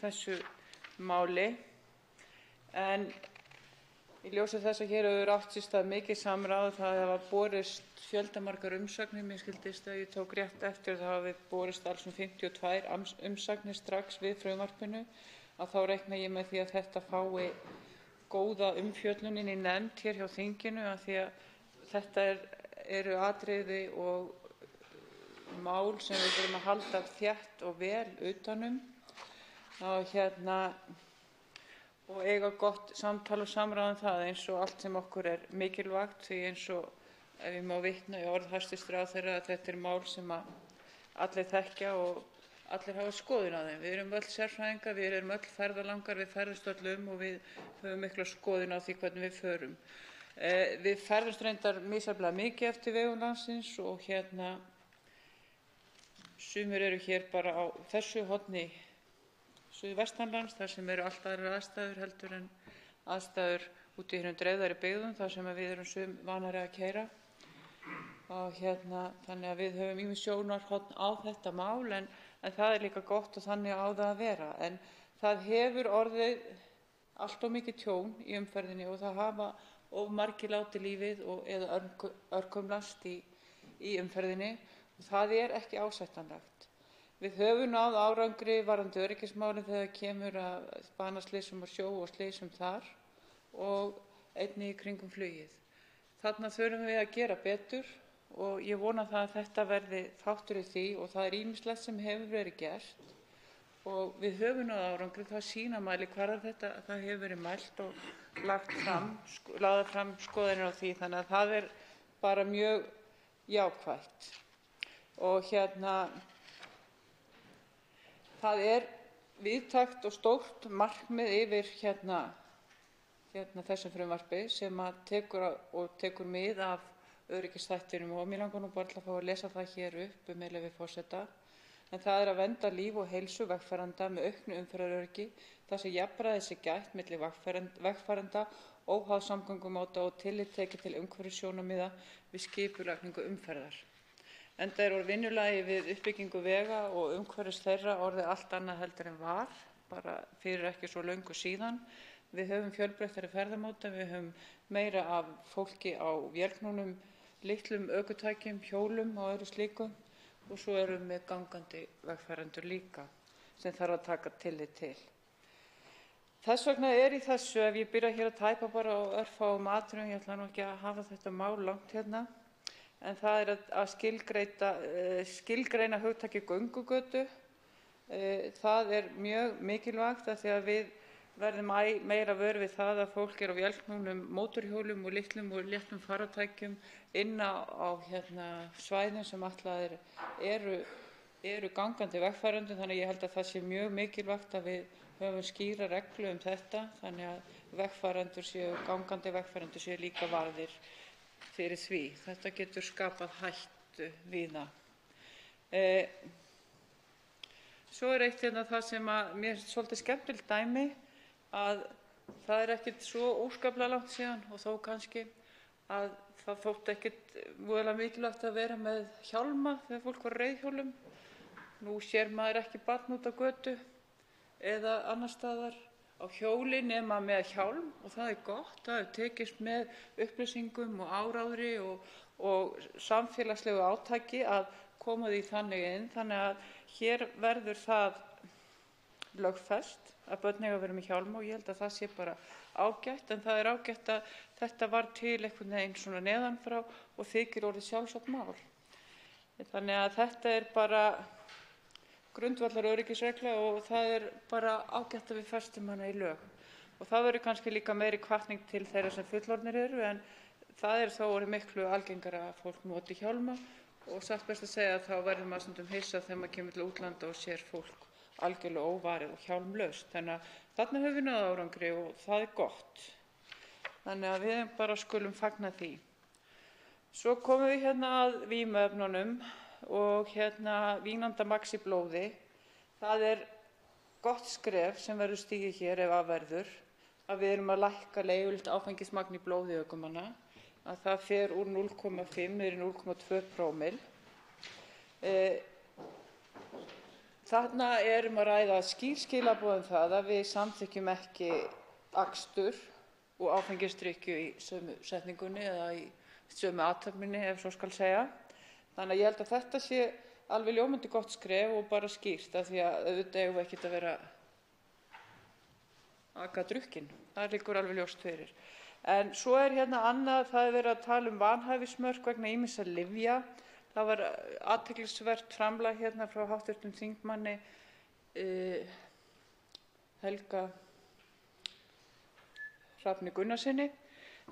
[SPEAKER 17] þessu máli. En í ljósi þess að hér hefur átt sér stað mikið samráð, það hafa borist fjöldamargar umsagnir, mér skildist að ég tók rétt eftir það hafi borist alls 52 umsagnir strax við frumvarpinu, að þá reikna ég með því að þetta fái góða umfjöllun inn í nefnd hér hjá þinginu af því að þetta eru atriði og mál sem við þurfum að halda þétt og vel utanum og eiga gott samtal og samráð það eins og allt sem okkur er mikilvægt því eins og ef ég má vitna í orð hæstv. ráðherra að þetta er mál sem allir þekkja og allir hafa skoðun á þeim. Við erum öll sérfræðingar, við erum öll ferðalangar, við ferðumst öll og við höfum mikla skoðun á því hvernig við förum. Við ferðumst reyndar misjafnlega mikið eftir vegum landsins og sumir eru hér bara á þessu horni suðvestanlands þar sem eru allt aðrar aðstæður heldur en aðstæður úti í hinum dreifðari byggðum þar sem við erum vanari að keyra og þannig að við höfum ýmis sjónarhorn á þetta mál en það er líka gott og þannig á það að vera. En það hefur orðið allt of mikið tjón í umferðinni og það hafa of margir látið lífið eða örkumlast í umferðinni og það er ekki ásættanlegt. Við höfum náð árangri varðandi öryggismálin þegar kemur að banaslysum á sjó og slysum þar og einnig í kringum flugið. Þarna þurfum við að gera betur og ég vona það að þetta verði þáttur í því og það er ýmislegt sem hefur verið gert og við höfum náð árangri, það sýna mælikvarðar þetta, það hefur verið mælt og lagðar fram skoðanir á því þannig að það er bara mjög jákvætt. Og það er víðtækt og stórt markmið yfir þessum frumvarpi sem tekur mið af öryggisþættinum og mér langar nú bara til að fá að lesa það hér upp með leyfi forseta. En það er að vernda líf og heilsu vegfarenda með auknu umferðaröryggi þar sem jafnræðis er gætt milli vegfarenda, óháð samgöngumáta og tillit tekið til umhverfissjónarmiða við skipulagningu umferðar. Enda er vinnulagi við uppbyggingu vega og umhverfis þeirra orðið allt annað heldur en var, bara fyrir ekki svo löngu síðan. Við höfum fjölbreyttari ferðamáta, við höfum meira af fólki á vélknúnum, litlum ökutækjum, hjólum og öðru slíku og svo erum við gangandi vegfarendur líka sem þarf að taka tillit til. Þess vegna í þessu, ef ég byrja hér að tæpa bara á örfáum atriðum, ég ætla nú ekki að hafa þetta mál langt hérna, en það að skilgreina hugtakið göngugötu. Það mjög mikilvægt af því að við verðum meira vör við það að fólk á vélknúnum mótorhjólum og litlum og léttum farartækjum inn á svæðum sem ætlaðir eru gangandi vegfarendum, þannig að ég held að það sé mjög mikilvægt að við höfum skýra reglu þetta, þannig að gangandi vegfarendur séu líka varðir fyrir því. Þetta getur skapað hættu víða. Svo eitt það sem mér er svolítið skemmtilegt dæmi, að það ekkert svo óskaplega langt síðan og þó kannski að það þótti ekkert voðalega mikilvægt að vera með hjálma þegar fólk var á reiðhjólum. Nú sér maður ekki barn út á götu eða annars staðar á hjóli nema með hjálm og það gott. Það tekist með upplýsingum og áráðri og samfélagslegu átaki að koma því þannig inn. Þannig að hér verður það lögfest að börn eiga að vera með hjálma og ég held að það sé bara ágætt, en það ágætt að þetta var til einhvern veginn svona neðanfrá og þykir orðið sjálfsagt mál. Þannig að þetta bara grundvallar öryggisregla og það bara ágætt að við festum hana í lög. Og það verður kannski líka meiri hvatning til þeirra sem fullorðnir eru, en það þó orðið miklu algengara að fólk noti hjálma og satt best að segja að þá verður maður stundum hissa þegar maður kemur til útlanda og sér fólk algjörlega óvarið og hjálmlaust. Þannig að þarna höfum við náð árangri og það gott. Þannig að við bara skulum fagna því. Svo komum við að vímuefnunum og vínandamagn í blóði. Það gott skref sem verður stigið hér ef af verður, að við erum að lækka leyfilegt áfengismagn í blóði ökumanna, að það fer úr 0,5 niður í 0,2 prómill. Þarna að ræða skýr skilaboð það að við samþykkjum ekki akstur og áfengisdrykkju í sömu setningunni eða í sömu athöfninni, ef svo skal segja. Þannig að ég held að þetta sé alveg ljómandi gott skref og bara skýrt, af því að auðvitað eigum við ekkert að vera aka drukkin. Það liggur alveg ljóst fyrir. En svo annað, það verið að tala vanhæfismörk vegna ýmissa lyfja. Það var athyglisvert framlag frá hv. þingmanni Helga Hrafni Gunnarssyni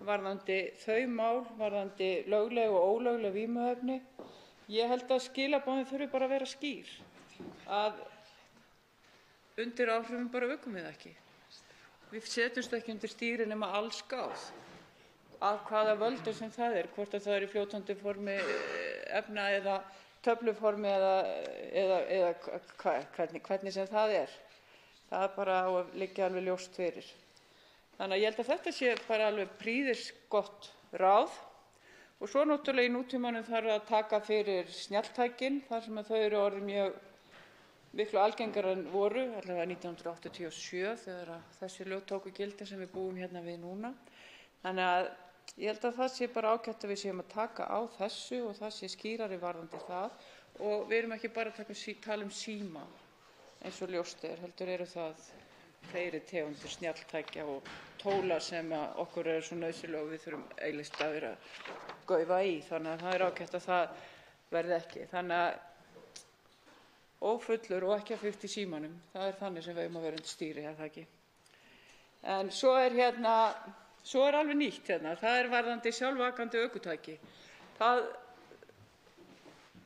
[SPEAKER 17] varðandi þau mál, varðandi lögleg og ólögleg vímuefni. Ég held að skilaboðin þurfi bara að vera skýr, að undir áhrifum bara ökum við ekki. Við setjumst ekki undir stýri nema allsgáð. Af hvaða völdum sem það hvort að það í fljótandi formi efna eða töfluformi eða hvernig sem það Það bara á að liggja alveg ljóst fyrir. Þannig að ég held að þetta sé bara alveg prýðisgott ráð. Og svo náttúrulega í nútímanum þarf að taka fyrir snjalltækin, þar sem þau orðin mjög miklu algengara en voru, allavega 1987 þegar þessi lög tóku gildi sem við búum við núna. Þannig að ég held að það sé bara ágætt að við séum að taka á þessu og það sé skýrari varðandi það og við erum ekki bara að tala síma eins og ljóst heldur eru það fleiri tegundir snjalltækja og tóla sem okkur svo nauðsynleg og við þurfum eiginlega að vera að gaufa í, þannig að það ágætt að það verði ekki. Þannig að ófullur og ekki að fylgt í símanum, það þannig sem við eigum að vera undir stýri, það ekki. En svo alveg nýtt það varðandi sjálfakandi ökutæki. Það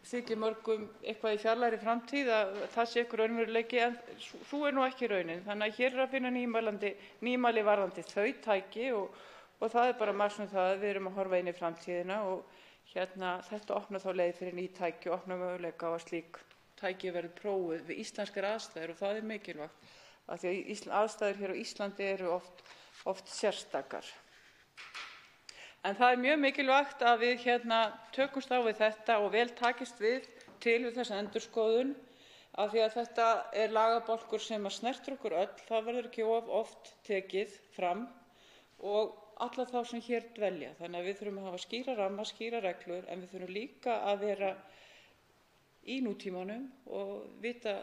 [SPEAKER 17] þykir mörgum eitthvað í fjarlægri framtíð að það sé einhver raunveruleiki, en sú nú ekki raunin. Þannig að hér að finna nýmæli varðandi þau tæki og það bara margt það að við erum að horfa inn í framtíðina og þetta opnar þá leið fyrir ný tæki og opnar möguleika á að slík tæki verður prófuð við íslenskar aðstæður og það mikilvægt af því að aðstæður hér á Íslandi eru oft sérstakar. En það mjög mikilvægt að við tökumst á við þetta og vel takist til við þessa endurskoðun. af því að þetta er lagabálkur sem snertir okkur öll. Það verður ekki of oft tekið fram og alla þá sem hér dvelja. Þannig að við þurfum að hafa skýra ramma, skýra reglur, en við þurfum líka að vera í nútímanum og vita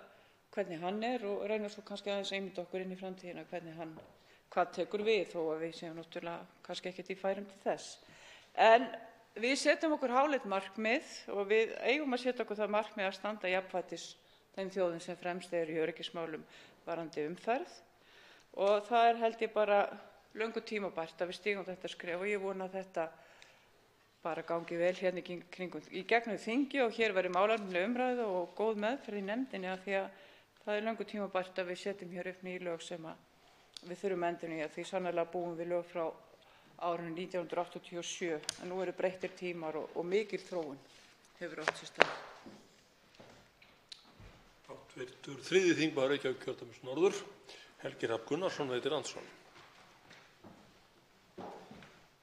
[SPEAKER 17] hvernig hann er og reyna svo kannski aðeins einmynda okkur inn í framtíðina hvað tekur við, þó að við séum náttúrulega kannski ekkert í færum til þess. En við setjum okkur háleit markmið og við eigum að setja okkur það markmið að standa jafnfætis þeim þjóðum sem fremst eru í öryggismálum varðandi umferð og það held ég bara löngu tímabært að við stígum þetta skref og ég vona að þetta bara gangi vel hérna í gegnum þingi og hér verði málefnaleg umræða og góð meðferð í nefndinni af því að það er löngu tímabært að við setjum hér upp ný lög sem við þurfum að endurnýja því sannarlega búum við lög frá árinu 1987 en nú eru breyttir tímar og mikil þróun hefur átt sér stað.
[SPEAKER 4] Hv. 3. þingmaður Reykjavíkurkjördæmis norður, Helgi Hrafn Gunnarsson, veitir andsvar.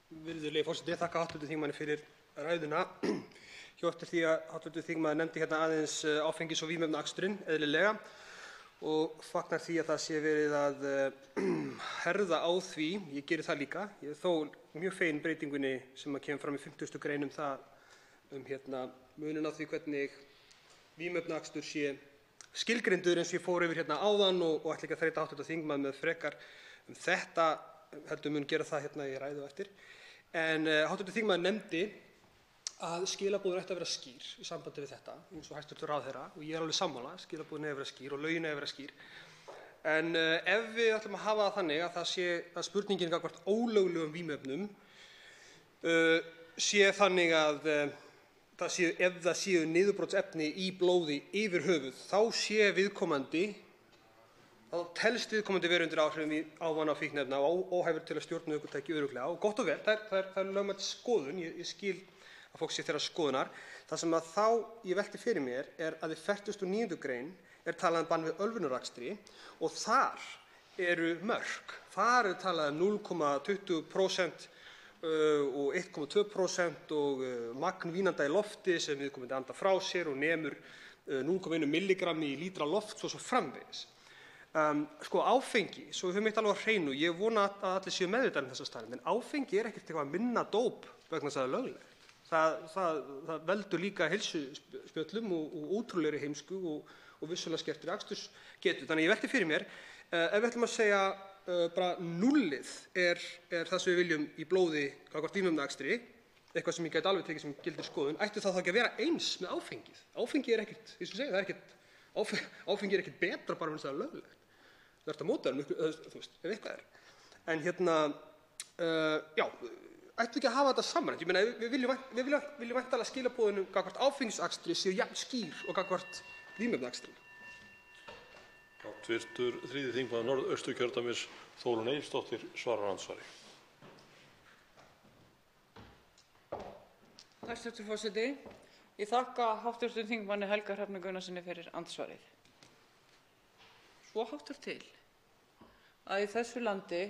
[SPEAKER 9] Virðulegi forseti, ég þakka hv. þingmanni fyrir ræðuna. Hjá eftir því að hv. þingmaður nefndi hérna aðeins áfengis- og vímuefnaaksturinn, eðlilega, og fagnar því að það sé verið að herða á því. Ég geri það líka. Ég er þó mjög feginn breytingunni sem kemur fram í 50. grein það muninn á því hvernig vímuefnaakstur sé skilgreindur eins og ég fór yfir hérna áðan og ætla ekki að þreyta hv. þingmann með frekar þetta, heldur mun gera það hérna í ræðu á eftir. En hv. þingmaður nefndi að skilaboðin ætti að vera skýr í sambandi við þetta, eins og hæstv. Ráðherra, og ég er alveg sammála, skilaboðin eiga að vera skýr og lögin eiga að vera skýr. En ef við ætlum að hafa það þannig að það sé að spurningin gagnvart ólöglegum vímuefnum sé þannig að ef það séu niðurbrotsefni í blóði yfir höfuð, þá telst viðkomandi vera undir áhrifum ávana- og fíkniefna og óhæfur til að stjórna ökutæki örugglega. Og gott og vel, það er lögmæt skoðun, ég skil að fólk sé þeirrar skoðunar. Það sem að ég velti fyrir mér að í 49. grein talað bann við ölvunarakstri og þar eru mörk. Þar talað 0,20% og 1,2% og magn vínanda í lofti sem viðkomandi anda frá sér og nemur 0,1 milligrammi í lítra loft og svo framvegis. Áfengi, svo við höfum eitt alveg á hreinu, ég vona að allir séu meðvitaðir þessa staðreynd, en áfengi ekkert eitthvað minna dóp vegna þess að það er löglegt. Það veldur líka heilsuspjöllum og ótrúlegri heimsku og vissulega skertri akstursgetu. Þannig ég velti fyrir mér, ef við ætlum að segja bara núllið er það sem við viljum í blóði gagnvart vímuefnaakstri, eitthvað sem ég gæti alveg tekið sem gildir skoðun, ætti það þá ekki að vera eins með áfengið? Áfengi er ekkert, eins og segja, það er ekkert, áfengi er ekkert betra bara vegna þess að það er löglegt. Það er að móta þú veist, ef eitthvað er. En ættu ekki að hafa þetta samræmt. Ég meina, við viljum væntanlega skilaboðinu gagnvart áfengisakstri séu jafn skýr og gagnvart vímuefnaakstri.
[SPEAKER 4] Hv. 3. þingmaður Norðausturkjördæmis, Þórunn Egilsdóttir, svarar andsvari.
[SPEAKER 17] Hæstv. forseti, ég þakka hv. þingmanni Helga Hrafni Gunnarssyni fyrir andsvarið. Svo háttar til að í þessu landi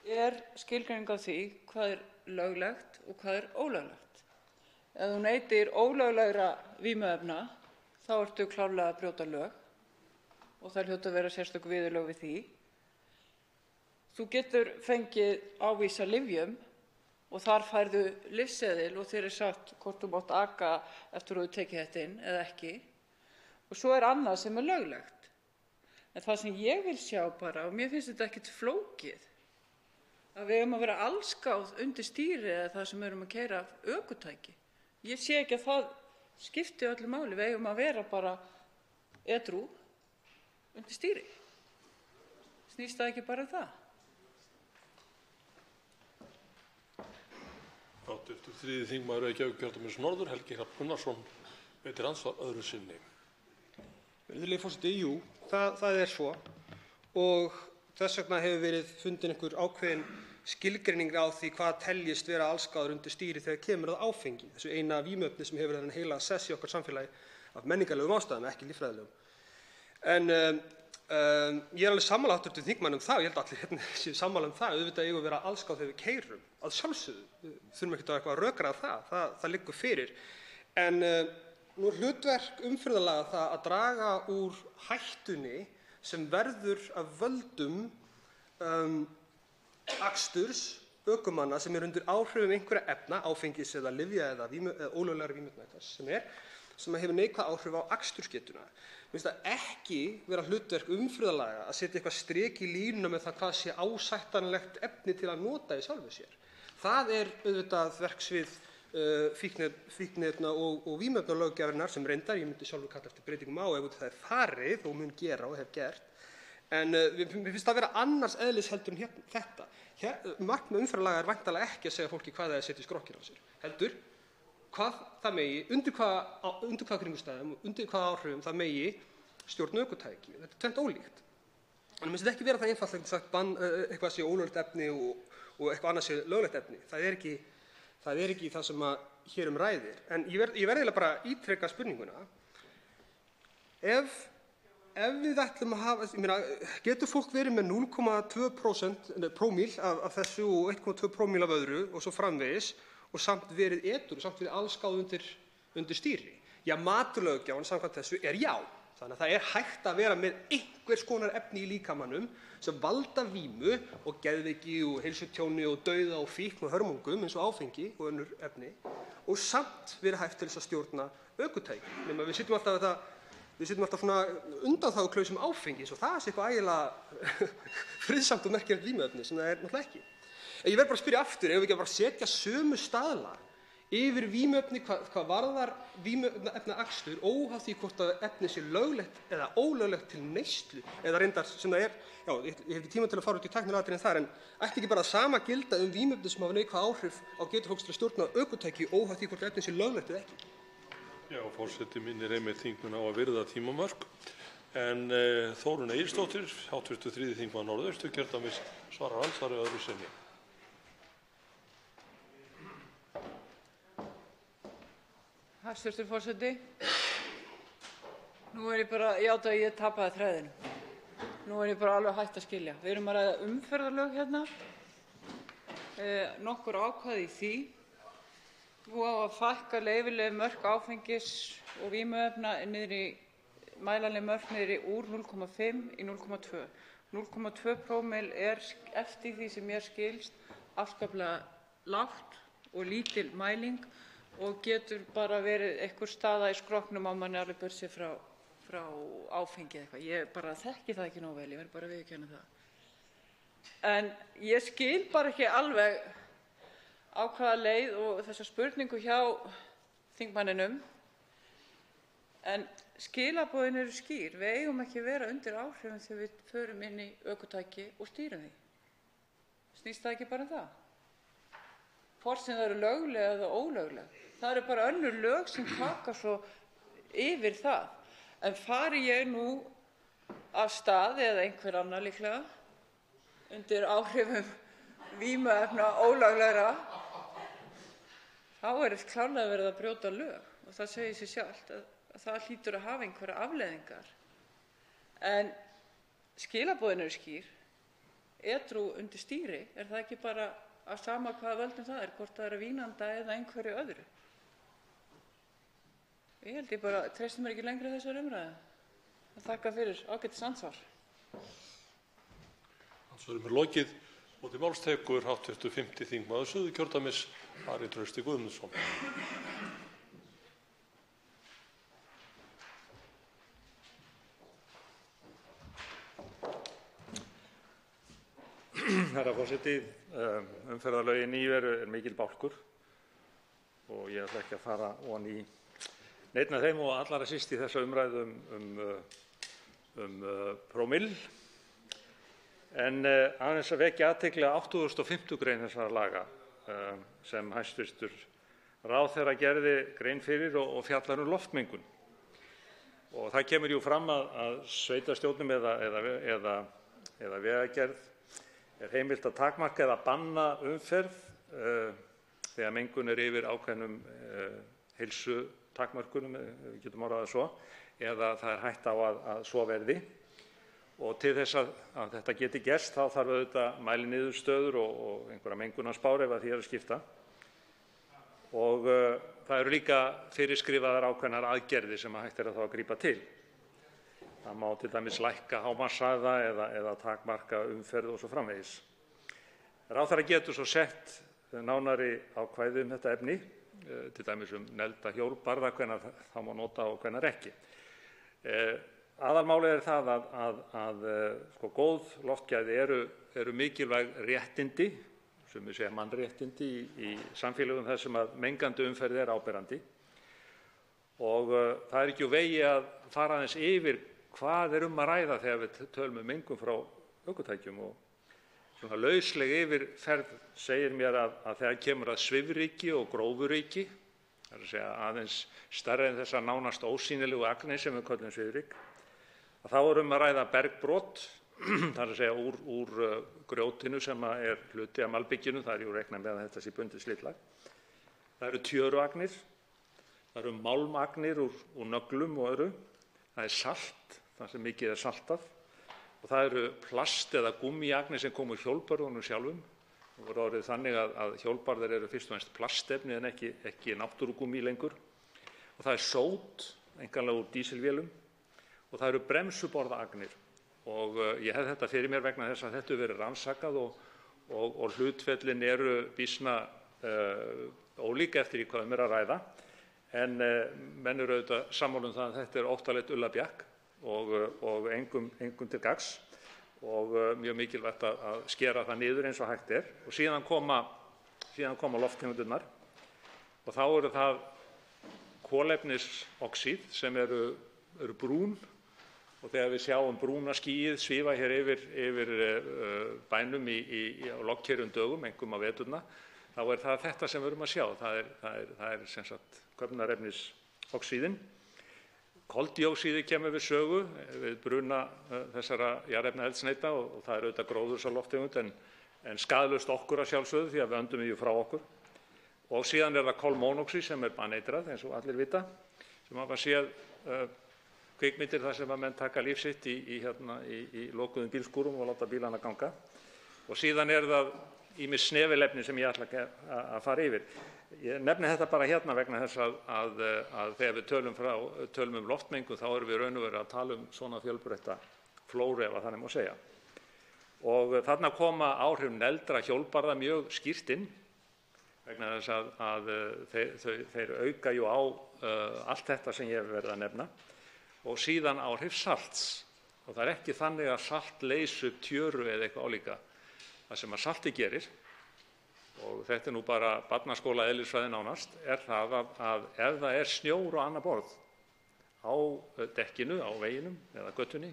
[SPEAKER 17] er skilgreining á því hvað er löglegt og hvað er ólöglegt. Ef þú neytir ólöglegra vímuefna þá ertu klárlega að brjóta lög og það hljóta að vera sérstök viðurlög við því. Þú getur fengið ávísa lyfjum og þar færðu lyfseðil og þér er sagt hvort þú mátt aka eftir að þú tekið þetta inn eða ekki. Og svo er annað sem er löglegt. En það sem ég vil sjá bara, og mér finnst þetta ekkert flókið, að við eigum að vera allsgáð undir stýri eða það sem við erum að keyra ökutæki. Ég sé ekki að það skipti öllu máli, við eigum að vera bara edrú undir stýri. Snýst það ekki bara það?
[SPEAKER 4] Hv. 3. þingmaður Reykjavíkurkjördæmis norður, Helgi Hrafn Gunnarsson, veitir andsvar öðru sinni.
[SPEAKER 9] Virðulegi forseti, jú, það er svo og þess vegna hefur verið fundin einhver ákveðin skilgreining á því hvað teljist vera allsgáður undir stýri þegar kemur að áfengi, þessu eina vímuefni sem hefur þennan heila sess í okkar samfélagi af menningarlegum ástæðum, ekki líffræðilegum. En ég er alveg sammála hv. þingmanni um það, og ég held að allir hérna séu sammála um það, auðvitað eigum við að vera allsgáð þegar við keyrum, að sjálfsögðu, við þurfum ekkert að eitthvað að rökra það liggur fyrir. En Nú er hlutverk umferðarlaga það að draga úr hættunni sem verður af völdum aksturs ökumanna sem eru undir áhrifum einhverra efna, áfengis eða lyfja eða ólöglegra vímuefna sem hefur neikvæð áhrif á akstursgetuna. Mér finnst það ekki vera hlutverk umferðarlaga að setja eitthvað strik í línuna með það hvað sé ásættanlegt efni til að nota í sjálfu sér. Það er auðvitað verksvið fíkniefna og vímuefnalöggjafarinnar sem reyndar, ég myndi sjálfur kalla eftir breytingum á ef það er farið og mun gera og hef gert. En mér finnst það vera annars eðlis heldur en þetta. Markmið umferðarlaga er væntanlega ekki að segja fólki hvað það er að setja í skrokkinn á sér. Heldur, hvað það megi, undir hvaða kringumstæðum og undir hvaða áhrifum það megi stjórna ökutæki. Þetta er tvennt ólíkt. En mér finnst þetta ekki vera það einfalt að sagt eitthvað sé ólöglegt efni og eitthvað annað sé löglegt efni. Það er ekki það sem hér ræðir. En ég verð eiginlega bara að ítreka spurninguna. Ef við ætlum að hafa, getur fólk verið með 0,2% prómíl af þessu og 1,2 prómíl af öðru og svo framvegis og samt verið edrú, samt verið allskáð undir stýri? Já, matarlöggjafan samkvæmt þessu er já. Þannig að það er hægt að vera með einhvers konar efni í líkamanum sem valda vímu og geðveiki og heilsutjóni og dauða og fíkn og hörmungum eins og áfengi og önnur efni og samt verið hægt til þess að stjórna ökutæki. Nema við sitjum alltaf svona undanþáguklausum áfengis og það sé eitthvað ægilega friðsamt og merkilegt vímuefni sem það er náttúrulega ekki. Ég verð bara að spyrja aftur, ef við ekki bara setja sömu staðla yfir vímuefni hvað varðar vímuefnaakstur óháð því hvort að efni sé löglegt eða ólöglegt til neyslu eða reyndar sem það er, já, ég hef ekki tíma til að fara út í tækniatriðin þar en ætti ekki bara sama gilda vímuefni sem hafa neikvæð áhrif á getu fólks til að stjórna ökutæki óháð því hvort efni sé löglegt eða ekki.
[SPEAKER 4] Já, forseti minnir einmitt þingmenn á að virða tímamörk. En Þórunn Egilsdóttir, hv. 3. þingmaður Norðausturkjördæmis, svarar andsvari öðru sinni.
[SPEAKER 17] Hæstv. forseti. Nú er ég bara, játa að ég tapaði þræðinu. Nú er ég bara alveg hætt að skilja. Við erum að ræða umferðarlög hérna. Nokkur ákvæði í því. Nú á að fækka leyfileg mörk áfengis og vímuefna niður í mælanleg mörk niður úr 0,5 í 0,2. 0,2 prómíl er eftir því sem mér skilst afskaplega lágt og lítil mæling og getur bara verið einhver staða í skrokknum á manni alveg burtséð frá áfengi eða eitthvað. Ég bara þekki það ekki nógu vel, ég verð bara að viðurkenna það. En ég skil bara ekki alveg á hvaða leið og þessa spurningu hjá þingmanninum. En skilaboðin eru skýr. Við eigum ekki að vera undir áhrifum þegar við förum inn í ökutæki og stýrum því. Snýst það ekki bara það? Hvort sem það eru lögleg eða ólögleg. Það eru bara önnur lög sem taka svo yfir það. En fari ég nú af stað eða einhver annar líklega undir áhrifum vímuefna ólöglegra, þá er klárlega verið að brjóta lög og það segir sig sjálft að það hlýtur að hafa einhverjar afleiðingar. En skilaboðin eru skýr. Edrú undir stýri, er það ekki bara að sama hvaða völdum það er, hvort það er að vínanda eða einhverju öðru? Ég held ég bara treysti mér ekki lengri þessar umræðu. Þakka fyrir ágætis andsvar.
[SPEAKER 4] Andsvarinu er lokið. Og til máls tekur hv. 5. þingmaður Suðurkjördæmis, Ari Trausti Guðmundsson.
[SPEAKER 15] Herra forseti, umferðarlögin í er mikil bálkur og ég ætla ekki að fara ofan í neinn af þeim og allra síst í þessa umræðu um prómill. En aðeins að vekja athygli á 85. grein þessara laga sem hæstv. Ráðherra gerði grein fyrir og fjallar um loftmengun. Og það kemur jú fram að sveitarstjórnum eða vegagerð er heimilt að takmarka eða banna umferð þegar mengun er yfir ákveðnum heilsutakmörkunum, við getum orðað það svo, eða það er hætta á að svo verði. Og til þess að þetta geti gerst þá þarf auðvitað mæliniðurstöður og einhverja mengunarspár ef að því er að skipta. og það eru líka fyrirskrifaðar ákveðnar aðgerðir sem hægt að grípa til. Það má til dæmis lækka hámarkshraða eða takmarka umferð og svo framvegis. Ráðherra getur svo sett nánari ákvæði þetta efni, til dæmis neglda hjólbarða, hvenær það má nota og hvenær ekki. Aðalmálið það að góð loftgæði eru mikilvæg réttindi, sem við segja mannréttindi í samfélögum þar sem að mengandi umferð áberandi. Og það ekki úr vegi að fara aðeins yfir hvað að ræða þegar við tölum mengun frá ökutækjum. Og svona lausleg yfirferð segir mér að þegar kemur að svifryki og grófuryki, það er að segja aðeins stærri en þessar nánast ósýnilegu agnir sem við köllum svifryk, þá að ræða bergbrot, það er að segja úr grjótinu sem er hluti af malbikinu, það er reiknað með að þetta sé bundið slitlag. Það eru tjöruagnir, það eru málmagnir úr nöglum og öðru, það er salt, það sem mikið saltað, og það eru plast- eða gúmmíagnir sem koma úr hjólbörðunum sjálfum. Það voru orðið þannig að hjólbarðar eru fyrst og fremst plastefni en ekki náttúrugúmmí lengur. Og það er sót, einkanlega úr dísilvélum, og það eru bremsuborðaagnir. Og ég hef þetta fyrir mér vegna þess að þetta hefur verið rannsakað og hlutföllin eru býsna ólík eftir í hvað að ræða. En menn eru auðvitað sammála það að þetta er óttalegt ullabjakk og engum til gagns og mjög mikilvægt að skera það niður eins og hægt er. Og síðan koma lofttegundirnar og þá eru það kolefnisoxíð sem eru brún. Og þegar við sjáum brúna skýið svífa hér yfir bænum á lognkerjum dögum, einkum á veturna, þá er það þetta sem við erum að sjá. Það er sem sagt köfnunarefnisoxíðin. Koldíoxíðið kemur við sögu við bruna þessara jarðefnaeldsneita og það er auðvitað gróðurhúsalofttegund en skaðlaust okkur að sjálfsögðu því að við öndum því frá okkur. Og síðan er það kolmónoxíð sem er baneitrað eins og allir vita, sem hafa séð kvikmyndir þar sem að menn taka líf sitt í lokuðum bílskúrum og láta bílana ganga. Og síðan er það ýmis snefilefni sem ég ætla að fara yfir. Ég nefni þetta bara hérna vegna þess að þegar við tölum loftmengun þá erum við raun og veru að tala svona fjölbreytta flóru ef þannig má segja. Og þarna koma áhrif negldra hjólbarða mjög skýrt inn vegna þess að þeir auka jú á allt þetta sem ég hef verið að nefna. Og síðan áhrif salts. Og það er ekki þannig að salt leysi upp tjöru eða eitthvað álíka. Það sem að salti gerir, og þetta er nú bara barnaskóla eðlisfræði nánast, er það að ef það er snjór á annað borð á dekkinu, á veginum eða götunni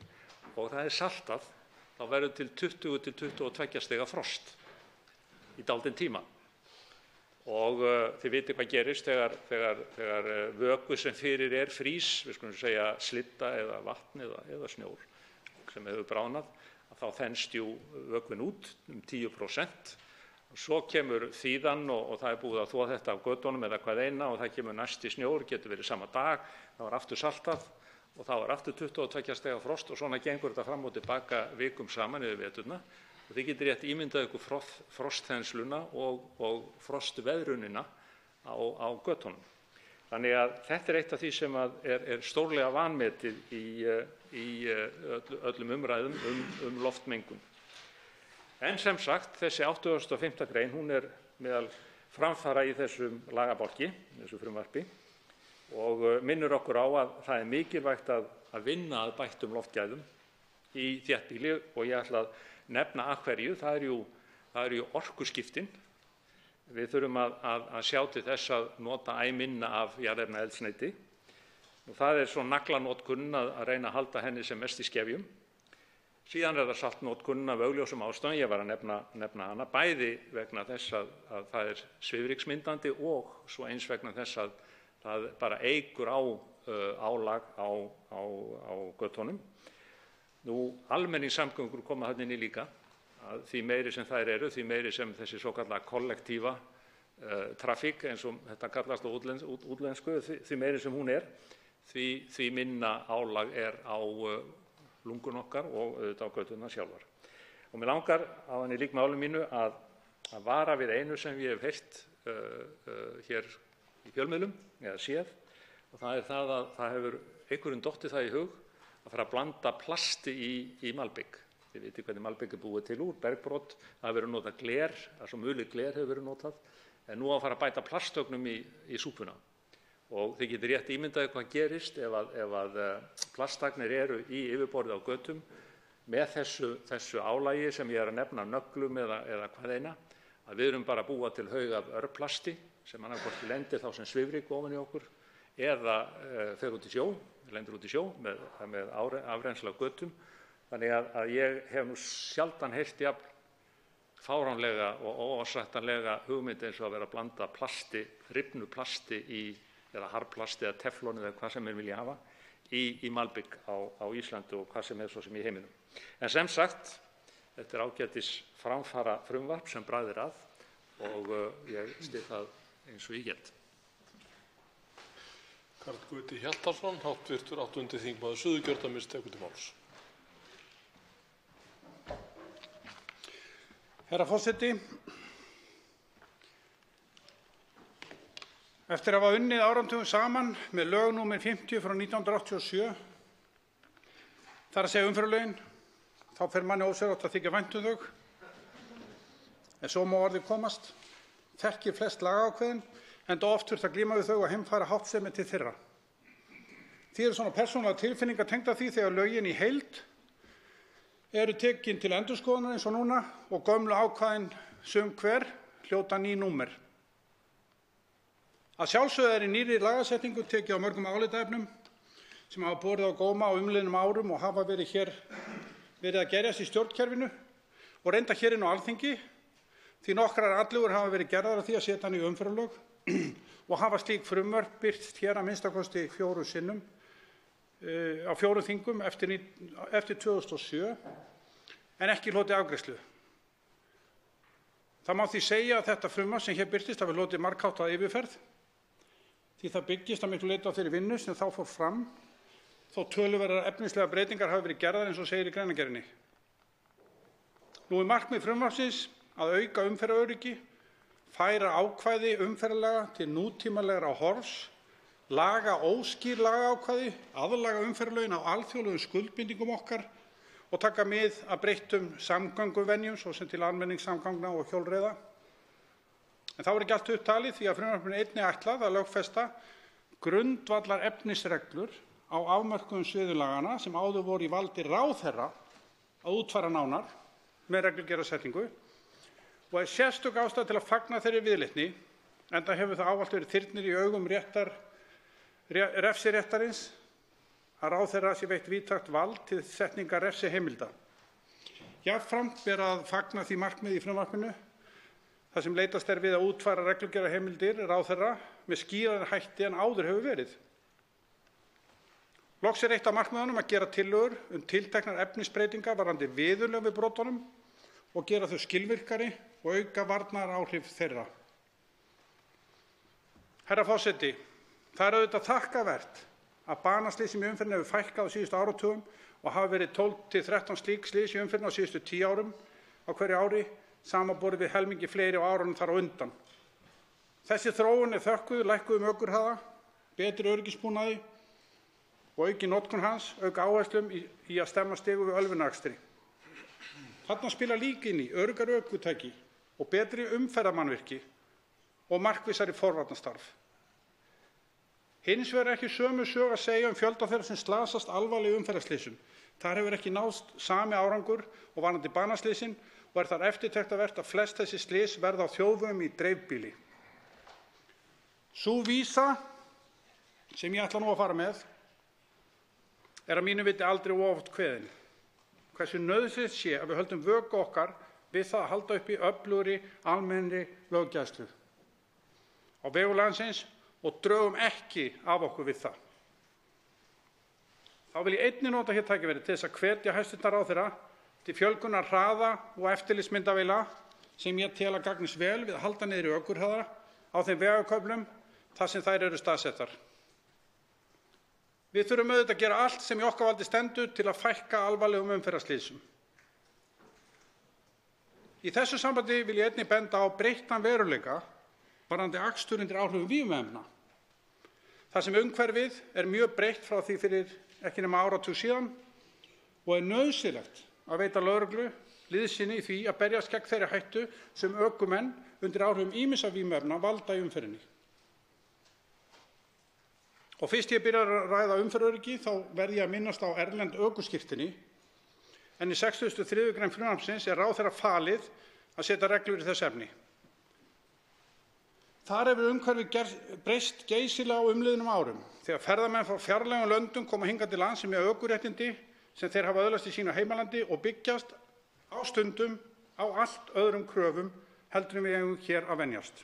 [SPEAKER 15] og það er saltað, þá verður til 20 til 22 stiga frost í dálítinn tíma. Og þið vitið hvað gerist þegar vökvi sem fyrir frís, við skulum segja slydda eða vatn eða snjór sem hefur bráðnað, þá þenst vökvinn út 10%. Svo kemur þíðan og það er búið að þvo þetta af götunum eða hvað eina og það kemur næsti snjór, getur verið sama dag, þá er aftur saltað og þá er aftur 22 stiga frost og svona gengur þetta fram og tilbaka vikum saman yfir veturna. Og þið getur rétt ímyndað ykkur frostþensluna og frostveðrunina á götunum. Þannig að þetta er eitt af því sem er stórlega vanmetið í öllum umræðum loftmengun. En sem sagt, þessi 85. grein, hún er meðal framfara í þessum lagabálki, þessu frumvarpi, og minnir okkur á að það er mikilvægt að vinna að bættum loftgæðum í þéttbýli og ég ætla að nefna að hverju, það eru jú orkuskiptin. Við þurfum að sjá til þess að nota æ minna af jarðefnaeldsneyti. Og það er svo naglanotkunin að reyna að halda henni sem mest í skefjum. Síðan er það saltnotkunin af augljósum ástæðum, ég var að nefna hana, bæði vegna þess að það er svifryksmyndandi og svo eins vegna þess að það bara eykur á álag á götunum. Nú, almenningssamgöngur koma þarna inn í líka. Að því meiri sem þær eru, því meiri sem þessi svokallaða kollektíva trafík, eins og þetta kallast á útlensku, því meiri sem hún er, því minna álag er á lungun okkar og auðvitað á göturnar sjálfar. Og mér langar á henni lík máli mínu að vara við einu sem ég hef heyrt hér í fjölmiðlum eða séð, og það er það að það hefur einhverjum dottið það í hug að fara að blanda plasti í malbik. Þið vitið hvernig malbik er búið til úr, bergbrot, það hefur verið notað gler, það er svo mulið gler hefur verið notað, en nú á að fara að bæta plastögnum í súpuna. Og þið getur rétt ímyndaði hvað gerist ef að plastagnir eru í yfirborðið á götum með þessu álægi sem ég er að nefna, nöglum eða hvað eina, að við erum bara að búa til haug af örplasti sem annaðhvort lendir þá sem svifryk ofan í okkur eða fer út í sjó, lendir út í sjó með afrennsli á götum. Þannig að ég hef nú sjaldan heyrt jafn fáránlega og óásættanlega hugmynd eins og að vera að blanda plasti, rifnu plasti eða harðplasti eða tefloni eða hvað sem þeir vilja hafa í malbik á Íslandi og hvað sem er svo sem í heiminum. En sem sagt, þetta er ágætis framfara frumvarp sem bragðir að og ég styð það eins og ég get.
[SPEAKER 4] Karl Gauti Hjaltason, hv. 8. þingmaður Suðurkjördæmis, tekur til máls.
[SPEAKER 18] Herra forseti, eftir að hafa unnið áratugum saman með lög númer 50 frá 1987, þar að segja umferðarlögin, þá fer manni ósjálfrátt að þykja vænt þau, en svo má orðið komast, þekkir flest lagaákvæðin, enda oft þurft að glíma við þau og heimfæra háttsemi til þeirra. Því eru svona persónulega tilfinningar tengdar því þegar lögin í heild eru tekin til endurskoðunar eins og núna og gömlu ákvæðin sum hver hljóta ný númer. Að sjálfsögðu er í nýrri lagasetningu tekið á mörgum álitaefnum sem hafa borið á góma á umliðnum árum og hafa verið að gerjast í stjórnkerfinu og reynda hér inn á Alþingi, því nokkrar atlögur hafa verið gerðar að því að setja hann í umferðarlög og hafa slík frumvörp birst hér að minnstakosti 4 sinnum á 4 þingum eftir 2007 en ekki hlotið afgreiðslu. Það má því segja að þetta frumvarp sem hér birtist hafi hlotið margháttaða yfirferð því það byggist að miklu leyti á þeirri vinnu sem þá fór fram þó töluverðar efnislegar breytingar hafi verið gerðar eins og segir í greinargerðinni. Nú er markmið frumvarpsins að auka umferðaröryggi, færa ákvæði umferðarlaga til nútímalegra horfs, laga óskýr lagaákvæði, aðlaga umferðarlögin á alþjóðlegum skuldbindingum okkar og taka mið af breyttum samgönguvenjum, svo sem til almenningssamgangna og hjólreiða. En þá er ekki allt upptalið því að frumvarpinu er einnig ætlað að lögfesta grundvallar efnisreglur á afmörkuðum sviðum laganna sem áður voru í valdi ráðherra að útfæra nánar með reglugerðarsetningu og er sérstök ástæða til að fagna þeirri viðleitni, enda hefur það ávallt verið þyrnir í augum refsiréttarins að ráðherra sé veitt víðtækt vald til setningar refsiheimilda. Jafnframt ber að fagna því markmiði í frumvarpinu þar sem leitast er við að útfæra reglugerðarheimildir ráðherra með skýrari hætti en áður hefur verið. Loks er eitt af markmiðunum að gera tillögur tilteknar efnisbreytingar varðandi viðurlög við brotunum og gera þau skilvirkari og auka varnaðaráhrif þeirra. Herra forseti, það er auðvitað þakkavert að banaslysum í umferðinni hefur fækkað á síðustu áratugum og hafa verið 12–13 slík slys í umferðinni á síðustu 10 árum á hverju ári, samanborið við helmingi fleiri á árunum þar á undan. Þessi þróun er þökkuð lækkuðum ökuhraða, betri öryggisbúnaði og aukin notkun hans, auka áherslum í að stemma stigu við ölvunarakstri. Þarna spila líka inn í öruggari ökutæki og betri umferðarmannvirki og markvissari forvarnastarf. Hins vegar er ekki sömu sögu að segja fjölda þeirra sem slasast alvarlega í umferðarslysum. Þar hefur ekki náðst sami árangur og varðandi banaslysin og er þar eftirtektarvert að flest þessi slys verða á þjóðvegum í dreifbýli. Sú vísa sem ég ætla nú að fara með er að mínu viti aldrei oft kveðin. Hversu nauðsynlegt sé að við höldum vöku okkar við það að halda uppi öflugri almennri löggæslu á vegum landsins og drögum ekki af okkur við það. Þá vil ég einnig nota hér tækifærið til þess að hvetja hæstv. Ráðherra til fjölgunar hraða og eftirlitsmyndavéla sem ég tel að gagnist vel við að halda niðri ökuhraða á þeim vegarköflum þar sem þær eru staðsettar. Við þurfum auðvitað að gera allt sem í okkar valdi stendur til að fækka alvarlegum umferðarslysum. Í þessu sambandi vil ég einnig benda á breyttan veruleika varðandi akstur undir áhrifum vímuefna. þar sem umhverfið mjög breytt frá því fyrir ekki nema áratug síðan og nauðsynlegt að veita lögreglu liðsinni í því að berjast gegn þeirri hættu sem ökumenn undir áhrifum ýmissa vímuefna valda í umferðinni. Og fyrst ég byrja að ræða umferðaröryggi þá verð ég að minnast á erlend ökuskírteini, en í 63. grein frumvarpsins ráðherra falið að setja reglur í þess efni. Þar hefur umhverfið breyst geysilega á umliðnum árum þegar ferðamenn frá fjarlægum löndum koma hingað til lands með ökuréttindi sem þeir hafa öðlast í sínu heimalandi og byggjast á stundum á allt öðrum kröfum heldur en við eigum hér að venjast.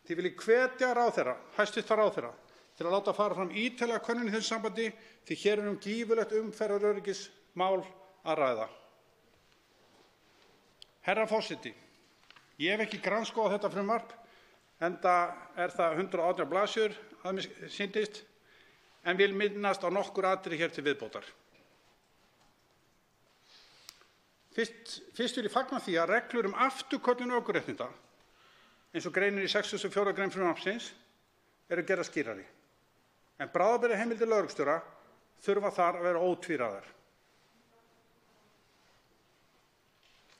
[SPEAKER 18] Því vil ég hvetja ráðherra, hæstv. ráðherra, til að láta fara fram ítarlega könnun í þessu sambandi því hér gífurlegt umferðaröryggismál að ræða. Herra forseti, ég hef ekki grannskoðað þetta frumvarp enda það 118 blaðsíður að mér sýndist, en vil minnast á nokkur atriði hér til viðbótar. Fyrst vil ég fagna því að reglur afturköllun ökuréttinda, eins og greinir í 64. grein frumvarpsins, gerðar skýrari. En bráðabirgðaheimildir lögreglustjóra þurfa þar að vera ótvíræðar.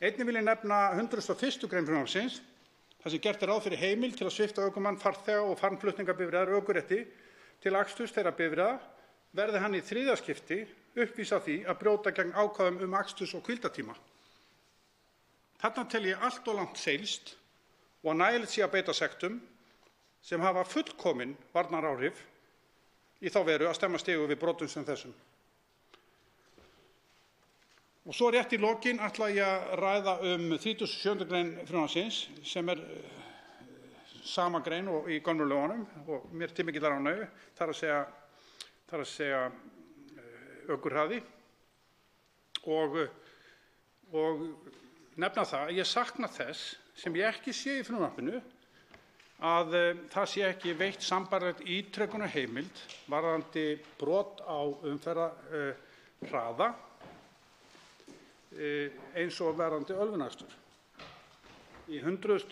[SPEAKER 18] Einnig vil ég nefna 101. grein frumvarpsins, þar sem gert ráð fyrir heimild til að svipta ökumann farþega og farmflutningabifreiðar ökurétti til aksturs þeirra bifreiða verði hann í þriðja skipti uppvís af því að brjóta gegn ákvæðum aksturs- og hvíldartíma. Þarna tel ég allt of langt seilst og að nægilegt sé að beita sektum sem hafa fullkomin varnaráhrif í þá veru að stemma stigu við brotum sem þessum. Og svo rétt í lokin ætla ég að ræða 37. grein frumvarpsins sem sama grein og í gömlu lögunum og mér til mikillar ánægju, þar að segja ökuhraði og nefna það að ég sakna þess sem ég ekki sé í frumvarpinu að það sé ekki veitt sambærilegt ítrekunarheimild varðandi brot á umferðarhraða eins og varðandi ölvunarakstur. Í 100.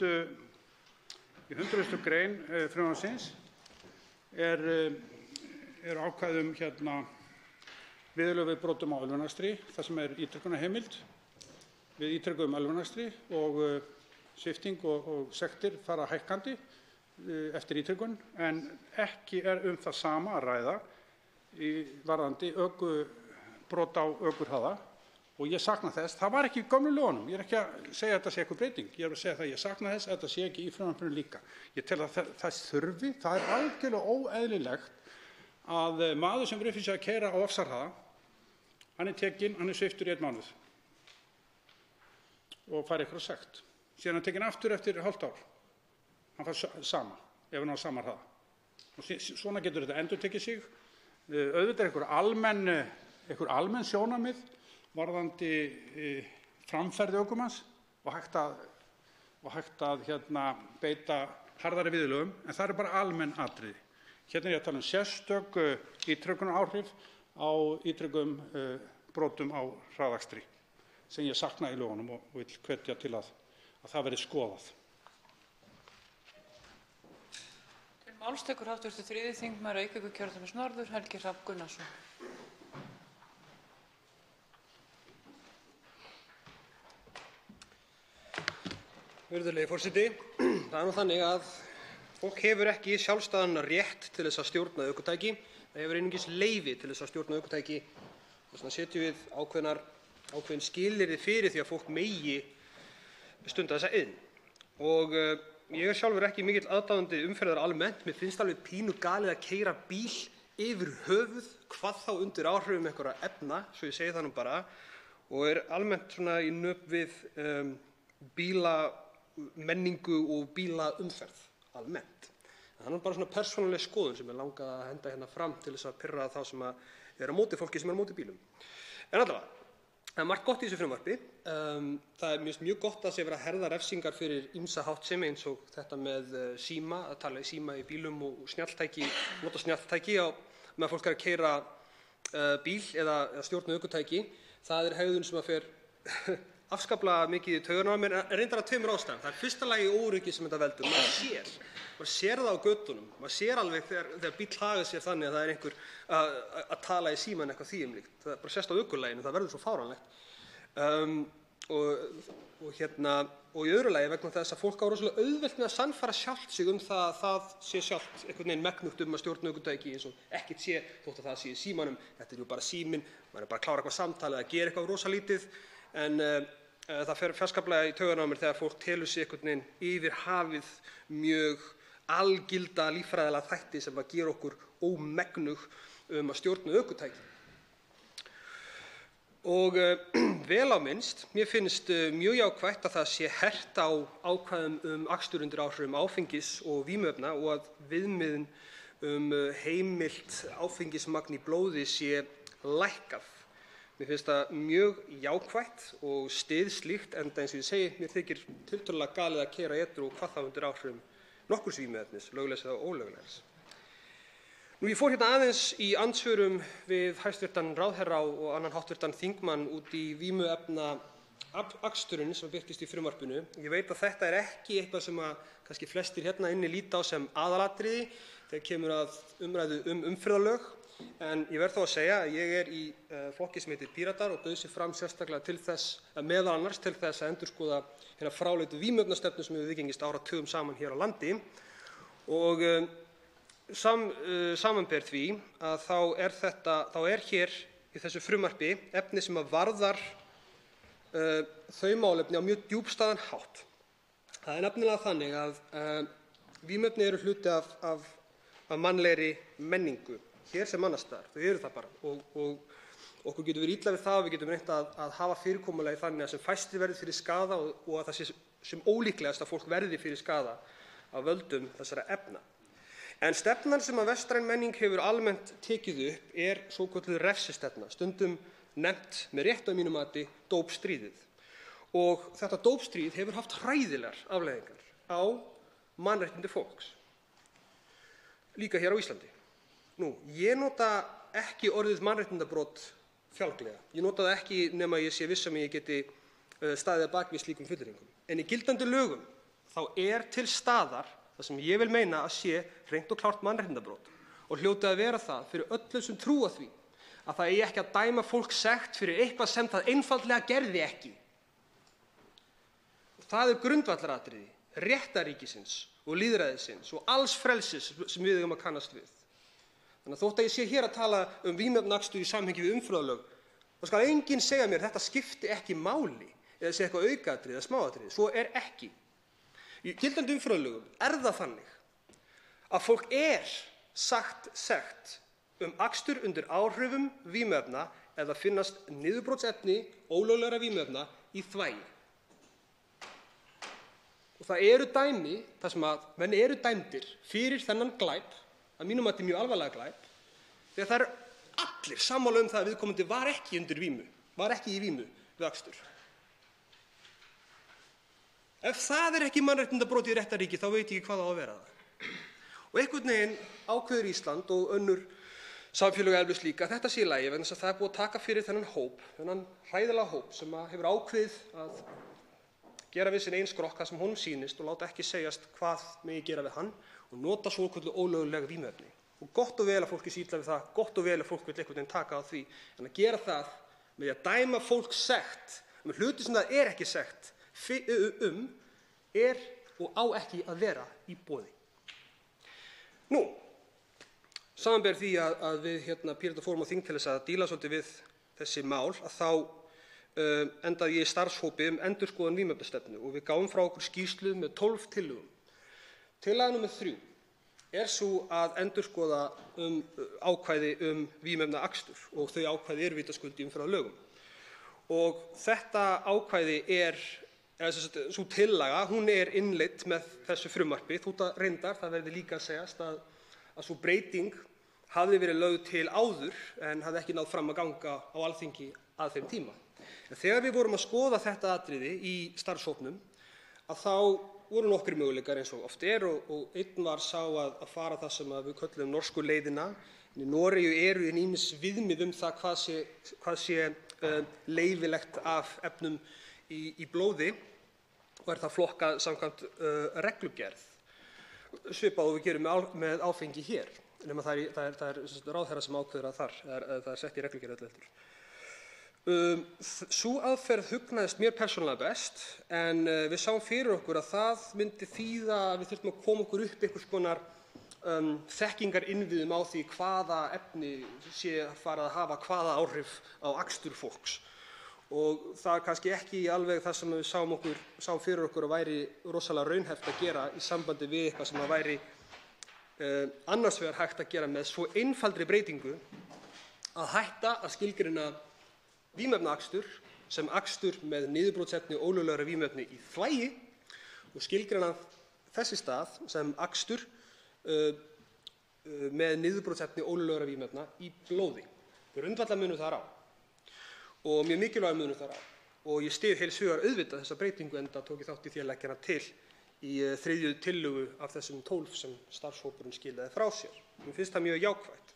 [SPEAKER 18] grein frumvarpsins ákvæði viðurlög við brotum á ölvunarakstri þar sem ítrekunarheimild við ítrekuðum ölvunarakstri og svipting og sektir fara hækkandi eftir ítrekun, en ekki það sama að ræða varðandi brot á ökuhraða og ég sakna þess. Það var ekki í gömlu lögunum. Ég ekki að segja að þetta sé eitthvað breyting. Ég að segja það að ég sakna þess að þetta sé ekki í frumvarpinu líka. Ég tel að það þurfi, það algjörlega óeðlilegt að maður sem uppfýsir að keyra á ofsahraða, hann tekinn, hann sviptur í 1 mánuð og fær eitthvað sekt. Síðan hann tekinn aftur eftir hálft ár. Hann fær sama, ef hann á sama hraða. Og svona getur þetta endurtekið sig. Auðvitað einhver almenn sjónarmið varðandi framferði ökumanns og hægt að beita harðari viðurlögum, en það bara almenn atriði. Hérna ég að tala sérstök ítrekunaráhrif á ítrekum brotum á hraðakstri sem ég sakna í lögunum og vil hvetja til að það verði skoðað.
[SPEAKER 17] Til máls tekur hv. 3. þingmaður Reykjavíkurkjördæmis norður, Helgi Hrafn Gunnarsson.
[SPEAKER 9] Virðulegi forseti, það nú þannig að fólk hefur ekki sjálfstæðan rétt til þess að stjórna ökutæki, það hefur einungis leyfi til þess að stjórna ökutæki. Þess vegna setjum við ákveðin skilyrði fyrir því að fólk megi stunda þessa iðn. Og ég sjálfur ekki mikill aðdáandi umferðar almennt. Mér finnst alveg pínu galið að keyra bíl yfir höfuð, hvað þá undir áhrifum einhverra efna, svo ég segi það nú bara, og almennt svona í nöp við bílamenningu og bílaumferð almennt. Það bara svona persónuleg skoðun sem langað að henda hérna fram til þess að pirra þá sem á móti fólki sem á móti bílum. En allavega, það margt gott í þessu frumvarpi. Það mjög gott að sé verið að herða refsingar fyrir ýmsa háttsemi eins og þetta með síma, að tala í síma í bílum og nota snjalltæki með fólk að keyra bíl eða stjórna ökutæki. Það hegðun sem fer afskaplega mikið í taugarnar á mér, en reyndar af tveimur ástæðum. Það er fyrsta lagi óöryggi sem þetta veldur. Maður sér það á götunum. Maður sér alveg þegar bíll hagar sér þannig að það er einhver að tala í símann eitthvað því um líkt. Það er bara sérst á ökulaginu, það verður svo fáránlegt. Og í öðru lagi vegna þess að fólk á rosalega auðvelt með að sannfæra sjálft sig um það að það sé sjálft einhvern veginn megnugt að stjórna ökutæki eins og ekkert sé, þótt að það sé í símanum. Þetta er jú bara síminn, maður er bara að klára eitthvað samtal eða gera eitthvað rosalítið, en það fer fjarskaplega í taugarnar á mér þegar fólk telur sig einhvern veginn yfir hafið mjög algilda líffræðilega þætti sem að gera okkur ómegnug að stjórna ökutæki. Og vel á minnst, mér finnst mjög jákvætt að það sé hert á ákvæðum akstur undir áhrifum áfengis og vímuefna og að viðmiðun heimilt áfengismagn í blóði sé lækkað. Mér finnst það mjög jákvætt og styð slíkt, enda eins og ég segi, mér þykir tiltölulega galið að keyra edrú og hvað þá undir áhrifum nokkurs vímuefnis, löglegs eða ólöglegs. Ég fór hérna aðeins í andsvörum við hæstv. Ráðherra og annan hv. þingmann út í vímuefna aksturinn sem birtist í frumvarpinu. Ég veit að þetta er ekki eitthvað sem að kannski flestir hérna inni líta á sem aðalatriði þegar kemur að umræðu umferðarlög, en ég verð þó að segja að ég er í flokki sem heitir Píratar og bauð sig fram sérstaklega til þess, meðal annars til þess að endurskoða hérna fráleitu vímuefnastefnu sem hefur viðgengist áratugum saman hér á landi. Og samanber því að þá er hér í þessu frumvarpi efni sem að varðar þau málefni á mjög djúpstæðan hátt. Það er nefnilega þannig að vímuefni eru hluti af mannlegri menningu, hér sem annars staðar. Þau eru það bara og okkur getur verið illa við það og við getum reynt að hafa fyrirkomulagi þannig að sem fæstir verði fyrir skaða og að það sé sem ólíklegast að fólk verði fyrir skaða af völdum þessara efna. En stefnan sem að vestræn menning hefur almennt tekið upp er svokölluð refsistefna, stundum nefnt með réttu að mínu mati dópstríðið. Og þetta dópstríð hefur haft hræðilegar afleiðingar á mannréttindi fólks, líka hér á Íslandi. Ég nota ekki orðið mannréttindabrot fjálglega. Ég nota það ekki nema ég sé viss um að ég geti staðið að baki við slíkum fullyrðingum. En í gildandi lögum þá er til staðar það sem ég vil meina að sé hreint og klárt mannréttindabrot og hljóti að vera það fyrir öllum sem trúa því að það eigi ekki að dæma fólk sekt fyrir eitthvað sem það einfaldlega gerði ekki. Það er grundvallaratriði réttarríkisins og lýðræðisins og alls frelsis sem við eigum að kannast við. Þannig að þótt að ég sé hér að tala vímuefnaakstur í samhengi við umferðarlög, þá skal enginn segja mér þetta skipti ekki máli eða sé eitthvað aukaatriði eða smáatriði. Svo er ekki. Í gildandi umferðarlögum er það þannig að fólk er sagt sekt akstur undir áhrifum vímuefna eða finnast niðurbrotsefni ólöglegra vímuefna í þvægi. Og það eru dæmi þar sem að menn eru dæmdir fyrir þennan glæp, að mínum mati mjög alvarlega glæp, þegar það eru allir sammála það að viðkomandi var ekki í vímu við akstur. Ef það er ekki mannréttindabrot í réttarríki, þá veit ég ekki hvað á að vera það. Og einhvern veginn ákveður Ísland og önnur samfélög eflaust líka að þetta sé í lagi vegna þess að það er búið að taka fyrir þennan hræðilega hóp sem hefur ákveðið að gera við sinn eigin skrokk það sem honum sýnist og láta ekki segjast hvað megi gera við hann og nota svokölluð ólögleg vímuefni. Og gott og vel að fólki sé illa við það, gott og vel að fólk vill einhvern veginn taka á því, en að gera það með að dæma fólk sekt hluti sem það er ekki sekt er og á ekki að vera í boði. Samanber því að við Píratar fórum á þing til þess að díla svolítið við þessi mál, að þá endaði ég í starfshópi endurskoðun vímuefnastefnu og við gáfum frá okkur skýrslu með 12 tillögum. Tillaga nr. 3 er sú að endurskoða ákvæði vímuefnaakstur og þau ákvæði eru vitaskuld í umferðarlögum. Og þetta ákvæði sú tillaga, hún er innleidd með þessu frumvarpi, þótt að reyndar, það verði líka að segjast að sú breyting hafði verið lögð til áður en hafði ekki náð fram að ganga á Alþingi að þeim tíma. En þegar við vorum að skoða þetta atriði í starfshópnum, að þá voru nokkrir möguleikar eins og oft er og einn var sá að fara það sem við köllum norsku leiðina. Í Noregi eru ýmis viðmið það hvað sé leyfilegt af efnum í blóði og það flokkað samkvæmt reglugerð, svipað og við gerum með áfengi hér, nema það er ráðherra sem ákveður það er sett í reglugerð öllu heldur. Sú aðferð hugnaðist mér persónulega best, en við sáum fyrir okkur að það myndi þýða að við þurftum að koma okkur upp einhvers konar þekkingarinnviðum á því hvaða efni sé farið að hafa hvaða áhrif á akstur fólks. Og það er kannski ekki alveg það sem við sáum fyrir okkur að væri rosalega raunhæft að gera í sambandi við eitthvað sem að væri annars vegar hægt að gera með svo einfaldri breytingu að hætta að skilgreina vímuefnaakstur sem akstur með niðurbrotsefni og ólöglegra vímuefni í þvagi og skilgreina þess í stað sem akstur með niðurbrotsefni ólöglegra vímuefna í blóði. Grundvallarmunur þar á og mjög mikilvægur munur þar á. Og ég styð heils hugar auðvitað þessa breytingu, enda tók ég þátt í því að leggja hana til í 3. tillögu af þessum 12 sem starfshópurinn skilaði frá sér. Mér finnst það mjög jákvætt.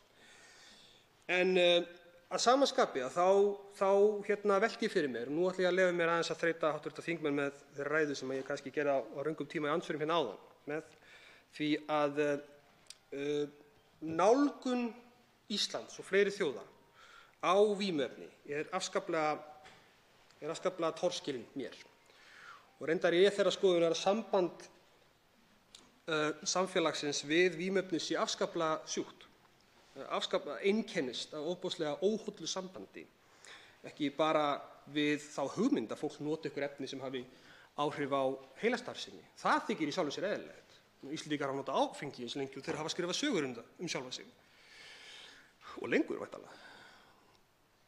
[SPEAKER 9] En að sama skapi þá velti ég fyrir mér, og nú ætla ég að leyfa mér aðeins að þreyta hv. þingmenn með þeirra ræðu sem ég kannski gerði á röngum tíma í andsvörum hérna áðan, með því að nálgun Íslands og fleiri þjóða á vímuefni er afskaplega torskilin mér. Og reyndar ég þeirrar skoðunar að samband samfélagsins við vímuefni sé afskaplega sjúkt, afskaplega einkennist af ofboðslega óhollu sambandi, ekki bara við þá hugmynd að fólk noti ykkur efni sem hafi áhrif á heilastarfsemi. Það þykir í sjálfu sér eðlilegt. Íslendingar hafa notað áfengi eins lengi og þeir hafa skrifað sögur um sjálfa sig. Og lengur væntanlega.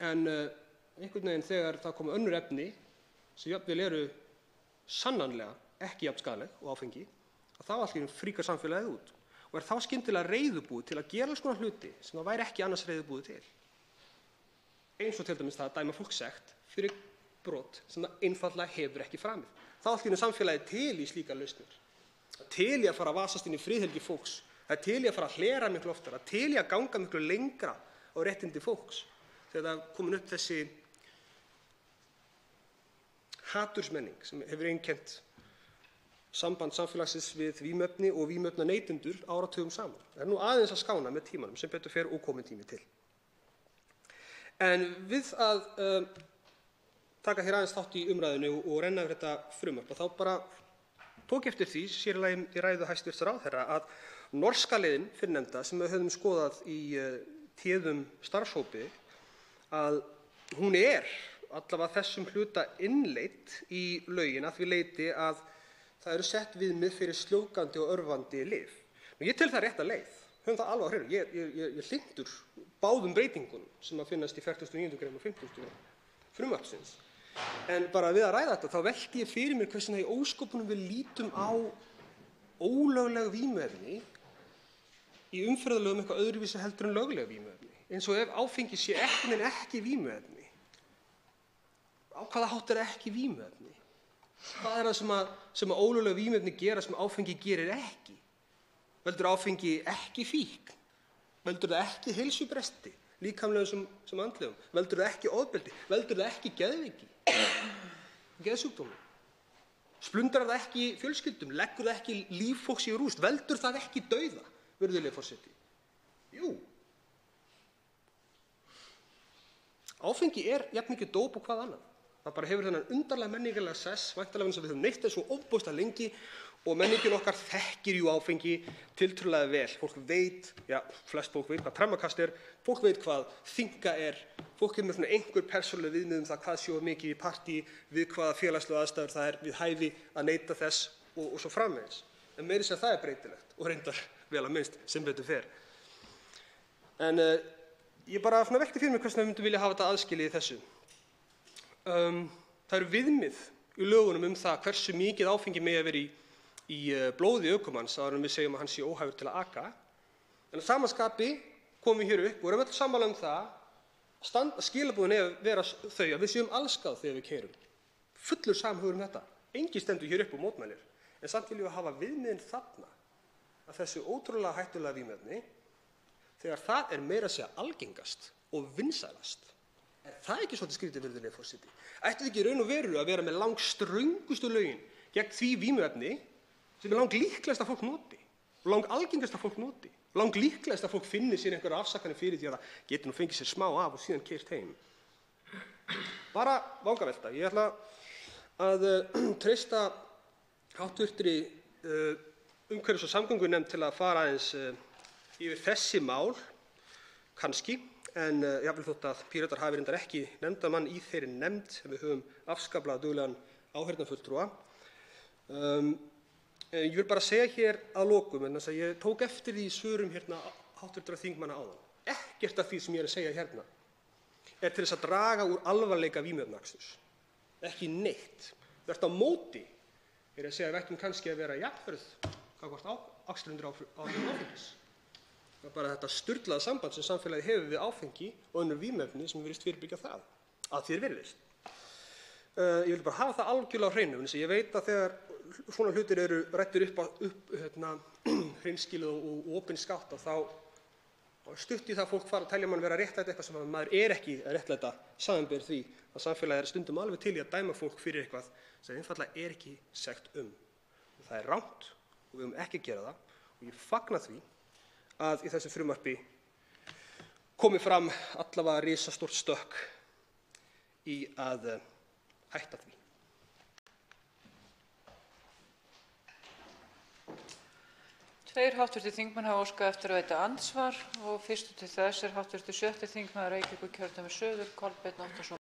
[SPEAKER 9] En einhvern veginn þegar það koma önnur efni sem jafnvel eru sannanlega ekki jafn skaðleg og áfengi, að þá allt í einu fríkar samfélagið út og er þá skyndilega reiðubúið til að gera alls konar hluti sem það væri ekki annars reiðubúið til. Eins og til dæmis það að dæma fólk sekt fyrir brot sem það einfaldlega hefur ekki framið. Þá allt í einu samfélagið til í slíkar lausnir. Það til í að fara að vasast inn í friðhelgi fólks. Það til í að fara að hlera miklu oftar. Það til í að ganga miklu lengra á réttindi fólks. Þegar það komin upp þessi hatursmenning sem hefur einkennt samband samfélagsins við vímuefni og vímuefnaneytendur áratugum saman. Það er nú aðeins að skána með tímanum sem betur fer og kominn tími til. En við að taka hér aðeins þátt í umræðinu og renna yfir þetta frumvarp, þá bara tók eftir því, sér í lagi í ræðu hæstv. Ráðherra, að norska leiðin fyrrnefnda sem við höfum skoðað í téðum starfshópi, að hún er allavega þessum hluta innleidd í lögin að því leyti að það eru sett viðmið fyrir sljóvgandi og örvandi lyf. Ég tel það rétta leið, höfum það alveg á hreinu. Ég hlynntur báðum breytingunum sem að finnast í 49. grein og 50. grein frumvarpsins. En bara við að ræða þetta, þá velti ég fyrir mér hversna í ósköpunum við lítum á ólögleg vímuefni í umferðarlögum eitthvað öðruvísi heldur en lögleg vímuefni. Eins og ef áfengi sé ekki vímuefni. Á hvaða hátt er ekki vímuefni? Hvað er það sem að ólögleg vímuefni gera sem áfengi gerir ekki? Veldur áfengi ekki fíkn? Veldur það ekki heilsubresti, líkamlegum sem andlegum? Veldur það ekki ofbeldi? Veldur það ekki geðveiki? Geðsjúkdómum? Splundrar það ekki fjölskyldum? Leggur það ekki líf fólks í rúst? Veldur það ekki dauða, virðulegi forseti? Jú. Áfengi er jafn mikið dóp og hvað annað. Það bara hefur þennan undarlega menningarlega sess, væntanlega eins og við höfum neytt þess svo ofboðslega lengi og menningin okkar þekkir jú áfengi tiltölulega vel. Fólk veit, flest fólk veit hvað tremmakast er, fólk veit hvað þynga er, fólk hefur með svona einhver persónuleg viðmið um það hvað sjóða mikið í partí, við hvaða félagslega aðstæður það er við hæfi að neyta þess og svo framvegis. En meira þess að það er breytilegt og reyndar vel að minnst sem betur fer. En ég bara svona velti fyrir mig hvernig við myndum vilja hafa þetta aðskilið í þessu. Það eru viðmið í lögunum það hversu mikið áfengi megi að vera í blóði ökumanns áður en við segjum að hann sé óhæfur til að aka. En að sama skapi komum við hér upp og erum öll sammála það að skilaboðin eigi að vera þau að við séum allsgáð þegar við keyrum. Fullur samhugur þetta. Enginn stendur hér upp og mótmælir. En samt viljum við hafa viðmiðin þarna að þessu ótrúlega hættulega vímuefni þegar það er meira að segja algengast og vinsælast Er það ekki svolítið skrítið, virðulegi forseti? Ætti þið ekki í raun og veru að vera með langströngustu lögin gegn því vímuefni sem er langlíklegast að fólk noti og langalgengast að fólk noti, langlíklegast að fólk finni sér einhverjar afsakanir fyrir því að það geti nú fengið sér smá af og síðan keyrt heim? Bara vangavelta. Ég ætla að treysta háttvirtri umhverfis- og samgöngunefnd til að fara aðeins yfir þessi mál, kannski, en jafnvel þótt að Píratar hafi reyndar ekki nefndarmann í þeirri nefnd sem við höfum afskaplega duglegan áheyrnarfulltrúa. Ég vil bara segja hér að lokum, en þess að ég tók eftir því í svörum hérna háttvirtra þingmanna áðan. Ekkert af því sem ég er að segja hérna er til þess að draga úr alvarleika vímuefnaaksturs. Ekki neitt. Þvert á móti er að segja að við ættum kannski að vera jafnhörð gagnvart akstri undir áhrifum áfengis. Það er bara þetta sturlaða samband sem samfélagið hefur við áfengi og önnur vímuefni sem virðist fyrirbyggja það, að því virðist. Ég vil bara hafa það algjörlega á hreinu, en ég veit að þegar svona hlutir eru ræddir upp hreinskilið og opinskátt, þá stutt í það að fólk fara að telja mann vera að réttlæta eitthvað sem maður er ekki að réttlæta, samanber því að samfélagið er stundum alveg til í að dæma fólk fyrir eitthvað sem einfaldlega er ekki sekt um. Og það er rangt og við höfum ekki að gera það, og ég fagna því að í þessu frumvarpi komi fram allavega risastórt stökk í að hætta því.
[SPEAKER 17] Tveir hv. þingmenn hafa óskað eftir að veita andsvar og fyrstur til þess er hv. 6. þingmaður Reykjavíkurkjördæmis suður, Kolbeinn Óttarsson